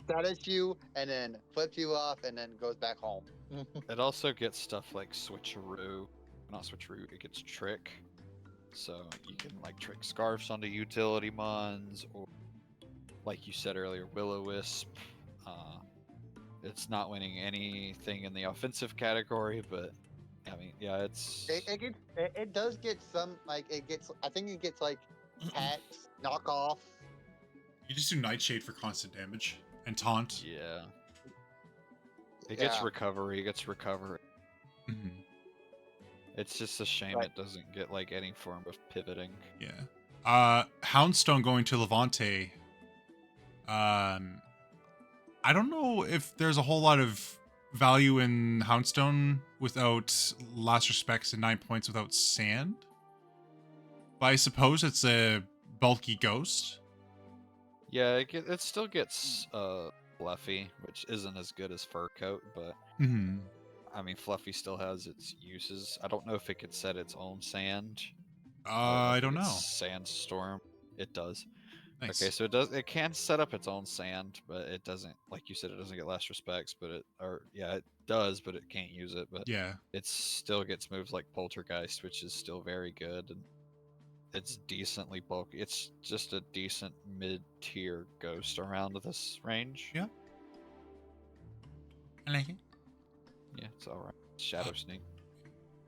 status you and then flips you off and then goes back home. It also gets stuff like not Switcheroo. It gets Trick, so you can trick Scarfs onto utility mons, or like you said earlier, Will-O-Wisp. It's not winning anything in the offensive category, but I mean, yeah, it does get some I think it gets Hex, Knockoff. You just do Nightshade for constant damage and Taunt. Yeah. It gets Recovery. It's just a shame it doesn't get any form of pivoting. Yeah. Houndstone going to Levante. I don't know if there's a whole lot of value in Houndstone without Last Respects and 9 points without Sand. But I suppose it's a bulky ghost. Yeah, it still gets fluffy, which isn't as good as fur coat, but Hmm. I mean fluffy still has its uses. I don't know if it could set its own sand. I If it don't gets know. sandstorm. It does. Okay, Nice. so it can set up its own sand, but it doesn't, like you said, it doesn't get last respects, but it does, but it can't use it, but Yeah. it still gets moves like Poltergeist, which is still very good, and it's decently bulky. It's just a decent mid-tier ghost around this range. Yeah. I like it. Yeah, it's alright. Shadow Sneak.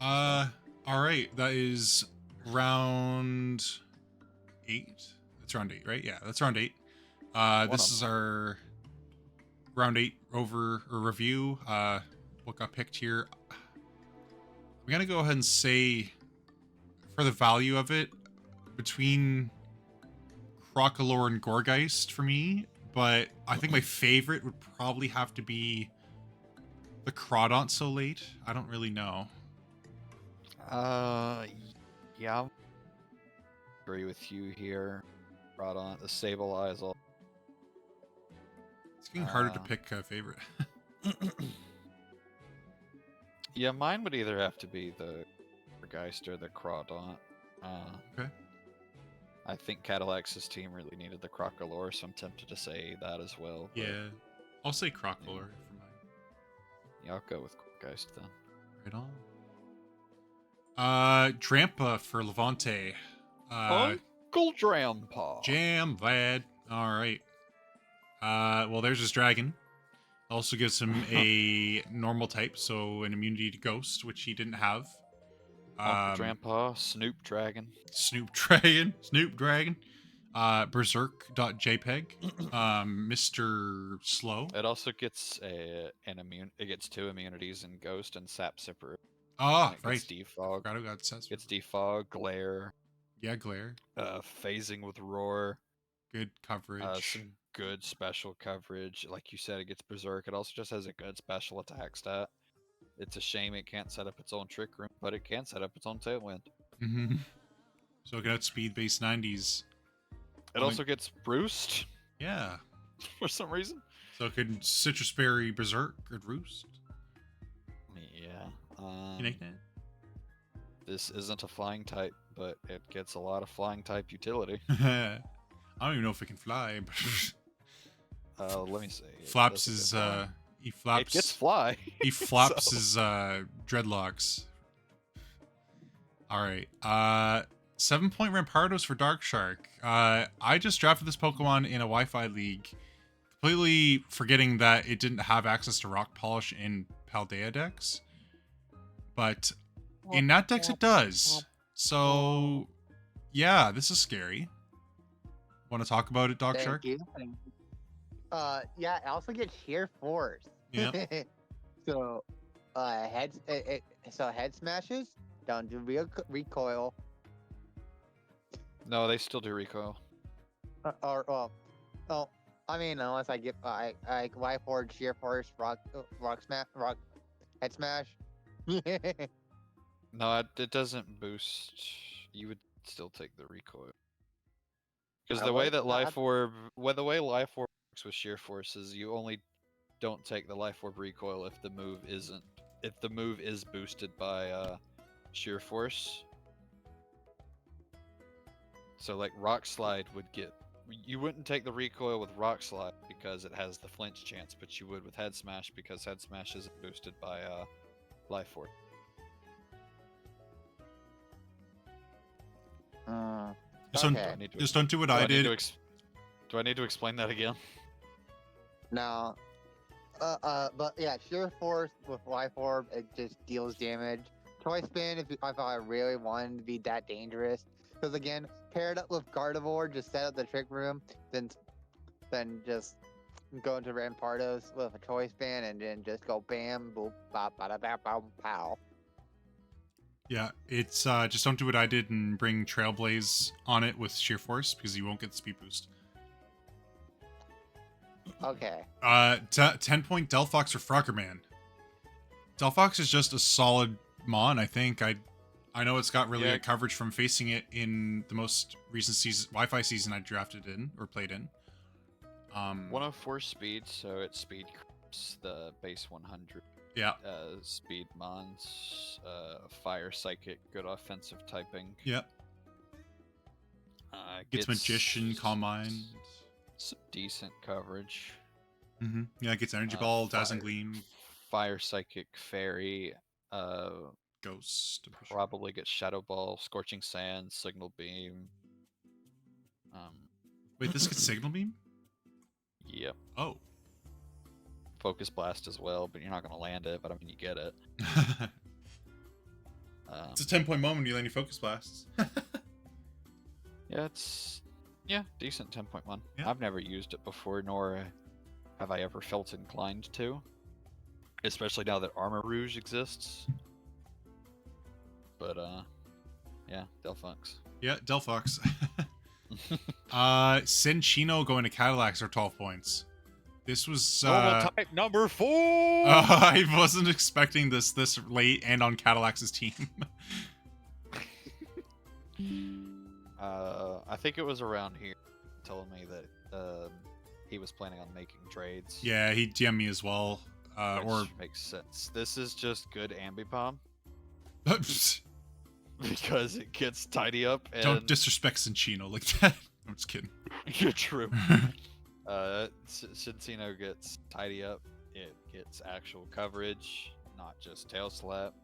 All right. That is round 8. That's round 8, right? Yeah, that's round 8. This is our round 8 over or review. What got picked here? I'm gonna go ahead and say, for the value of it, between Crocolore and Gorgeist for me, but I think my favorite would probably have to be the Crawdont so late. I don't really know. Yeah, I agree with you here. Brought on the Sable Eyes. It's getting harder to pick a favorite. Yeah, mine would either have to be the Geist or the Crawdont. Okay. I think Cadillac's team really needed the Crocolore, so I'm tempted to say that as well. But Yeah. I'll say Crocolore for mine. yeah, I'll go with Geist then. Right on. Drampa for Levante. Uncle Drampa. Jam lad. Alright. Well, there's his dragon. Also gives him a normal type, so an immunity to ghost, which he didn't have. Uncle Drampa, Snoop Dragon. Snoop Dragon. Snoop Dragon. Berserk.jpg. Mr. Slow. It also gets it gets 2 immunities in Ghost and Sap Sipper. Ah, It right. gets Defog. Forgot who got says. Gets Defog, Glare. Yeah, Glare. Phasing with Roar. Good coverage. Some good special coverage. Like you said, it gets Berserk. It also just has a good special attack stat. It's a shame it can't set up its own Trick Room, but it can set up its own Tailwind. Mm-hmm. So it got speed base 90s. It also gets Roost. Yeah. For some reason. So it could Citrus Berry Berserk or Roost. Yeah. You like that? This isn't a flying type, but it gets a lot of flying type utility. I don't even know if it can fly, but Let me see. flaps his he flaps. It gets fly. He flaps his dreadlocks. All right. 7-point Rampardos for Dark Shark. I just drafted this Pokemon in a Wi-Fi league, completely forgetting that it didn't have access to Rock Polish in Paldea decks. But in that decks it does. So yeah, this is scary. Want to talk about it, Dark Shark? Thank you. Yeah, I also get sheer force. Yeah. So, head smashes don't do recoil. No, they still do recoil. I mean, unless I get life forge, sheer force, rock head smash. No, it doesn't boost. You would still take the recoil. Because the way that Life Orb works with sheer force is you only don't take the Life Orb recoil if the move is boosted by sheer force. So like Rock Slide you wouldn't take the recoil with Rock Slide because it has the flinch chance, but you would with Head Smash because Head Smash isn't boosted by Life Orb. Just don't do what I did. Do I need to explain that again? No. But yeah, sheer force with life orb, it just deals damage. Choice Band, if I really wanted to be that dangerous, because again, paired up with Gardevoir, just set up the Trick Room, then just go into Rampardos with a Choice Band, and then just go bam, boop, bop, bada, bap, bow, pow. Yeah, it's just don't do what I did and bring Trailblaze on it with sheer force because you won't get the speed boost. Okay. 10-point Delphox or Froggerman. Delphox is just a solid mon, I think. I know it's got really good coverage from facing it in the most recent season, Wi-Fi season I drafted in or played in. 104 speed, so its speed creeps the base 100. Yeah. Speed mons, fire psychic, good offensive typing. Yep. Gets magician, calm mind. Some decent coverage. Yeah, it gets energy ball, dazzling gleam. Fire psychic, fairy. Ghost. Probably gets shadow ball, scorching sand, signal beam. Wait, this gets signal beam? Yep. Oh. Focus blast as well, but you're not gonna land it. But I mean, you get it. It's a 10-point moment. You land your focus blasts. Yeah, it's decent 10.1. Yeah. I've never used it before, nor have I ever felt inclined to. Especially now that Armor Rouge exists. But yeah, Delphox. Yeah, Delphox. Cinchino going to Cadillacs are 12 points. This was Normal type number 4. I wasn't expecting this late and on Cadillacs' team. I think it was around here telling me that he was planning on making trades. Yeah, he DM'd me as well. Or makes sense. This is just good ambipom. Because it gets tidy up and... Don't disrespect Cinchino like that. I'm just kidding. You're true. Cinchino gets tidy up. It gets actual coverage, not just tail slap.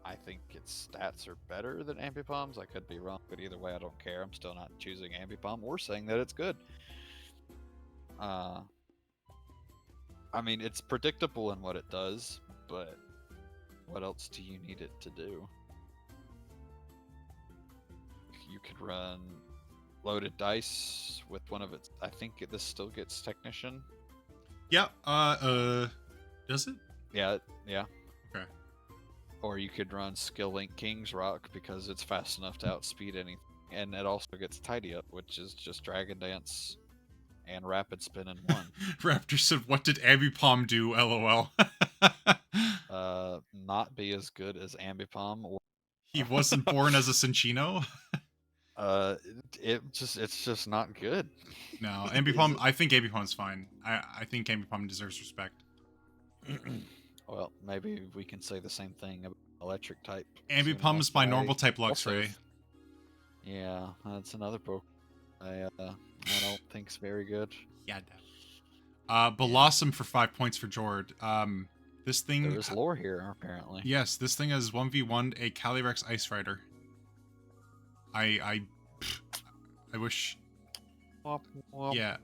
I think its stats are better than Ambipom's. I could be wrong, but either way, I don't care. I'm still not choosing Ambipom or saying that it's good. I mean, it's predictable in what it does, but what else do you need it to do? You could run loaded dice with one of its... I think this still gets Technician. Yeah, does it? Yeah. Okay. Or you could run Skill Link King's Rock because it's fast enough to outspeed anything. And it also gets Tidy Up, which is just Dragon Dance and Rapid Spin in one. Raptor said, what did Ambipom do, LOL? Not be as good as Ambipom. Or... He wasn't born as a Cinchino? It's just not good. No, Ambipom, I think Ambipom's fine. I think Ambipom deserves respect. Well, maybe we can say the same thing about electric type. Ambipom is my normal type Luxray. Yeah, that's another book I don't think's very good. Yeah. Blossom for 5 points for Jord. This thing... There's lore here, apparently. Yes, this thing has 1v1 a Calyrex Ice Rider. I wish... Yeah.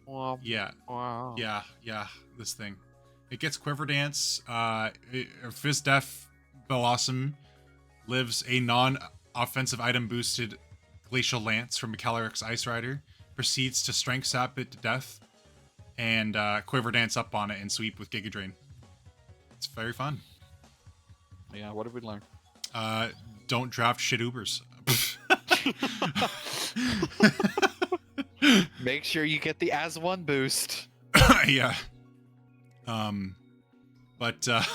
This thing. It gets Quiver Dance. Fizz Def Blossom lives a non-offensive item boosted Glacial Lance from a Calyrex Ice Rider. Proceeds to Strength Sap it to death. And Quiver Dance up on it and sweep with Giga Drain. It's very fun. Yeah, what did we learn? Don't draft shit Ubers. Make sure you get the as one boost. Yeah. But don't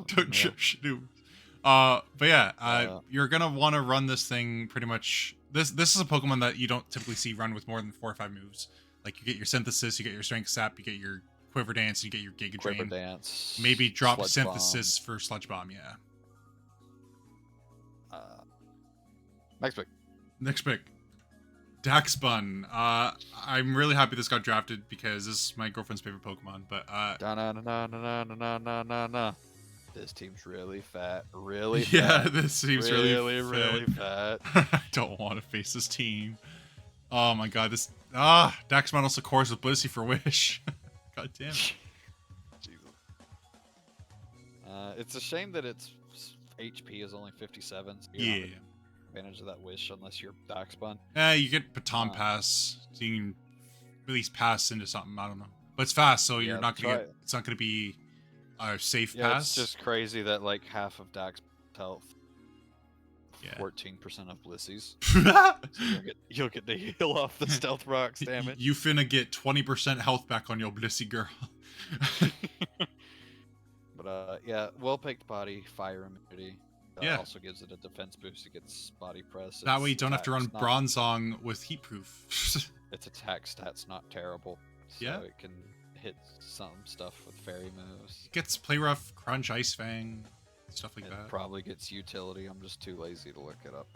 draft shit Ubers. But yeah, you're gonna want to run this thing pretty much. This is a Pokemon that you don't typically see run with more than 4 or 5 moves. Like you get your Synthesis, you get your Strength Sap, you get your Quiver Dance, you get your Giga Drain. Quiver Dance. Maybe drop Sludge Synthesis for Sludge Bomb, yeah. Next pick. Next pick. Daxbun. I'm really happy this got drafted because this is my girlfriend's favorite Pokemon, but this team's really fat. Really fat. Yeah, this team's really fat. I don't want to face this team. Oh my god, this Daxbun also cores with Blissey for Wish. God damn it. Jesus. It's a shame that its HP is only 57. So you don't have advantage of that Wish unless you're Daxbun. You get Baton Pass, so you can at least pass into something. I don't know, but it's fast, so you're not gonna get. It's not gonna be a safe pass. It's just crazy that like half of Daxbun's health. 14% of Blissey's. So you'll get to heal off the Stealth Rock's damage. You finna get 20% health back on your Blissey girl. But yeah, well picked body, fire immunity. Yeah. Also gives it a defense boost. It gets body press. That way you Its don't have to run attack's not- Bronzong with heat proof. Its attack stat's not terrible. So Yeah. it can hit some stuff with fairy moves. Gets Play Rough, Crunch, Ice Fang, stuff like It that. probably gets utility. I'm just too lazy to look it up.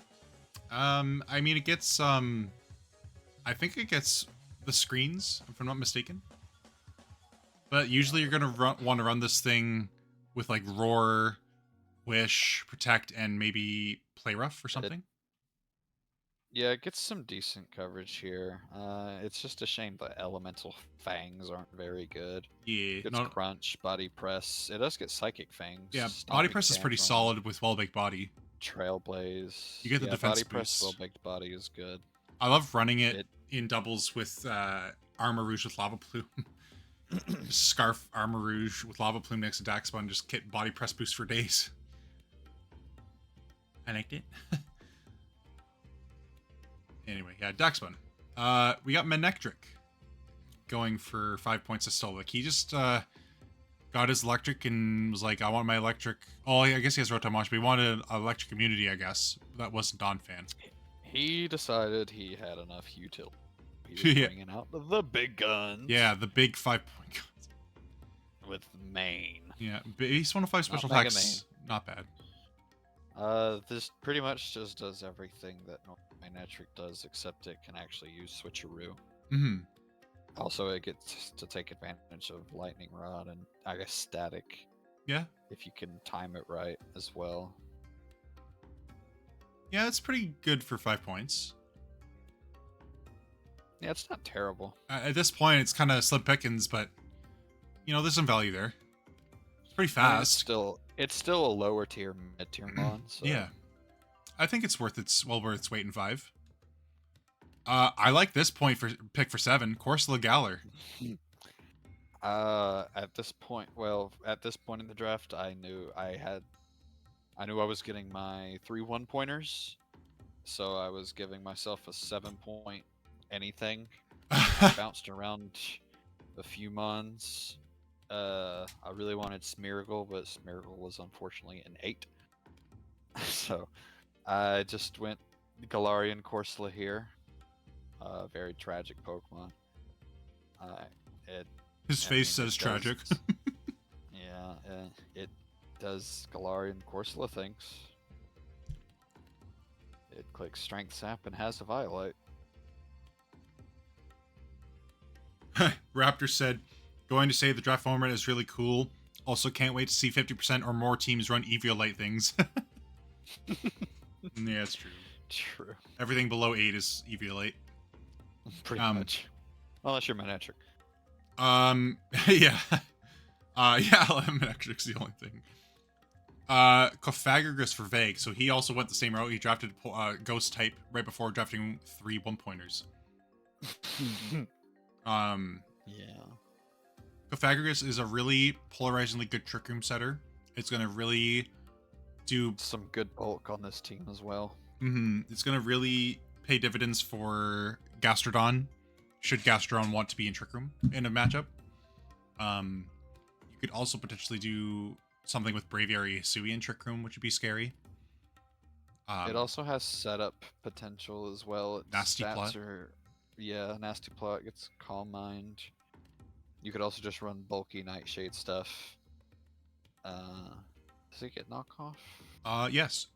I mean, it gets I think it gets the screens, if I'm not mistaken. But usually you're gonna want to run this thing with like Roar, Wish, Protect, and maybe Play Rough or something. Yeah, it gets some decent coverage here. It's just a shame the elemental fangs aren't very good. Yeah, Gets crunch, body press. It does get psychic fangs. yeah. Body stomping press is pretty tantrum, solid with Well-Baked Body. Trailblaze. You get the defense body press. boost. Well-baked body is good. I love running it in doubles with Armor Rouge with Lava Plume. Scarf Armor Rouge with Lava Plume next to Daxbun, just get body press boost for days. I liked it. Anyway, yeah, Daxbun. We got Manectric going for 5 points to Stolik. He just got his electric and was like, I want my electric. Oh, I guess he has Rotom Launch, but he wanted electric immunity, I guess. That wasn't Don fan. He decided he had enough utility. He was bringing out the big guns. Yeah, the big 5-point guns. With main. Yeah, base 105 special Mega attacks. Not bad. This pretty much just does everything that Manectric does, except it can actually use Switcheroo. Mm-hmm. Also, it gets to take advantage of Lightning Rod and, I guess, Static. Yeah. If you can time it right as well. Yeah, it's pretty good for 5 points. Yeah, it's not terrible. At this point, it's kind of slim pickings, but, you know, there's some value there. It's pretty fast. I mean, it's still a lower tier, mid tier mon. So. Yeah. I think it's worth worth its weight in 5. I like this pick for 7, Corsola Galar. At this point in the draft, I knew I was getting my 3 1-pointers, so I was giving myself a 7-point anything. I bounced around a few mons. I really wanted Smeargle, but Smeargle was unfortunately an 8. So I just went Galarian Corsola here. Very tragic Pokemon. His face says tragic. Yeah, it does Galarian Corsola things. It clicks Strength Sap and has a Violet. Raptor said, going to say the draft format is really cool. Also can't wait to see 50% or more teams run Eviolite things. Yeah, it's true. True. Everything below 8 is Eviolite. Pretty much. Unless you're Manectric. Yeah. Yeah, Manectric's the only thing. Cofagrigus for Vague, so he also went the same route. He drafted Ghost type right before drafting 3 1-pointers. Yeah. Cofagrigus is a really polarizingly good Trick Room setter. It's gonna really do some good bulk on this team as well. It's gonna really pay dividends for Gastrodon, should Gastrodon want to be in Trick Room in a matchup. You could also potentially do something with Braviary Hisui in Trick Room, which would be scary. It also has setup potential as well. Its Nasty stats Plot. Nasty Plot gets Calm Mind. You could also just run bulky Nightshade stuff. Does it get knockoff? Yes.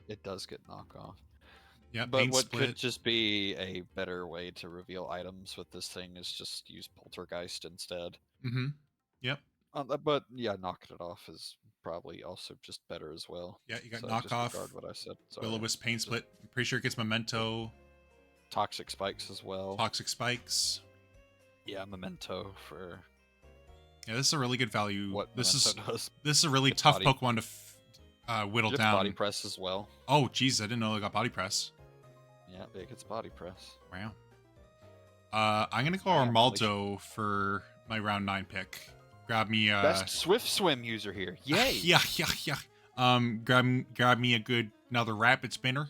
It does get knockoff. Yeah, But Pain what Split. could just be a better way to reveal items with this thing is just use Poltergeist instead. Yep. But yeah, knocking it off is probably also just better as well. Yeah, you got So knockoff. disregard what I said. Sorry. Will-O-Wisp Pain Split. I'm pretty sure it gets Memento. Toxic Spikes as well. Toxic Spikes. Yeah, Memento for Yeah, this is a really good value. what This Memento does. is a really It's tough body- Pokemon to whittle It's down. body press as well. Oh, geez, I didn't know it got body press. Yeah, it gets body press. Wow. I'm gonna go Yeah, Armaldo for my round 9 pick. Grab me Best Swift Swim user here. Yay! yeah. Grab me another Rapid Spinner,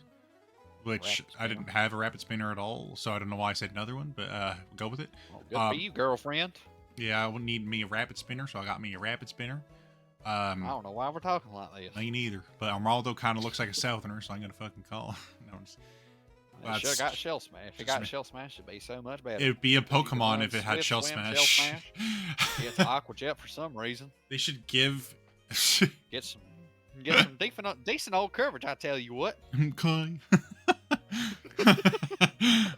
which Rapid I didn't have a Rapid Spinner at all, so I don't know why I said another one, but go with it. Well, good for you, girlfriend. Yeah, I would need me a Rapid Spinner, so I got me a Rapid Spinner. I don't know why we're talking like this. Me neither. But Armaldo kind of looks like a Southerner, so I'm gonna fucking call. No, I'm just, It should have got Shell Smash. If it got Shell Smash, it'd be so much better. it'd be a 'Cause you can Pokemon run if it had Swift Shell Swim, Smash. Yeah, it's Aqua Jet for some reason. They should give. Get some decent old coverage. I tell you what. Okay.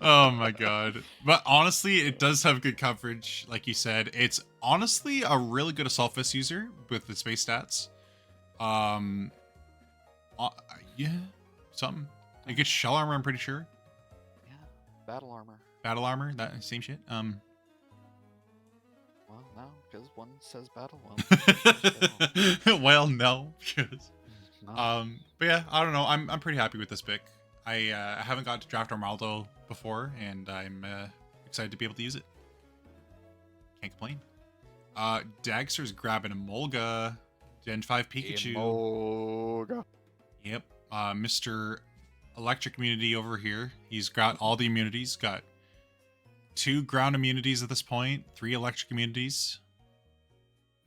Oh my god. But honestly, it does have good coverage, like you said. It's honestly a really good Assault Fist user with its base stats. Uh, yeah, something. It gets shell armor, I'm pretty sure. Yeah, battle armor. Battle armor, that same shit. Well, no, because one says battle. One Well, no, because no. but yeah, I don't know. I'm pretty happy with this pick. I haven't got to draft Armaldo before, and I'm excited to be able to use it. Can't complain. Dagster's grabbing a Molga, Gen 5 Pikachu. Emolga. Yep. Mr. Electric Immunity over here. He's got all the immunities. Got 2 ground immunities at this point, 3 electric immunities.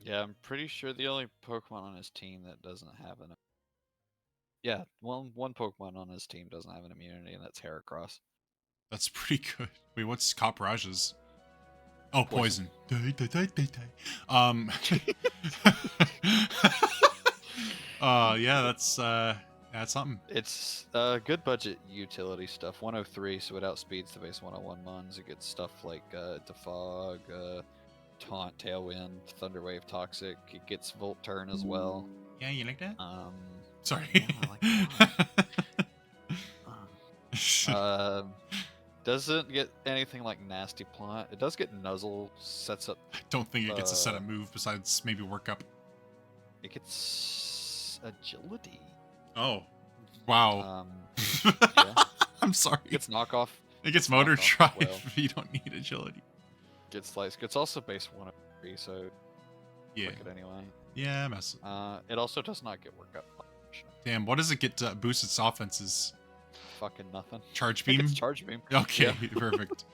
Yeah, I'm pretty sure the only Pokemon on his team that doesn't have an. Yeah, one Pokemon on his team doesn't have an immunity, and that's Heracross. That's pretty good. Wait, what's Copraj's? Oh, poison. Yeah, that's something. It's good budget utility stuff. 103, so it outspeeds the base 101 Mons. It gets stuff like Defog, Taunt, Tailwind, Thunderwave, Toxic. It gets Volt Turn as well. Yeah, you like that? Sorry. Yeah, I like that. Doesn't get anything like Nasty Plot. It does get Nuzzle, sets up. I don't think it gets a set of move besides maybe Work Up. It gets Agility. Oh, wow. Yeah. I'm sorry. It gets Knockoff. It gets Motor Knockoff Drive. as well. You don't need Agility. Gets Slice. Gets also base 103, so Yeah. click it anyway. Yeah, mess. It also does not get Work Up. Damn, what does it get to boost its offenses? Fucking nothing. Charge I think Beam? it's Charge Beam. Okay, Yeah. perfect.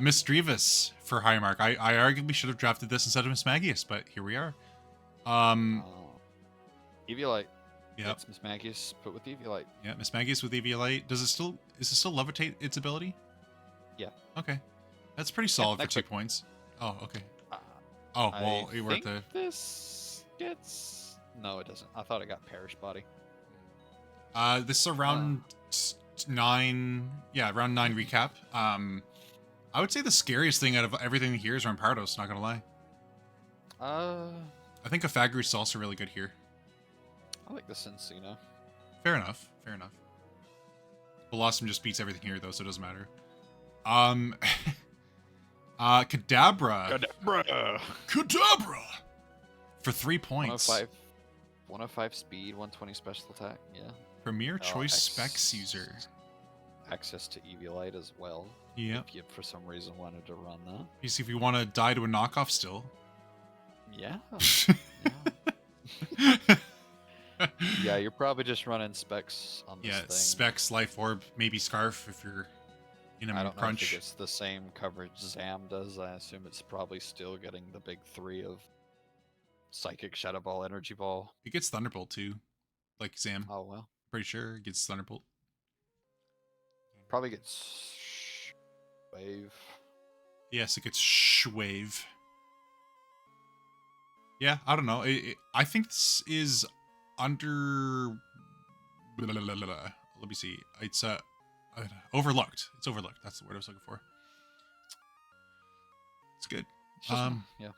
Miss Drevis for high mark. I arguably should have drafted this instead of Miss Magius, but here we are. Eviolite. Yep. It's Miss Magius, but with Eviolite. Yeah, Miss Magius with Eviolite. Is it still levitate its ability? Yeah. Okay. That's pretty solid for next 2 pick. points. Oh, okay. Uh, Oh, well, I you were think at the... this gets. No, it doesn't. I thought it got Perish Body. This is a round 9... Yeah, round 9 recap. I would say the scariest thing out of everything here is Rampardos, not gonna lie. I think Afagrus is also really good here. I like the Cincino. Fair enough. Fair enough. Blossom just beats everything here, though, so it doesn't matter. Kadabra. Kadabra! For 3 points. 105 speed, 120 special attack. Yeah. Premier Choice Specs user. Access to Eviolite as well. Yep. If you, for some reason, wanted to run that. You see, if you want to die to a knockoff still. Yeah. Yeah, you're probably just running Specs on this Yeah, thing. Specs, Life Orb, maybe Scarf if you're in a I don't know if crunch. it gets the same coverage Zam does. I assume it's probably still getting the big 3 of Psychic, Shadow Ball, Energy Ball. It gets Thunderbolt too, like Zam. Oh well. Pretty sure it gets Thunderbolt. Probably gets Wave. Yes, it gets Shwave. Yeah, I don't know. I think this is under... Let me see. It's overlooked. It's overlooked. That's the word I was looking for. It's good. Yeah.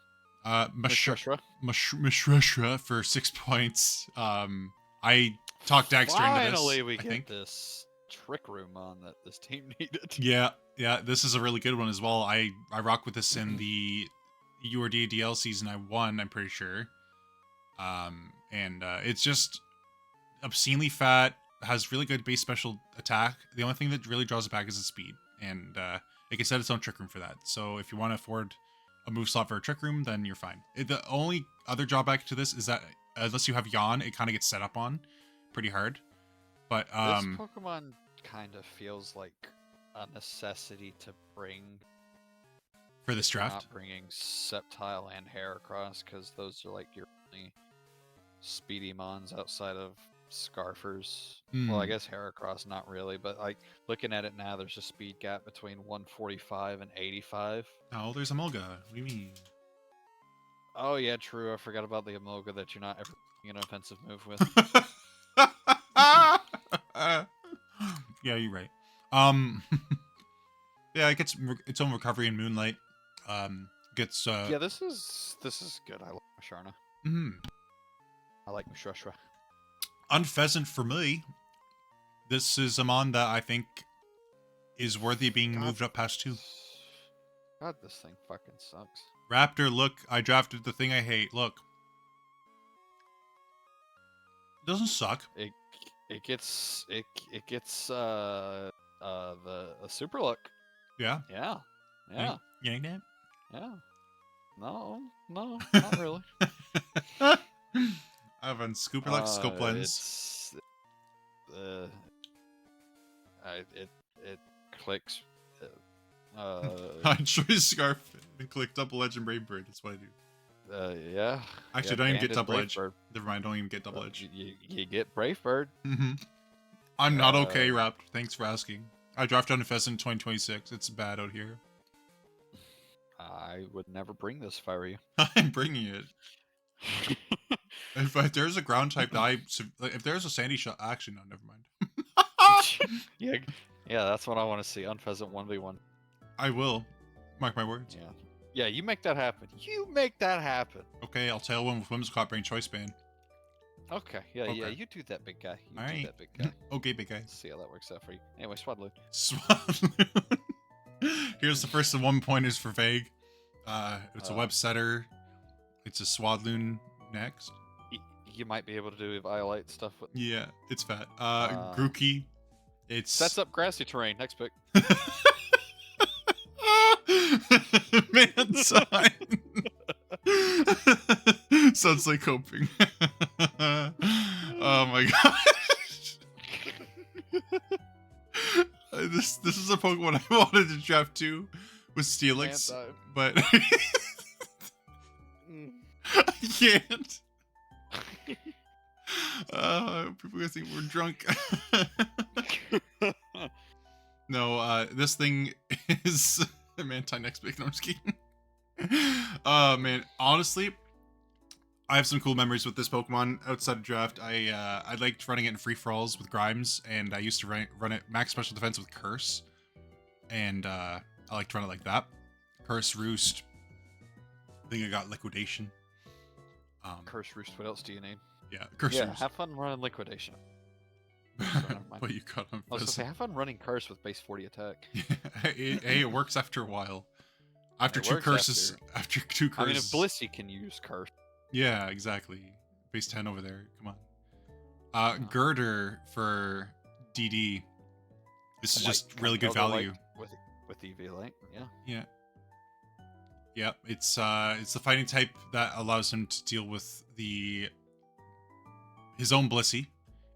Mishra for 6 points. I talked Dagster into this. Finally, we I get think. this Trick Room on that this team needed. Yeah, this is a really good one as well. I rock with this in the URSDL season I won, I'm pretty sure. It's just obscenely fat, has really good base special attack. The only thing that really draws it back is its speed, and it can set its own Trick Room for that. So if you want to afford a move slot for a Trick Room, then you're fine. The only other drawback to this is that unless you have Yawn, it kind of gets set up on pretty hard. But this Pokemon kind of feels like a necessity to bring for this draft, not bringing Sceptile and Heracross, because those are like your only speedy mons outside of Scarfers. Hmm. Well, I guess Heracross not really, but like looking at it now, there's a speed gap between 145 and 85. Oh, there's Emolga. What do you mean? Oh yeah, true. I forgot about the Emolga that you're not ever an offensive move with. Yeah, you're right. Yeah, it gets its own recovery in Moonlight. Gets Yeah, this is good. I like Sharna. mhm. I like Mishrushra. Unpheasant for me. This is a mon that I think is worthy of being God. moved up past 2. God, this thing fucking sucks. Raptor, look, I drafted the thing I hate. Look. It doesn't suck. It gets the super look. Yeah. Yeah. Yeah. Yank that? Yeah. No, not really. I have a scooper like scope lens. It clicks. I choose scarf and click double edge and brave bird. That's what I do. Yeah. Actually, yeah, don't even get banded double Brave edge. Bird. Never mind, don't even get double edge. You get Brave Bird. I'm not okay, Raptor. Thanks for asking. I drafted on a pheasant in 2026. It's bad out here. I would never bring this if I were you. I'm bringing it. If there's a ground type that if there's a sandy shot, actually no, never mind. yeah, that's what I want to see. Unpheasant 1v1. I will. Mark my words. Yeah, you make that happen. You make that happen. Okay, I'll tailwind with Whimsicott Brain Choice Band. Okay, yeah, you do that, big guy. You do that, big guy. Okay, big guy. Let's see how that works out for you. Anyway, Swadloon. Swadloon. Here's the first of 1 pointers for Vague. It's a web setter. It's a Swadloon next. You might be able to do Violate stuff with. Yeah, it's fat. Grookey. It's sets up grassy terrain. Next pick. Man sign. Sounds like hoping. Oh my gosh. This is a Pokemon I wanted to draft too with Steelix, but I can't. People gonna think we're drunk. No, this thing is Manti next pick. No, I'm just kidding. Man, honestly, I have some cool memories with this Pokemon outside of draft. I liked running it in free for alls with Grimes, and I used to run it max special defense with Curse, and I like to run it like that. Curse, Roost. I think I got Liquidation. Curse, Roost. What else do you need? Yeah, Curse. Yeah, Roost. have fun running Liquidation. But you got him. I was gonna say, have fun running Curse with base 40 attack. Hey, it works after a while. After It two works curses. After two curses. I mean, if Blissey can use Curse. Yeah, exactly. Base 10 over there. Come on. Girder for DD. This is just really good value. With EV Link, yeah. Yeah. Yeah, it's the fighting type that allows him to deal with his own Blissey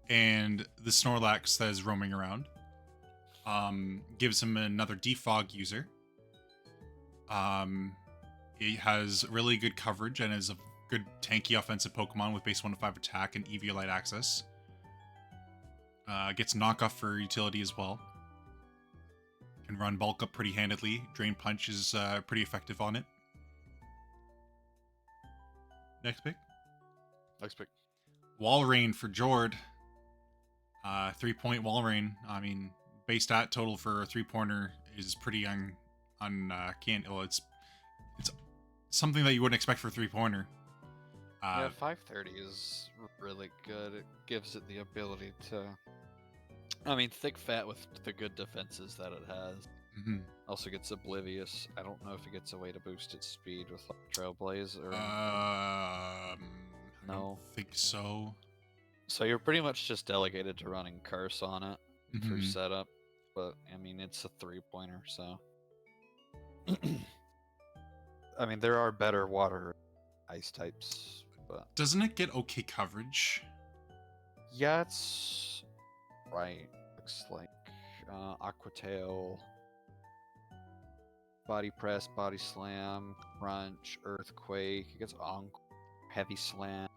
and the Snorlax that is roaming around. Gives him another defog user. He has really good coverage and is a good tanky offensive Pokemon with base 1 to 5 attack and Eviolite access. Gets knockoff for utility as well. Can run bulk up pretty handedly. Drain Punch is pretty effective on it. Next pick. Walrein for Jord. 3-point Walrein. I mean, base stat total for a 3-pointer is pretty well, it's something that you wouldn't expect for a 3-pointer. Yeah, 530 is really good. It gives it the ability to... I mean, thick fat with the good defenses that it has. Mm-hmm. Also gets Oblivious. I don't know if it gets a way to boost its speed with like Trailblaze or... I no. don't think so. So you're pretty much just delegated to running Curse on it for Mhm. setup. But, I mean, it's a 3-pointer, so... I mean, there are better water ice types, but... Doesn't it get okay coverage? Yeah, it's... right. Looks like Aqua Tail, Body Press, Body Slam, Crunch, Earthquake. It gets on Heavy Slam,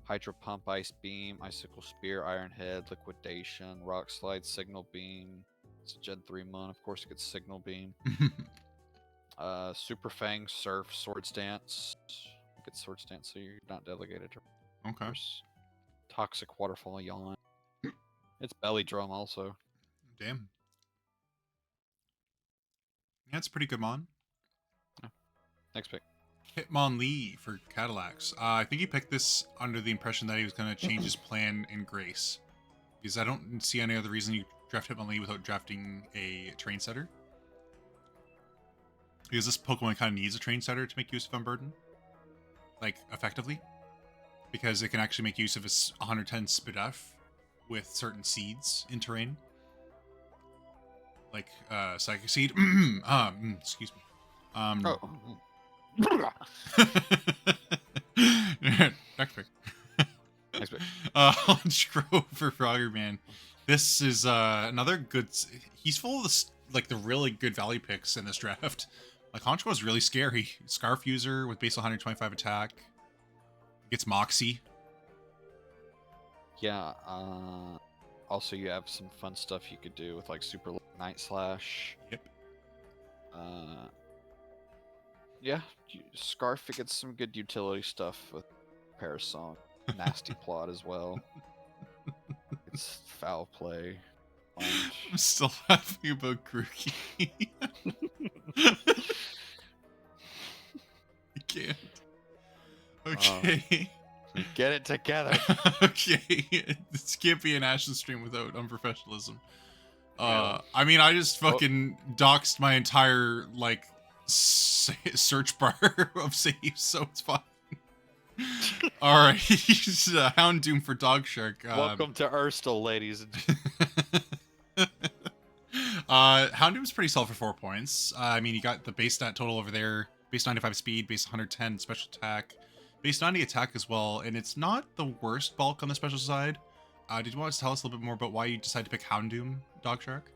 Hydro Pump, Ice Beam, Icicle Spear, Iron Head, Liquidation, Rock Slide, Signal Beam. It's a Gen 3 Mon, of course it gets Signal Beam. Super Fang, Surf, Swords Dance. It gets Swords Dance, so you're not delegated to Okay. force. Toxic Waterfall, Yawn. It's Belly Drum also. Damn. Yeah, it's a pretty good mon. Next pick. Hitmonlee for Cadillacs. I think he picked this under the impression that he was going to change his plan in Grace. Because I don't see any other reason you draft Hitmonlee without drafting a train setter. Because this Pokemon kind of needs a train setter to make use of Unburden. Like, effectively. Because it can actually make use of its 110 Spidef with certain seeds in terrain. Like, Psychic Seed. Excuse me. Next pick. Next pick. Honchkrow for Froggerman. This is another good. He's full of the really good value picks in this draft. Like Honchkrow is really scary. Scarf user with base 125 attack. Gets Moxie. Yeah. Also, you have some fun stuff you could do with like Super Night Slash. Yep. Yeah, Scarf, it gets some good utility stuff with Parasong. Nasty Plot as well. It's Foul Play. Lunge. I'm still laughing about Grookey. I can't. Okay. Get it together. Okay. This can't be an Ashen stream without unprofessionalism. Yeah. I mean, I just fucking doxed my entire, like, search bar of saves, so it's fine. Alright, Houndoom for Dog Shark. Welcome to URSDL, ladies. Houndoom's pretty solid for 4 points. I mean, you got the base stat total over there. Base 95 speed, base 110 special attack, base 90 attack as well, and it's not the worst bulk on the special side. Did you want to tell us a little bit more about why you decided to pick Houndoom, Dog Shark?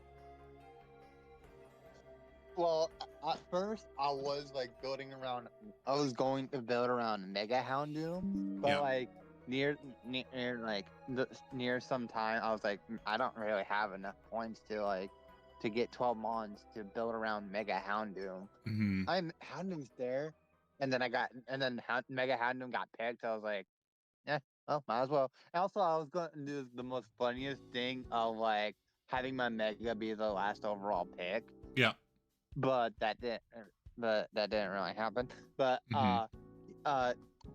Well, at first I was like building around. I was going to build around Mega Houndoom, but Yeah. like near some time, I was like, I don't really have enough points to get 12 mons to build around Mega Houndoom. Mm-hmm. Houndoom's there, and then Mega Houndoom got picked. I was like, yeah, well, might as well. And also, I was going to do the most funniest thing of like having my Mega be the last overall pick. Yeah. But that didn't really happen. But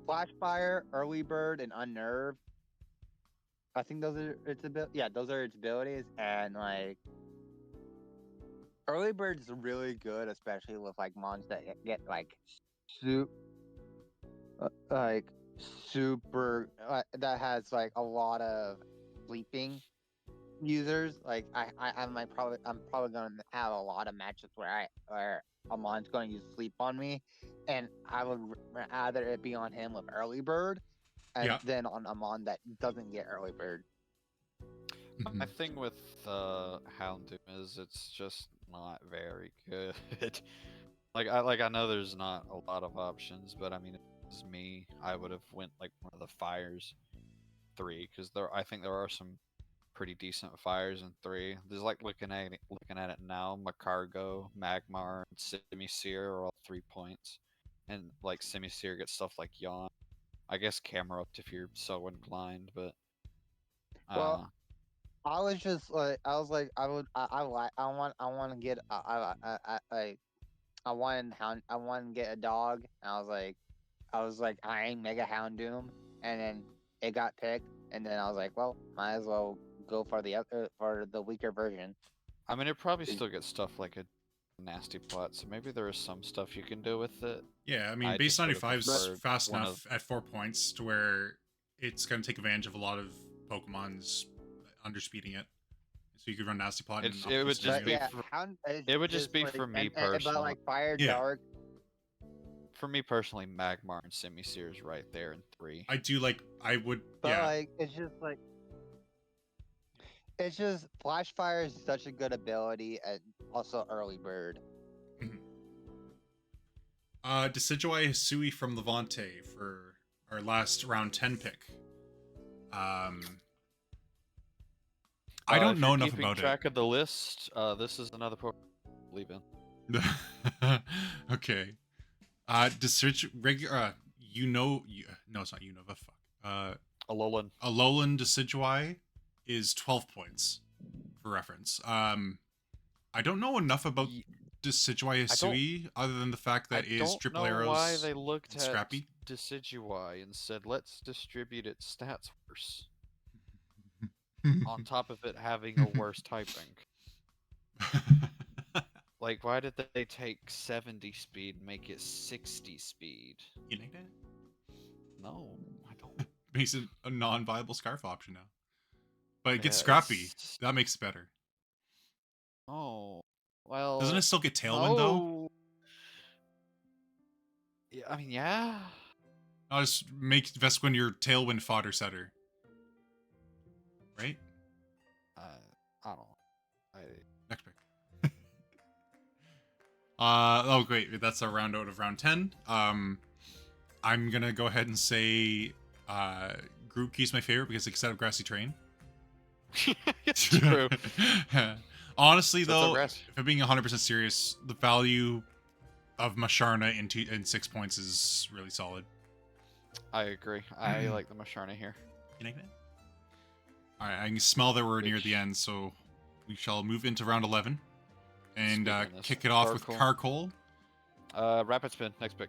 Flashfire, Early Bird, and Unnerve. I think those are its abilities. And like Early Bird's really good, especially with like mons that get like super that has like a lot of sleeping users. Like I'm probably gonna have a lot of matches where a mon's going to use sleep on me, and I would rather it be on him with Early Bird, and then on a mon that doesn't get Early Bird. Mm-hmm. My thing with Houndoom is it's just not very good. I know there's not a lot of options, but I mean, if it was me, I would have went like one of the Fires 3, because I think there are some pretty decent fires in 3. There's like looking at it now, Macargo, Magmar, and Simisear are all 3 points. And like Simisear gets stuff like Yawn. I guess Camerupt if you're so inclined, but well, I was just like I want to get I want to get a dog, and I was like eyeing Mega Houndoom, and then it got picked, and then I was like, well, might as well go for the weaker version. I mean, it probably still gets stuff like a Nasty Plot, so maybe there is some stuff you can do with it. Yeah, I mean, base 95 is fast enough at 4 points to where it's going to take advantage of a lot of Pokemon's underspeeding it. So you could run Nasty Plot. It would just be for me personally. But like Fire Dark. For me personally, Magmar and Simisear is right there in 3. I do like. I would. But yeah. like, it's just Flashfire is such a good ability, and also Early Bird. Decidueye Hisui from Levante for our last round 10 pick. I don't If know you're enough keeping about track of the list, this is another Pokemon to believe in. it. Okay. Regular. No, it's not Unova. Fuck. Alolan. Alolan Decidueye is 12 points for reference. I don't know enough about Decidueye Hisui other than the fact that it is triple I don't know arrows. why they looked and at scrappy. Decidueye and said, let's distribute its stats worse. On top of it having a worse typing. Like, why did they take 70 speed and make it 60 speed? You like that? No, I don't. Makes it a non-viable scarf option now. But it gets Yeah, scrappy. That makes it better. Oh, well. Doesn't it still get Tailwind though? No. Yeah, I mean, yeah. I'll just make Vesquin your Tailwind fodder setter. Right? I don't know. Next pick. Oh great, that's our round out of round 10. I'm gonna go ahead and say Grookey's my favorite because it's out of Grassy Terrain. It's true. Honestly So though, if I'm being 100% serious, the value of Masharna in 6 points is really solid. I agree. I like the Masharna here. You like that? Alright, I can smell that we're near the end, so we shall move into round 11. And kick it off with Carkol. Rapid Spin, next pick.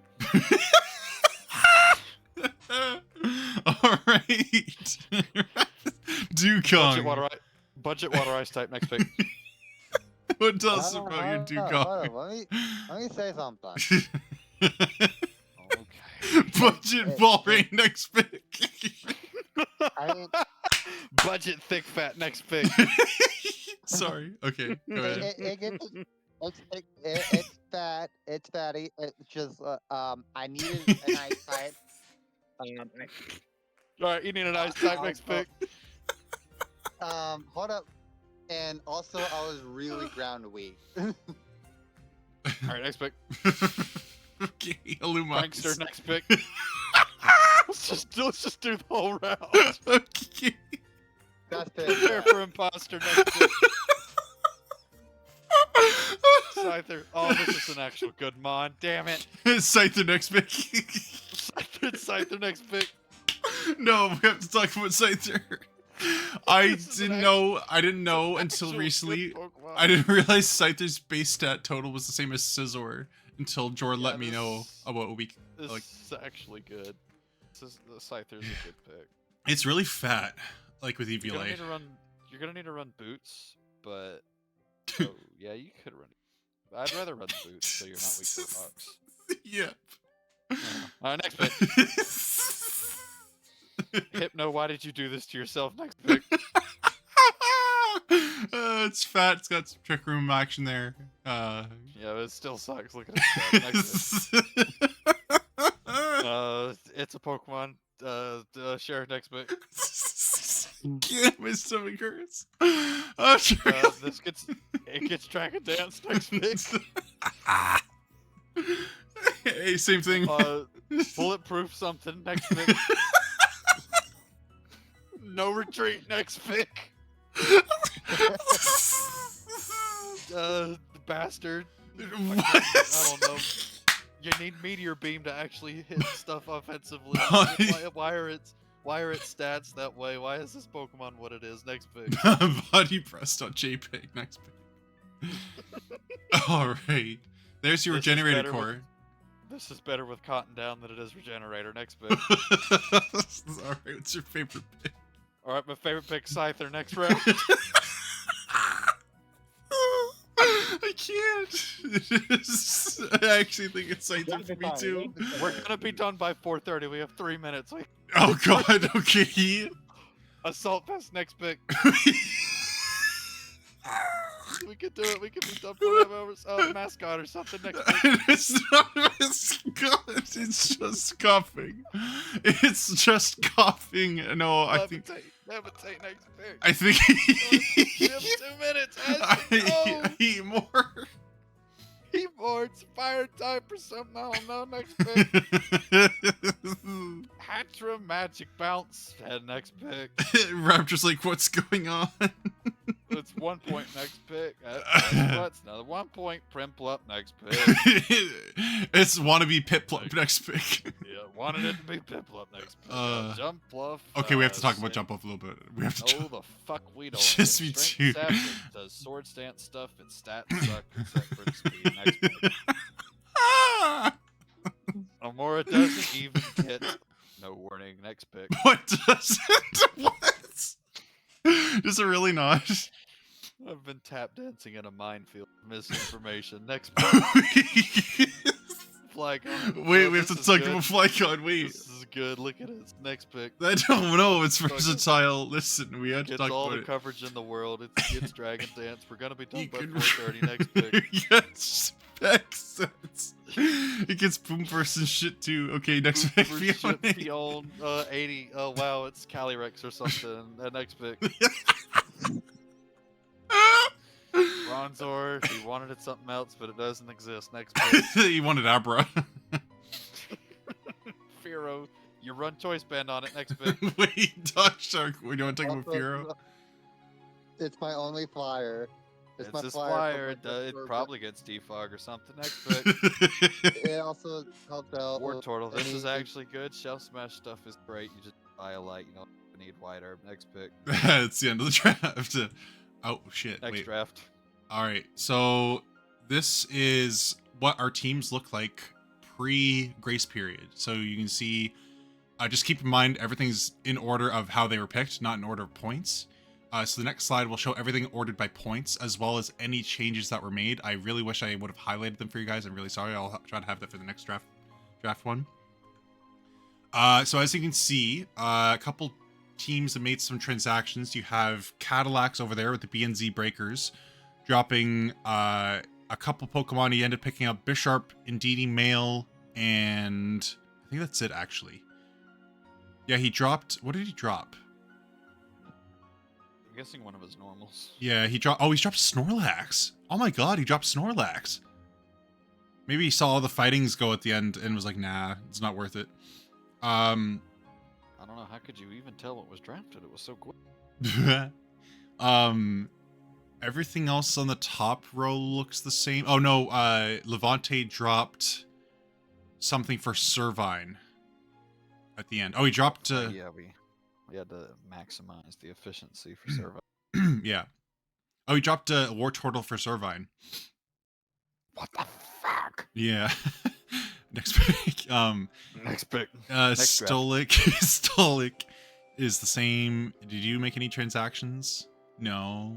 Alright. Dukong. Budget water ice type, next pick. What else about your Dukong? Let me say something. Okay. Budget ball rain, next pick. Budget thick fat, next pick. Sorry. Okay. Go ahead. It's fat. It's fatty. It's just I needed an ice type. Alright, you need an ice type, next pick. Hold up. And also, I was really ground weak. Alright, next pick. Okay, Illuma. Prankster, next pick. let's just do the whole round. Okay. That's Prepare for imposter, next pick. Scyther. Oh, this is an actual good mon. Damn it. Scyther next pick. Scyther next pick. No, we have to talk about Scyther. I didn't know until recently. I didn't realize Scyther's base stat total was the same as Scizor until Jor let me know about a week. This is actually good. The Scyther's a good pick. It's really fat, like with EVLA. You're gonna need to run boots, but oh, yeah, you could run. I'd rather run boots so you're not weak to rocks. Yep. Alright, next pick. Hypno, why did you do this to yourself? Next pick. It's fat. It's got some trick room action there. Yeah, but it still sucks. Look at it. Next pick. It's a Pokemon. Share next pick. Can't my stomach hurts. Oh, sure. It gets track and dance. Next pick. Hey, same thing. Bulletproof something. Next pick. No retreat. Next pick. The bastard. What? I don't know. You need Meteor Beam to actually hit stuff offensively. Why are its stats that way? Why is this Pokemon what it is? Next pick. Body pressed.jpg. Next pick. Alright. There's your regenerator core. This is better with Cotton Down than it is Regenerator. Next pick. Alright, what's your favorite pick? Alright, my favorite pick, Scyther. Next round. I can't. I actually think it's Scyther for me too. We're gonna be done by 4:30. We have 3 minutes. Oh god, okay. Assault Pest, next pick. We could do it. We could be done for whatever. Mascot or something next pick. It's not mascot. It's just coughing. It's just coughing. No, I think. Levitate next pick. I think. We have 2 minutes. I eat more. Eat more. or it's fire type or something. I don't know. Next pick. Hatra Magic Bounce. Head next pick. Raptor's like, what's going on? It's 1 point next pick. That's another 1 point. Primple up next pick. It's wannabe Piplup next pick. Yeah, wanted it to be Pipple up next pick. Jump Bluff. Okay, we have to talk about Jump Off a little bit. We have to. Oh, the fuck we don't. Just me too. It does sword stance stuff. Its stats suck except for the speed. Next pick. Amora doesn't even get. No warning. Next pick. What doesn't? What? Does it really not? I've been tap dancing in a minefield of misinformation. Next pick. Flygon. Wait, we have to talk about Flygon. Wait. This is good. Look at it. Next pick. I don't know. It's versatile. Listen, we have to Gets talk all about the it. coverage in the world. It's Dragon Dance. We're gonna be done You by can- 4:30. Next pick. Yes, accents. It gets boom burst and shit too. Okay, next pick. Beyond 80. Oh wow, it's Calyrex or something. Next pick. Bronzor. He wanted it something else, but it doesn't exist. Next pick. He wanted Abra. Firo. You run choice band on it. Next pick. Wait, Dog Shark. We don't talk about Also, Firo. It's my only flyer. It's my this flyer flyer. from my It first probably gets defog or something. Next pick. It also helps out. War with Turtle. This is any- actually good. Shell Smash stuff is great. You just buy a light. You don't need White Herb. Next pick. It's the end of the draft. Oh shit! Next Wait. draft. All right. So this is what our teams look like pre-grace period. So you can see. Just keep in mind everything's in order of how they were picked, not in order of points. So the next slide will show everything ordered by points, as well as any changes that were made. I really wish I would have highlighted them for you guys. I'm really sorry. I'll try to have that for the next draft one. So as you can see, a couple teams have made some transactions. You have Cadillacs over there with the BNZ Breakers, dropping a couple Pokemon. He ended up picking up Bisharp, Indeedee Male, and I think that's it, actually. Yeah, he dropped... What did he drop? I'm guessing one of his normals. Yeah, he dropped... Oh, he dropped Snorlax. Oh my god, he dropped Snorlax. Maybe he saw all the fightings go at the end and was like, nah, it's not worth it. I don't know. How could you even tell what was drafted? It was so quick. Everything else on the top row looks the same. Oh no, Levante dropped something for Servine at the end. Oh, he dropped... Yeah, we had to maximize the efficiency for survey. yeah. Oh, he dropped a War Turtle for Servine. What the fuck? Yeah. Next pick. Next pick. Stolik. Stolik is the same. Did you make any transactions? No.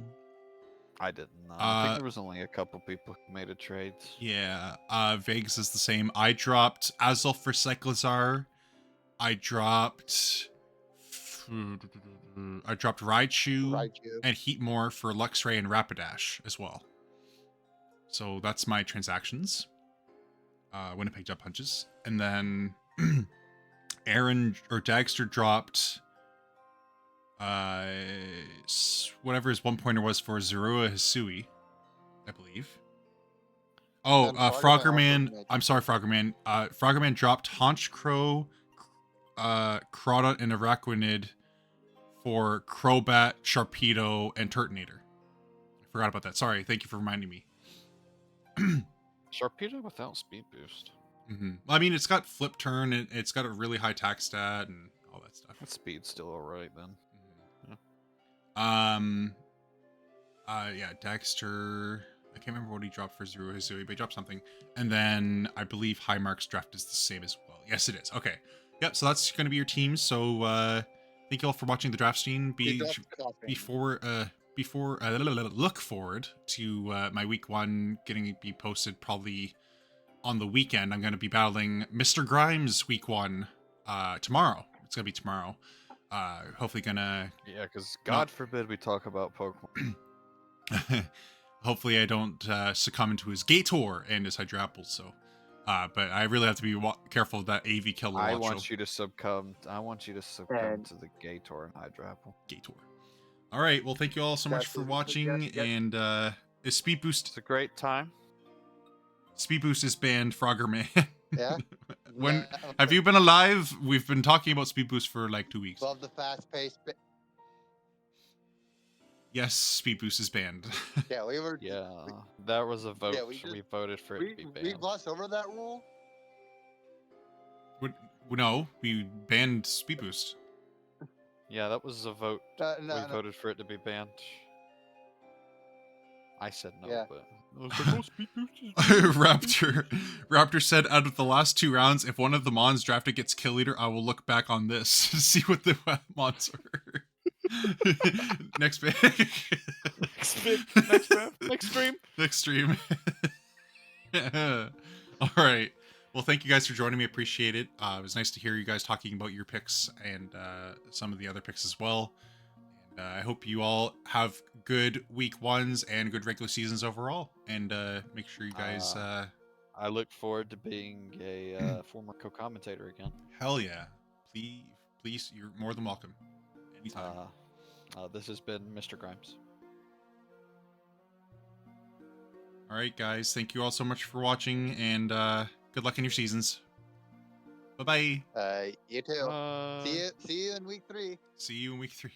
I didn't know. I think there was only a couple people who made a trade. Yeah. Vegas is the same. I dropped Azul for Cyclizar. I dropped Raichu and Heatmore for Luxray and Rapidash as well. So that's my transactions. Winnipeg Jump Punches. And then Aaron or Dagster dropped whatever his 1-pointer was for Zorua Hisui, I believe. Oh, Froggerman. I'm sorry, Froggerman. Froggerman dropped Honchcrow, Crawdont, and Araquanid for Crobat, Sharpedo, and Turtonator. I forgot about that. Sorry. Thank you for reminding me. Sharpedo without speed boost. Mm-hmm. Well, I mean, it's got flip turn, and it's got a really high attack stat, and all that stuff. That speed's still alright then. Yeah, Dagster. I can't remember what he dropped for Zero Hisui, but he dropped something. And then I believe Highmark's draft is the same as well. Yes, it is. Okay. Yep. So that's going to be your team. So thank you all for watching the draft stream. Look forward to my week 1 getting be posted probably on the weekend. I'm going to be battling Mr. Grimes week 1 tomorrow. It's going to be tomorrow. Hopefully gonna... Yeah, because God forbid we talk about Pokemon. Hopefully I don't succumb into his Gator and his Hydrapple, so... but I really have to be careful of that AV killer. I want you to succumb to the Gator and Hydrapple. Gator. All right, well, thank you all so much for watching, and Speed Boost... It's a great time. Speed Boost is banned, Frogger Man. Yeah. When No. have you been alive? We've been talking about Speed Boost for like 2 weeks. Love the fast pace. Yes, Speed Boost is banned. Yeah, we were. Yeah, that was a vote. Yeah, we we just- voted for it to be We banned. glossed over that rule. No, we banned Speed Boost. Yeah, that was a vote. No, We no. voted for it to be banned. I said no, Yeah. but I was like, "Oh, Speed Boost is banned." Raptor said, out of the last 2 rounds, if one of the Mons drafted gets kill leader, I will look back on this to see what the Mons were. Next pick. Next stream. Next stream. All right. Well, thank you guys for joining me. Appreciate it. It was nice to hear you guys talking about your picks and some of the other picks as well. And I hope you all have good week ones and good regular seasons overall. And make sure you guys. I look forward to being a former co-commentator again. Hell yeah. Please, you're more than welcome. Anytime. This has been Mr. Grimes. All right, guys. Thank you all so much for watching, and good luck in your seasons. Bye-bye. You too. See you in week 3. See you in week 3.